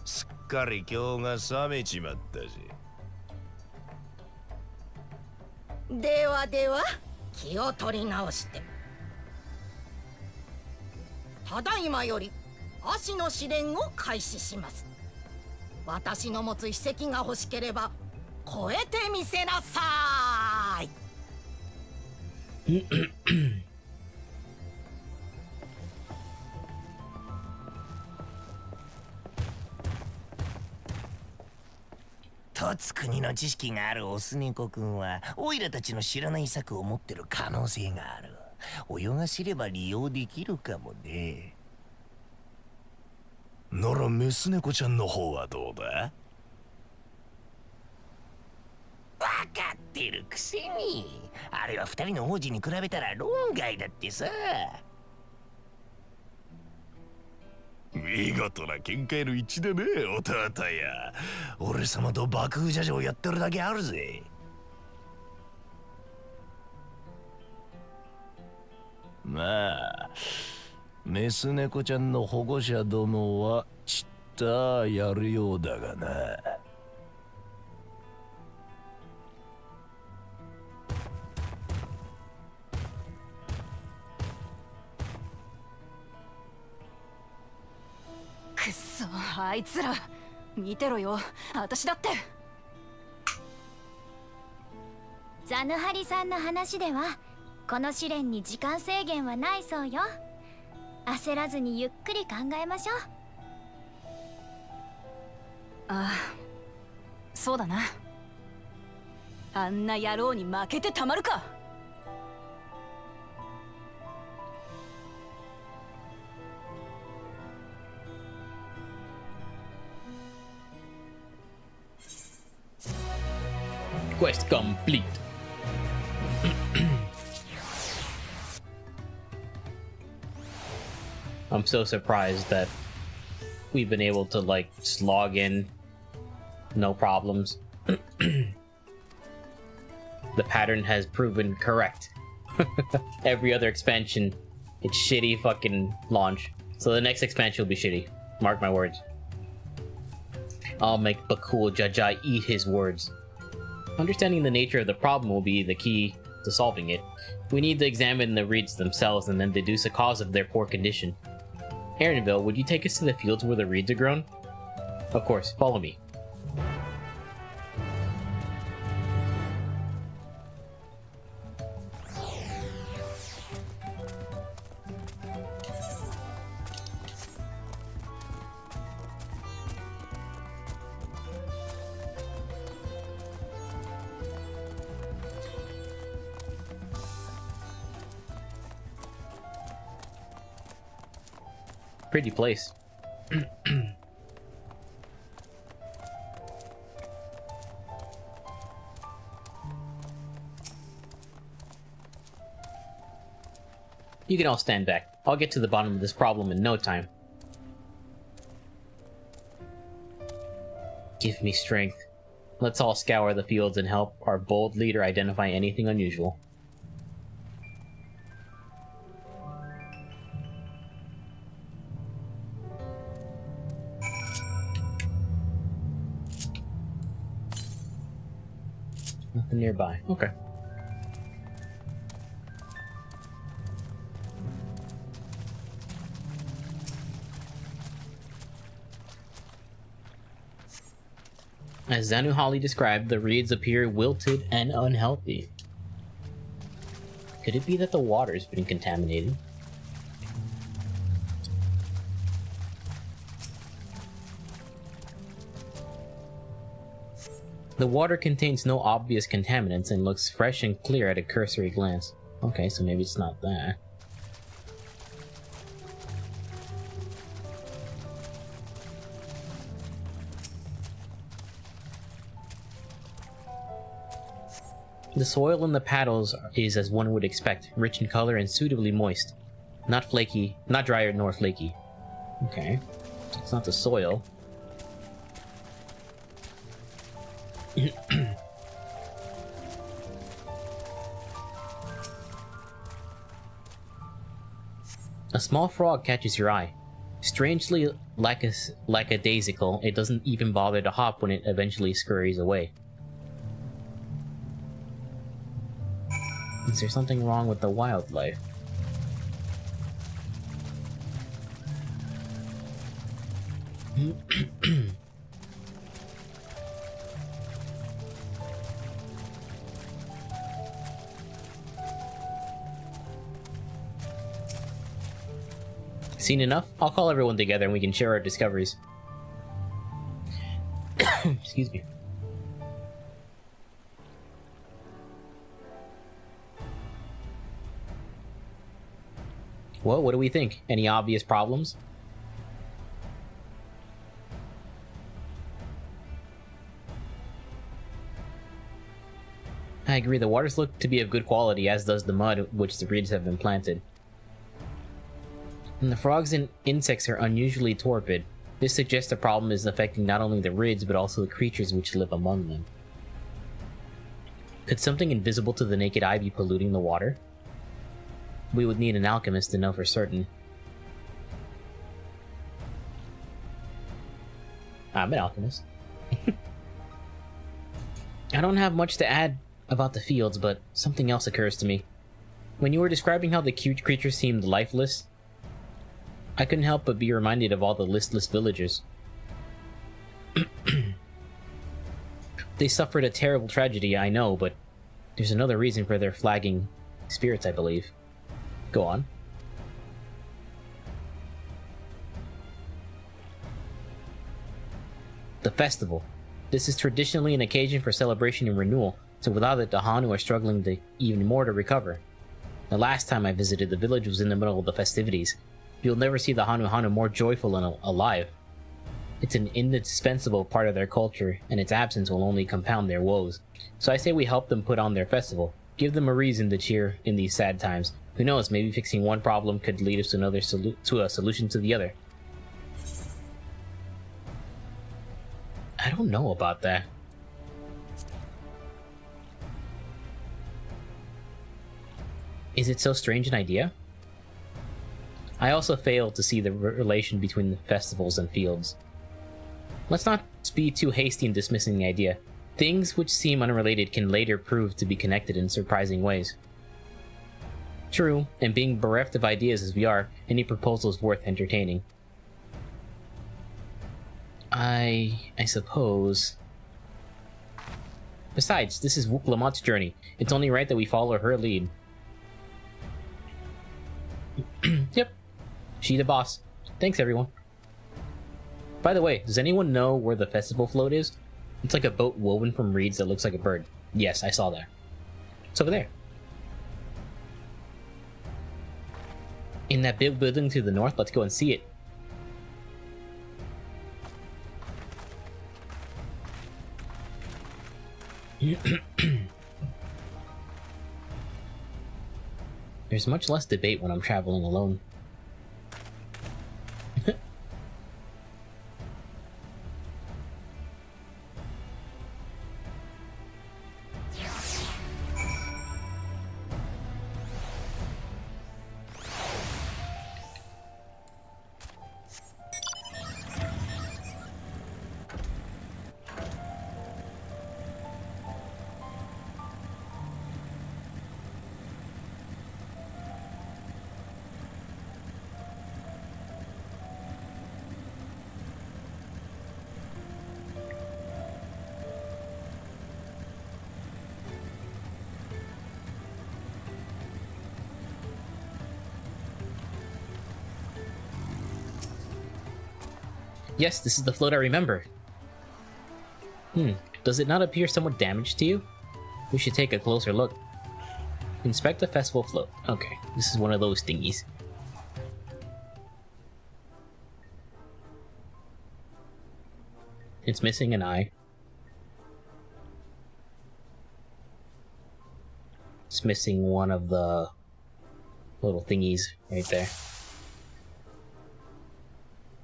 すっかり今日が冷めちまったし。では気を取り直して、ただいまより足の試練を開始します。私の持つ秘跡が欲しければ超えてみせなさーい。とつ国の知識があるオスネコ君はオイラたちの知らない策を持ってる可能性がある。泳がせれば利用できるかもね。ならメス猫ちゃんの方はどうだ？わかってるくせに。あれは二人の王子に比べたら論外だってさ。見事な見解の一致でね、弟や。俺様と爆風ジャジャをやってるだけあるぜ。まあメス猫ちゃんの保護者どもはちったやるようだがな。くっそ、あいつら見てろよ、私だって。ザヌハリさんの話ではこの試練に時間制限はないそうよ。焦らずにゆっくり考えましょう。ああ、そうだな。あんな野郎に負けてたまるか。Quest complete. I'm so surprised that we've been able to like just log in, no problems. The pattern has proven correct. Every other expansion, it's shitty fucking launch. So the next expansion will be shitty. Mark my words. I'll make Bakul Jajai eat his words. Understanding the nature of the problem will be the key to solving it. We need to examine the reeds themselves and then deduce a cause of their poor condition. Aaronville, would you take us to the fields where the reeds are grown? Of course, follow me. Pretty place. You can all stand back. I'll get to the bottom of this problem in no time. Give me strength. Let's all scour the fields and help our bold leader identify anything unusual. Nothing nearby. Okay. As Zanu Holly described, the reeds appear wilted and unhealthy. Could it be that the water's been contaminated? The water contains no obvious contaminants and looks fresh and clear at a cursory glance. Okay, so maybe it's not that. The soil in the paddles is as one would expect, rich in color and suitably moist. Not flaky, not dry nor flaky. Okay, so it's not the soil. A small frog catches your eye. Strangely lackadaisical, it doesn't even bother to hop when it eventually scurries away. Is there something wrong with the wildlife? Seen enough? I'll call everyone together and we can share our discoveries. Excuse me. Well, what do we think? Any obvious problems? I agree, the waters look to be of good quality, as does the mud which the reeds have been planted. And the frogs and insects are unusually torpid. This suggests the problem is affecting not only the reeds, but also the creatures which live among them. Could something invisible to the naked eye be polluting the water? We would need an alchemist to know for certain. I'm an alchemist. I don't have much to add about the fields, but something else occurs to me. When you were describing how the cute creatures seemed lifeless, I couldn't help but be reminded of all the listless villagers. They suffered a terrible tragedy, I know, but there's another reason for their flagging spirits, I believe. Go on. The festival. This is traditionally an occasion for celebration and renewal, so without it, the Hanu are struggling even more to recover. The last time I visited, the village was in the middle of the festivities. You'll never see the Hanu more joyful and alive. It's an indispensable part of their culture, and its absence will only compound their woes. So I say we help them put on their festival. Give them a reason to cheer in these sad times. Who knows, maybe fixing one problem could lead us to another a solution to the other. I don't know about that. Is it so strange an idea? I also fail to see the relation between the festivals and fields. Let's not be too hasty in dismissing the idea. Things which seem unrelated can later prove to be connected in surprising ways. True, and being bereft of ideas as we are, any proposal is worth entertaining. I suppose... Besides, this is Wook Lamot's journey. It's only right that we follow her lead. Yep. She the boss. Thanks, everyone. By the way, does anyone know where the festival float is? It's like a boat woven from reeds that looks like a bird. Yes, I saw that. It's over there. In that big building to the north, let's go and see it. There's much less debate when I'm traveling alone. Yes, this is the float I remember. Does it not appear somewhat damaged to you? We should take a closer look. Inspect the festival float. Okay, this is one of those thingies. It's missing an eye. It's missing one of the little thingies right there.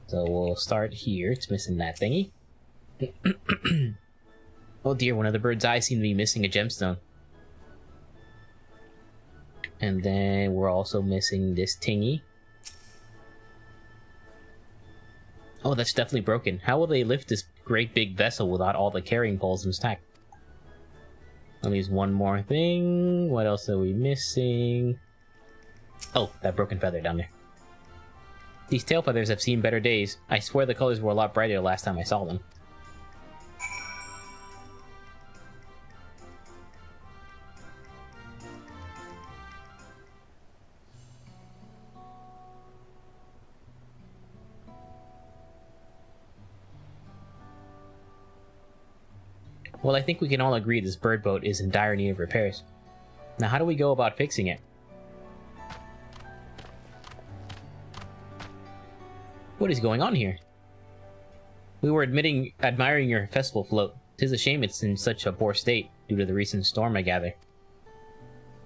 So we'll start here. It's missing that thingy. Oh dear, one of the bird's eyes seem to be missing a gemstone. And then we're also missing this tingy. Oh, that's definitely broken. How will they lift this great big vessel without all the carrying poles intact? Let me use one more thing. What else are we missing? Oh, that broken feather down there. These tail feathers have seen better days. I swear the colors were a lot brighter last time I saw them. Well, I think we can all agree this bird boat is in dire need of repairs. Now, how do we go about fixing it? What is going on here? We were admiring your festival float. 'Tis a shame it's in such a poor state, due to the recent storm, I gather.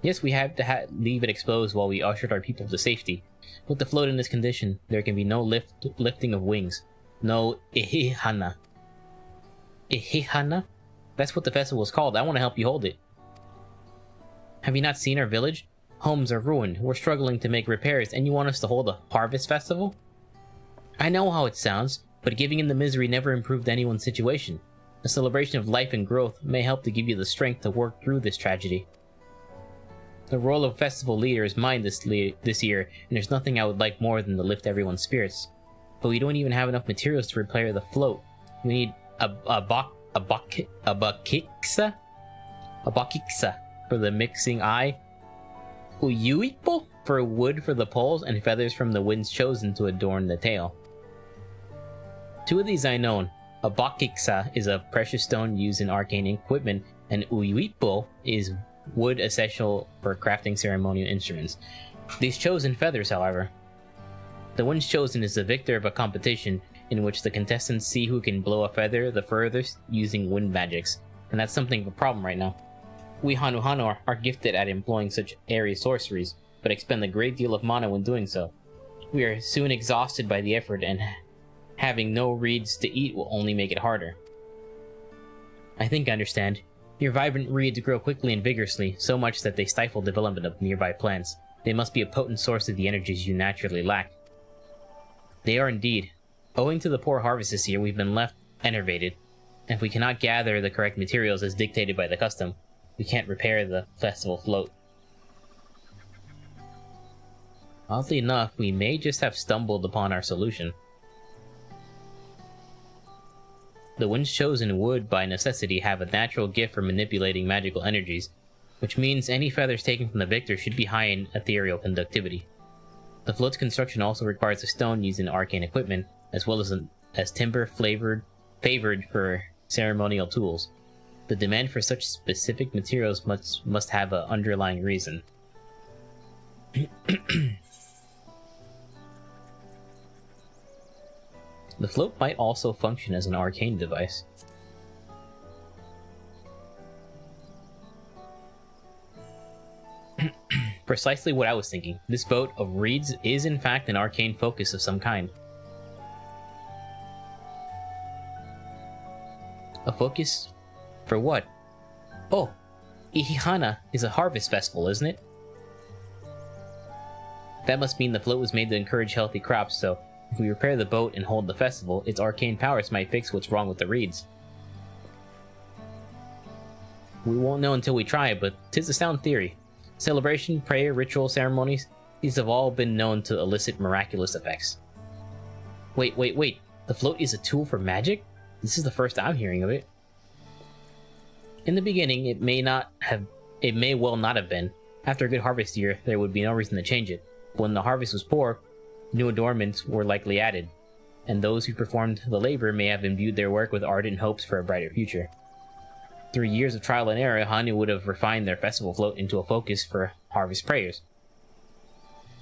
Yes, we had to leave it exposed while we ushered our people to safety. With the float in this condition, there can be no lifting of wings. No ihihana. Ihihana? That's what the festival is called. I want to help you hold it. Have you not seen our village? Homes are ruined. We're struggling to make repairs, and you want us to hold a harvest festival? I know how it sounds, but giving in the misery never improved anyone's situation. A celebration of life and growth may help to give you the strength to work through this tragedy. The role of festival leader is mine this year, and there's nothing I would like more than to lift everyone's spirits. But we don't even have enough materials to repair the float. We need a bakiksa for the mixing eye, uyuipo for wood for the poles, and feathers from the winds chosen to adorn the tail. Two of these I know. A bakiksa is a precious stone used in arcane equipment, and uyuipo is wood essential for crafting ceremonial instruments. These chosen feathers, however. The one chosen is the victor of a competition in which the contestants see who can blow a feather the furthest using wind magics, and that's something of a problem right now. We Hanuhano are gifted at employing such airy sorceries, but expend a great deal of mana when doing so. We are soon exhausted by the effort, and having no reeds to eat will only make it harder. I think I understand. Your vibrant reeds grow quickly and vigorously, so much that they stifle development of nearby plants. They must be a potent source of the energies you naturally lack. They are indeed. Owing to the poor harvest this year, we've been left enervated. If we cannot gather the correct materials as dictated by the custom, we can't repair the festival float. Oddly enough, we may just have stumbled upon our solution. The ones chosen would, by necessity, have a natural gift for manipulating magical energies, which means any feathers taken from the victor should be high in ethereal conductivity. The float's construction also requires a stone used in arcane equipment, as well as timber favored for ceremonial tools. The demand for such specific materials must have an underlying reason. The float might also function as an arcane device. Precisely what I was thinking. This boat of reeds is in fact an arcane focus of some kind. A focus? For what? Oh, Ihihana is a harvest festival, isn't it? That must mean the float was made to encourage healthy crops, so if we repair the boat and hold the festival, its arcane powers might fix what's wrong with the reeds. We won't know until we try, but 'tis a sound theory. Celebration, prayer, ritual, ceremonies, these have all been known to elicit miraculous effects. Wait. The float is a tool for magic? This is the first I'm hearing of it. In the beginning, it may well not have been. After a good harvest year, there would be no reason to change it. But when the harvest was poor, new adornments were likely added, and those who performed the labor may have imbued their work with ardent hopes for a brighter future. Through years of trial and error, Hanu would have refined their festival float into a focus for harvest prayers.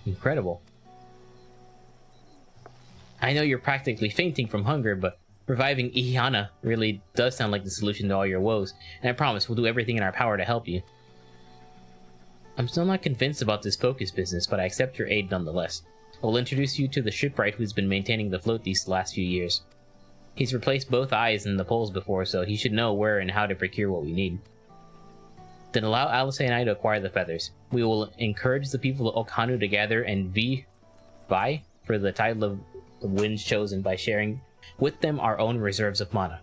Incredible. I know you're practically fainting from hunger, but reviving Ihihana really does sound like the solution to all your woes, and I promise we'll do everything in our power to help you. I'm still not convinced about this focus business, but I accept your aid nonetheless. I will introduce you to the shipwright who's been maintaining the float these last few years. He's replaced both eyes and the poles before, so he should know where and how to procure what we need. Then allow Alice and I to acquire the feathers. We will encourage the people of Okhanu to gather and vie for the title of the winds chosen by sharing with them our own reserves of mana.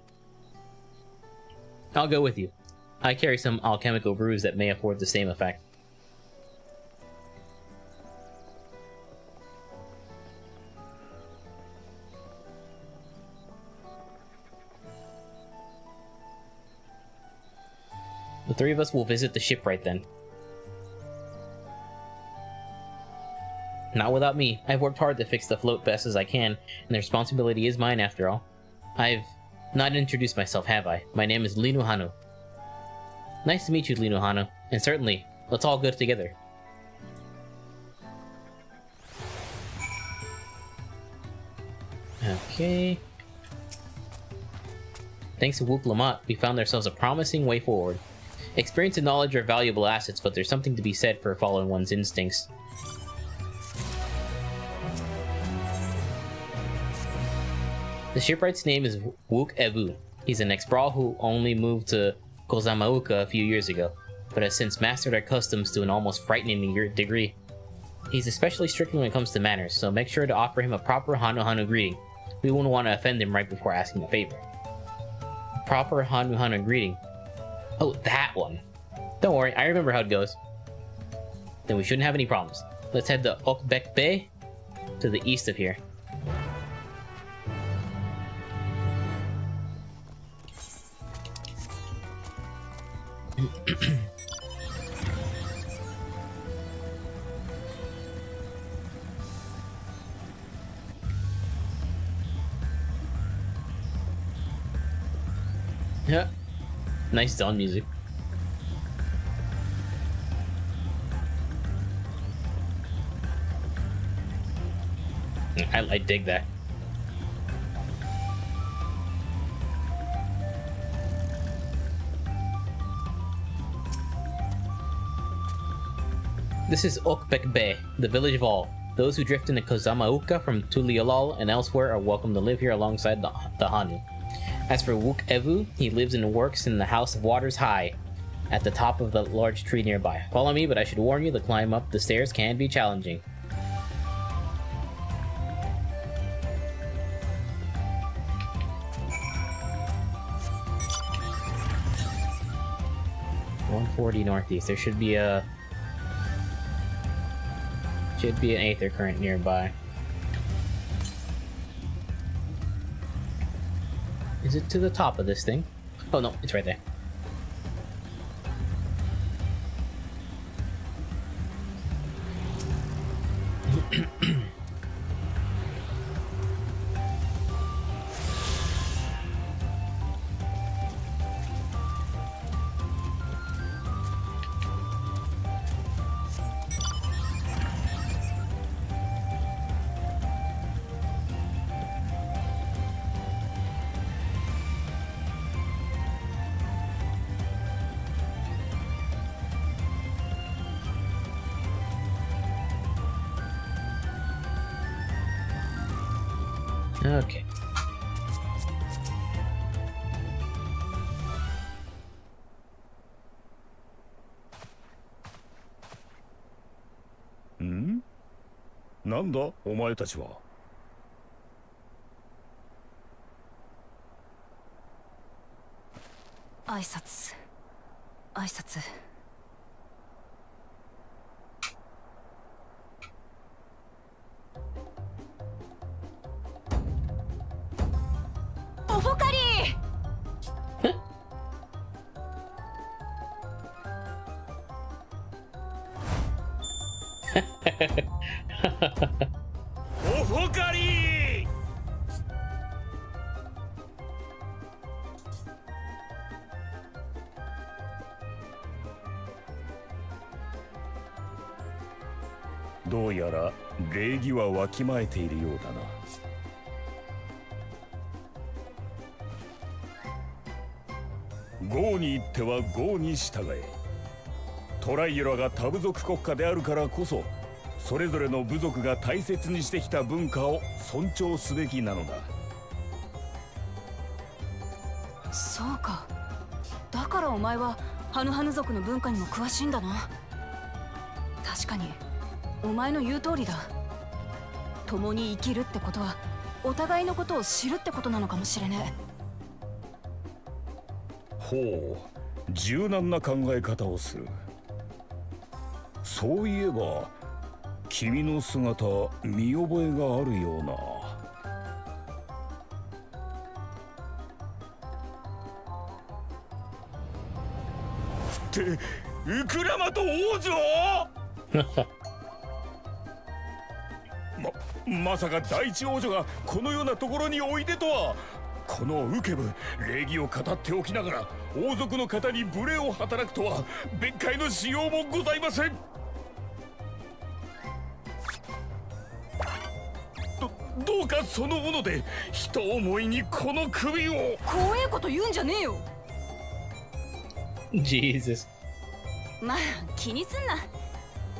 I'll go with you. I carry some alchemical brews that may afford the same effect. The three of us will visit the shipwright then. Not without me. I've worked hard to fix the float best as I can, and the responsibility is mine after all. I've not introduced myself, have I? My name is Linu Hanu. Nice to meet you, Linu Hanu, and certainly, let's all go together. Okay. Thanks to Wook Lamont, we found ourselves a promising way forward. Experience and knowledge are valuable assets, but there's something to be said for following one's instincts. The shipwright's name is Wook Evu. He's an ex-brawl who only moved to Kozamauka a few years ago, but has since mastered our customs to an almost frightening degree. He's especially strict when it comes to manners, so make sure to offer him a proper Hanu Hanu greeting. We wouldn't want to offend him right before asking a favor. Proper Hanu Hanu greeting. Oh, that one. Don't worry, I remember how it goes. Then we shouldn't have any problems. Let's head to Okbek Bay, to the east of here. Yeah. Nice Dawn music. I dig that. This is Okbek Bay, the village of all. Those who drift into Kozamauka from Tuliolal and elsewhere are welcome to live here alongside the Hanu. As for Wook Evu, he lives and works in the House of Waters High, at the top of the large tree nearby. Follow me, but I should warn you, the climb up the stairs can be challenging. .140 northeast. There should be an aether current nearby. Is it to the top of this thing? Oh no, it's right there. Okay. Hmm? なんだお前たちは。挨拶挨拶。オフォカリオフォカリー。どうやら礼儀はわきまえているようだな。豪に行っては豪に従え。トライユラが多部族国家であるからこそ、それぞれの部族が大切にしてきた文化を尊重すべきなのだ。そうか。だからお前はハヌハヌ族の文化にも詳しいんだな。確かにお前の言う通りだ。共に生きるってことはお互いのことを知るってことなのかもしれねえ。ほう、柔軟な考え方をする。そういえば君の姿見覚えがあるような。ってウクラマと王女まさか第一王女がこのようなところにおいでとは。このウケブ、礼儀を語っておきながら王族の方に無礼を働くとは別解のしようもございません。どうかその斧で人思いにこの首を。怖えこと言うんじゃねえよ。Jesus。まあ気にすんな。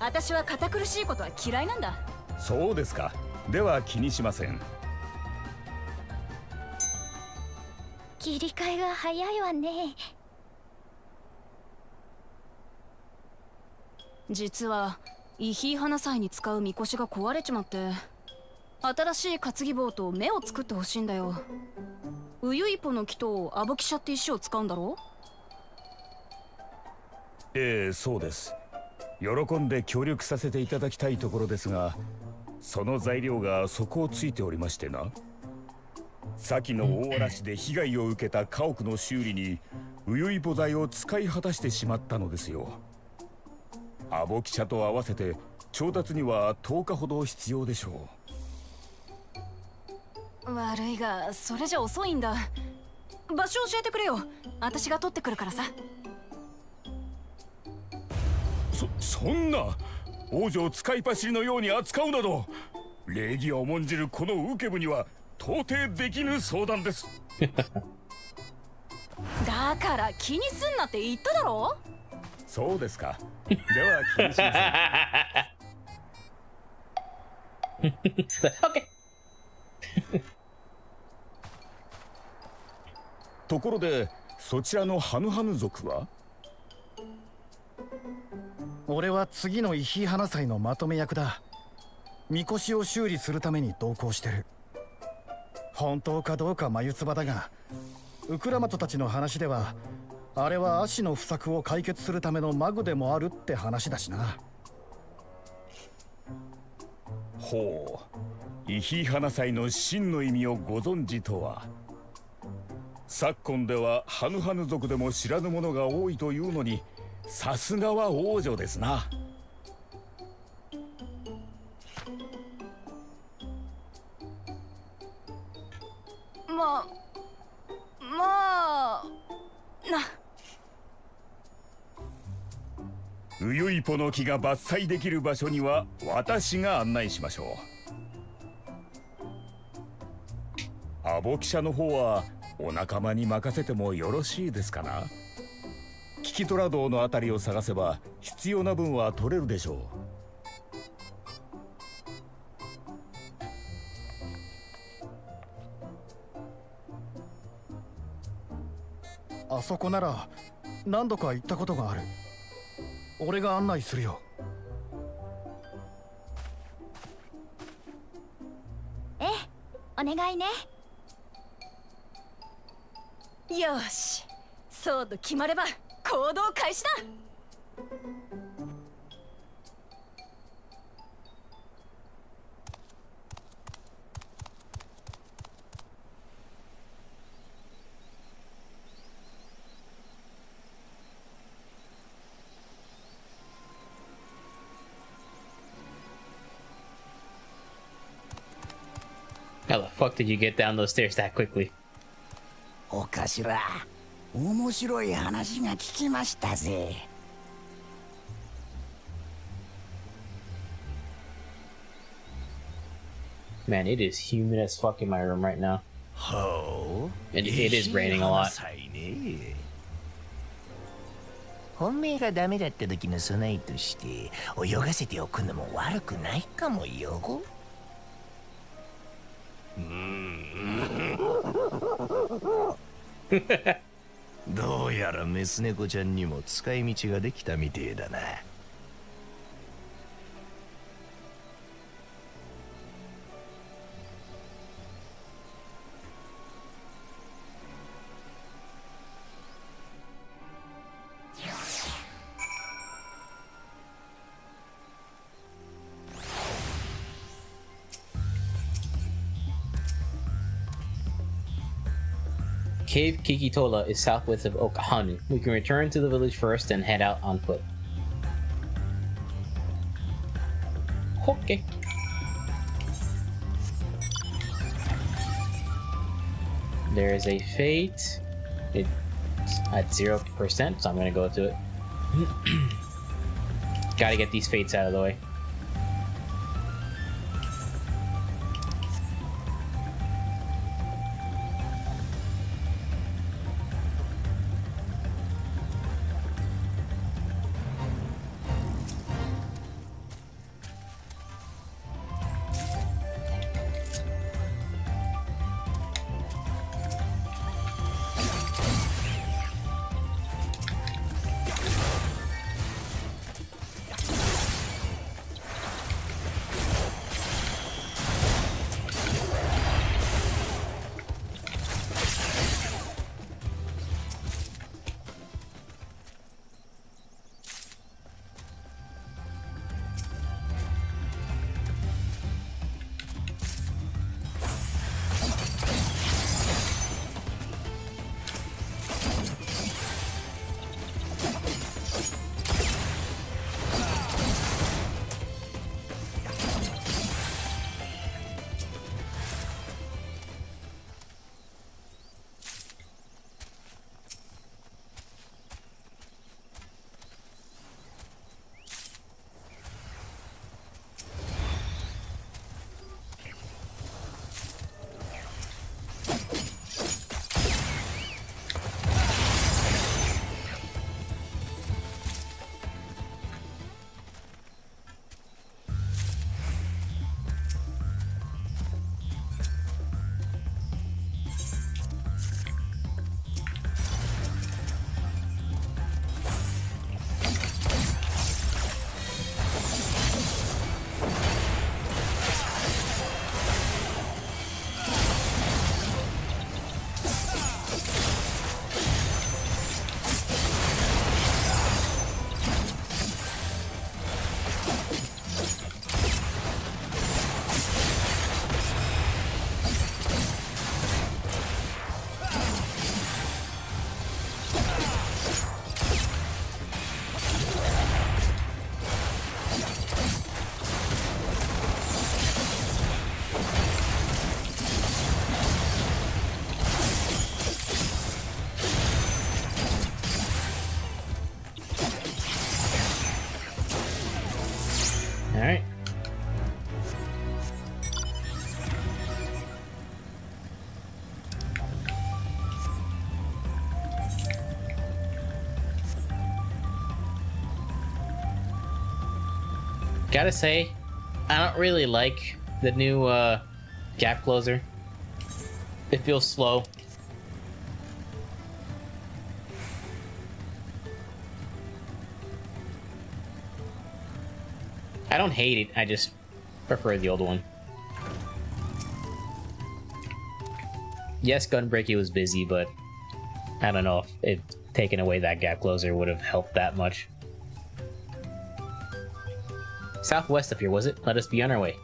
私は堅苦しいことは嫌いなんだ。そうですか。では気にしません。切り替えが早いわね。実はイヒー花祭に使うみこしが壊れちまって、新しい担ぎ棒と目を作ってほしいんだよ。ウユイポの木とアボキシャって石を使うんだろ。そうです。喜んで協力させていただきたいところですが、その材料が底をついておりましてな。先の大嵐で被害を受けた家屋の修理にウユイポ材を使い果たしてしまったのですよ。アボキシャと合わせて調達には10日ほど必要でしょう。悪いがそれじゃ遅いんだ。場所教えてくれよ。私が取ってくるからさ。そんな王女を使い走りのように扱うなど、礼儀を重んじるこのウケブには到底できぬ相談です。だから気にすんなって言っただろ。そうですか。では気にしません。ところでそちらのハヌハヌ族は。俺は次のイヒー花祭のまとめ役だ。みこしを修理するために同行してる。本当かどうか眉唾だが、ウクラマトたちの話ではあれは足の不作を解決するためのマグでもあるって話だしな。ほう、イヒー花祭の真の意味をご存知とは。昨今ではハヌハヌ族でも知らぬ者が多いというのに、さすがは王女ですな。まあな。ウユイポの木が伐採できる場所には私が案内しましょう。アボキシャの方はお仲間に任せてもよろしいですかな。キキトラ道のあたりを探せば必要な分は取れるでしょう。あそこなら何度か行ったことがある。俺が案内するよ。ええ、お願いね。よし、そうと決まれば行動開始だ。How the fuck did you get down those stairs that quickly? お頭、面白い話が聞きましたぜ。Man, it is humid as fuck in my room right now. Oh? And it is raining a lot. 本命がダメだった時の備えとして泳がせておくのも悪くないかもよ。どうやらメス猫ちゃんにも使い道ができたみてえだな。Cave Kikitola is southwest of Okahanu. We can return to the village first and head out on foot. Okay. There is a fate. It's at 0%, so I'm gonna go to it. Gotta get these fates out of the way. Alright. Gotta say, I don't really like the new gap closer. It feels slow. I don't hate it, I just prefer the old one. Yes, Gunbreaky was busy, but I don't know if taking away that gap closer would have helped that much. Southwest of here, was it? Let us be on our way.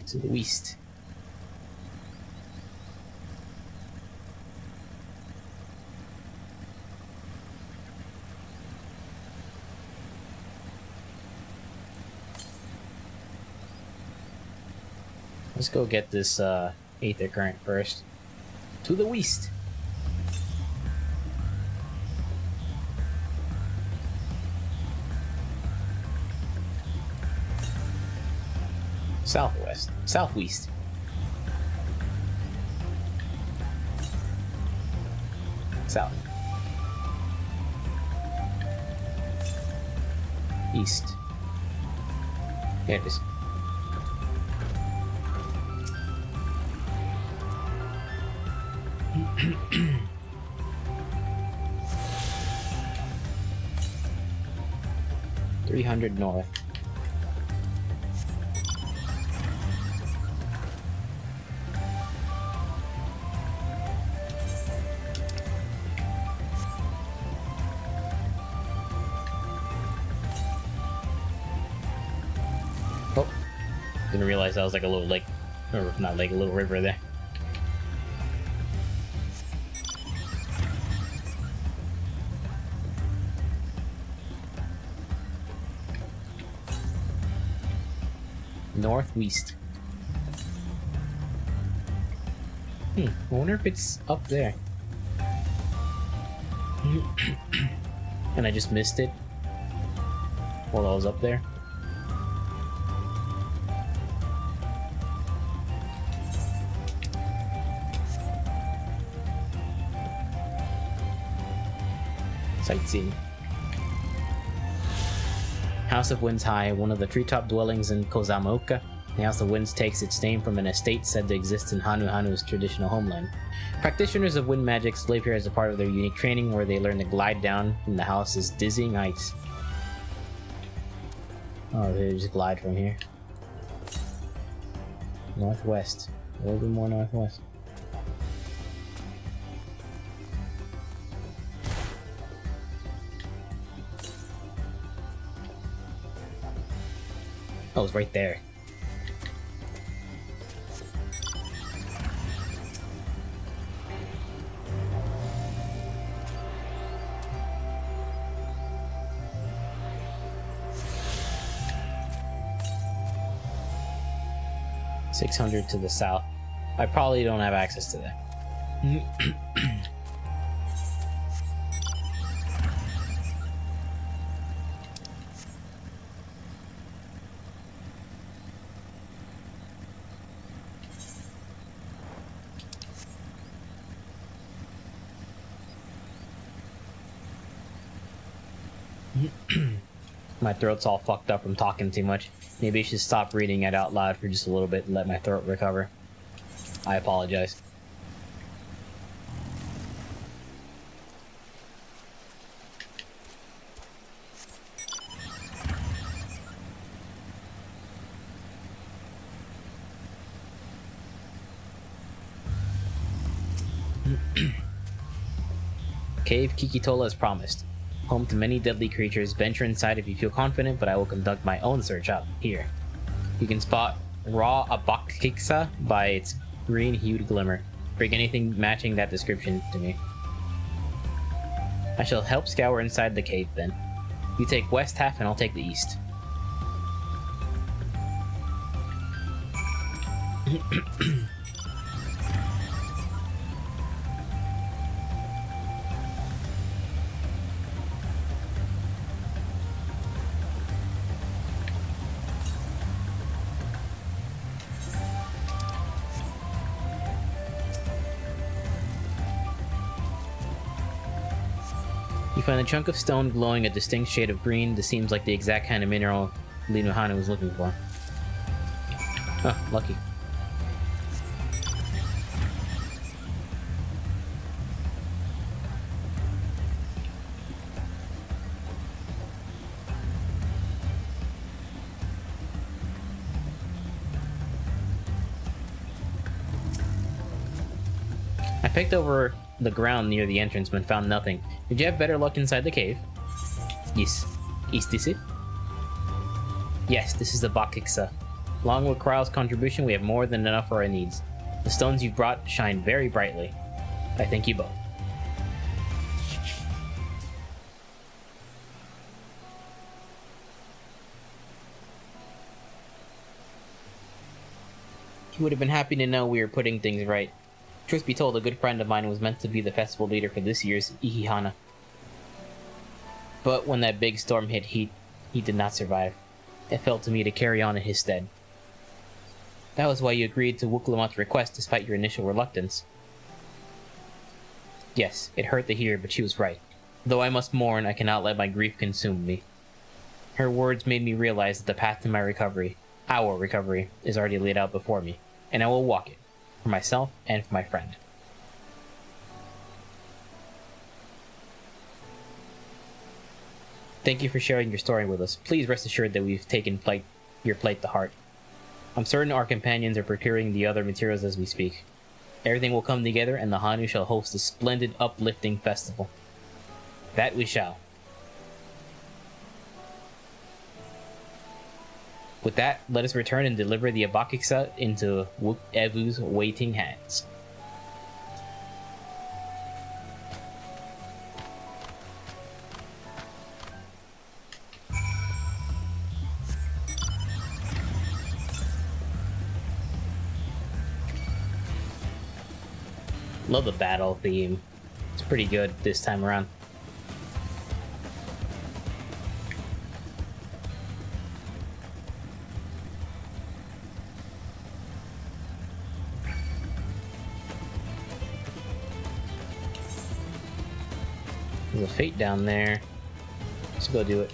To the west. Let's go get this Aether Current first. To the west. Southwest. Southwest. South. East. Here it is. $300 north. Oh, didn't realize that was like a little lake, or not lake, a little river there. Northwest. I wonder if it's up there. And I just missed it while I was up there. Sightseeing. House of Winds High, one of the treetop dwellings in Kozamaoka. The House of Winds takes its name from an estate said to exist in Hanu Hanu's traditional homeland. Practitioners of wind magic live here as a part of their unique training, where they learn to glide down from the house's dizzying heights. Oh, they just glide from here. Northwest. A little bit more northwest. Oh, it's right there. $600 to the south. I probably don't have access to that. My throat's all fucked up from talking too much. Maybe I should stop reading it out loud for just a little bit and let my throat recover. I apologize. Cave Kikitola as promised. Home to many deadly creatures. Venture inside if you feel confident, but I will conduct my own search out here. You can spot raw Abakiksa by its green-hued glimmer. Bring anything matching that description to me. I shall help scour inside the cave then. You take west half and I'll take the east. You find a chunk of stone glowing a distinct shade of green. This seems like the exact kind of mineral Linuhana was looking for. Huh, lucky. I picked over the ground near the entrance but found nothing. Did you have better luck inside the cave? Yes. Is this it? Yes, this is the Bakiksa. Along with Kryle's contribution, we have more than enough for our needs. The stones you've brought shine very brightly. I thank you both. He would have been happy to know we were putting things right. Truth be told, a good friend of mine was meant to be the festival leader for this year's Ihihana. But when that big storm hit, he did not survive. It fell to me to carry on in his stead. That was why you agreed to Wukulamat's request despite your initial reluctance. Yes, it hurt to hear, but she was right. Though I must mourn, I cannot let my grief consume me. Her words made me realize that the path to my recovery, our recovery, is already laid out before me, and I will walk it, for myself and for my friend. Thank you for sharing your story with us. Please rest assured that we've taken your plight to heart. I'm certain our companions are procuring the other materials as we speak. Everything will come together and the Hanu shall host a splendid, uplifting festival. That we shall. With that, let us return and deliver the Abakiksa into Evu's waiting hands. Love the battle theme. It's pretty good this time around. There's a fate down there. Let's go do it.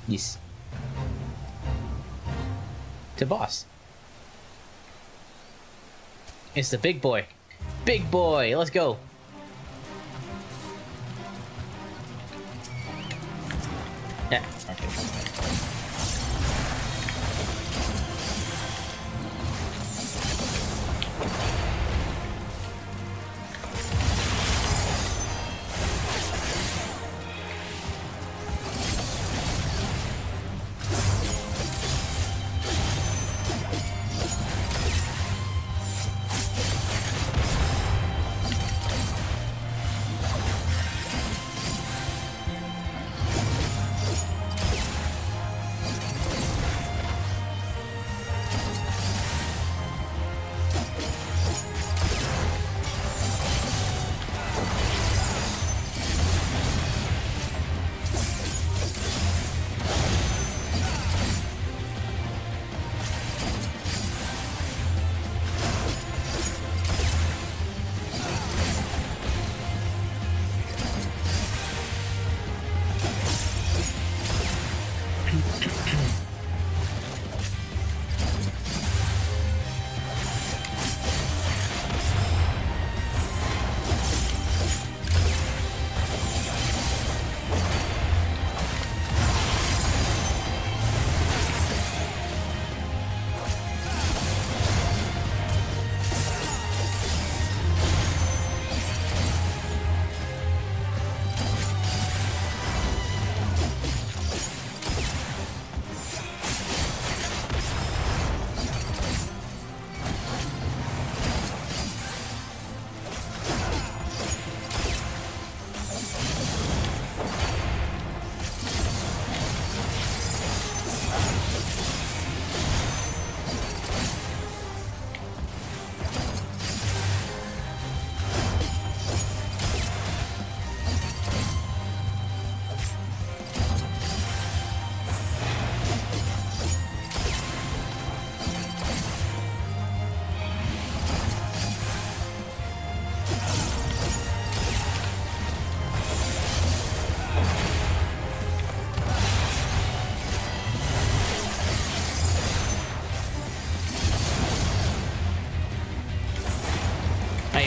Yes. To boss. It's the big boy. Big boy, let's go. Yeah, okay.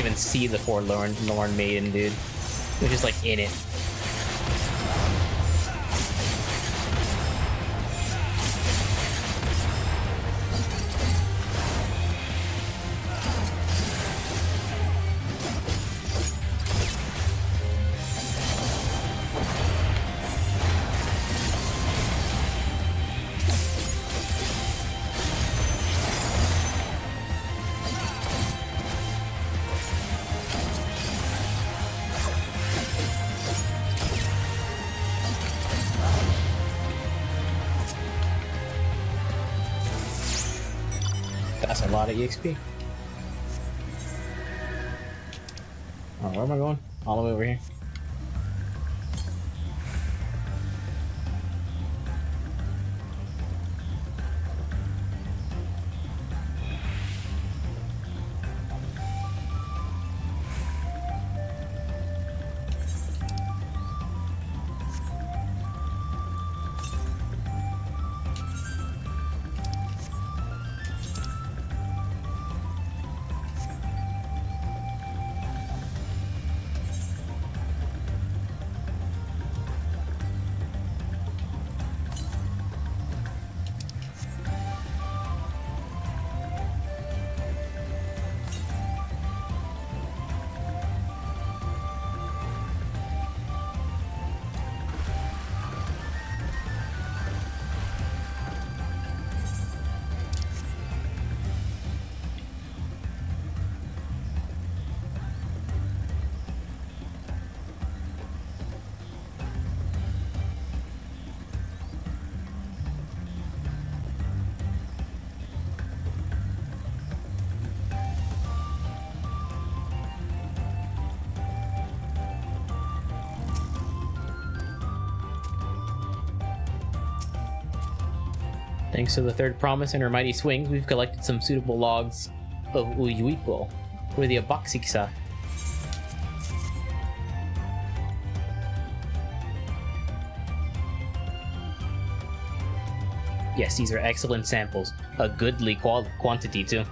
even see the forlorn maiden, dude. They're just like in it. That's a lot of EXP. Oh, where am I going? All the way over here. Thanks to the third promise and her mighty swings, we've collected some suitable logs of Uyuipo, or the Abaxiksa. Yes, these are excellent samples, a goodly quantity too.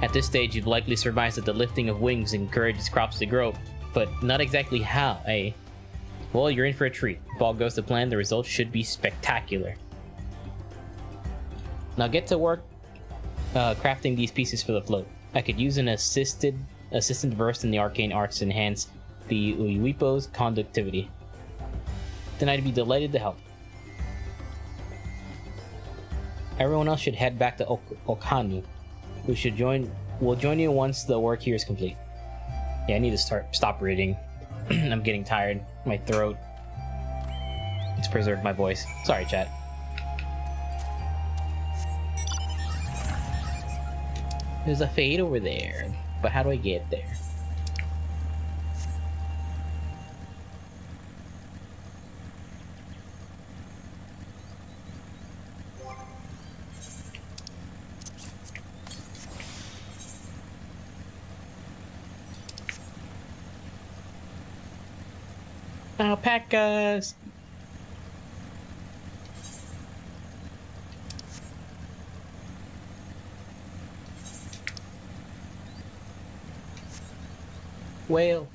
At this stage, you've likely surmised that the lifting of wings encourages crops to grow, but not exactly how, eh? Well, you're in for a treat. If all goes to plan, the results should be spectacular. Now get to work crafting these pieces for the float. I could use an assistant versed in the arcane arts to enhance the Uyuipo's conductivity. Then I'd be delighted to help. Everyone else should head back to Okanu. We'll join you once the work here is complete. Yeah, I need to stop reading. I'm getting tired. My throat. It's preserved my voice. Sorry, chat. There's a fade over there, but how do I get there? Alpacas! Whale.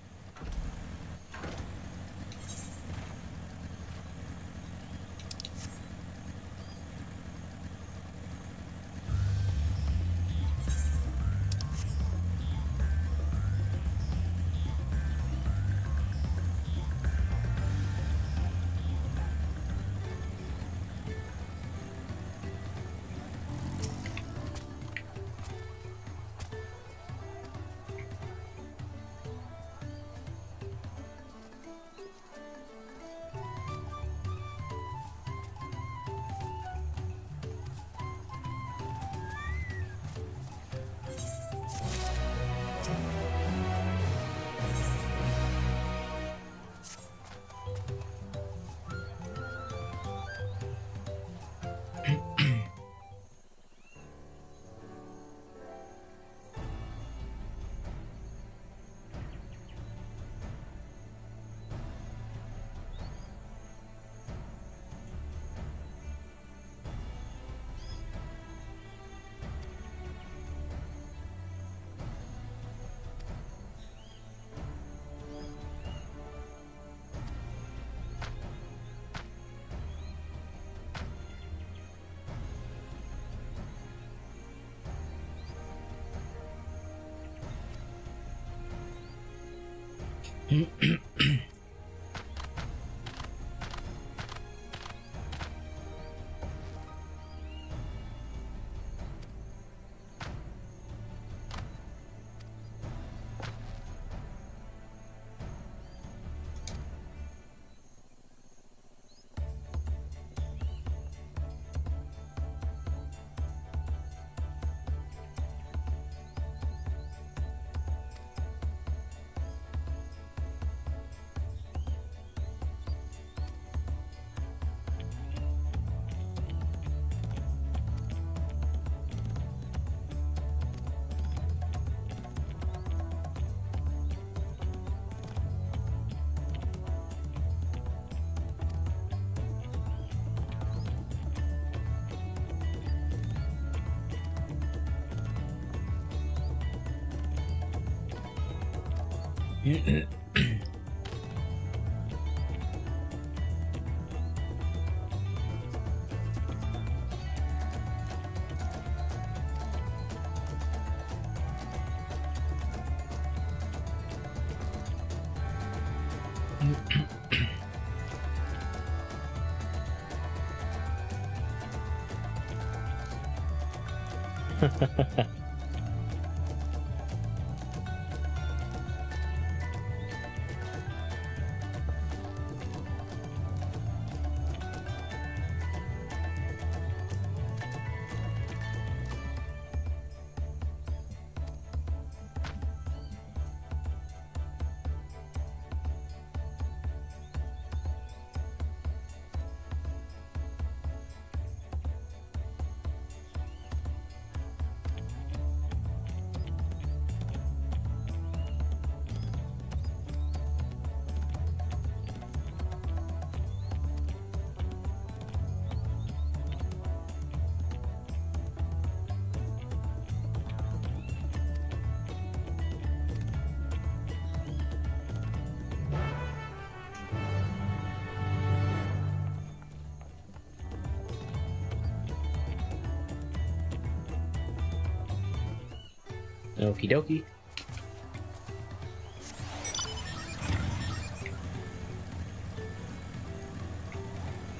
Okie dokie.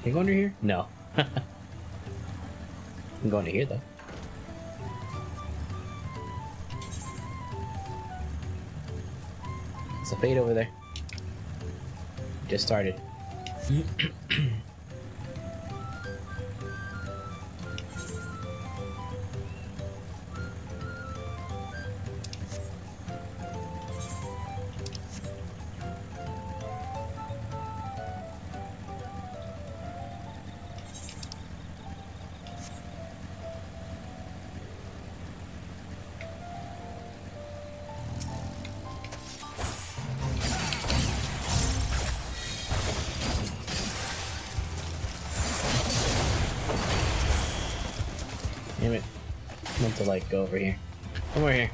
Can you go under here? No. I'm going to here though. It's a fade over there. Just started. Damn it. I meant to like go over here. Come over here.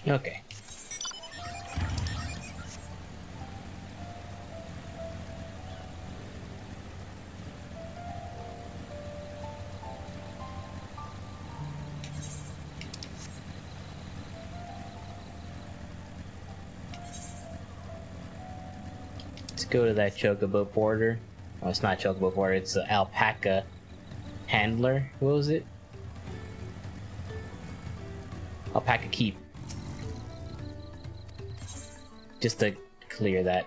Okay. Let's go to that chocobo porter. Oh, it's not chocobo porter, it's the alpaca handler. What was it? Alpaca keep. Just to clear that.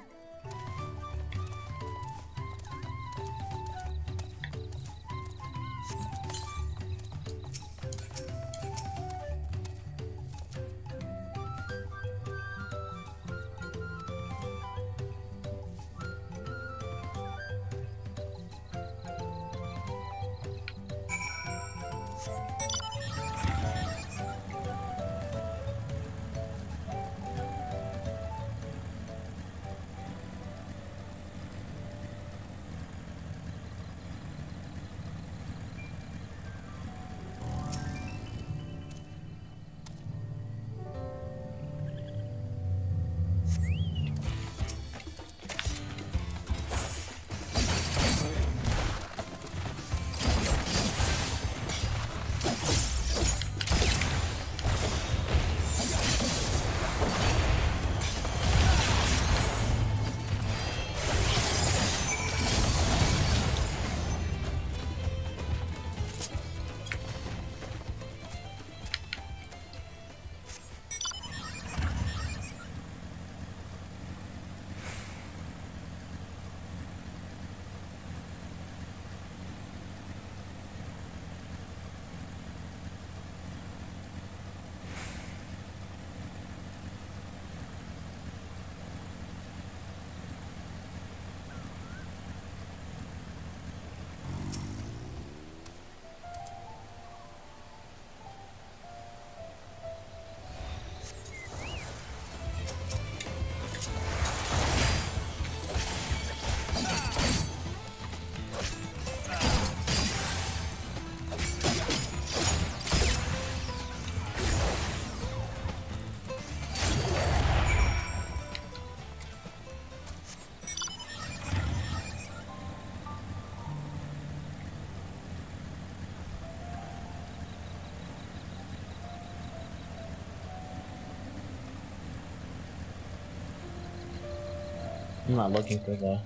I'm not looking for the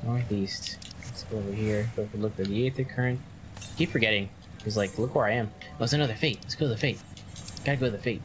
northeast. Let's go over here. Go for look for the Aether Current. Keep forgetting. He's like, look where I am. Oh, it's another Fate. Let's go to the Fate. Gotta go to the Fate.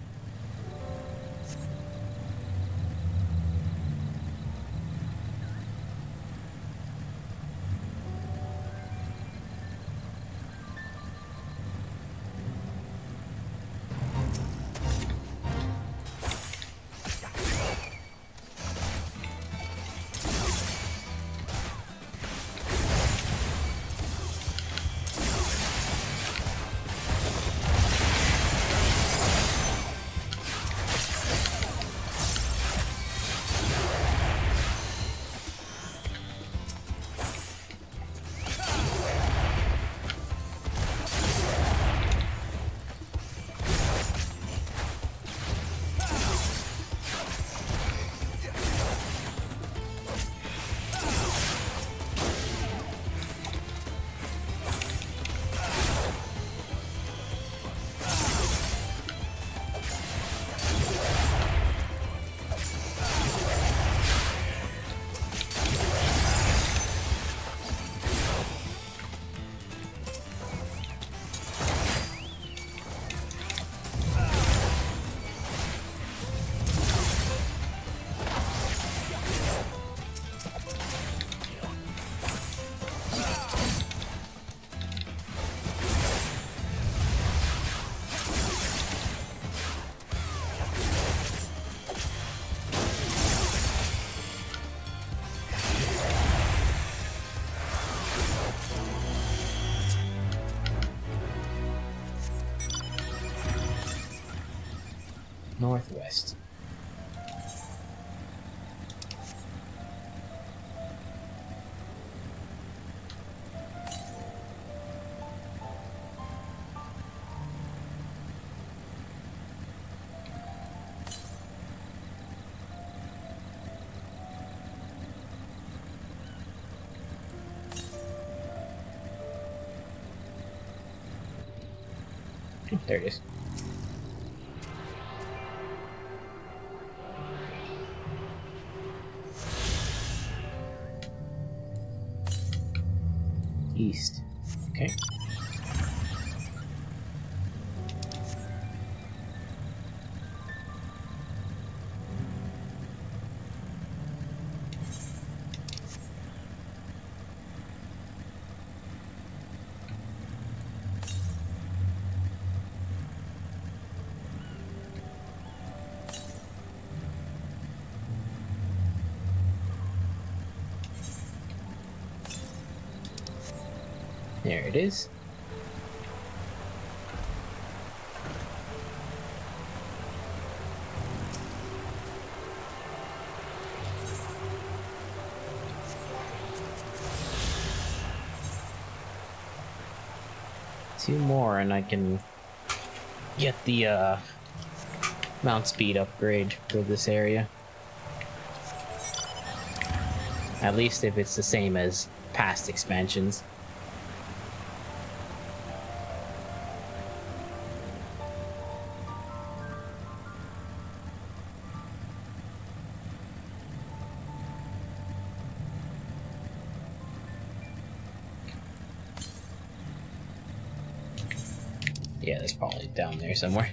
Northwest. There it is. East. Okay. There it is. Two more and I can get the mount speed upgrade for this area. At least if it's the same as past expansions. Yeah, that's probably down there somewhere.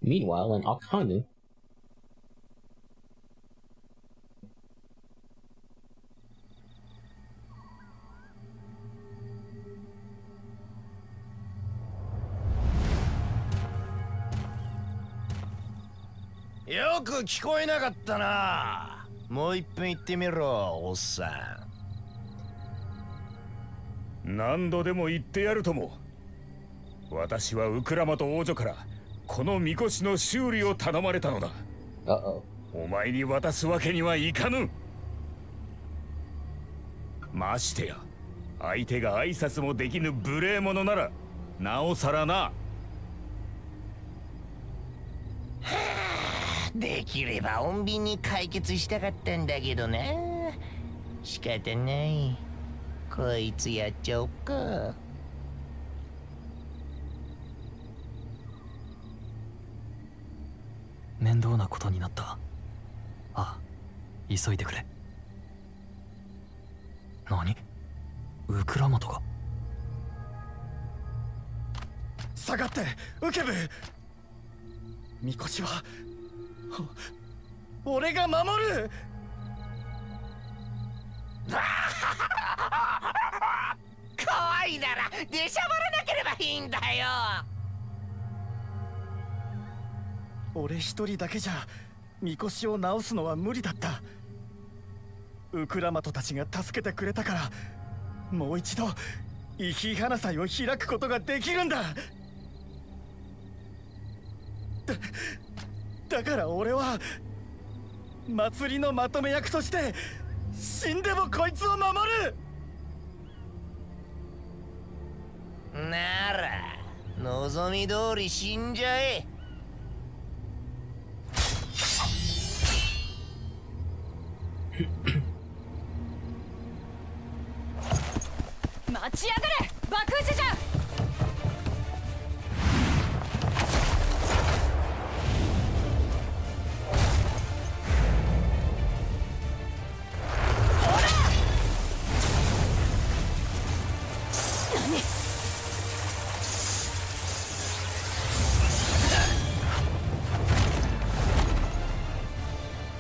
Meanwhile, in Akanu,よく聞こえなかったな。もう一遍言ってみろ、おっさん。何度でも言ってやるとも。私はウクラマと王女からこのみこしの修理を頼まれたのだ。お前に渡すわけにはいかぬ。ましてや相手が挨拶もできぬ無礼者ならなおさらな。できれば穏便に解決したかったんだけどな。仕方ない。こいつやっちゃおっか。面倒なことになった。ああ、急いでくれ。何？ウクラマトが。下がって、ウケブ。みこしは俺が守る。かわいいなら出しゃばらなければいいんだよ。俺一人だけじゃみこしを直すのは無理だった。ウクラマトたちが助けてくれたからもう一度イヒイ花祭を開くことができるんだ。だから俺は祭りのまとめ役として死んでもこいつを守る。なら望み通り死んじゃえ。待ちやがれ、爆撃じゃ。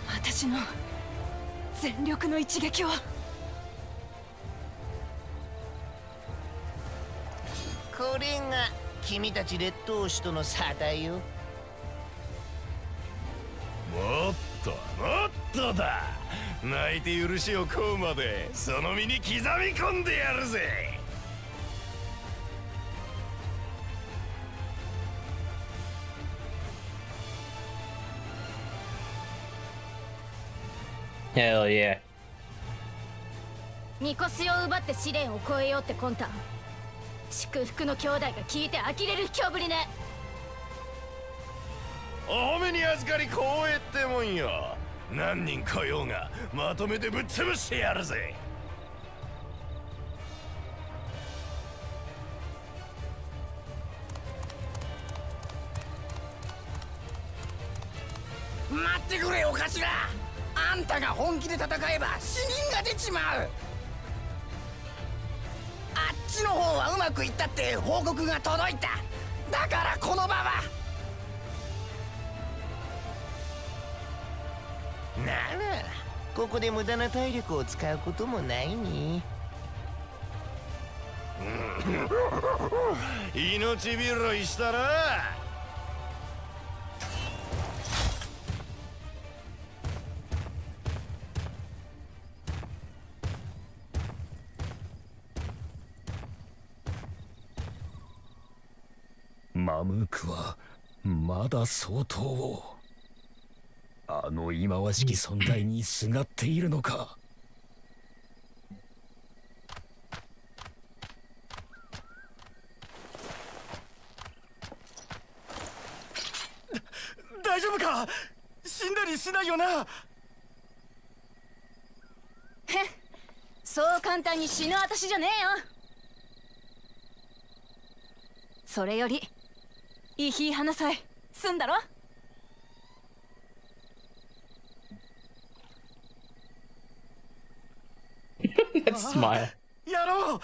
私の全力の一撃を。これが君たち劣等種との差だよ。もっともっとだ。泣いて許しを請うまでその身に刻み込んでやるぜ。Hell yeah. みこしを奪って試練を超えようって魂胆。祝福の兄弟が聞いて呆れる卑怯ぶりね。お褒めに預かり光栄ってもんよ。何人来ようがまとめてぶっ潰してやるぜ。待ってくれお頭。あんたが本気で戦えば死人が出ちまう。あっちの方はうまくいったって報告が届いた。だからこの場は。ならここで無駄な体力を使うこともないね。命拾いしたらマムークはまだ相当をあの忌まわしき存在にすがっているのか。大丈夫か。死んだりしないよな。へっ、そう簡単に死ぬ私じゃねえよ。それよりイヒイ花祭済んだろ。That smile. やろう。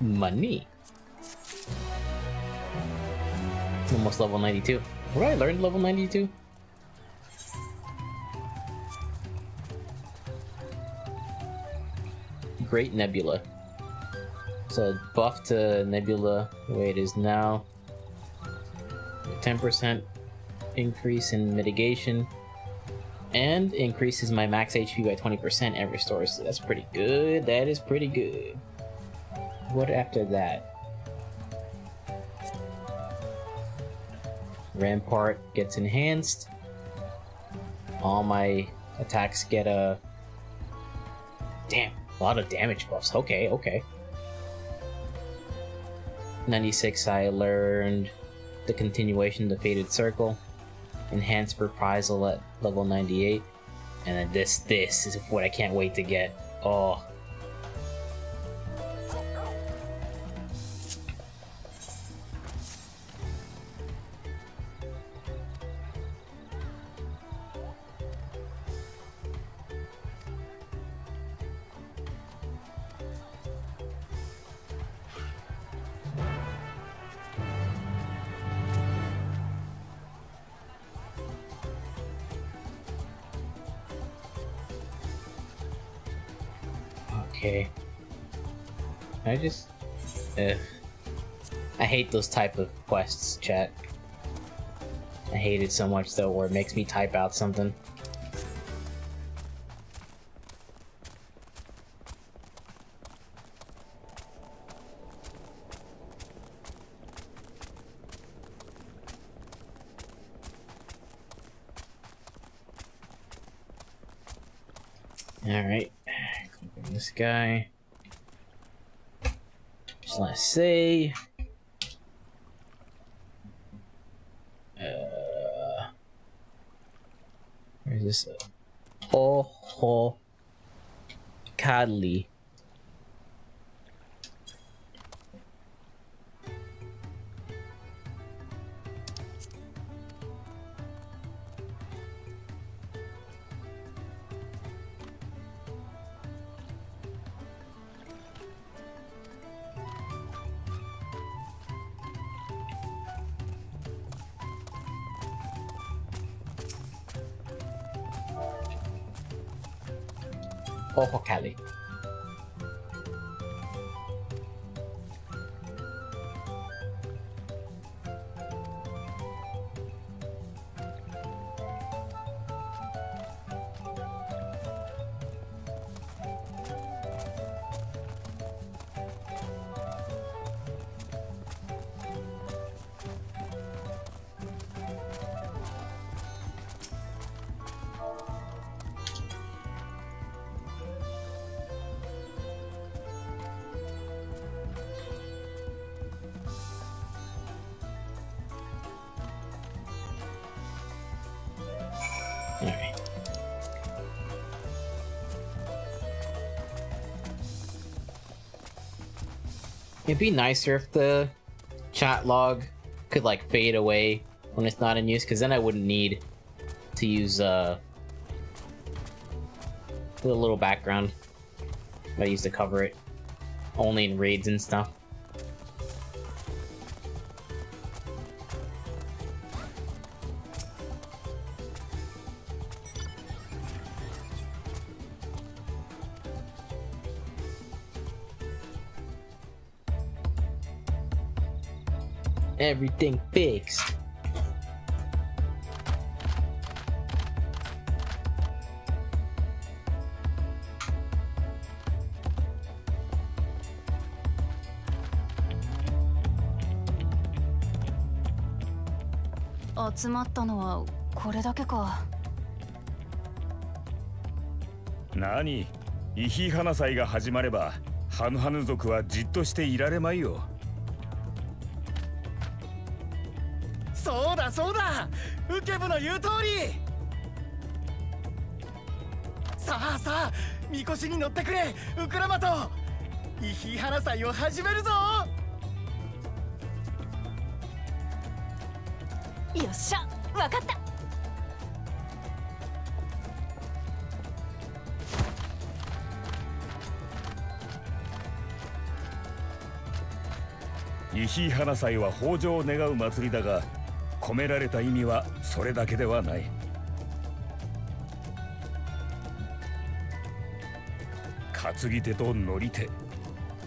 Money. Almost level 92. What did I learn level 92? Great Nebula. So buff to Nebula the way it is now. 10% increase in mitigation. And increases my max HP by 20% and restores. So that's pretty good. That is pretty good. What after that? Rampart gets enhanced. All my attacks get a... Damn, a lot of damage buffs. Okay, okay. 96, I learned the continuation, the Fated Circle. Enhanced reprisal at level 98. And then this is what I can't wait to get. Oh. Okay. I just... I hate those type of quests, chat. I hate it so much though, where it makes me type out something. Alright. This guy. Just want to say. Where's this? Oh, Kadli. Oh, Kadli. Alright. It'd be nicer if the chat log could like fade away when it's not in use, because then I wouldn't need to use the little background that I used to cover it only in raids and stuff. Everything fixed.集まったのはこれだけか。何、イヒハナ祭が始まればハヌハヌ族はじっとしていられまいよ。そうだそうだ、ウケブの言う通り。さあさあ、みこしに乗ってくれ、ウクラマト。イヒハナ祭を始めるぞ。よっしゃ、わかった。イヒハナ祭は豊穣を願う祭りだが、込められた意味はそれだけではない。担ぎ手と乗り手、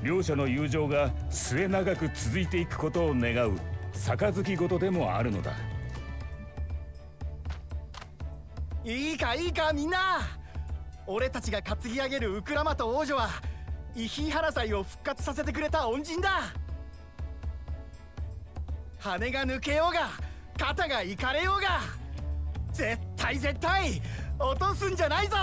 両者の友情が末永く続いていくことを願う杯事でもあるのだ。いいかいいかみんな、俺たちが担ぎ上げるウクラマト王女はイヒハナ祭を復活させてくれた恩人だ。羽が抜けようが肩がいかれようが絶対絶対落とすんじゃないぞ。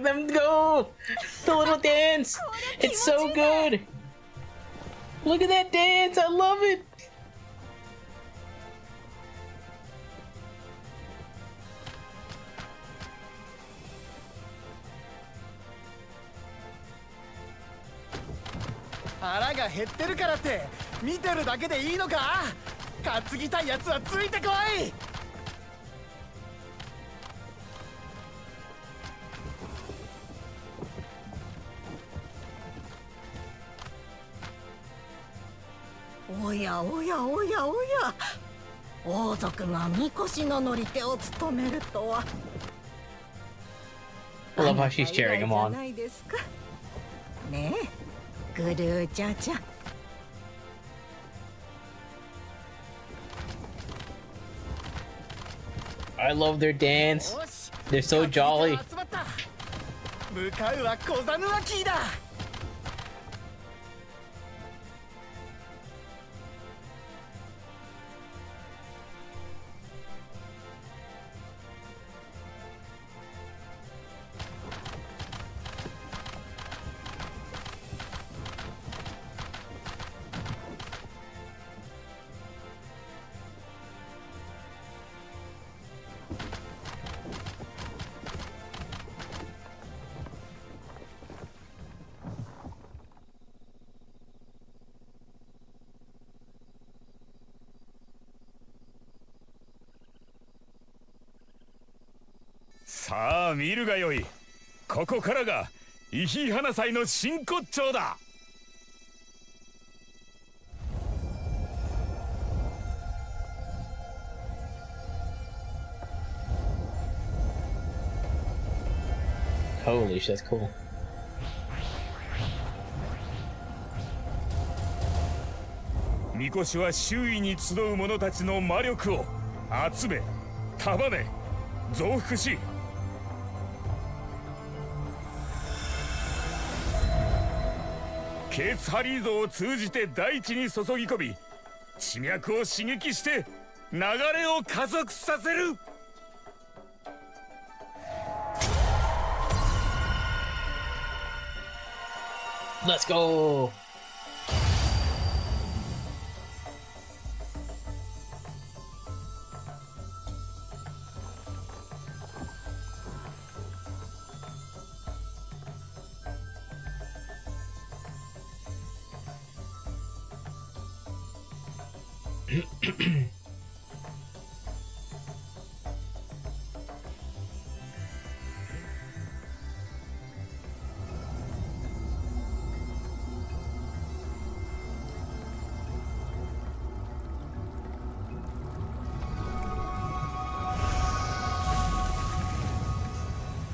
at them go! The little dance! It's so good! Look at that dance! I love it!「腹が減ってるからって見てるだけでいいのか？担ぎたいやつはついてこい！」おやおやおやおや、王族がみこしの乗り手を務めるとは。 I love how she's cheering him じゃ on. ないですか。ねえ、グルーチャチャ。I love their dance. They're so jolly. 向かうは小ザヌアキーだ。さあ見るがよい。ここからがイヒ花祭の真骨頂だ。Holy shit, that's cool. みこしは周囲に集う者たちの魔力を集め、束ね、増幅し、ケーツハリー像を通じて大地に注ぎ込み、地脈を刺激して流れを加速させる。Let's go!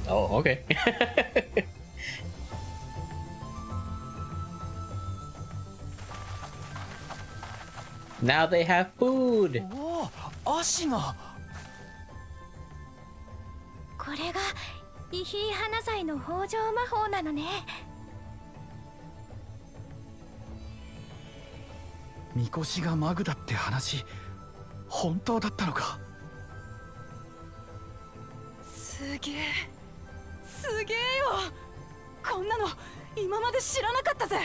Oh, okay. Now they have food. おお、足が。これがイヒー花祭の豊穣魔法なのね。みこしがマグだって話、本当だったのか？すげえ、すげえよ。こんなの今まで知らなかったぜ。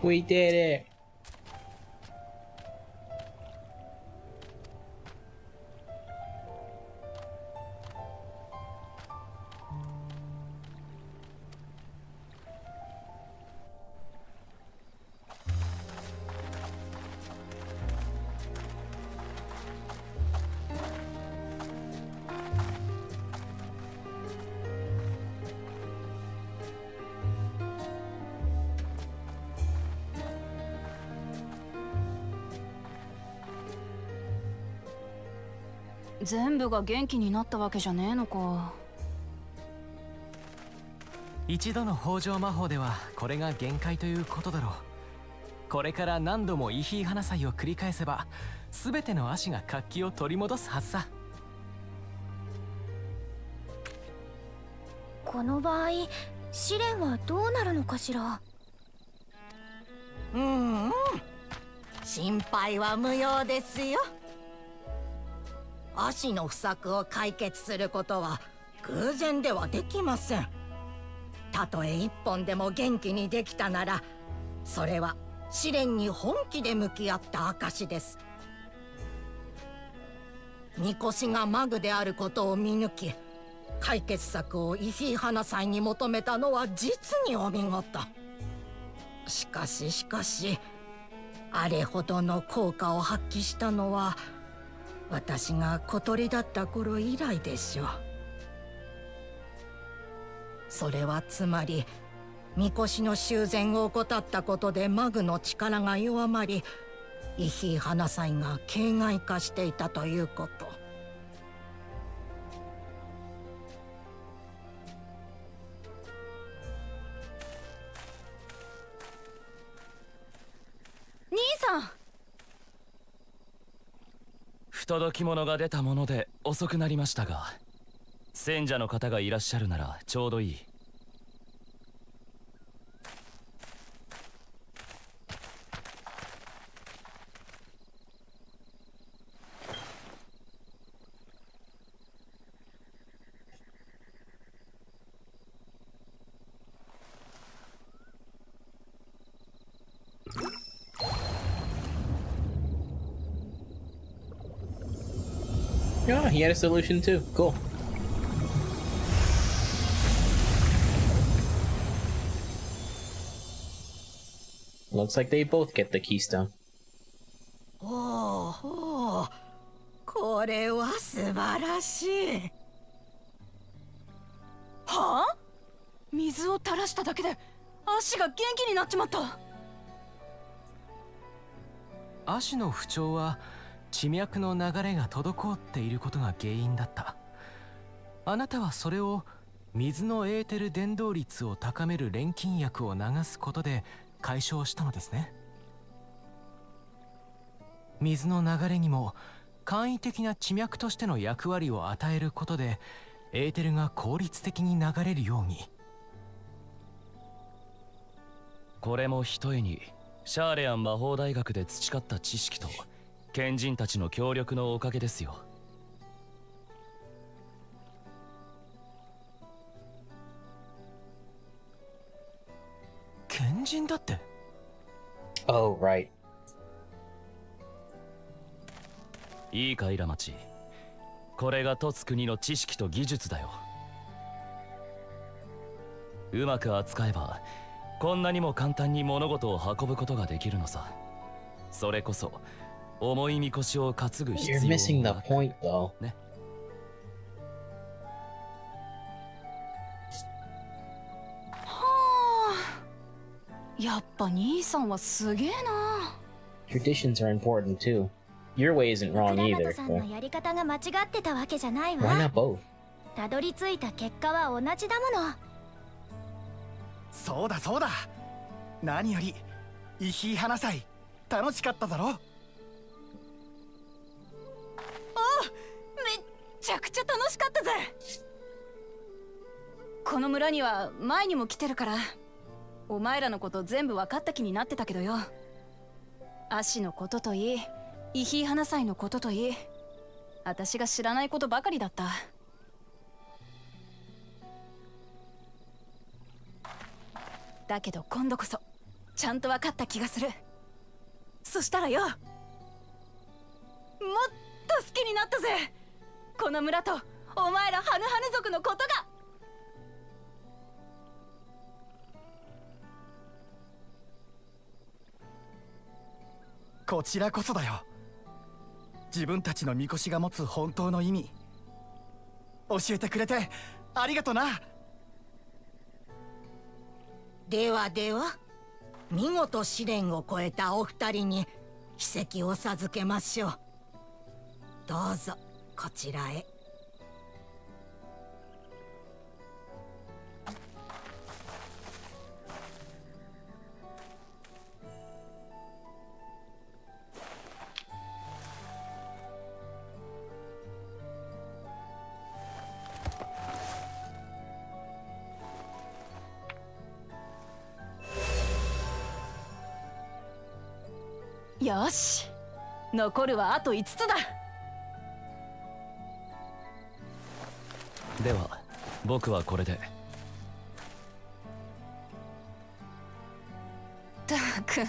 We did it.全部が元気になったわけじゃねえのか。一度の豊穣魔法ではこれが限界ということだろう。これから何度もイヒー花祭を繰り返せば全ての足が活気を取り戻すはずさ。この場合試練はどうなるのかしら。心配は無用ですよ。足の不作を解決することは偶然ではできません。たとえ一本でも元気にできたなら、それは試練に本気で向き合った証です。みこしがマグであることを見抜き、解決策をイヒーハナ祭に求めたのは実にお見事。しかしあれほどの効果を発揮したのは私が小鳥だった頃以来でしょう。それはつまりみこしの修繕を怠ったことでマグの力が弱まり、イヒーハナ祭が形骸化していたということ。兄さん、不届き者が出たもので遅くなりましたが、選者の方がいらっしゃるならちょうどいい。Yeah, he had a solution too. Cool. Looks like they both get the keystone. おお、これは素晴らしい。はあ？水を垂らしただけで足が元気になっちまった。足の不調は地脈の流れが滞っていることが原因だった。あなたはそれを水のエーテル伝導率を高める錬金薬を流すことで解消したのですね。水の流れにも簡易的な地脈としての役割を与えることでエーテルが効率的に流れるように。これもひとえにシャーレアン魔法大学で培った知識と賢人たちの協力のおかげですよ。賢人だって。 Oh, right. いいかイラマチ、これが凸国の知識と技術だよ。うまく扱えばこんなにも簡単に物事を運ぶことができるのさ。それこそ重いみこしを担ぐ必要 You're missing な the point, though. ね。はあ、やっぱ兄さんはすげえな。 Traditions are important too. Your way isn't wrong クラナ either. トさんのやり方が間違ってたわけじゃない Why わ。 not both? たどり着いた結果は同じだもの。そうだそうだ。何よりイヒーハナ祭楽しかっただろ。お、めっちゃくちゃ楽しかったぜ。この村には前にも来てるから、お前らのこと全部分かった気になってたけどよ。アシのことといい、イヒーハナ祭のことといい、私が知らないことばかりだった。だけど今度こそちゃんと分かった気がする。そしたらよ、もっと好きになったぜ、この村とお前らハヌハヌ族のことが。こちらこそだよ。自分たちのみこしが持つ本当の意味教えてくれてありがとな。ではでは、見事試練を超えたお二人に奇跡を授けましょう。どうぞこちらへ。よし、残るはあと5つだ。では僕はこれで。たく、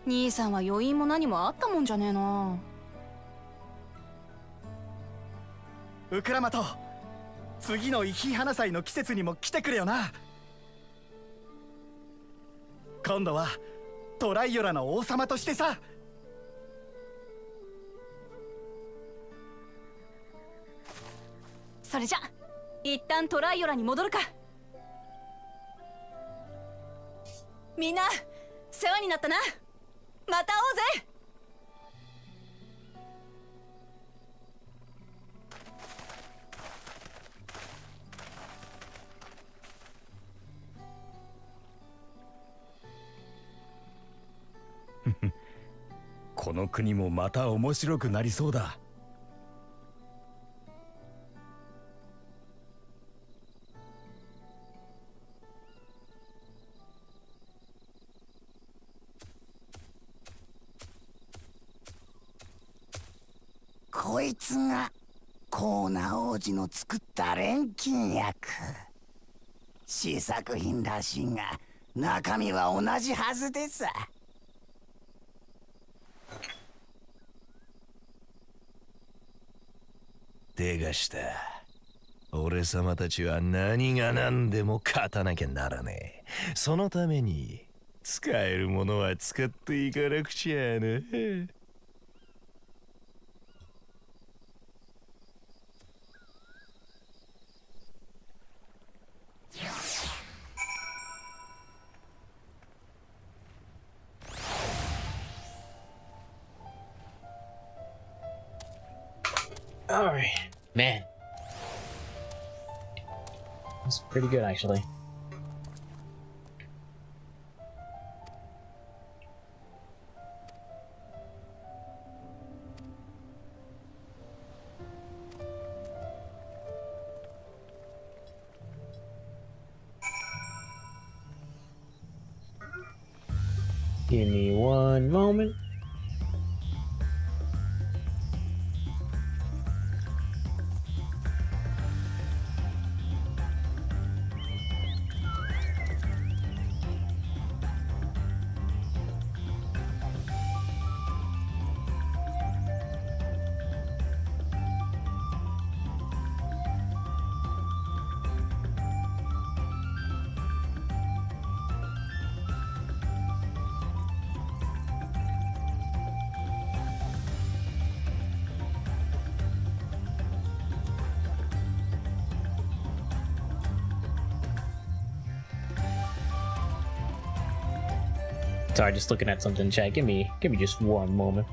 兄さんは余韻も何もあったもんじゃねえな。ウクラマト、次のイヒ花祭の季節にも来てくれよな。今度はトライオラの王様としてさ。それじゃ一旦トライオラに戻るか。みんな世話になったな。また会おうぜ。この国もまた面白くなりそうだ。こいつがコーナ王子の作った錬金薬。試作品らしいが中身は同じはずでさ。手がした。俺様たちは何が何でも勝たなきゃならねえ。そのために使えるものは使っていかなくちゃな。Alright, man. That's pretty good, actually. Give me one moment. Sorry, just looking at something, chat. Give me just one moment.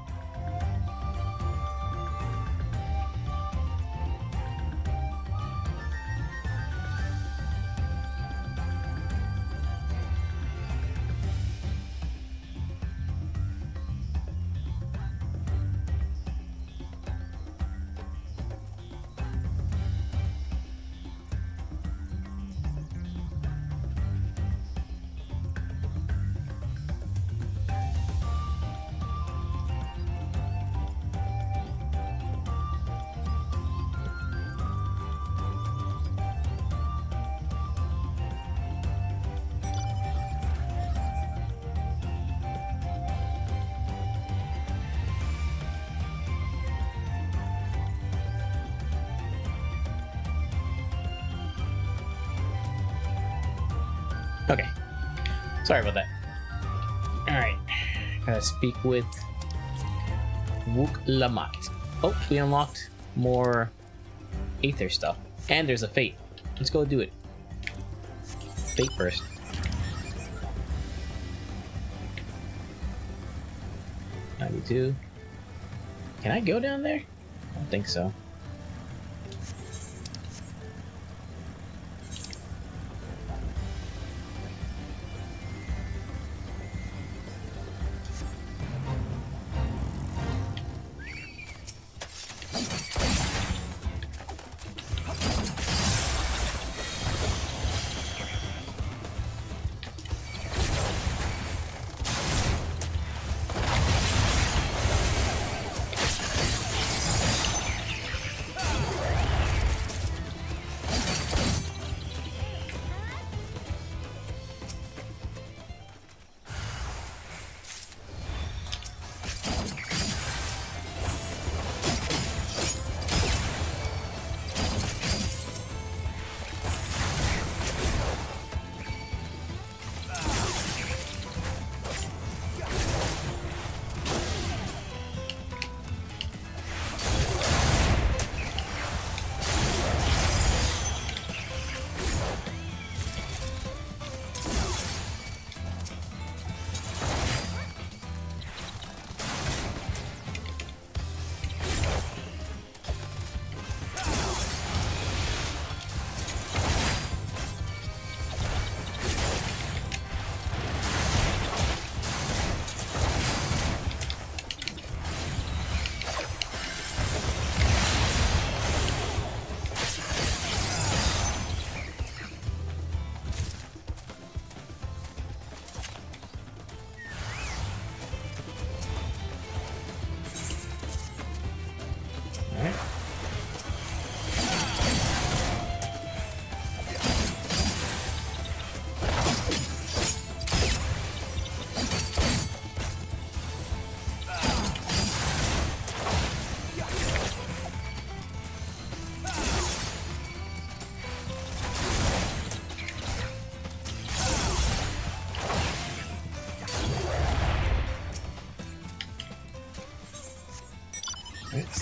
Okay. Sorry about that. Alright. Gotta speak with Wook Lamat. Oh, we unlocked more Aether stuff. And there's a Fate. Let's go do it. Fate first. $92. Can I go down there? I don't think so.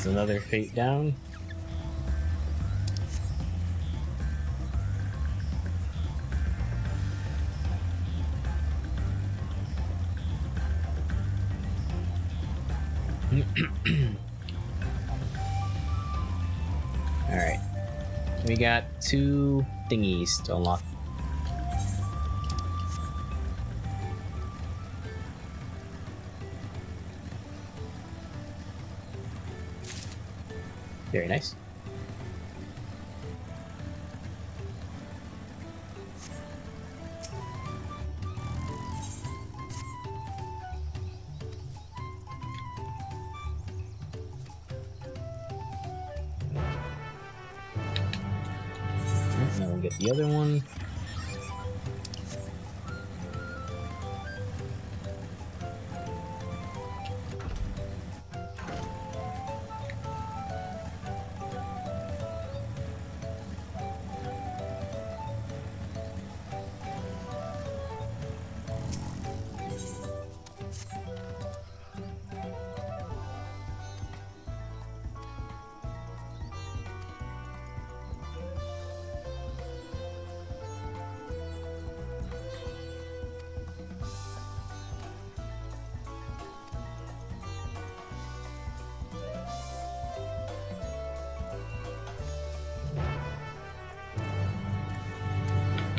That's another fate down. Alright. We got 2 thingies to unlock. Very nice. Now we'll get the other one.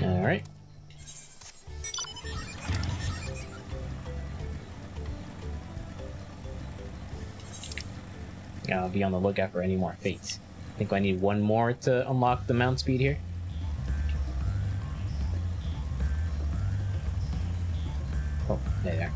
Alright. I'll be on the lookout for any more fates. I think I need one more to unlock the mount speed here. Oh, there they are.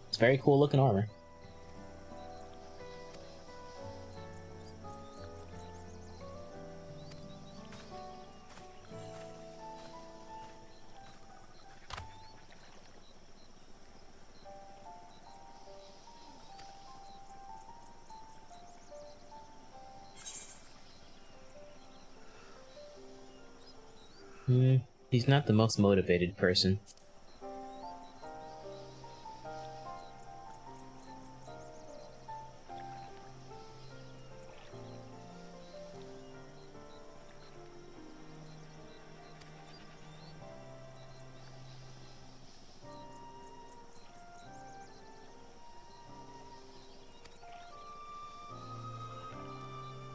It's very cool looking armor. He's not the most motivated person.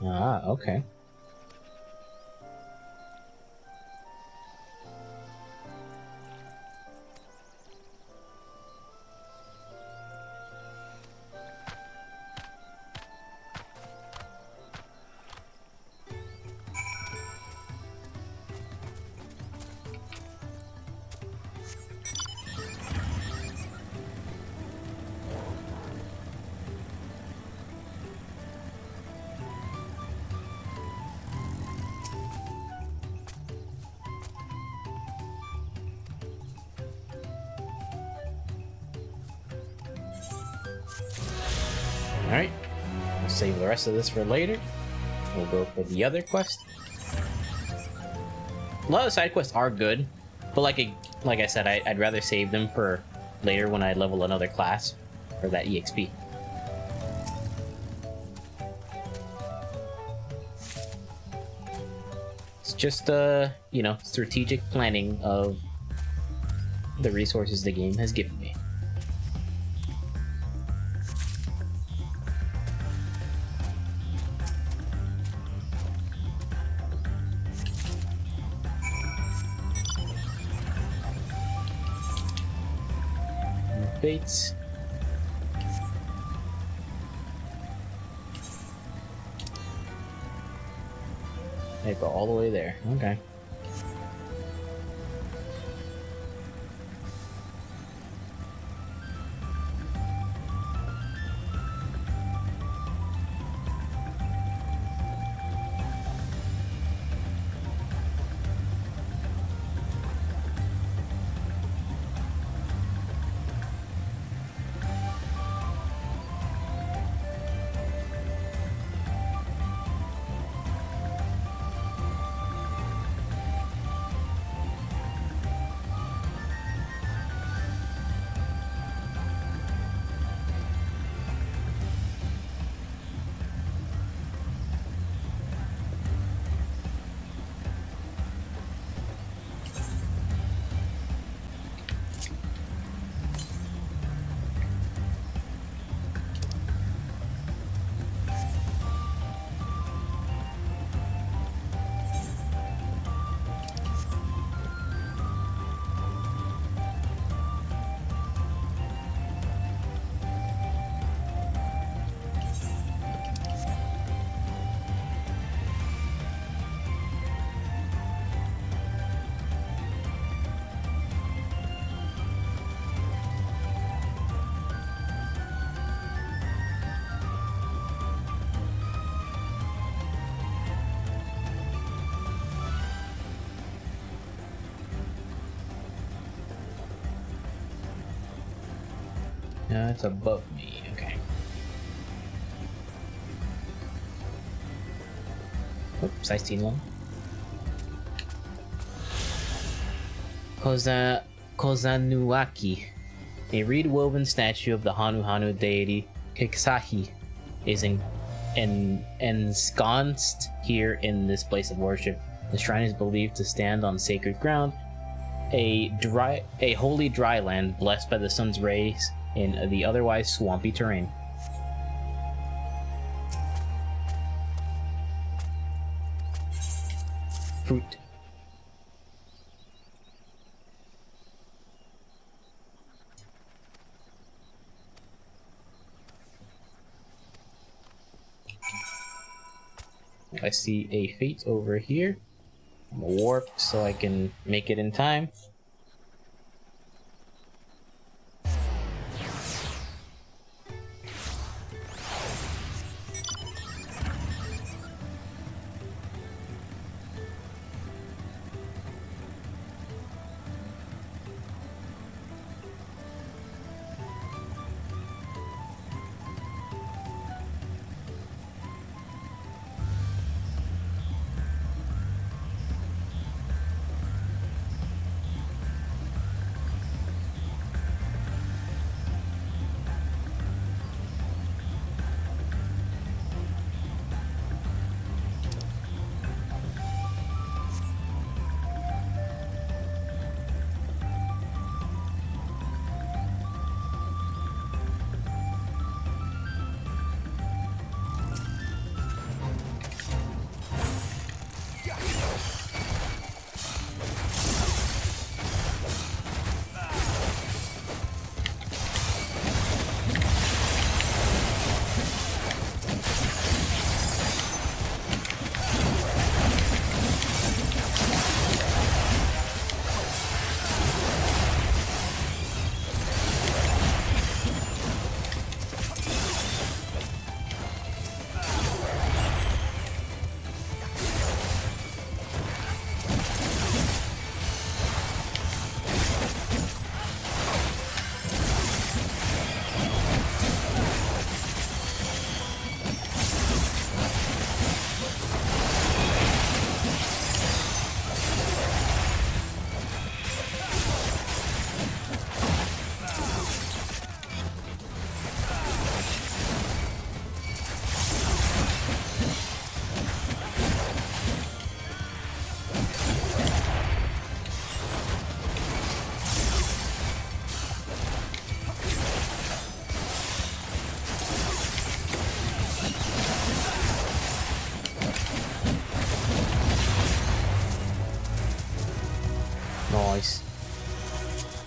Ah, okay. Alright. We'll save the rest of this for later. We'll go for the other quest. A lot of side quests are good, but like I said, I'd rather save them for later when I level another class for that EXP. It's just you know, strategic planning of the resources the game has given me. Fates. They go all the way there. Okay. No, it's above me. Okay. Oops, I seen one. Kozanuaki, a reed-woven statue of the Hanu deity Kiksahi, is ensconced here in this place of worship. The shrine is believed to stand on sacred ground, a holy dry land blessed by the sun's rays in the otherwise swampy terrain. Fruit. I see a fate over here. I'm gonna warp so I can make it in time.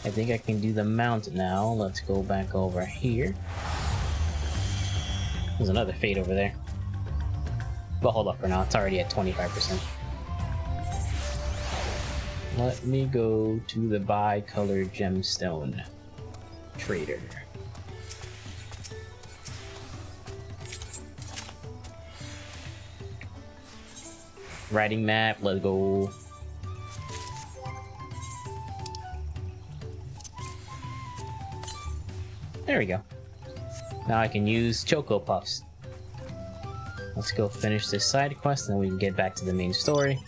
I think I can do the mount now. Let's go back over here. There's another fade over there. But hold up for now, it's already at 25%. Let me go to the bi-color gemstone trader. Writing map, let's go. There we go. Now I can use Choco Puffs. Let's go finish this side quest and then we can get back to the main story.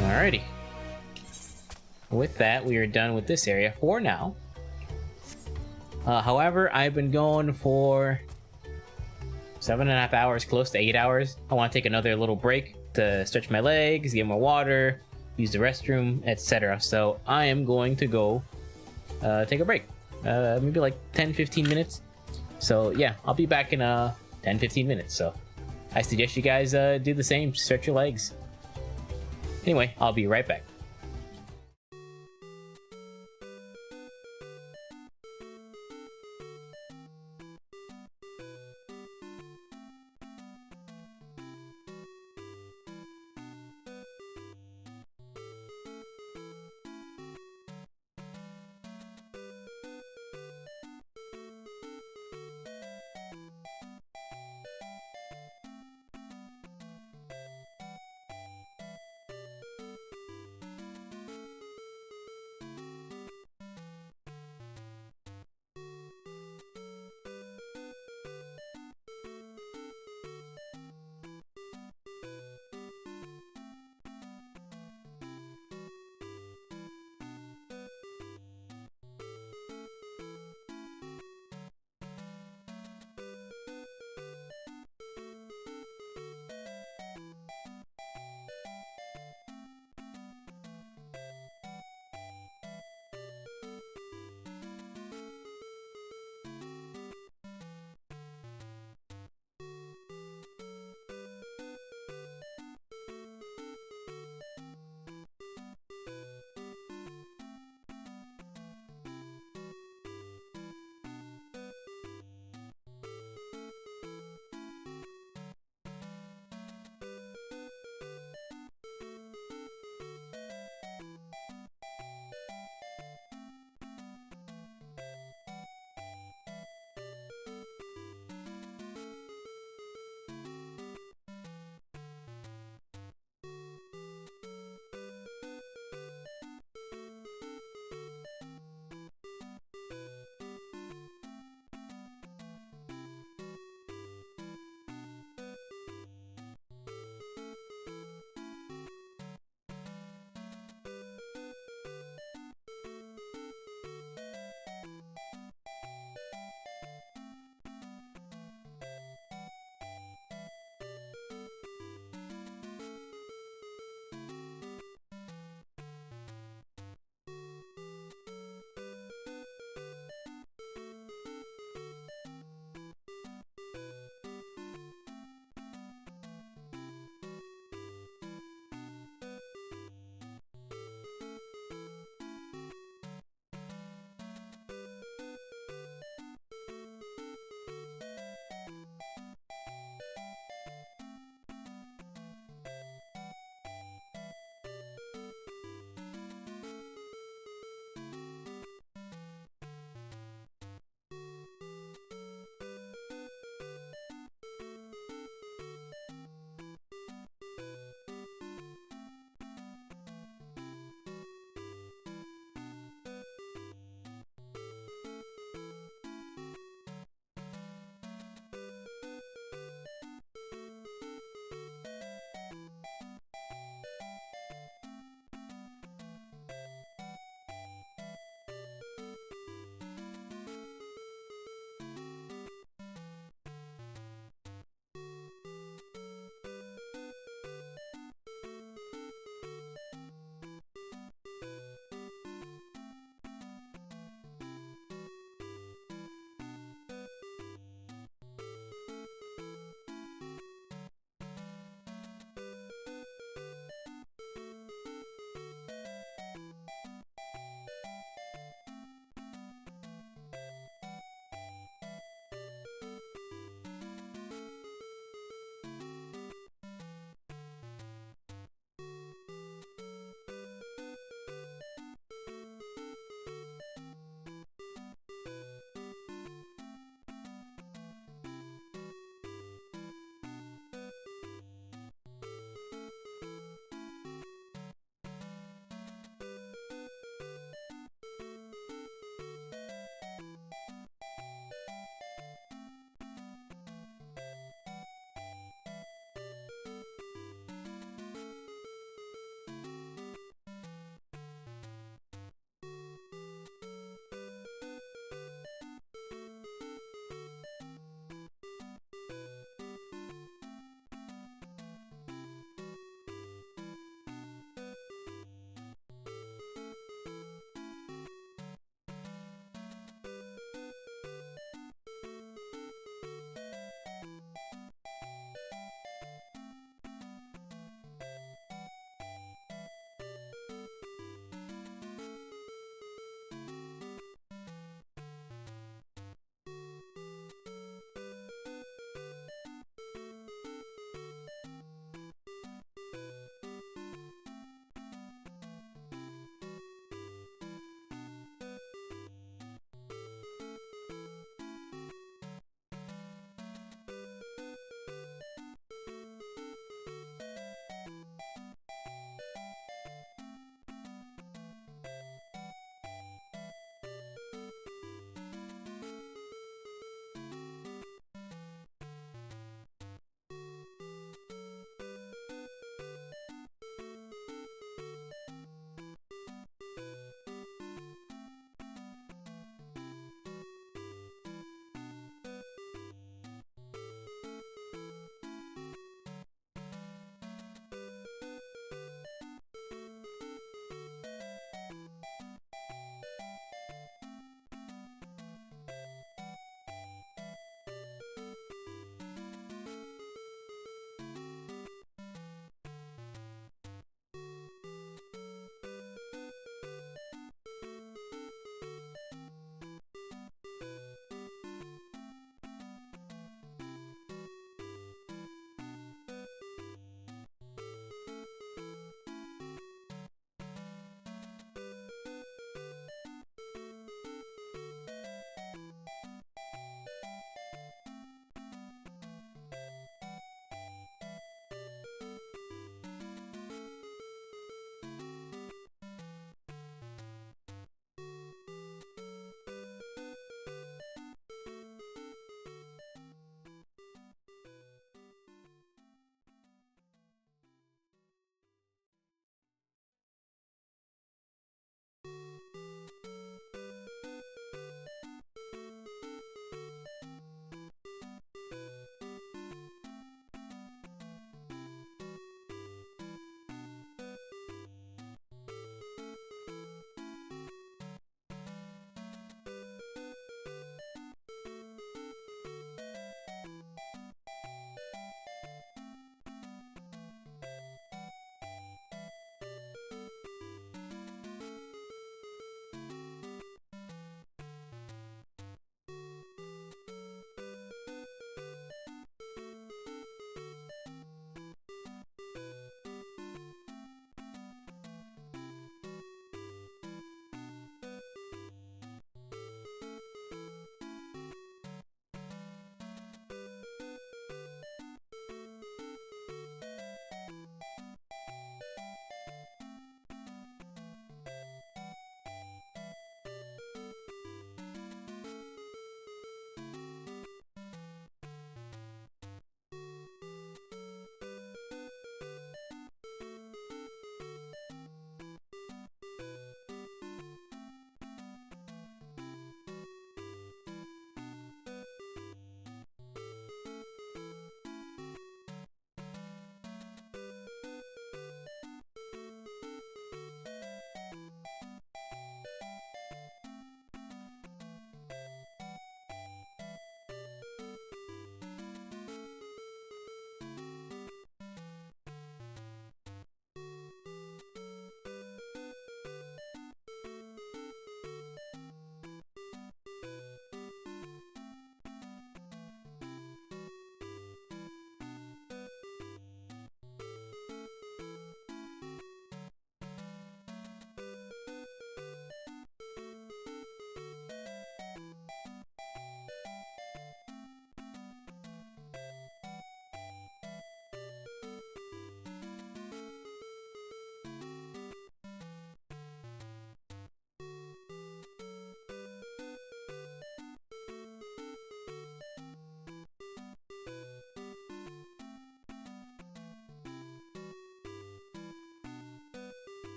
Alrighty. With that, we are done with this area for now. However, I've been going for 7.5 hours, close to 8 hours. I want to take another little break to stretch my legs, get more water, use the restroom, etc. So I am going to go take a break. Maybe like 10-15 minutes. So yeah, I'll be back in 10-15 minutes. So I suggest you guys do the same, stretch your legs. Anyway, I'll be right back.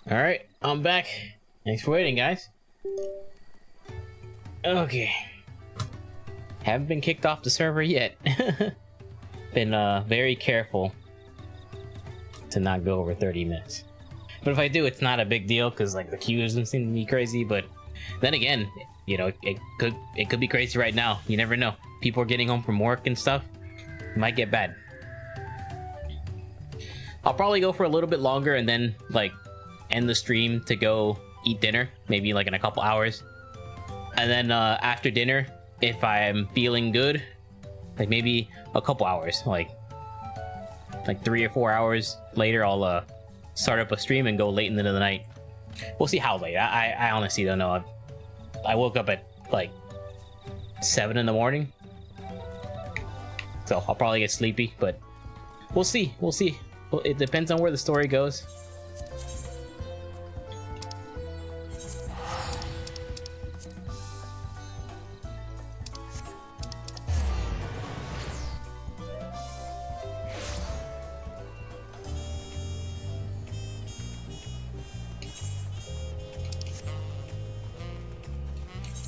Alright, I'm back. Thanks for waiting, guys. Okay. Haven't been kicked off the server yet. Been very careful to not go over 30 minutes. But if I do, it's not a big deal because like the queue doesn't seem to be crazy. But then again, you know, it could be crazy right now. You never know. People are getting home from work and stuff. It might get bad. I'll probably go for a little bit longer and then like end the stream to go eat dinner, maybe like in a couple hours. And then after dinner, if I'm feeling good, like maybe a couple hours, like 3 or 4 hours later, I'll start up a stream and go late into the night. We'll see how late. I honestly don't know. I woke up at like 7 in the morning, so I'll probably get sleepy, but we'll see. We'll see. Well, it depends on where the story goes.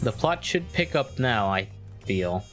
The plot should pick up now, I feel.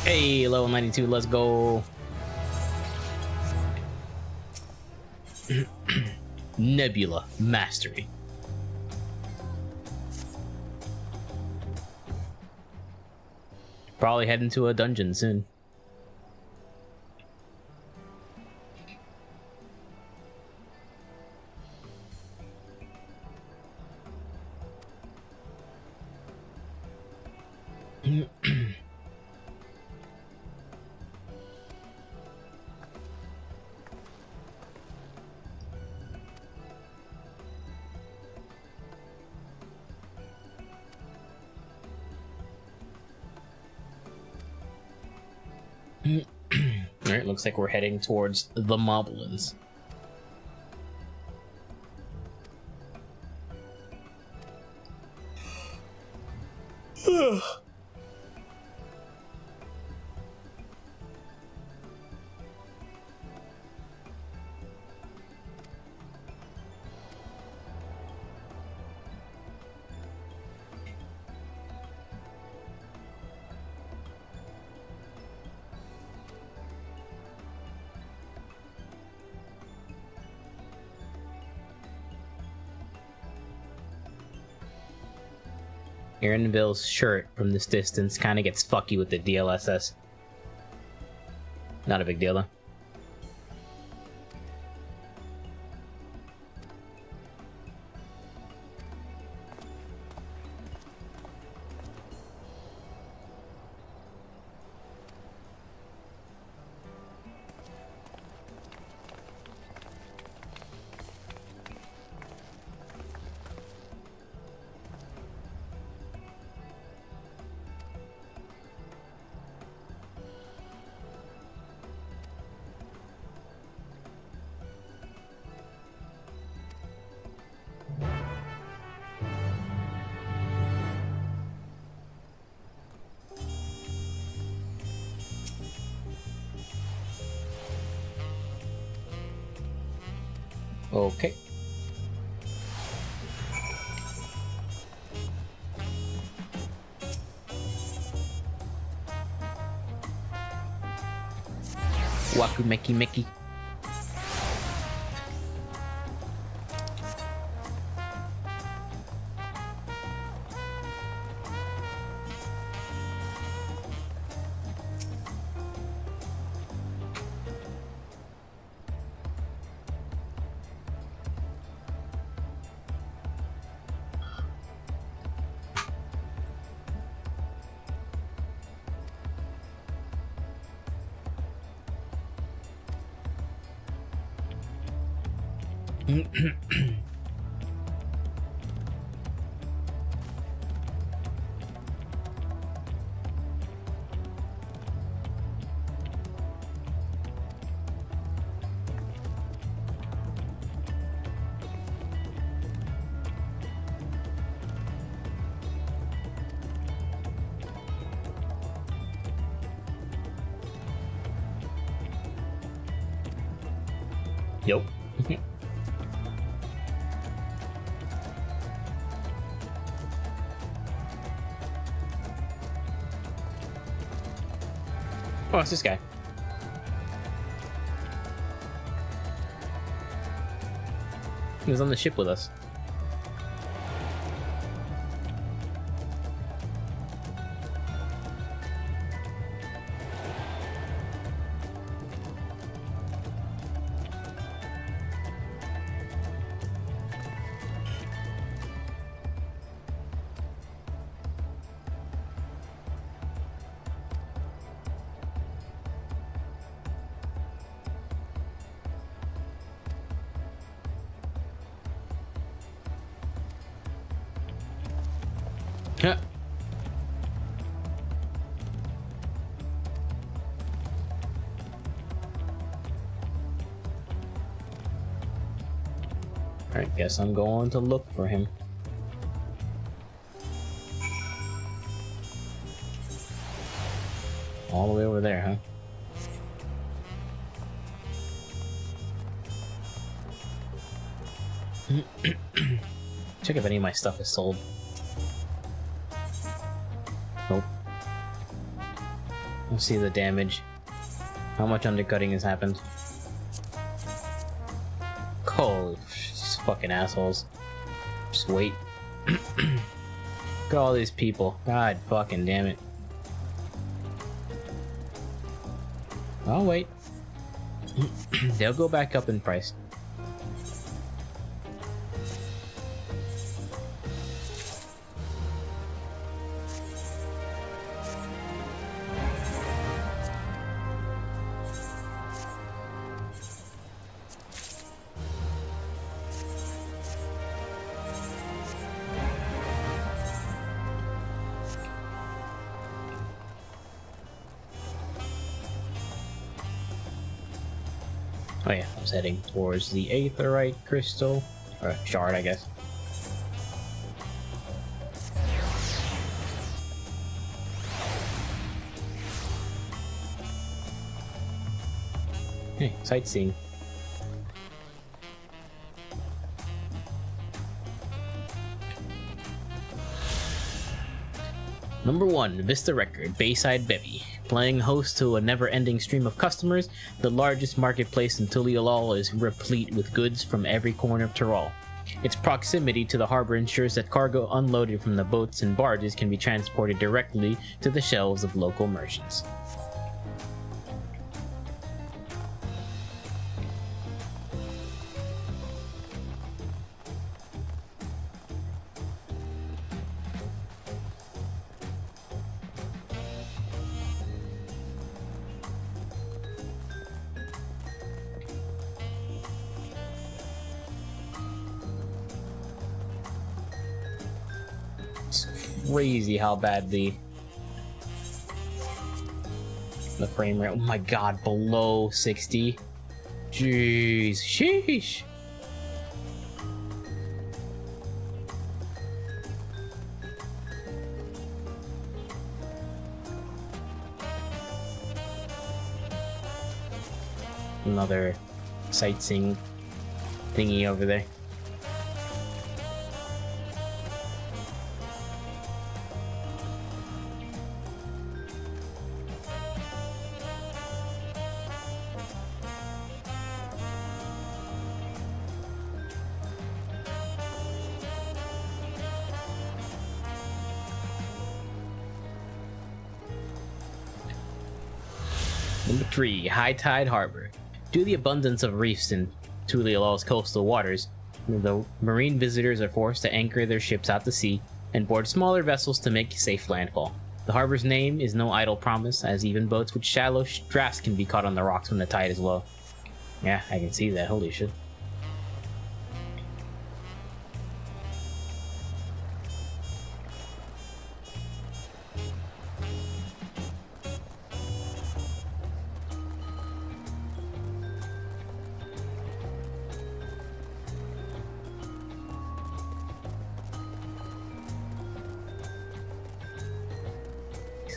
Hey, level 92, let's go. Nebula Mastery. Probably heading to a dungeon soon. Alright, looks like we're heading towards the Moblins. Aaronville's shirt from this distance kind of gets fucky with the DLSS. Not a big deal though. Okay. Waku Meki Meki. Yup. Oh, it's this guy. He was on the ship with us. Huh. Alright, guess I'm going to look for him. All the way over there, huh? Check if any of my stuff is sold. Nope. Let's see the damage. How much undercutting has happened? Holy, these fucking assholes. Just wait. Look at all these people. God fucking damn it. I'll wait. They'll go back up in price. Oh yeah, I was heading towards the aetherite crystal, or shard, I guess. Hey, sightseeing. Number 1, Vista Record, Bayside Bevy. Playing host to a never-ending stream of customers, the largest marketplace in Tuliolol is replete with goods from every corner of Tyrol. Its proximity to the harbor ensures that cargo unloaded from the boats and barges can be transported directly to the shelves of local merchants. It's crazy how bad the frame rate. Oh my god, below 60. Jeez, sheesh. Another sightseeing thingy over there. Number 3, High Tide Harbor. Due to the abundance of reefs in Tuliolol's coastal waters, the marine visitors are forced to anchor their ships out to sea and board smaller vessels to make safe landfall. The harbor's name is no idle promise, as even boats with shallow drafts can be caught on the rocks when the tide is low. Yeah, I can see that, holy shit.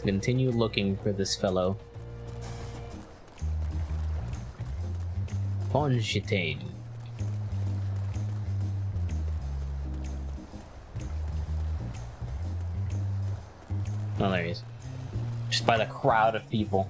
Continue looking for this fellow. Ponchitail. Oh, there he is. Just by the crowd of people.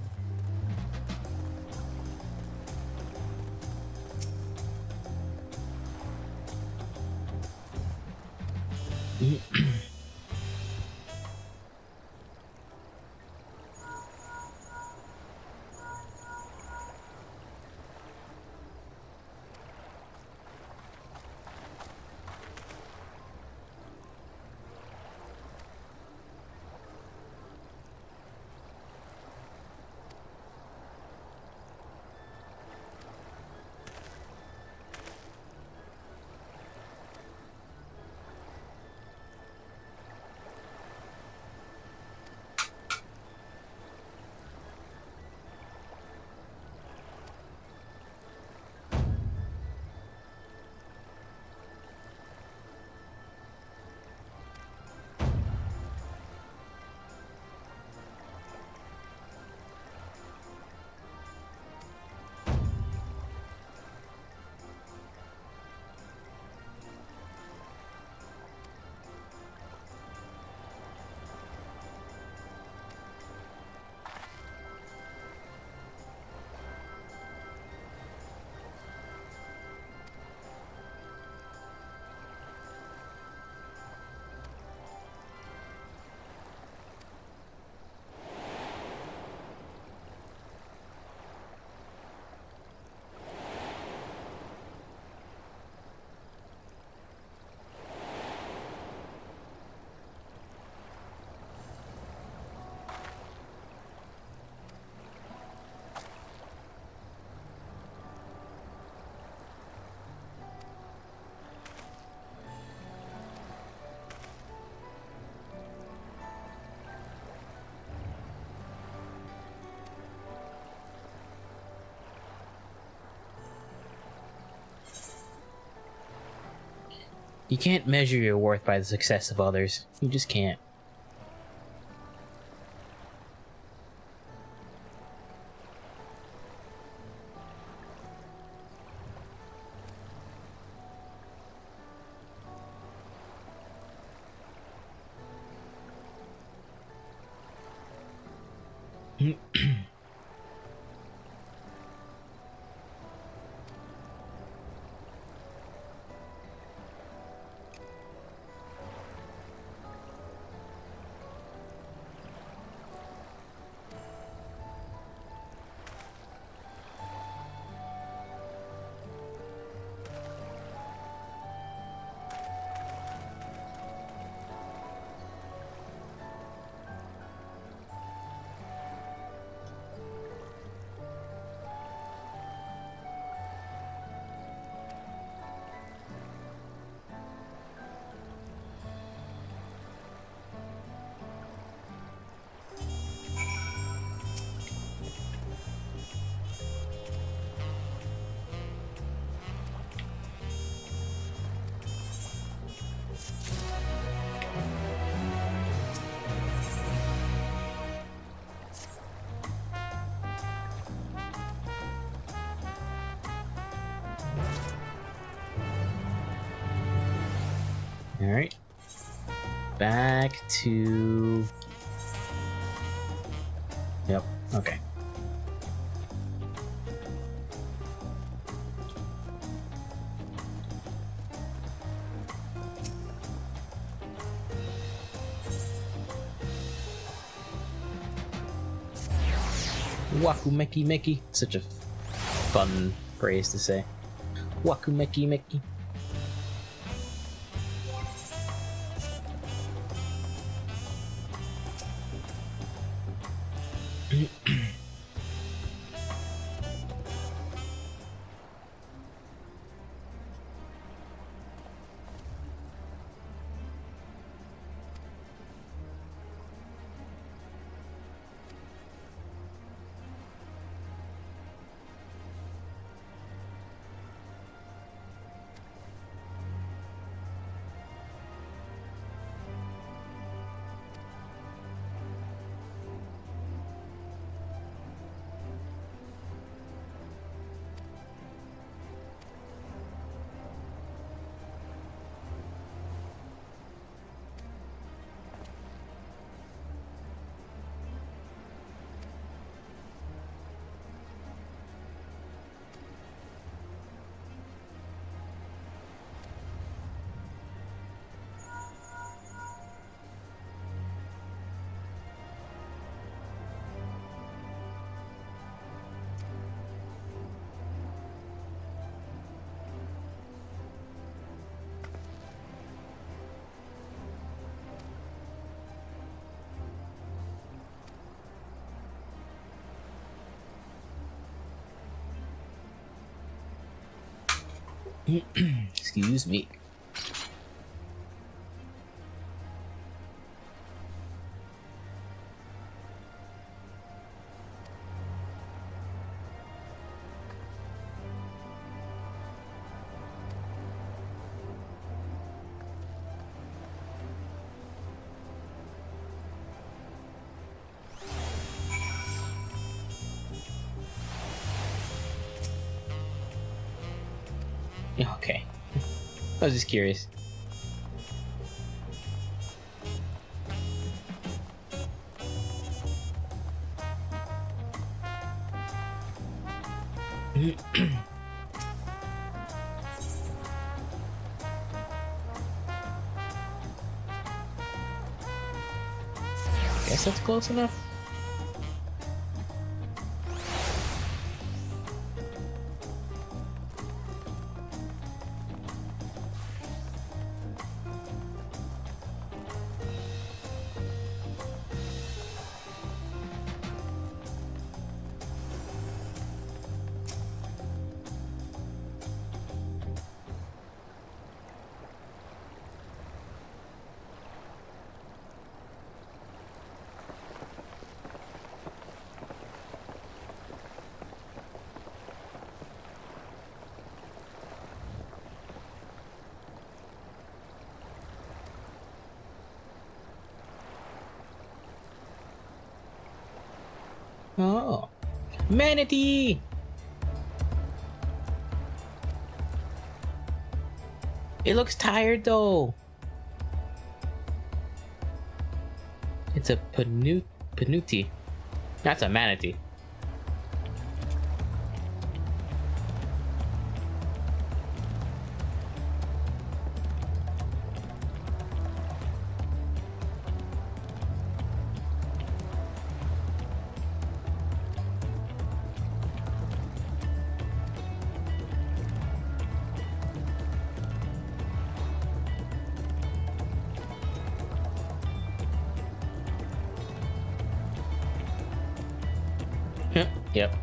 You can't measure your worth by the success of others. You just can't. Alright. Back to... Yep, okay. Wakumeki Meki. Such a fun phrase to say. Wakumeki Meki. Excuse me. Okay. I was just curious. Guess that's close enough. Oh, manatee! It looks tired though. It's a panuti. That's a manatee. Yep.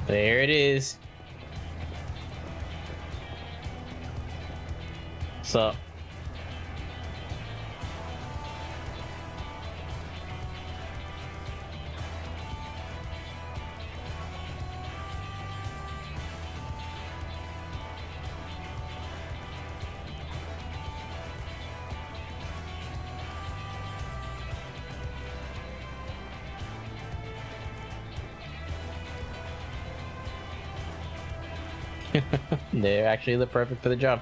There it is. So they actually look perfect for the job.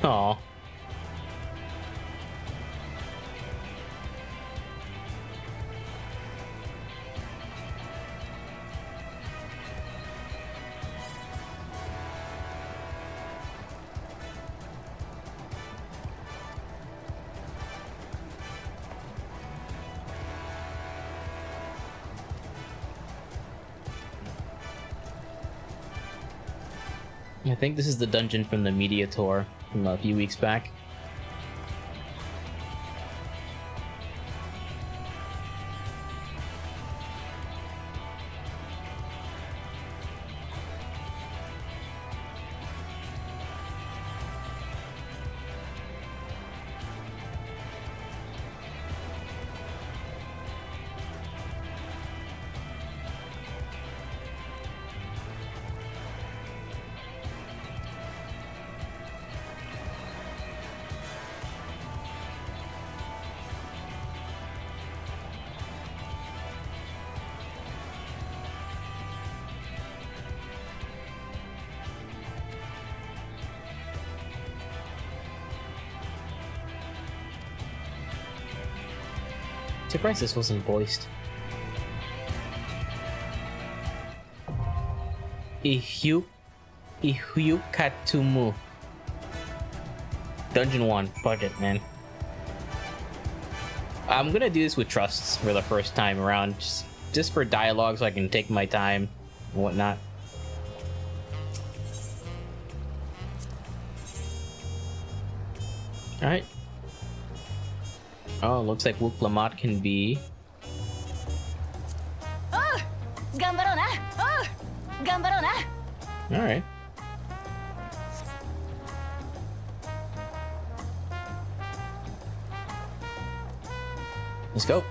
Aw. I think this is the dungeon from the media tour from a few weeks back. Surprised this wasn't voiced. Katumu. Dungeon 1. Fuck it, man. I'm gonna do this with trusts for the first time around, just for dialogue so I can take my time and whatnot. Alright. Oh, looks like Wook Lamont can be... Alright. Let's go.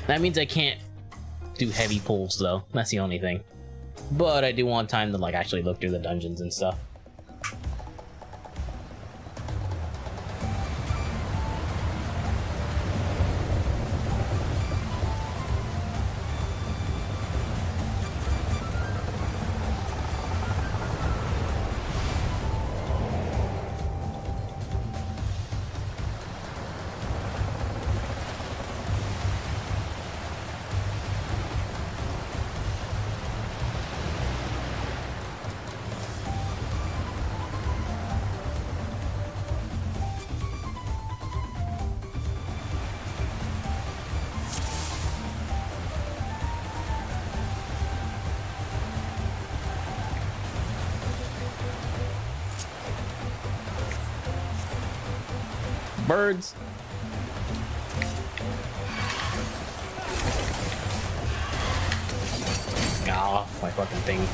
That means I can't do heavy pulls though. That's the only thing. But I do want time to like actually look through the dungeons and stuff. Birds. Ah, my fucking thing.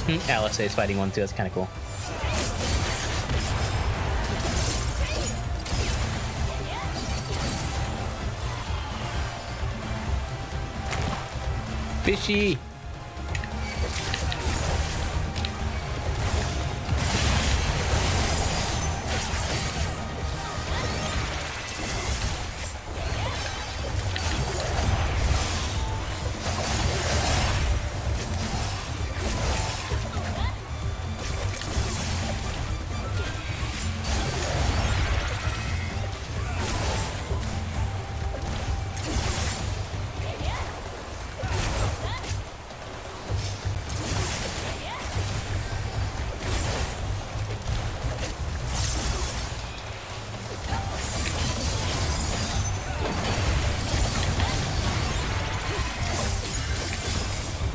LSA is fighting one too, that's kind of cool. Fishy!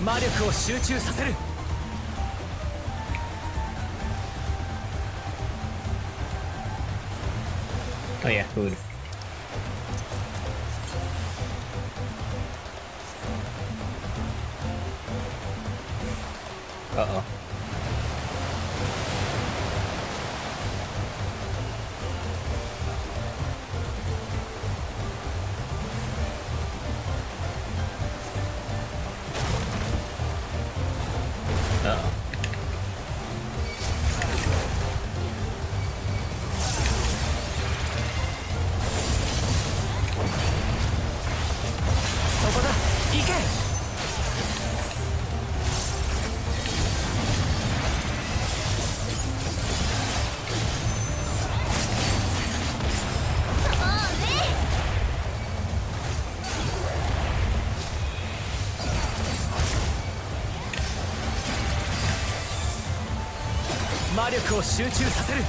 魔力を集中させる。 Oh yeah, food. Uh-oh. Uh-oh. そこだ、行け。魔力を集中させる。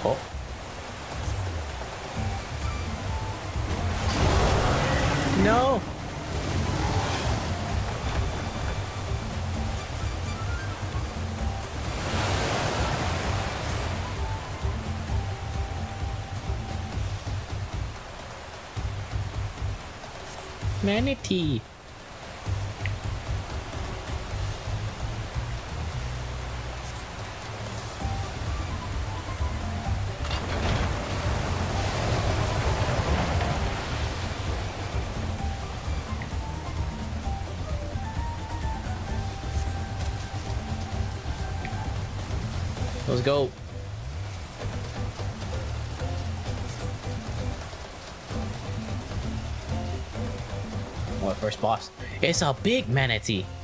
Oh. No. Manatee. Let's go. What first boss? It's a big manatee. "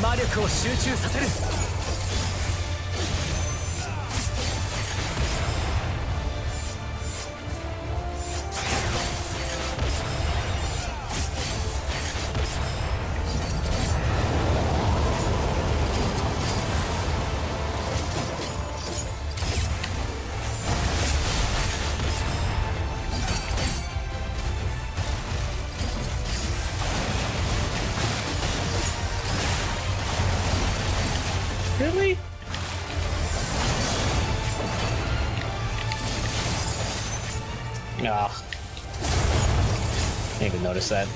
魔力を集中させる。Really? Ah. Didn't even notice that.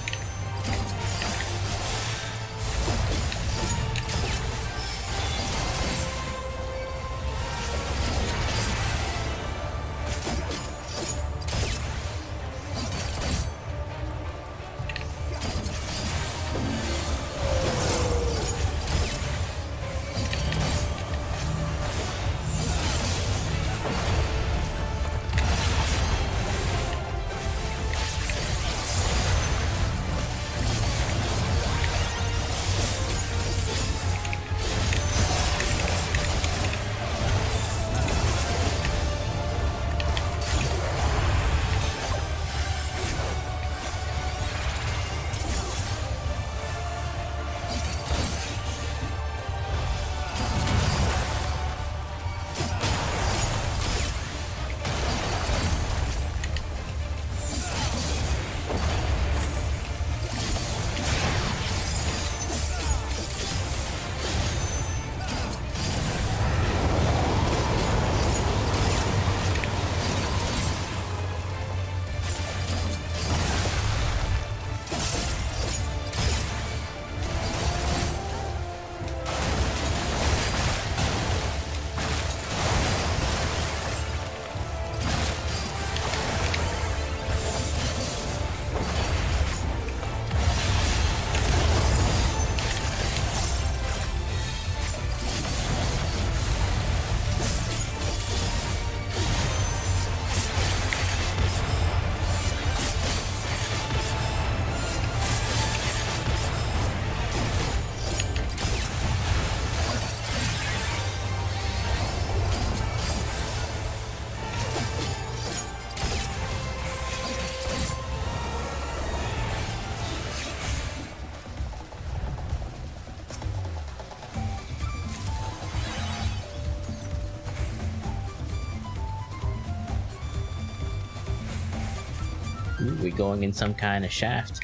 Ooh, we're going in some kind of shaft.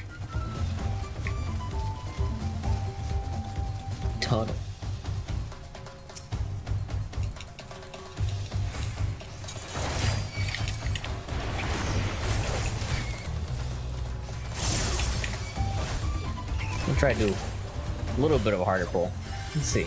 Tunnel. I'll try to do a little bit of a harder pull. Let's see.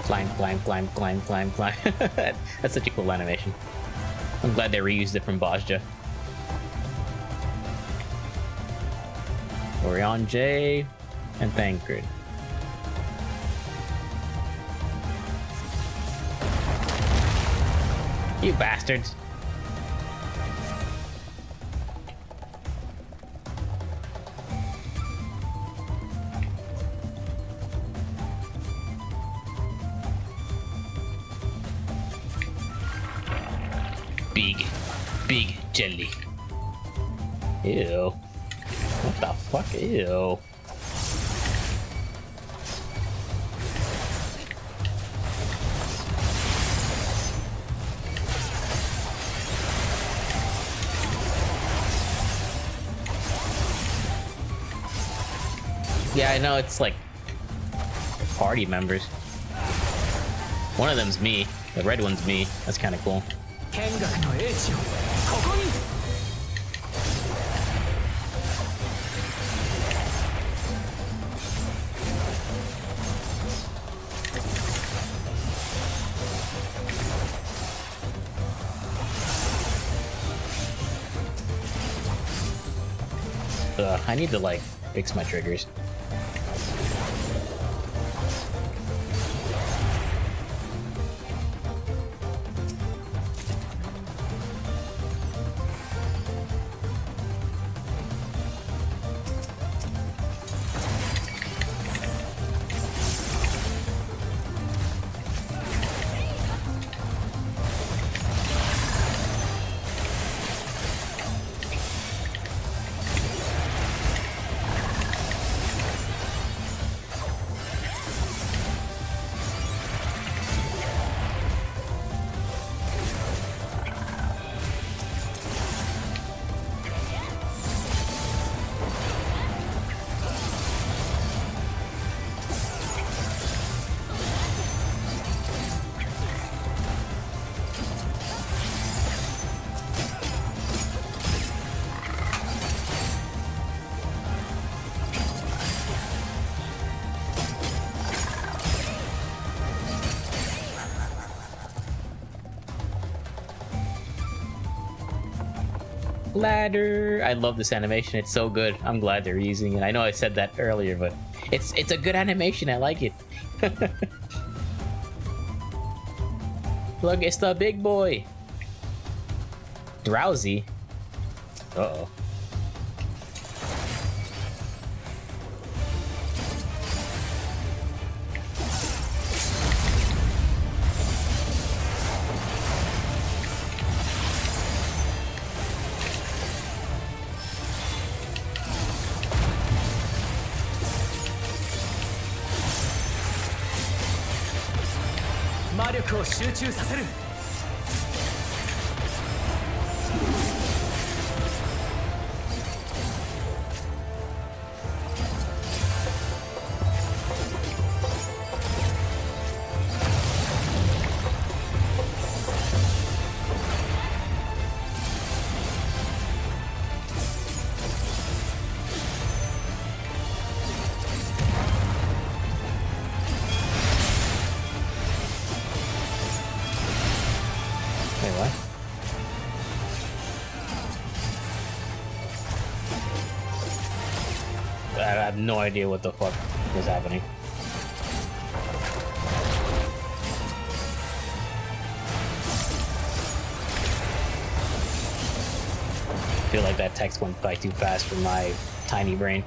Climb, climb, climb, climb, climb, climb. That's such a cool animation. I'm glad they reused it from Bozja. Orion J and Thancred. You bastards. Big jelly. Ew. What the fuck? Ew. Yeah, I know, it's like party members. One of them's me. The red one's me. That's kind of cool. I need to like fix my triggers. Ladder. I love this animation. It's so good. I'm glad they're using it. I know I said that earlier, but it's a good animation. I like it. Look, it's the big boy. Drowsy. Uh-oh. Wait, what? I have no idea what the fuck is happening. I feel like that text went by too fast for my tiny brain.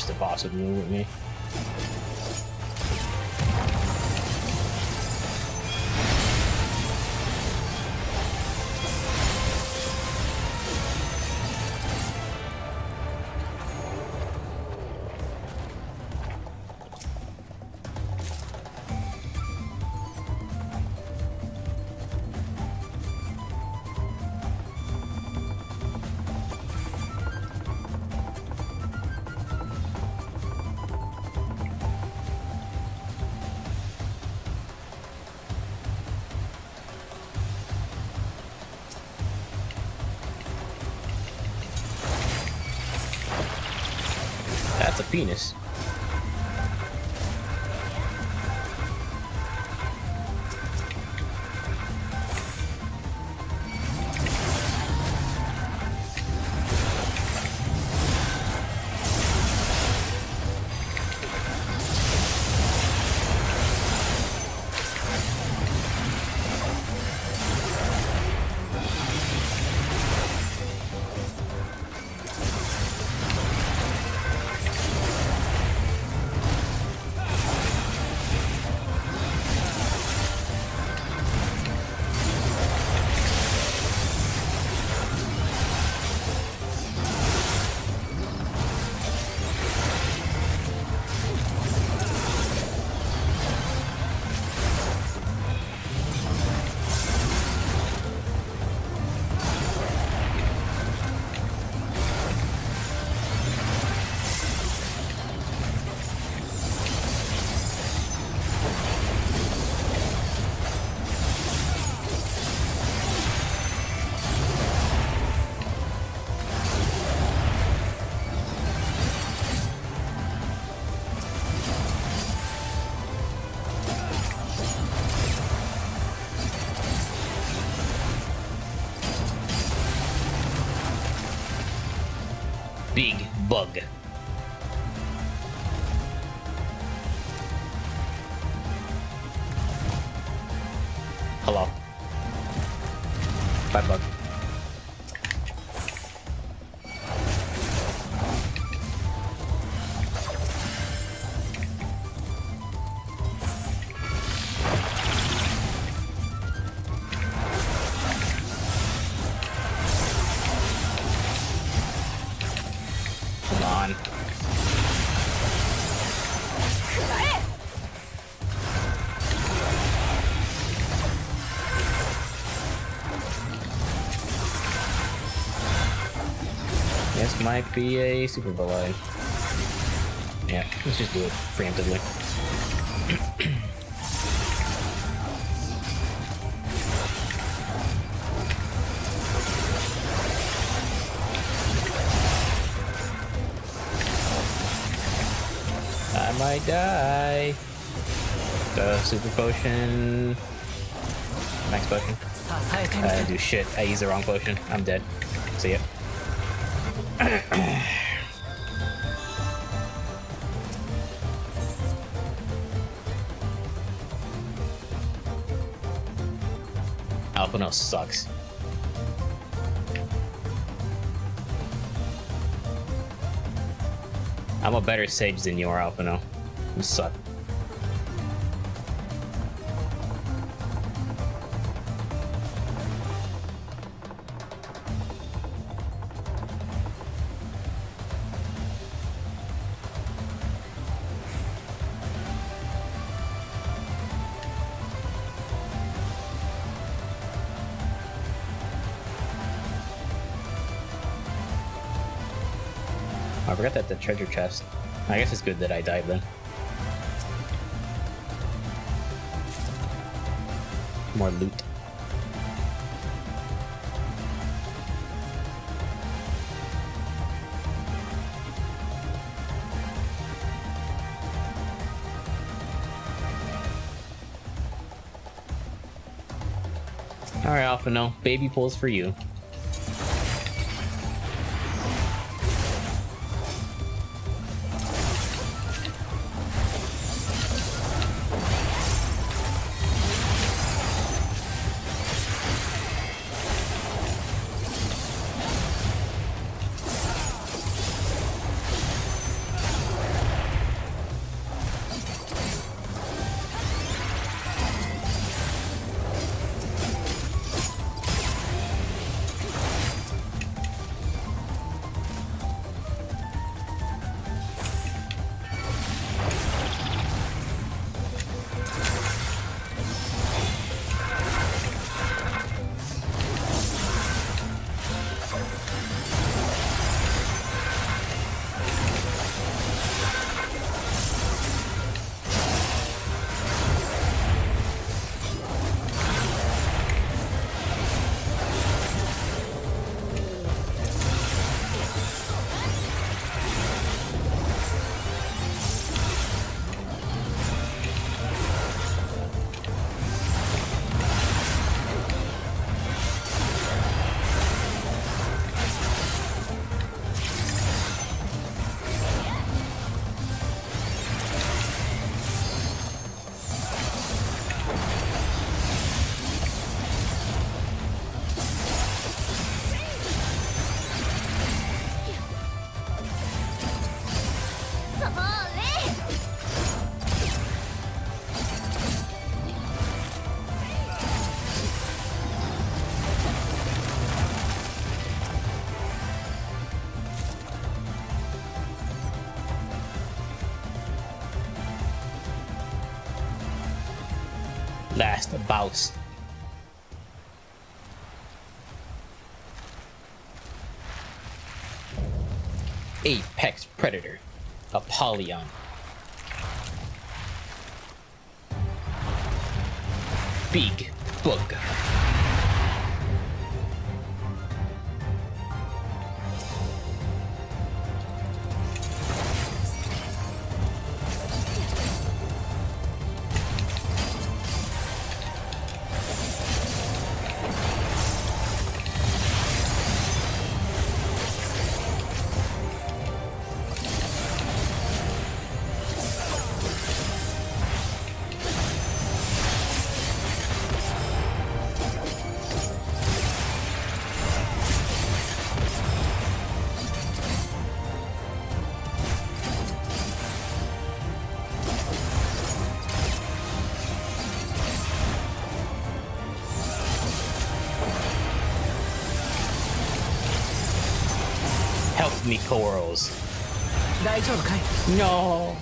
The boss would move with me. That's a penis. Big bug. Hello. Bye, bug. Come on. This might be a super ballet. Yeah, let's just do it preemptively. might die. The super potion. Max potion. I didn't do shit. I used the wrong potion. I'm dead. See ya. Alphino sucks. I'm a better sage than you are, Alphino. You suck. I forgot that the treasure chest. I guess it's good that I died then. More loot. Alright, Alphino. Baby pulls for you. Last boss. Apex Predator. Apollyon. Big Bug. Help me, corals. No.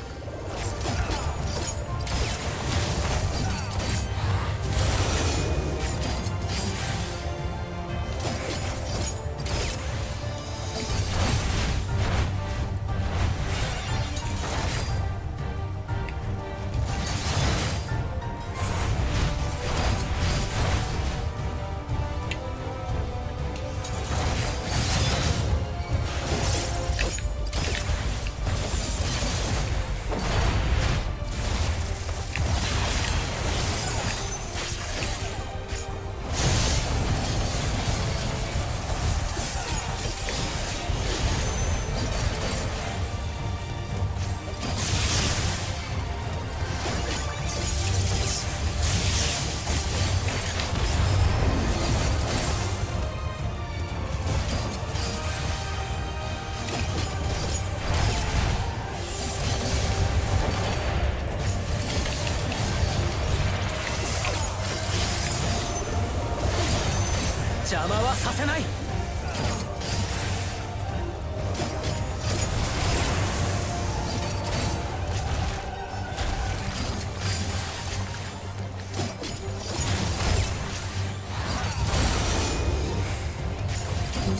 邪魔はさせない。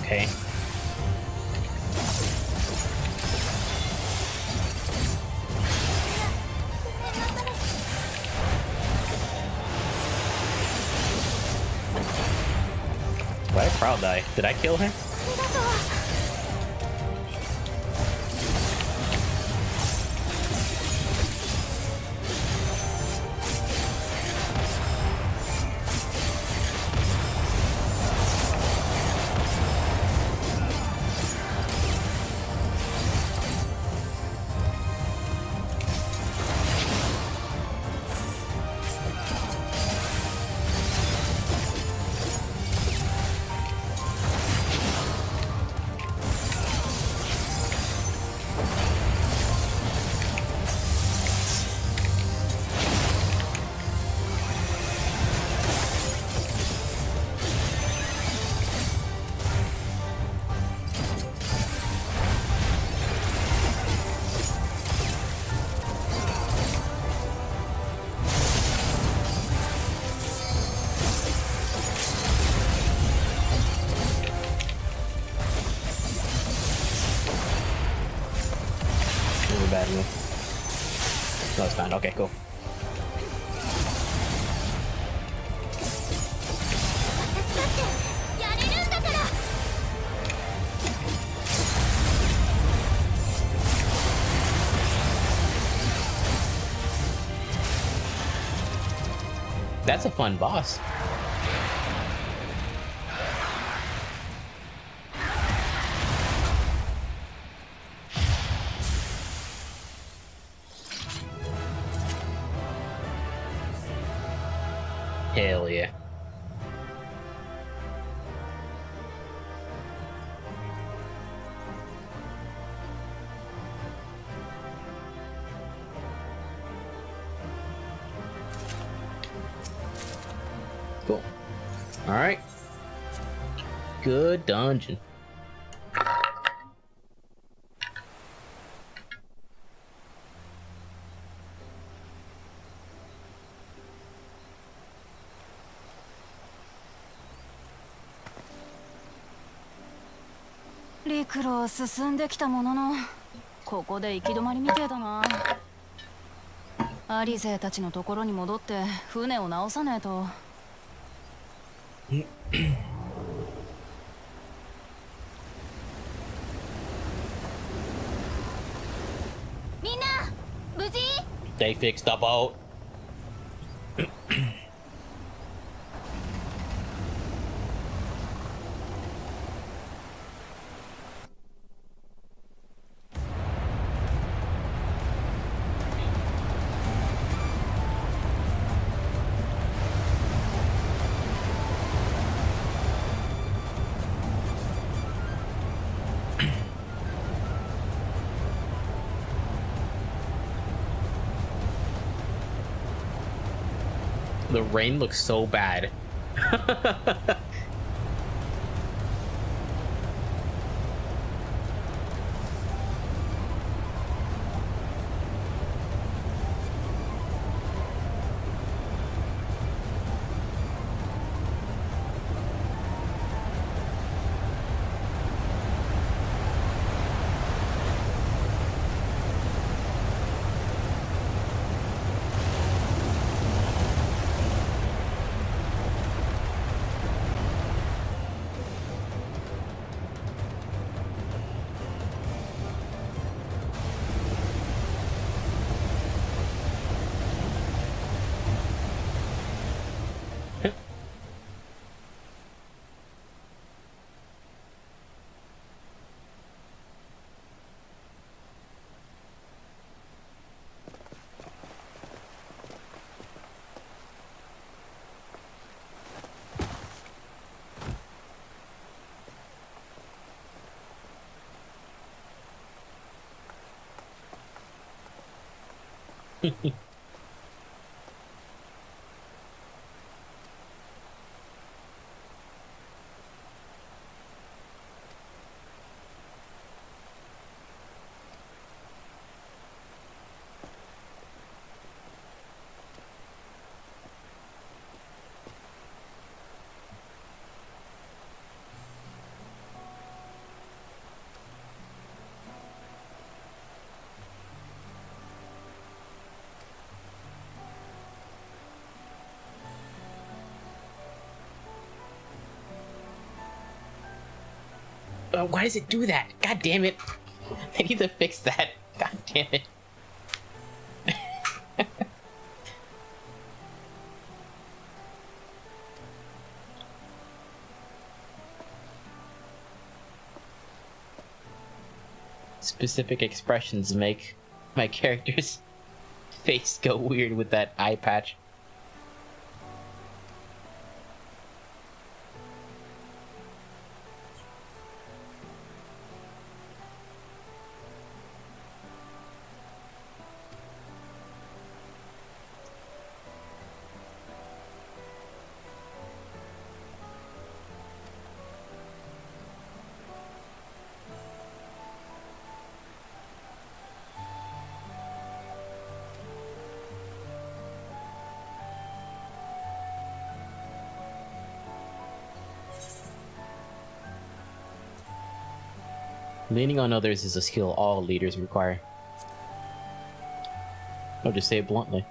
Okay. Why did Prowl die? Did I kill her? Bad move. No, it's fine. Okay, cool. That's a fun boss. Hell yeah. Cool. All right. Good dungeon.陸路を進んできたものの、ここで行き止まりみてえだな。アリ勢たちのところに戻って船を直さねえと。みんな無事？ They fixed the boat. The rain looks so bad. Why does it do that? God damn it. I need to fix that. God damn it. Specific expressions make my character's face go weird with that eye patch. Leaning on others is a skill all leaders require. I'll just say it bluntly.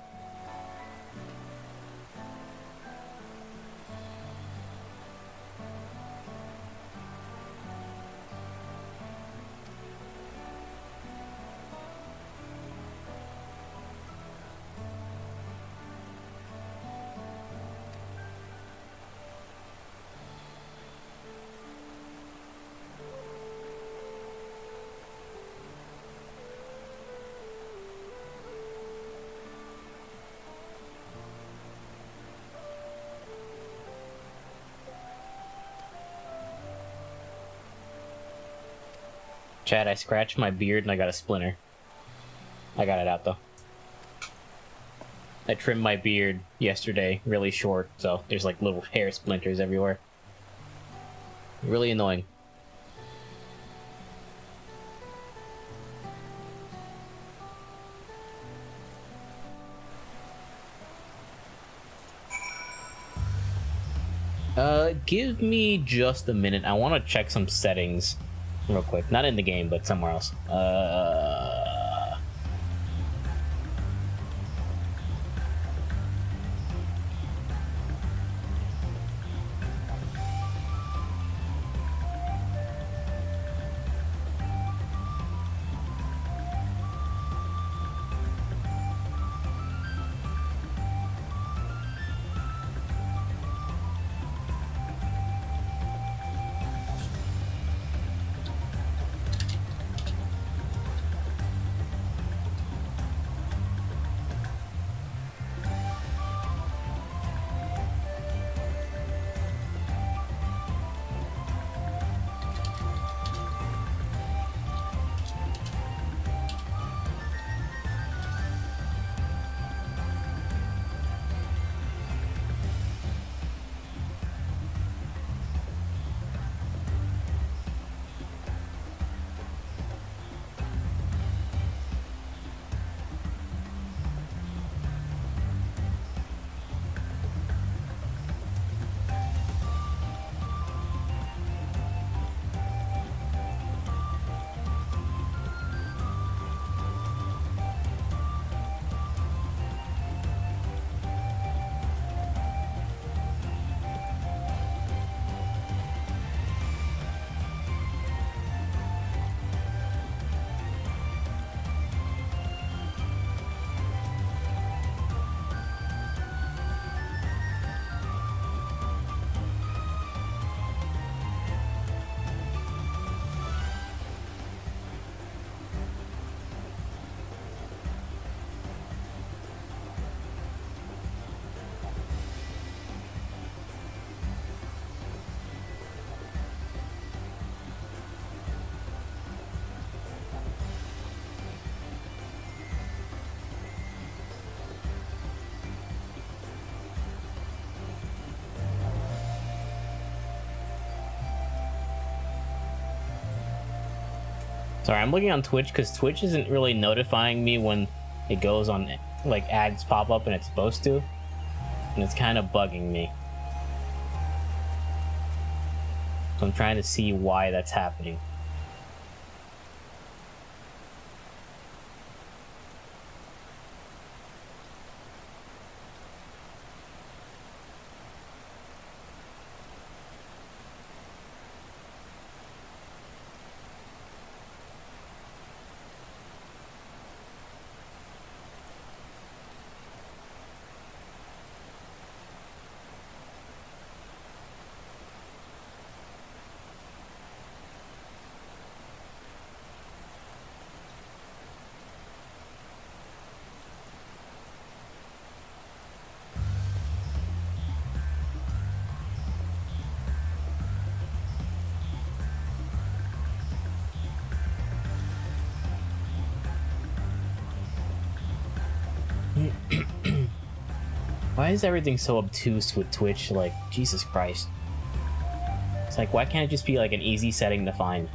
Chad, I scratched my beard and I got a splinter. I got it out though. I trimmed my beard yesterday, really short, so there's like little hair splinters everywhere. Really annoying. Give me just a minute. I want to check some settings real quick. Not in the game, but somewhere else. Sorry, I'm looking on Twitch because Twitch isn't really notifying me when it goes on, like, ads pop up and it's supposed to. And it's kind of bugging me. So I'm trying to see why that's happening. Why is everything so obtuse with Twitch? Like, Jesus Christ. It's like, why can't it just be like an easy setting to find?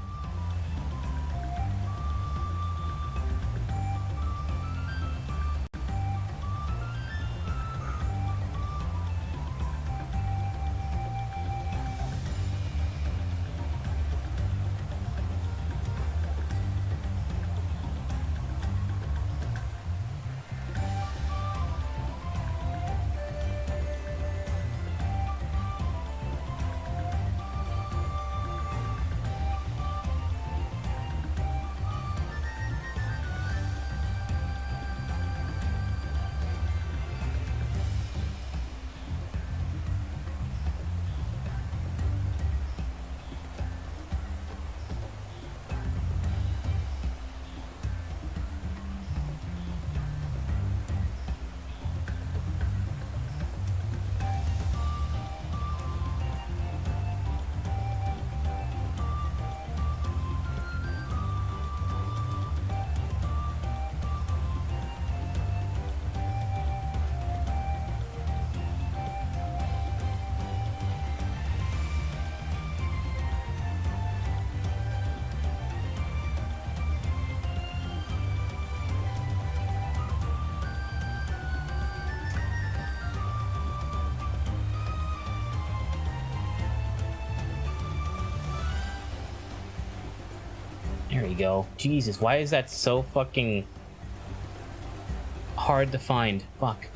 There you go. Jesus, why is that so fucking hard to find? Fuck.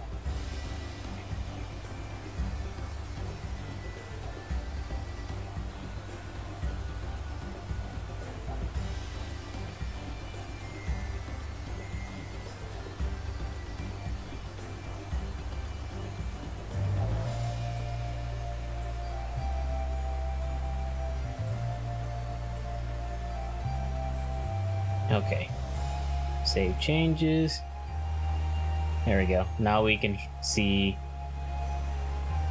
Okay. Save changes. There we go. Now we can see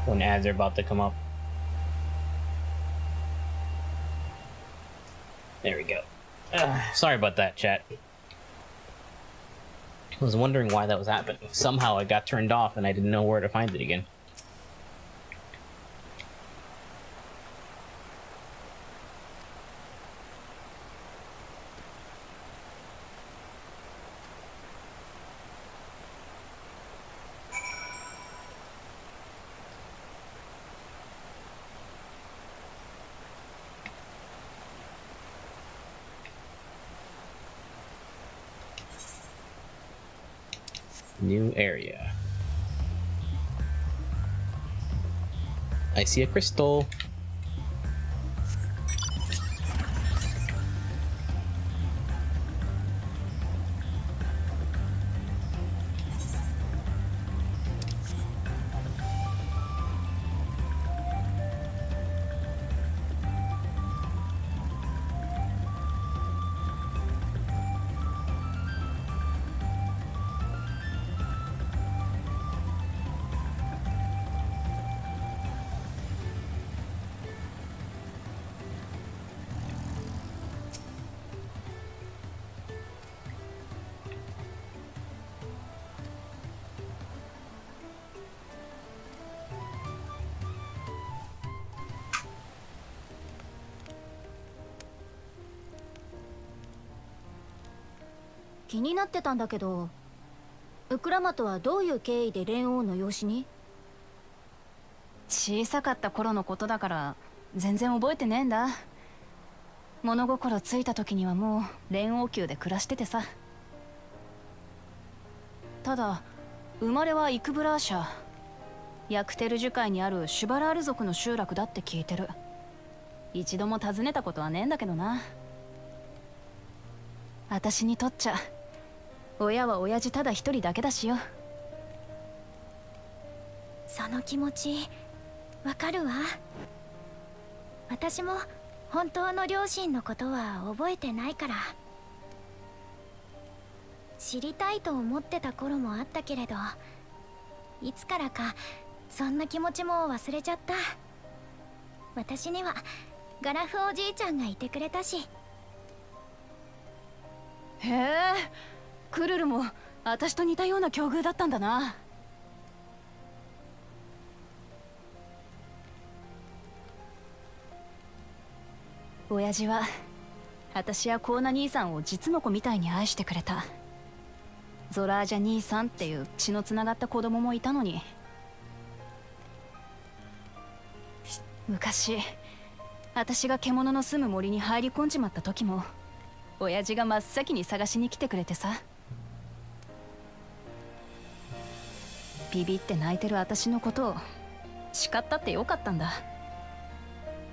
when ads are about to come up. There we go. Sorry about that, chat. I was wondering why that was happening. Somehow it got turned off and I didn't know where to find it again. New area. I see a crystal.気になってたんだけど、ウクラマとはどういう経緯で蓮王の養子に？小さかった頃のことだから全然覚えてねえんだ。物心ついた時にはもう蓮王宮で暮らしててさ。ただ生まれはイクブラーシャ、ヤクテル樹海にあるシュバラール族の集落だって聞いてる。一度も訪ねたことはねえんだけどな。私にとっちゃ親は親父ただ一人だけだしよ。その気持ちわかるわ。私も本当の両親のことは覚えてないから。知りたいと思ってた頃もあったけれど、いつからかそんな気持ちも忘れちゃった。私にはガラフおじいちゃんがいてくれたし。へえ、クルルも私と似たような境遇だったんだな。親父は私やコーナ兄さんを実の子みたいに愛してくれた。ゾラージャ兄さんっていう血のつながった子供もいたのに。昔私が獣の住む森に入り込んじまった時も親父が真っ先に探しに来てくれてさ。ビビって泣いてる私のことを叱ったってよかったんだ。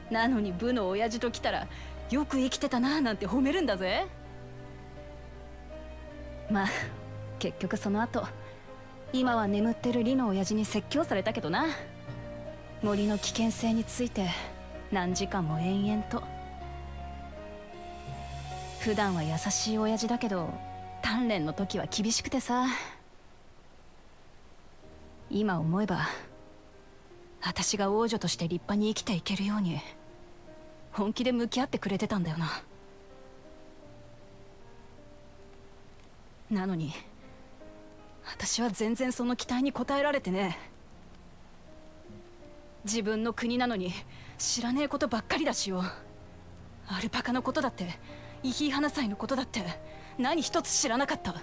なのに部の親父と来たらよく生きてたなーなんて褒めるんだぜ。まあ結局その後今は眠ってるリの親父に説教されたけどな。森の危険性について何時間も延々と。普段は優しい親父だけど鍛錬の時は厳しくてさ。今思えば私が王女として立派に生きていけるように本気で向き合ってくれてたんだよな。なのに私は全然その期待に応えられてね。自分の国なのに知らねえことばっかりだしよ。アルパカのことだってイヒーハナ祭のことだって何一つ知らなかった。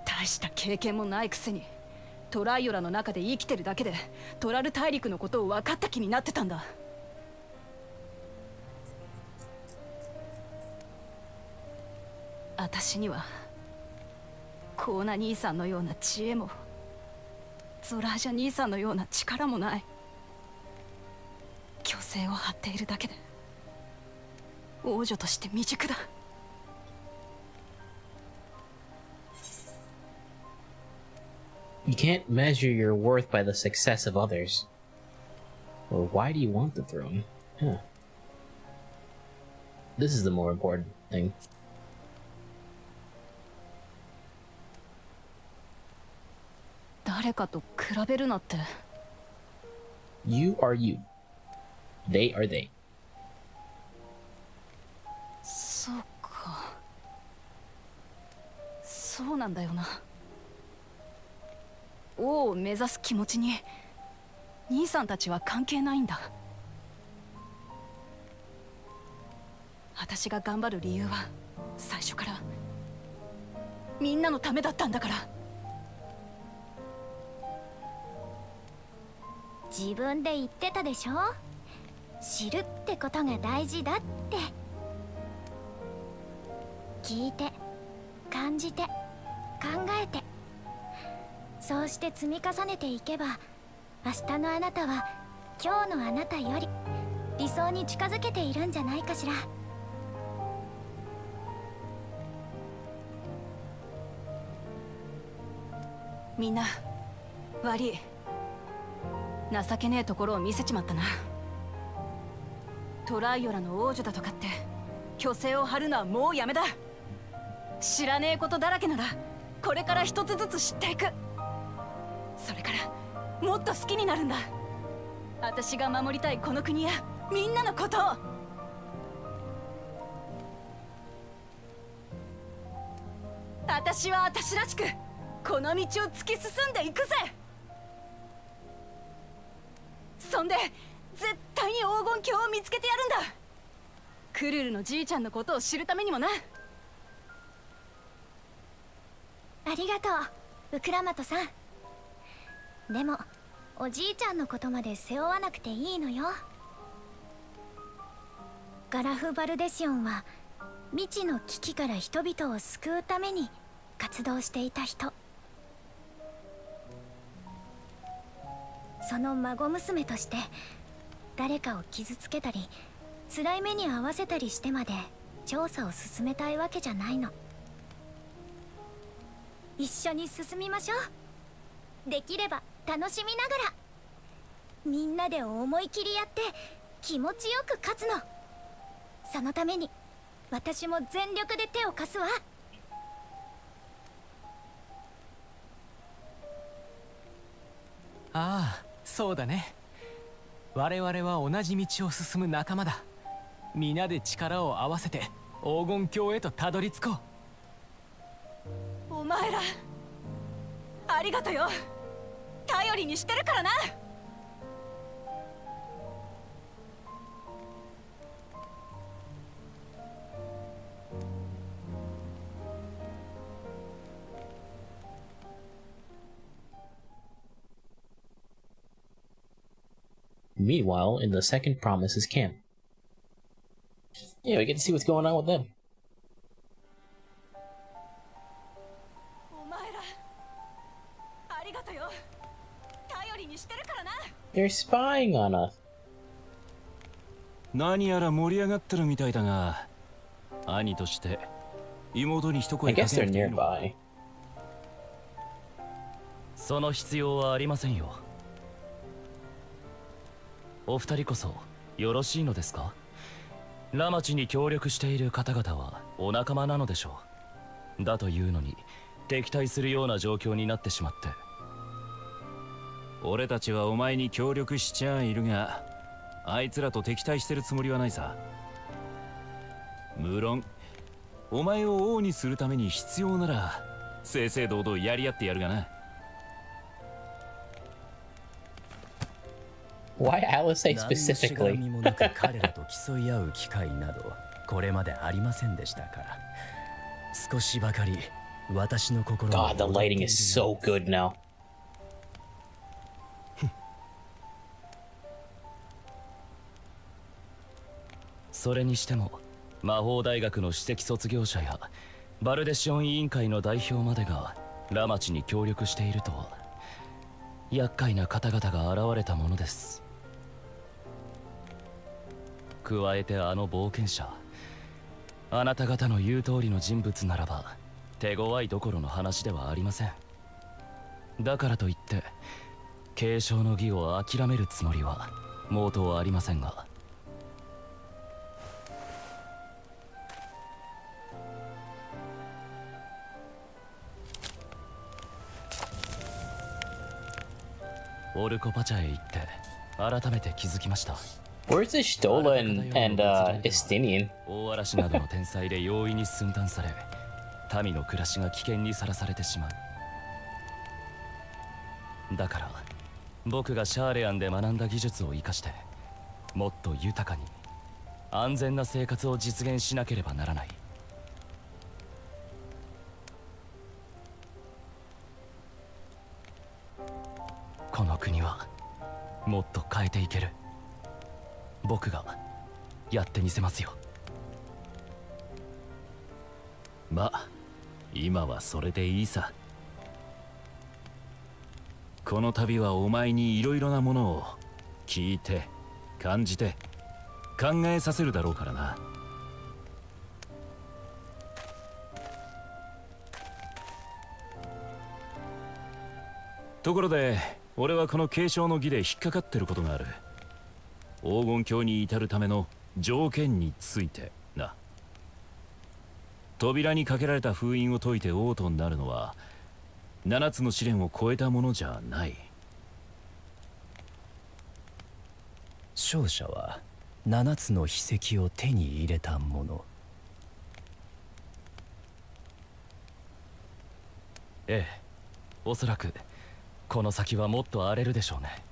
大した経験もないくせにトライオラの中で生きてるだけでトラル大陸のことを分かった気になってたんだ。私にはコーナ兄さんのような知恵もゾラージャ兄さんのような力もない。虚勢を張っているだけで王女として未熟だ。You can't measure your worth by the success of others. Or why do you want the throne? Huh. This is the more important thing. 誰かと比べるなって。You are you. They are they. そうか。そうなんだよな。王を目指す気持ちに兄さんたちは関係ないんだ。私が頑張る理由は最初からみんなのためだったんだから。自分で言ってたでしょ。知るってことが大事だって。聞いて感じて考えて、そうして積み重ねていけば明日のあなたは今日のあなたより理想に近づけているんじゃないかしら。みんな悪い。情けねえところを見せちまったな。トライオラの王女だとかって虚勢を張るのはもうやめだ。知らねえことだらけならこれから一つずつ知っていく。それからもっと好きになるんだ。私が守りたいこの国やみんなのことを。私は私らしくこの道を突き進んでいくぜ。そんで絶対に黄金鏡を見つけてやるんだ。クルルのじいちゃんのことを知るためにもな。ありがとうウクラマトさん。でもおじいちゃんのことまで背負わなくていいのよ。ガラフ・バルデシオンは未知の危機から人々を救うために活動していた人。その孫娘として誰かを傷つけたり辛い目に遭わせたりしてまで調査を進めたいわけじゃないの。一緒に進みましょう。できれば楽しみながらみんなで思い切りやって気持ちよく勝つの。そのために私も全力で手を貸すわ。ああ、そうだね。我々は同じ道を進む仲間だ。皆で力を合わせて黄金鏡へとたどり着こう。お前らありがとよ。頼りにしてるからな。Meanwhile, in the second Promise's camp. Yeah, we get to see what's going on with them. They're spying on us. 何やら盛り上がってるみたいだが、兄として妹に一声 I か guess け they're なくていいのか。 nearby. その必要はありませんよ。お二人こそよろしいのですか？ラマチに協力している方々はお仲間なのでしょう。だというのに敵対するような状況になってしまって。俺たちはお前に協力しちゃいるが、あいつらと敵対してるつもりはないさ。無論お前を王にするために必要なら正々堂々やり合ってやるがな。 Why Alice 何のしがら specifically? みもなく彼らと競い合う機会などこれまでありませんでしたから、少しばかり私の心が God, the lighting is so good now. それにしても魔法大学の首席卒業者やバルデシオン委員会の代表までがラマチに協力しているとは厄介な方々が現れたものです。加えてあの冒険者、あなた方の言う通りの人物ならば手強いどころの話ではありません。だからといって継承の儀を諦めるつもりは毛頭ありませんが。オルコパチャへ行って改めて気づきました。 Where's the Stola and Estinian? 大嵐などの天災で容易に寸断され、民の暮らしが危険にさらされてしまう。だから僕がシャーレアンで学んだ技術を生かしてもっと豊かに安全な生活を実現しなければならない。この国はもっと変えていける。僕がやってみせますよ。まあ今はそれでいいさ。この旅はお前にいろいろなものを聞いて感じて考えさせるだろうからな。ところで俺はこの継承の儀で引っかかってることがある。黄金鏡に至るための条件についてな。扉にかけられた封印を解いて王となるのは7つの試練を超えたものじゃない。勝者は7つの秘跡を手に入れたもの。ええ、おそらくこの先はもっと荒れるでしょうね。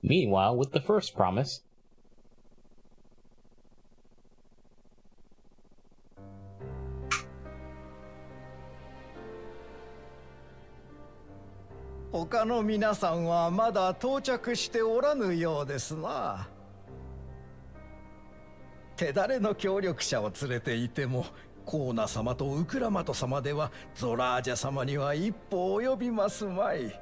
Meanwhile, with the first promise. 他の皆さんはまだ到着しておらぬようですな。手だれの協力者を連れていてもコーナ様とウクラマト様ではゾラージャ様には一歩及びますまい。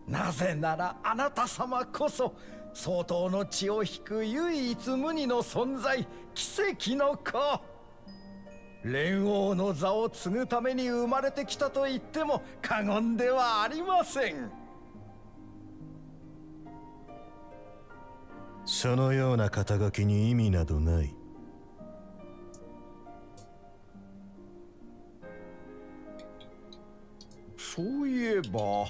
なぜならあなた様こそ相当の血を引く唯一無二の存在、奇跡の子。連王の座を継ぐために生まれてきたと言っても過言ではありません。そのような肩書きに意味などない。そういえば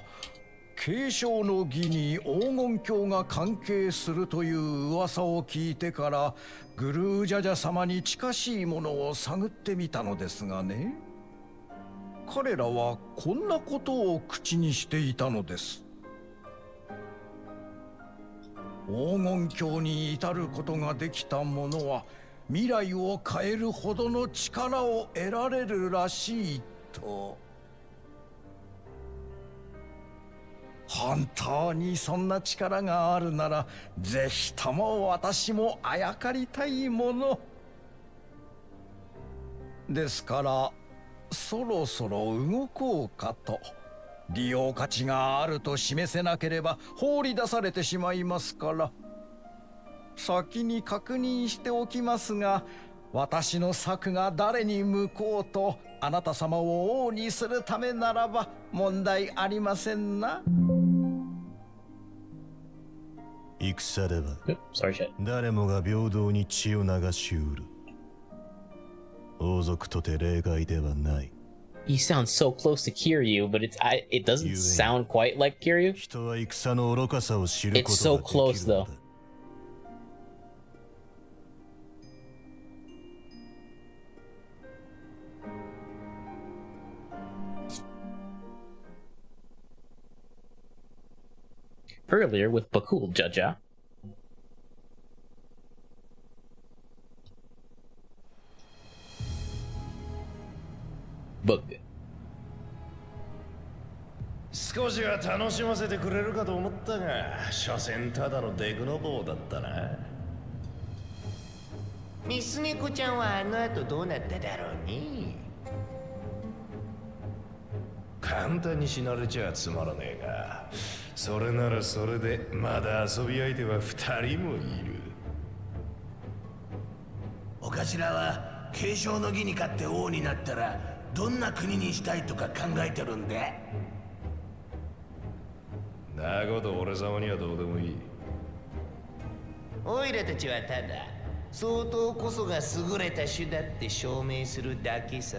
継承の儀に黄金鏡が関係するという噂を聞いてからグルージャジャ様に近しいものを探ってみたのですがね、彼らはこんなことを口にしていたのです。黄金鏡に至ることができた者は未来を変えるほどの力を得られるらしいと。本当にそんな力があるなら、ぜひとも私もあやかりたいものですから、そろそろ動こうかと。利用価値があると示せなければ放り出されてしまいますから。先に確認しておきますが、私の策が誰に向こうとあなた様を王にするためならば問題ありませんな。戦では誰もが平等に血を流しうる。王族とて例外ではない。He sounds so close to Kiryu, but it doesn't sound quite like Kiryu. 人は戦の愚かさを知る It's こと so ができる close の though. だ。Earlier with Bakul Jaja. Bug. 少しは楽しませてくれるかと思ったが、所詮ただのデクノボーだったな。ミス猫ちゃんはあの後どうなっただろうね。簡単に死なれちゃつまらねえが、それならそれでまだ遊び相手は2人もいる。お頭は継承の儀に勝って王になったらどんな国にしたいとか考えてるんで。なこと俺様にはどうでもいい。オイラたちはただ相当こそが優れた種だって証明するだけさ。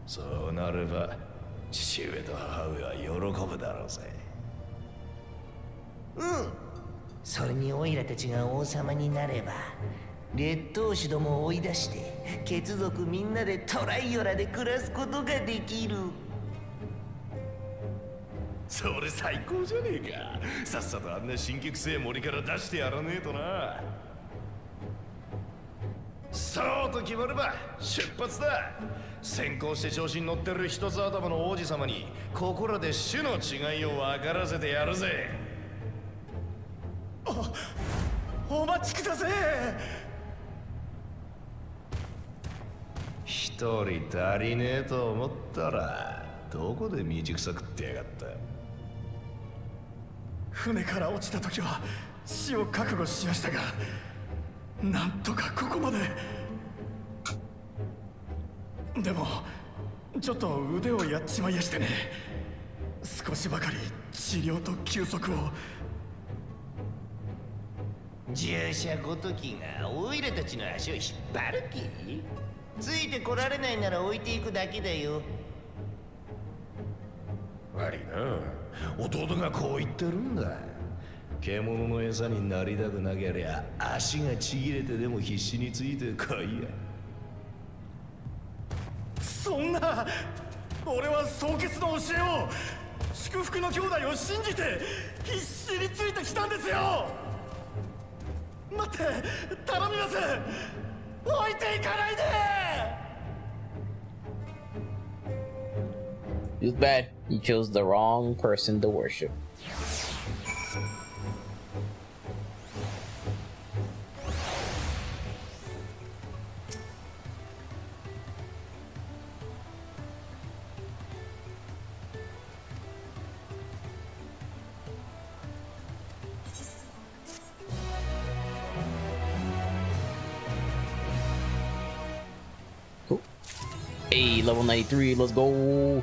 そうなれば父上と母上は喜ぶだろうぜ。うん。それにオイラたちが王様になれば劣等種どもを追い出して血族みんなでトライオラで暮らすことができる。それ最高じゃねえか。さっさとあんな神経くせえ森から出してやらねえとな。そうと決まれば出発だ。先行して調子に乗ってる一つ頭の王子様にここらで種の違いを分からせてやるぜ。お待ちください。一人足りねえと思ったらどこで道草食ってやがった。船から落ちた時は死を覚悟しましたが、なんとかここまで。でもちょっと腕をやっちまいやしてね。少しばかり治療と休息を。従者ごときがオイラたちの足を引っ張る気？ついてこられないなら置いていくだけだよ。悪いな、弟がこう言ってるんだ。獣の餌になりたくなけりゃ足がちぎれてでも必死についてこいや。そんな、俺は蒼潔の教えを、祝福の兄弟を信じて必死についてきたんですよ。待って、頼みます。置いていかないで。Feels bad. He chose the wrong person to worship. Cool. Hey, level 93, let's go.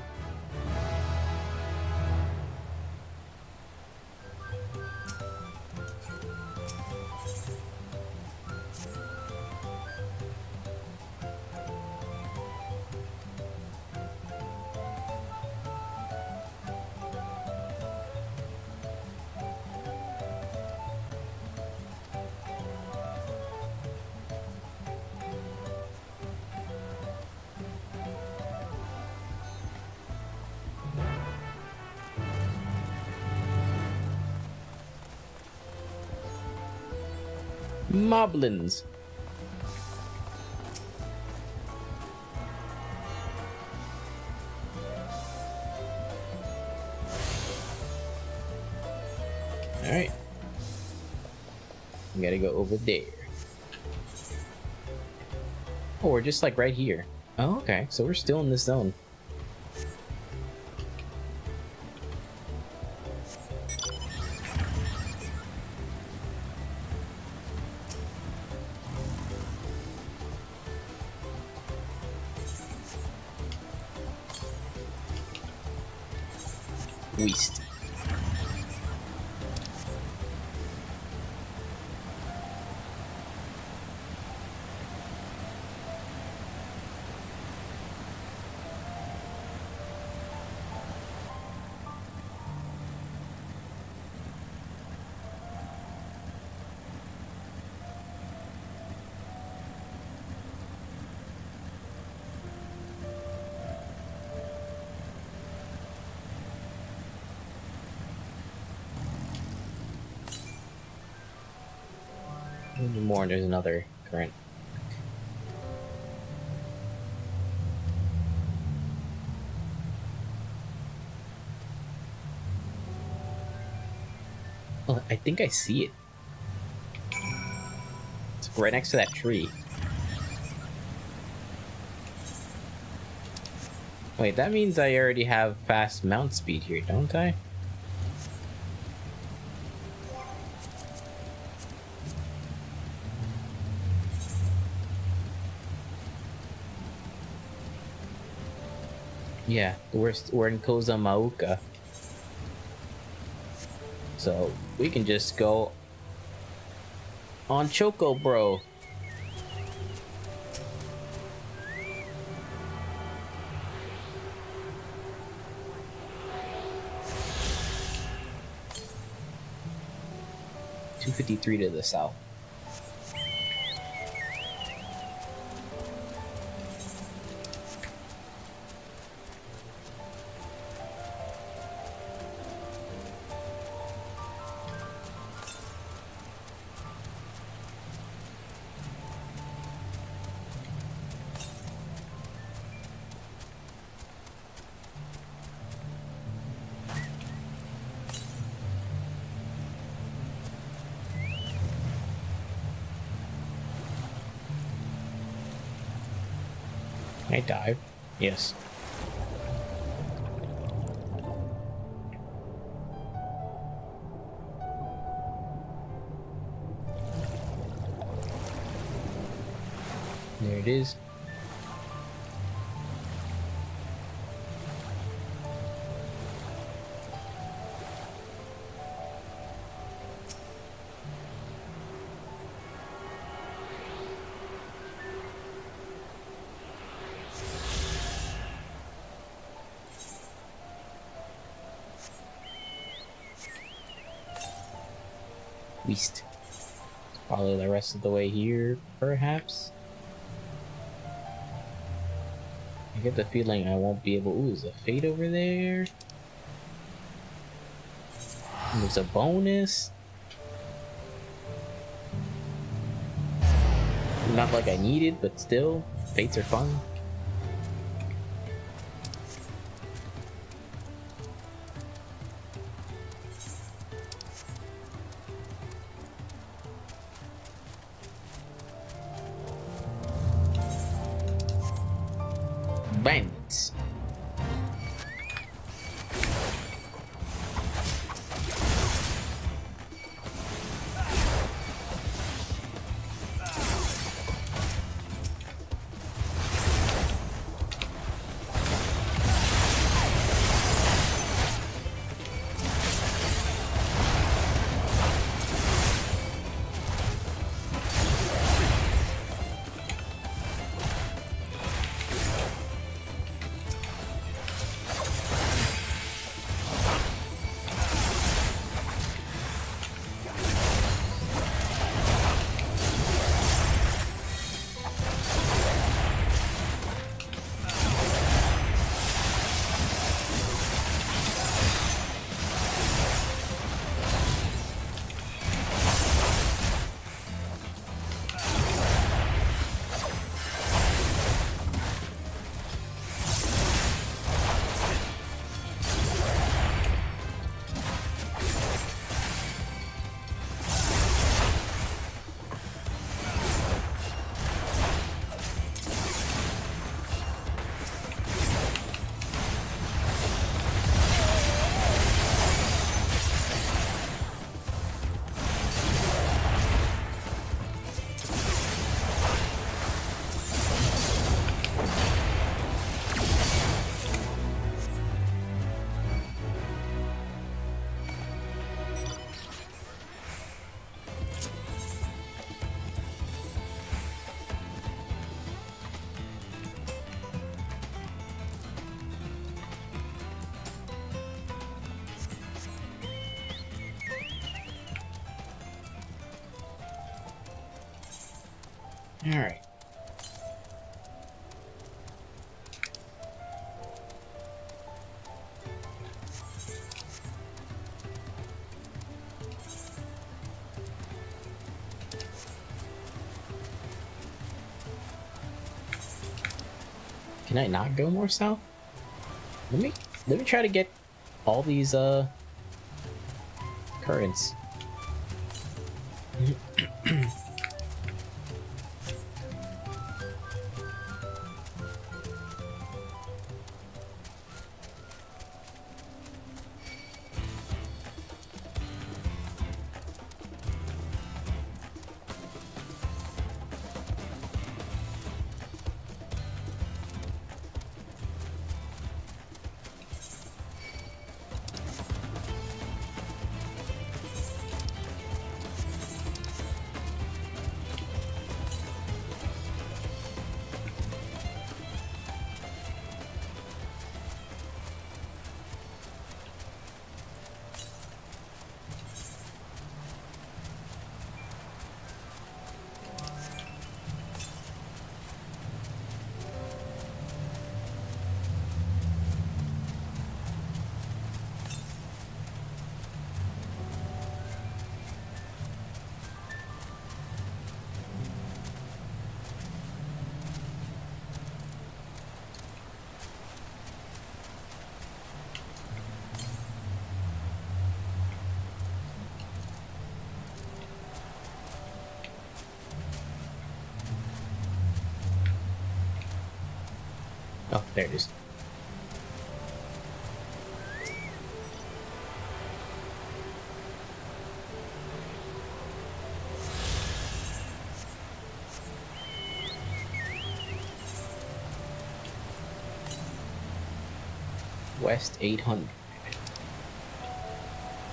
Moblins. Alright. We gotta go over there. Oh, we're just like right here. Oh, okay. So we're still in this zone. Waste. More, there's another current. Oh, I think I see it. It's right next to that tree. Wait, that means I already have fast mount speed here, don't I? Yeah, we're in Kozamauka. So we can just go on Choco Bro. $253 to the south. Can I dive? Yes. There it is. East. Follow the rest of the way here, perhaps? I get the feeling I won't be able... Ooh, there's a fate over there. And there's a bonus. Not like I need it, but still, fates are fun. Bandits. Alright. Can I not go more south? Let me try to get all these currents. Oh, there it is. West 800.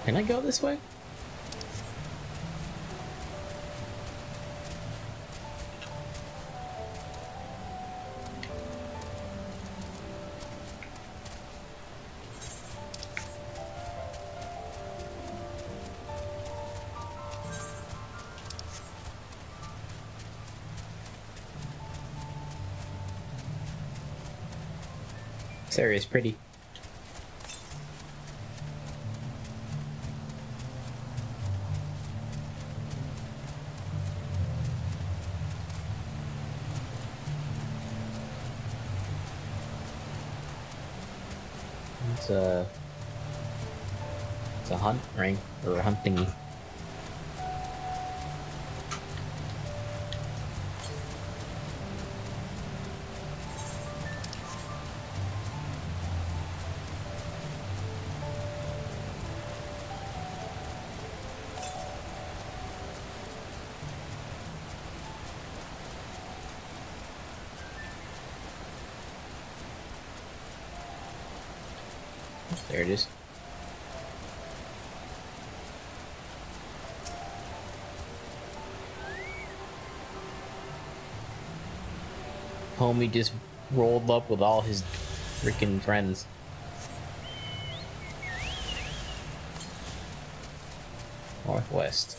Can I go this way? This area is pretty. It's a hunt ring or a hunt thingy. There it is. Homie just rolled up with all his freaking friends. Northwest.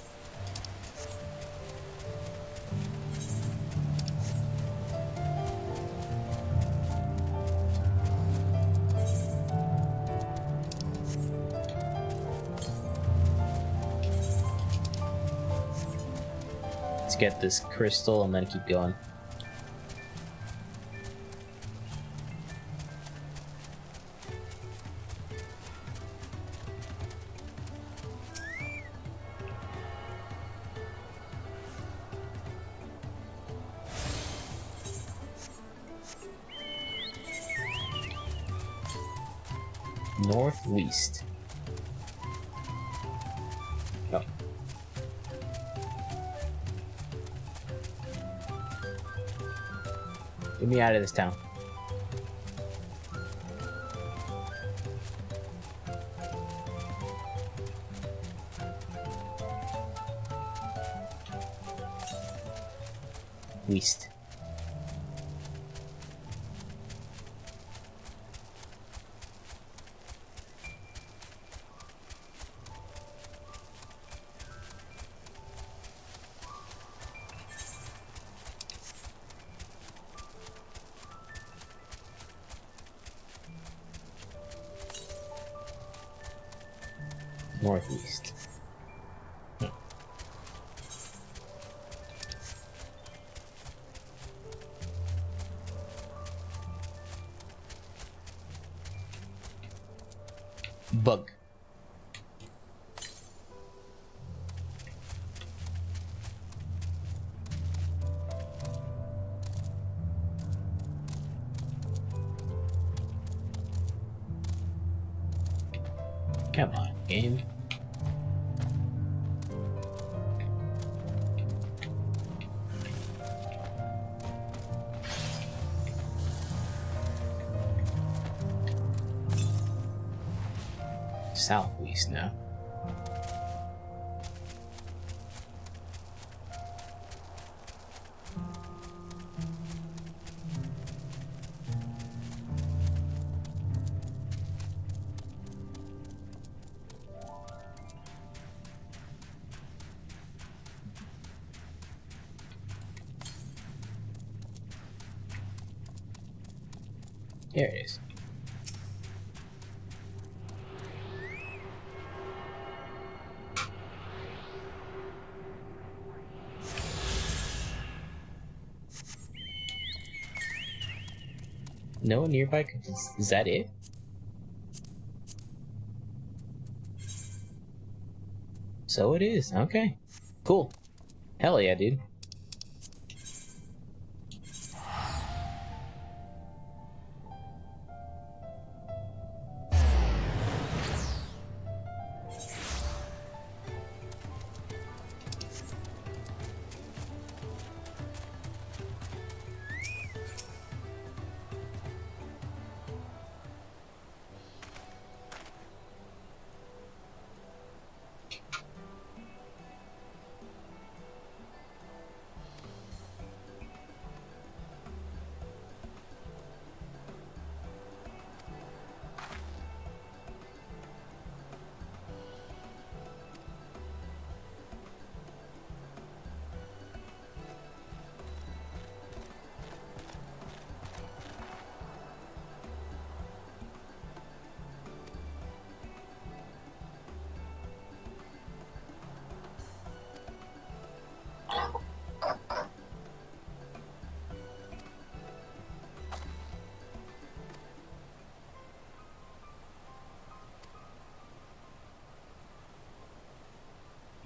Let's get this crystal and then keep going. Northeast. Oh. Get me out of this town. East. Northeast. Bug. Come on, game. Southeast now. There it is. No nearby. Is that it? So it is. Okay. Cool. Hell yeah, dude.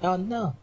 Oh no.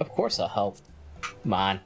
Of course I'll help. Come on.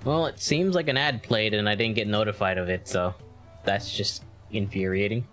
Well, it seems like an ad played and I didn't get notified of it, so that's just infuriating.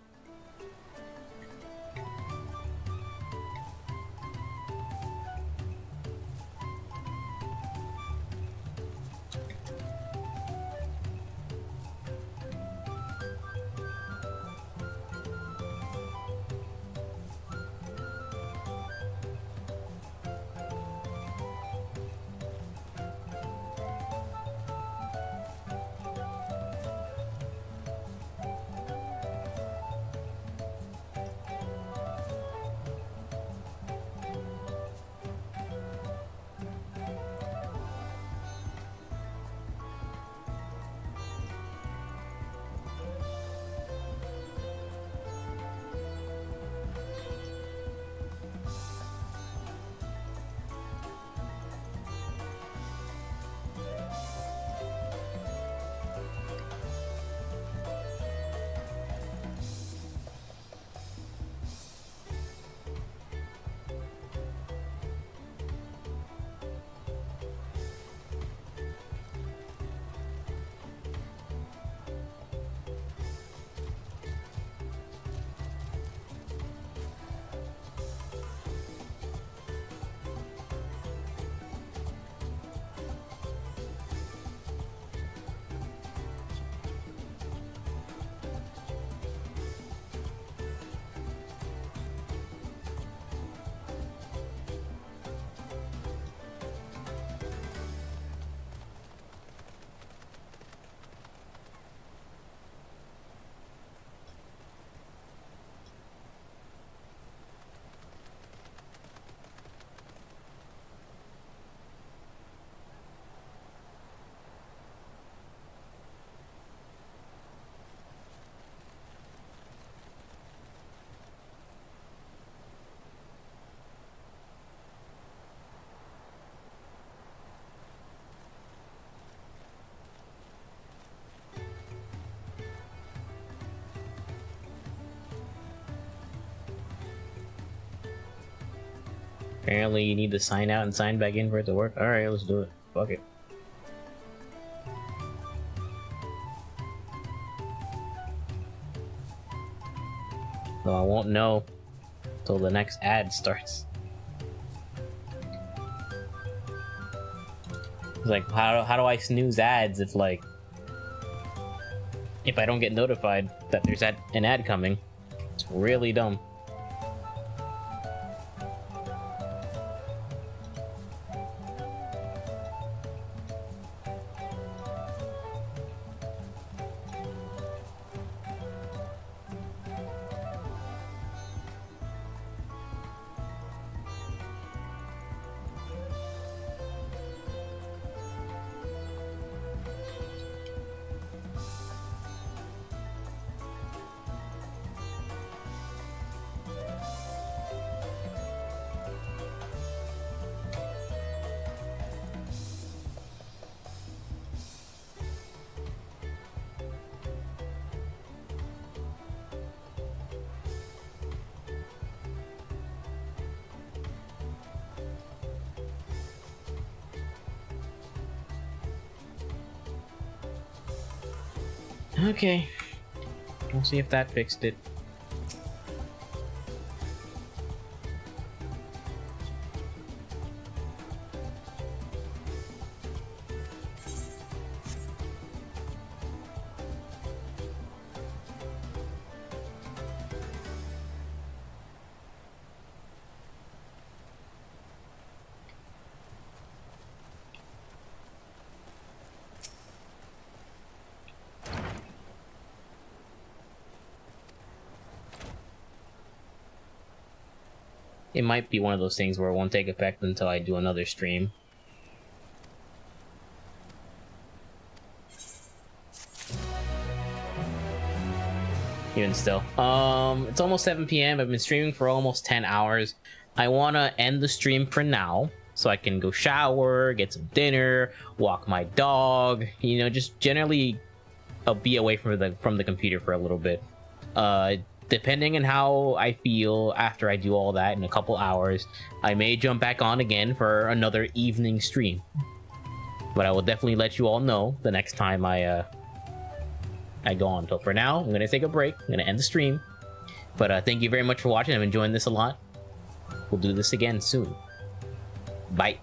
Apparently you need to sign out and sign back in for it to work. Alright, let's do it. Fuck it. Though I won't know till the next ad starts. It's like, how do I snooze ads if, like, if I don't get notified that there's an ad coming? It's really dumb. Okay. We'll see if that fixed it. It might be one of those things where it won't take effect until I do another stream. Even still. It's almost 7 p.m. I've been streaming for almost 10 hours. I want to end the stream for now so I can go shower, get some dinner, walk my dog, you know, just generally be away from the computer for a little bit. Depending on how I feel after I do all that in a couple hours, I may jump back on again for another evening stream. But I will definitely let you all know the next time I go on. So for now, I'm gonna take a break. I'm gonna end the stream. But thank you very much for watching. I'm enjoying this a lot. We'll do this again soon. Bye.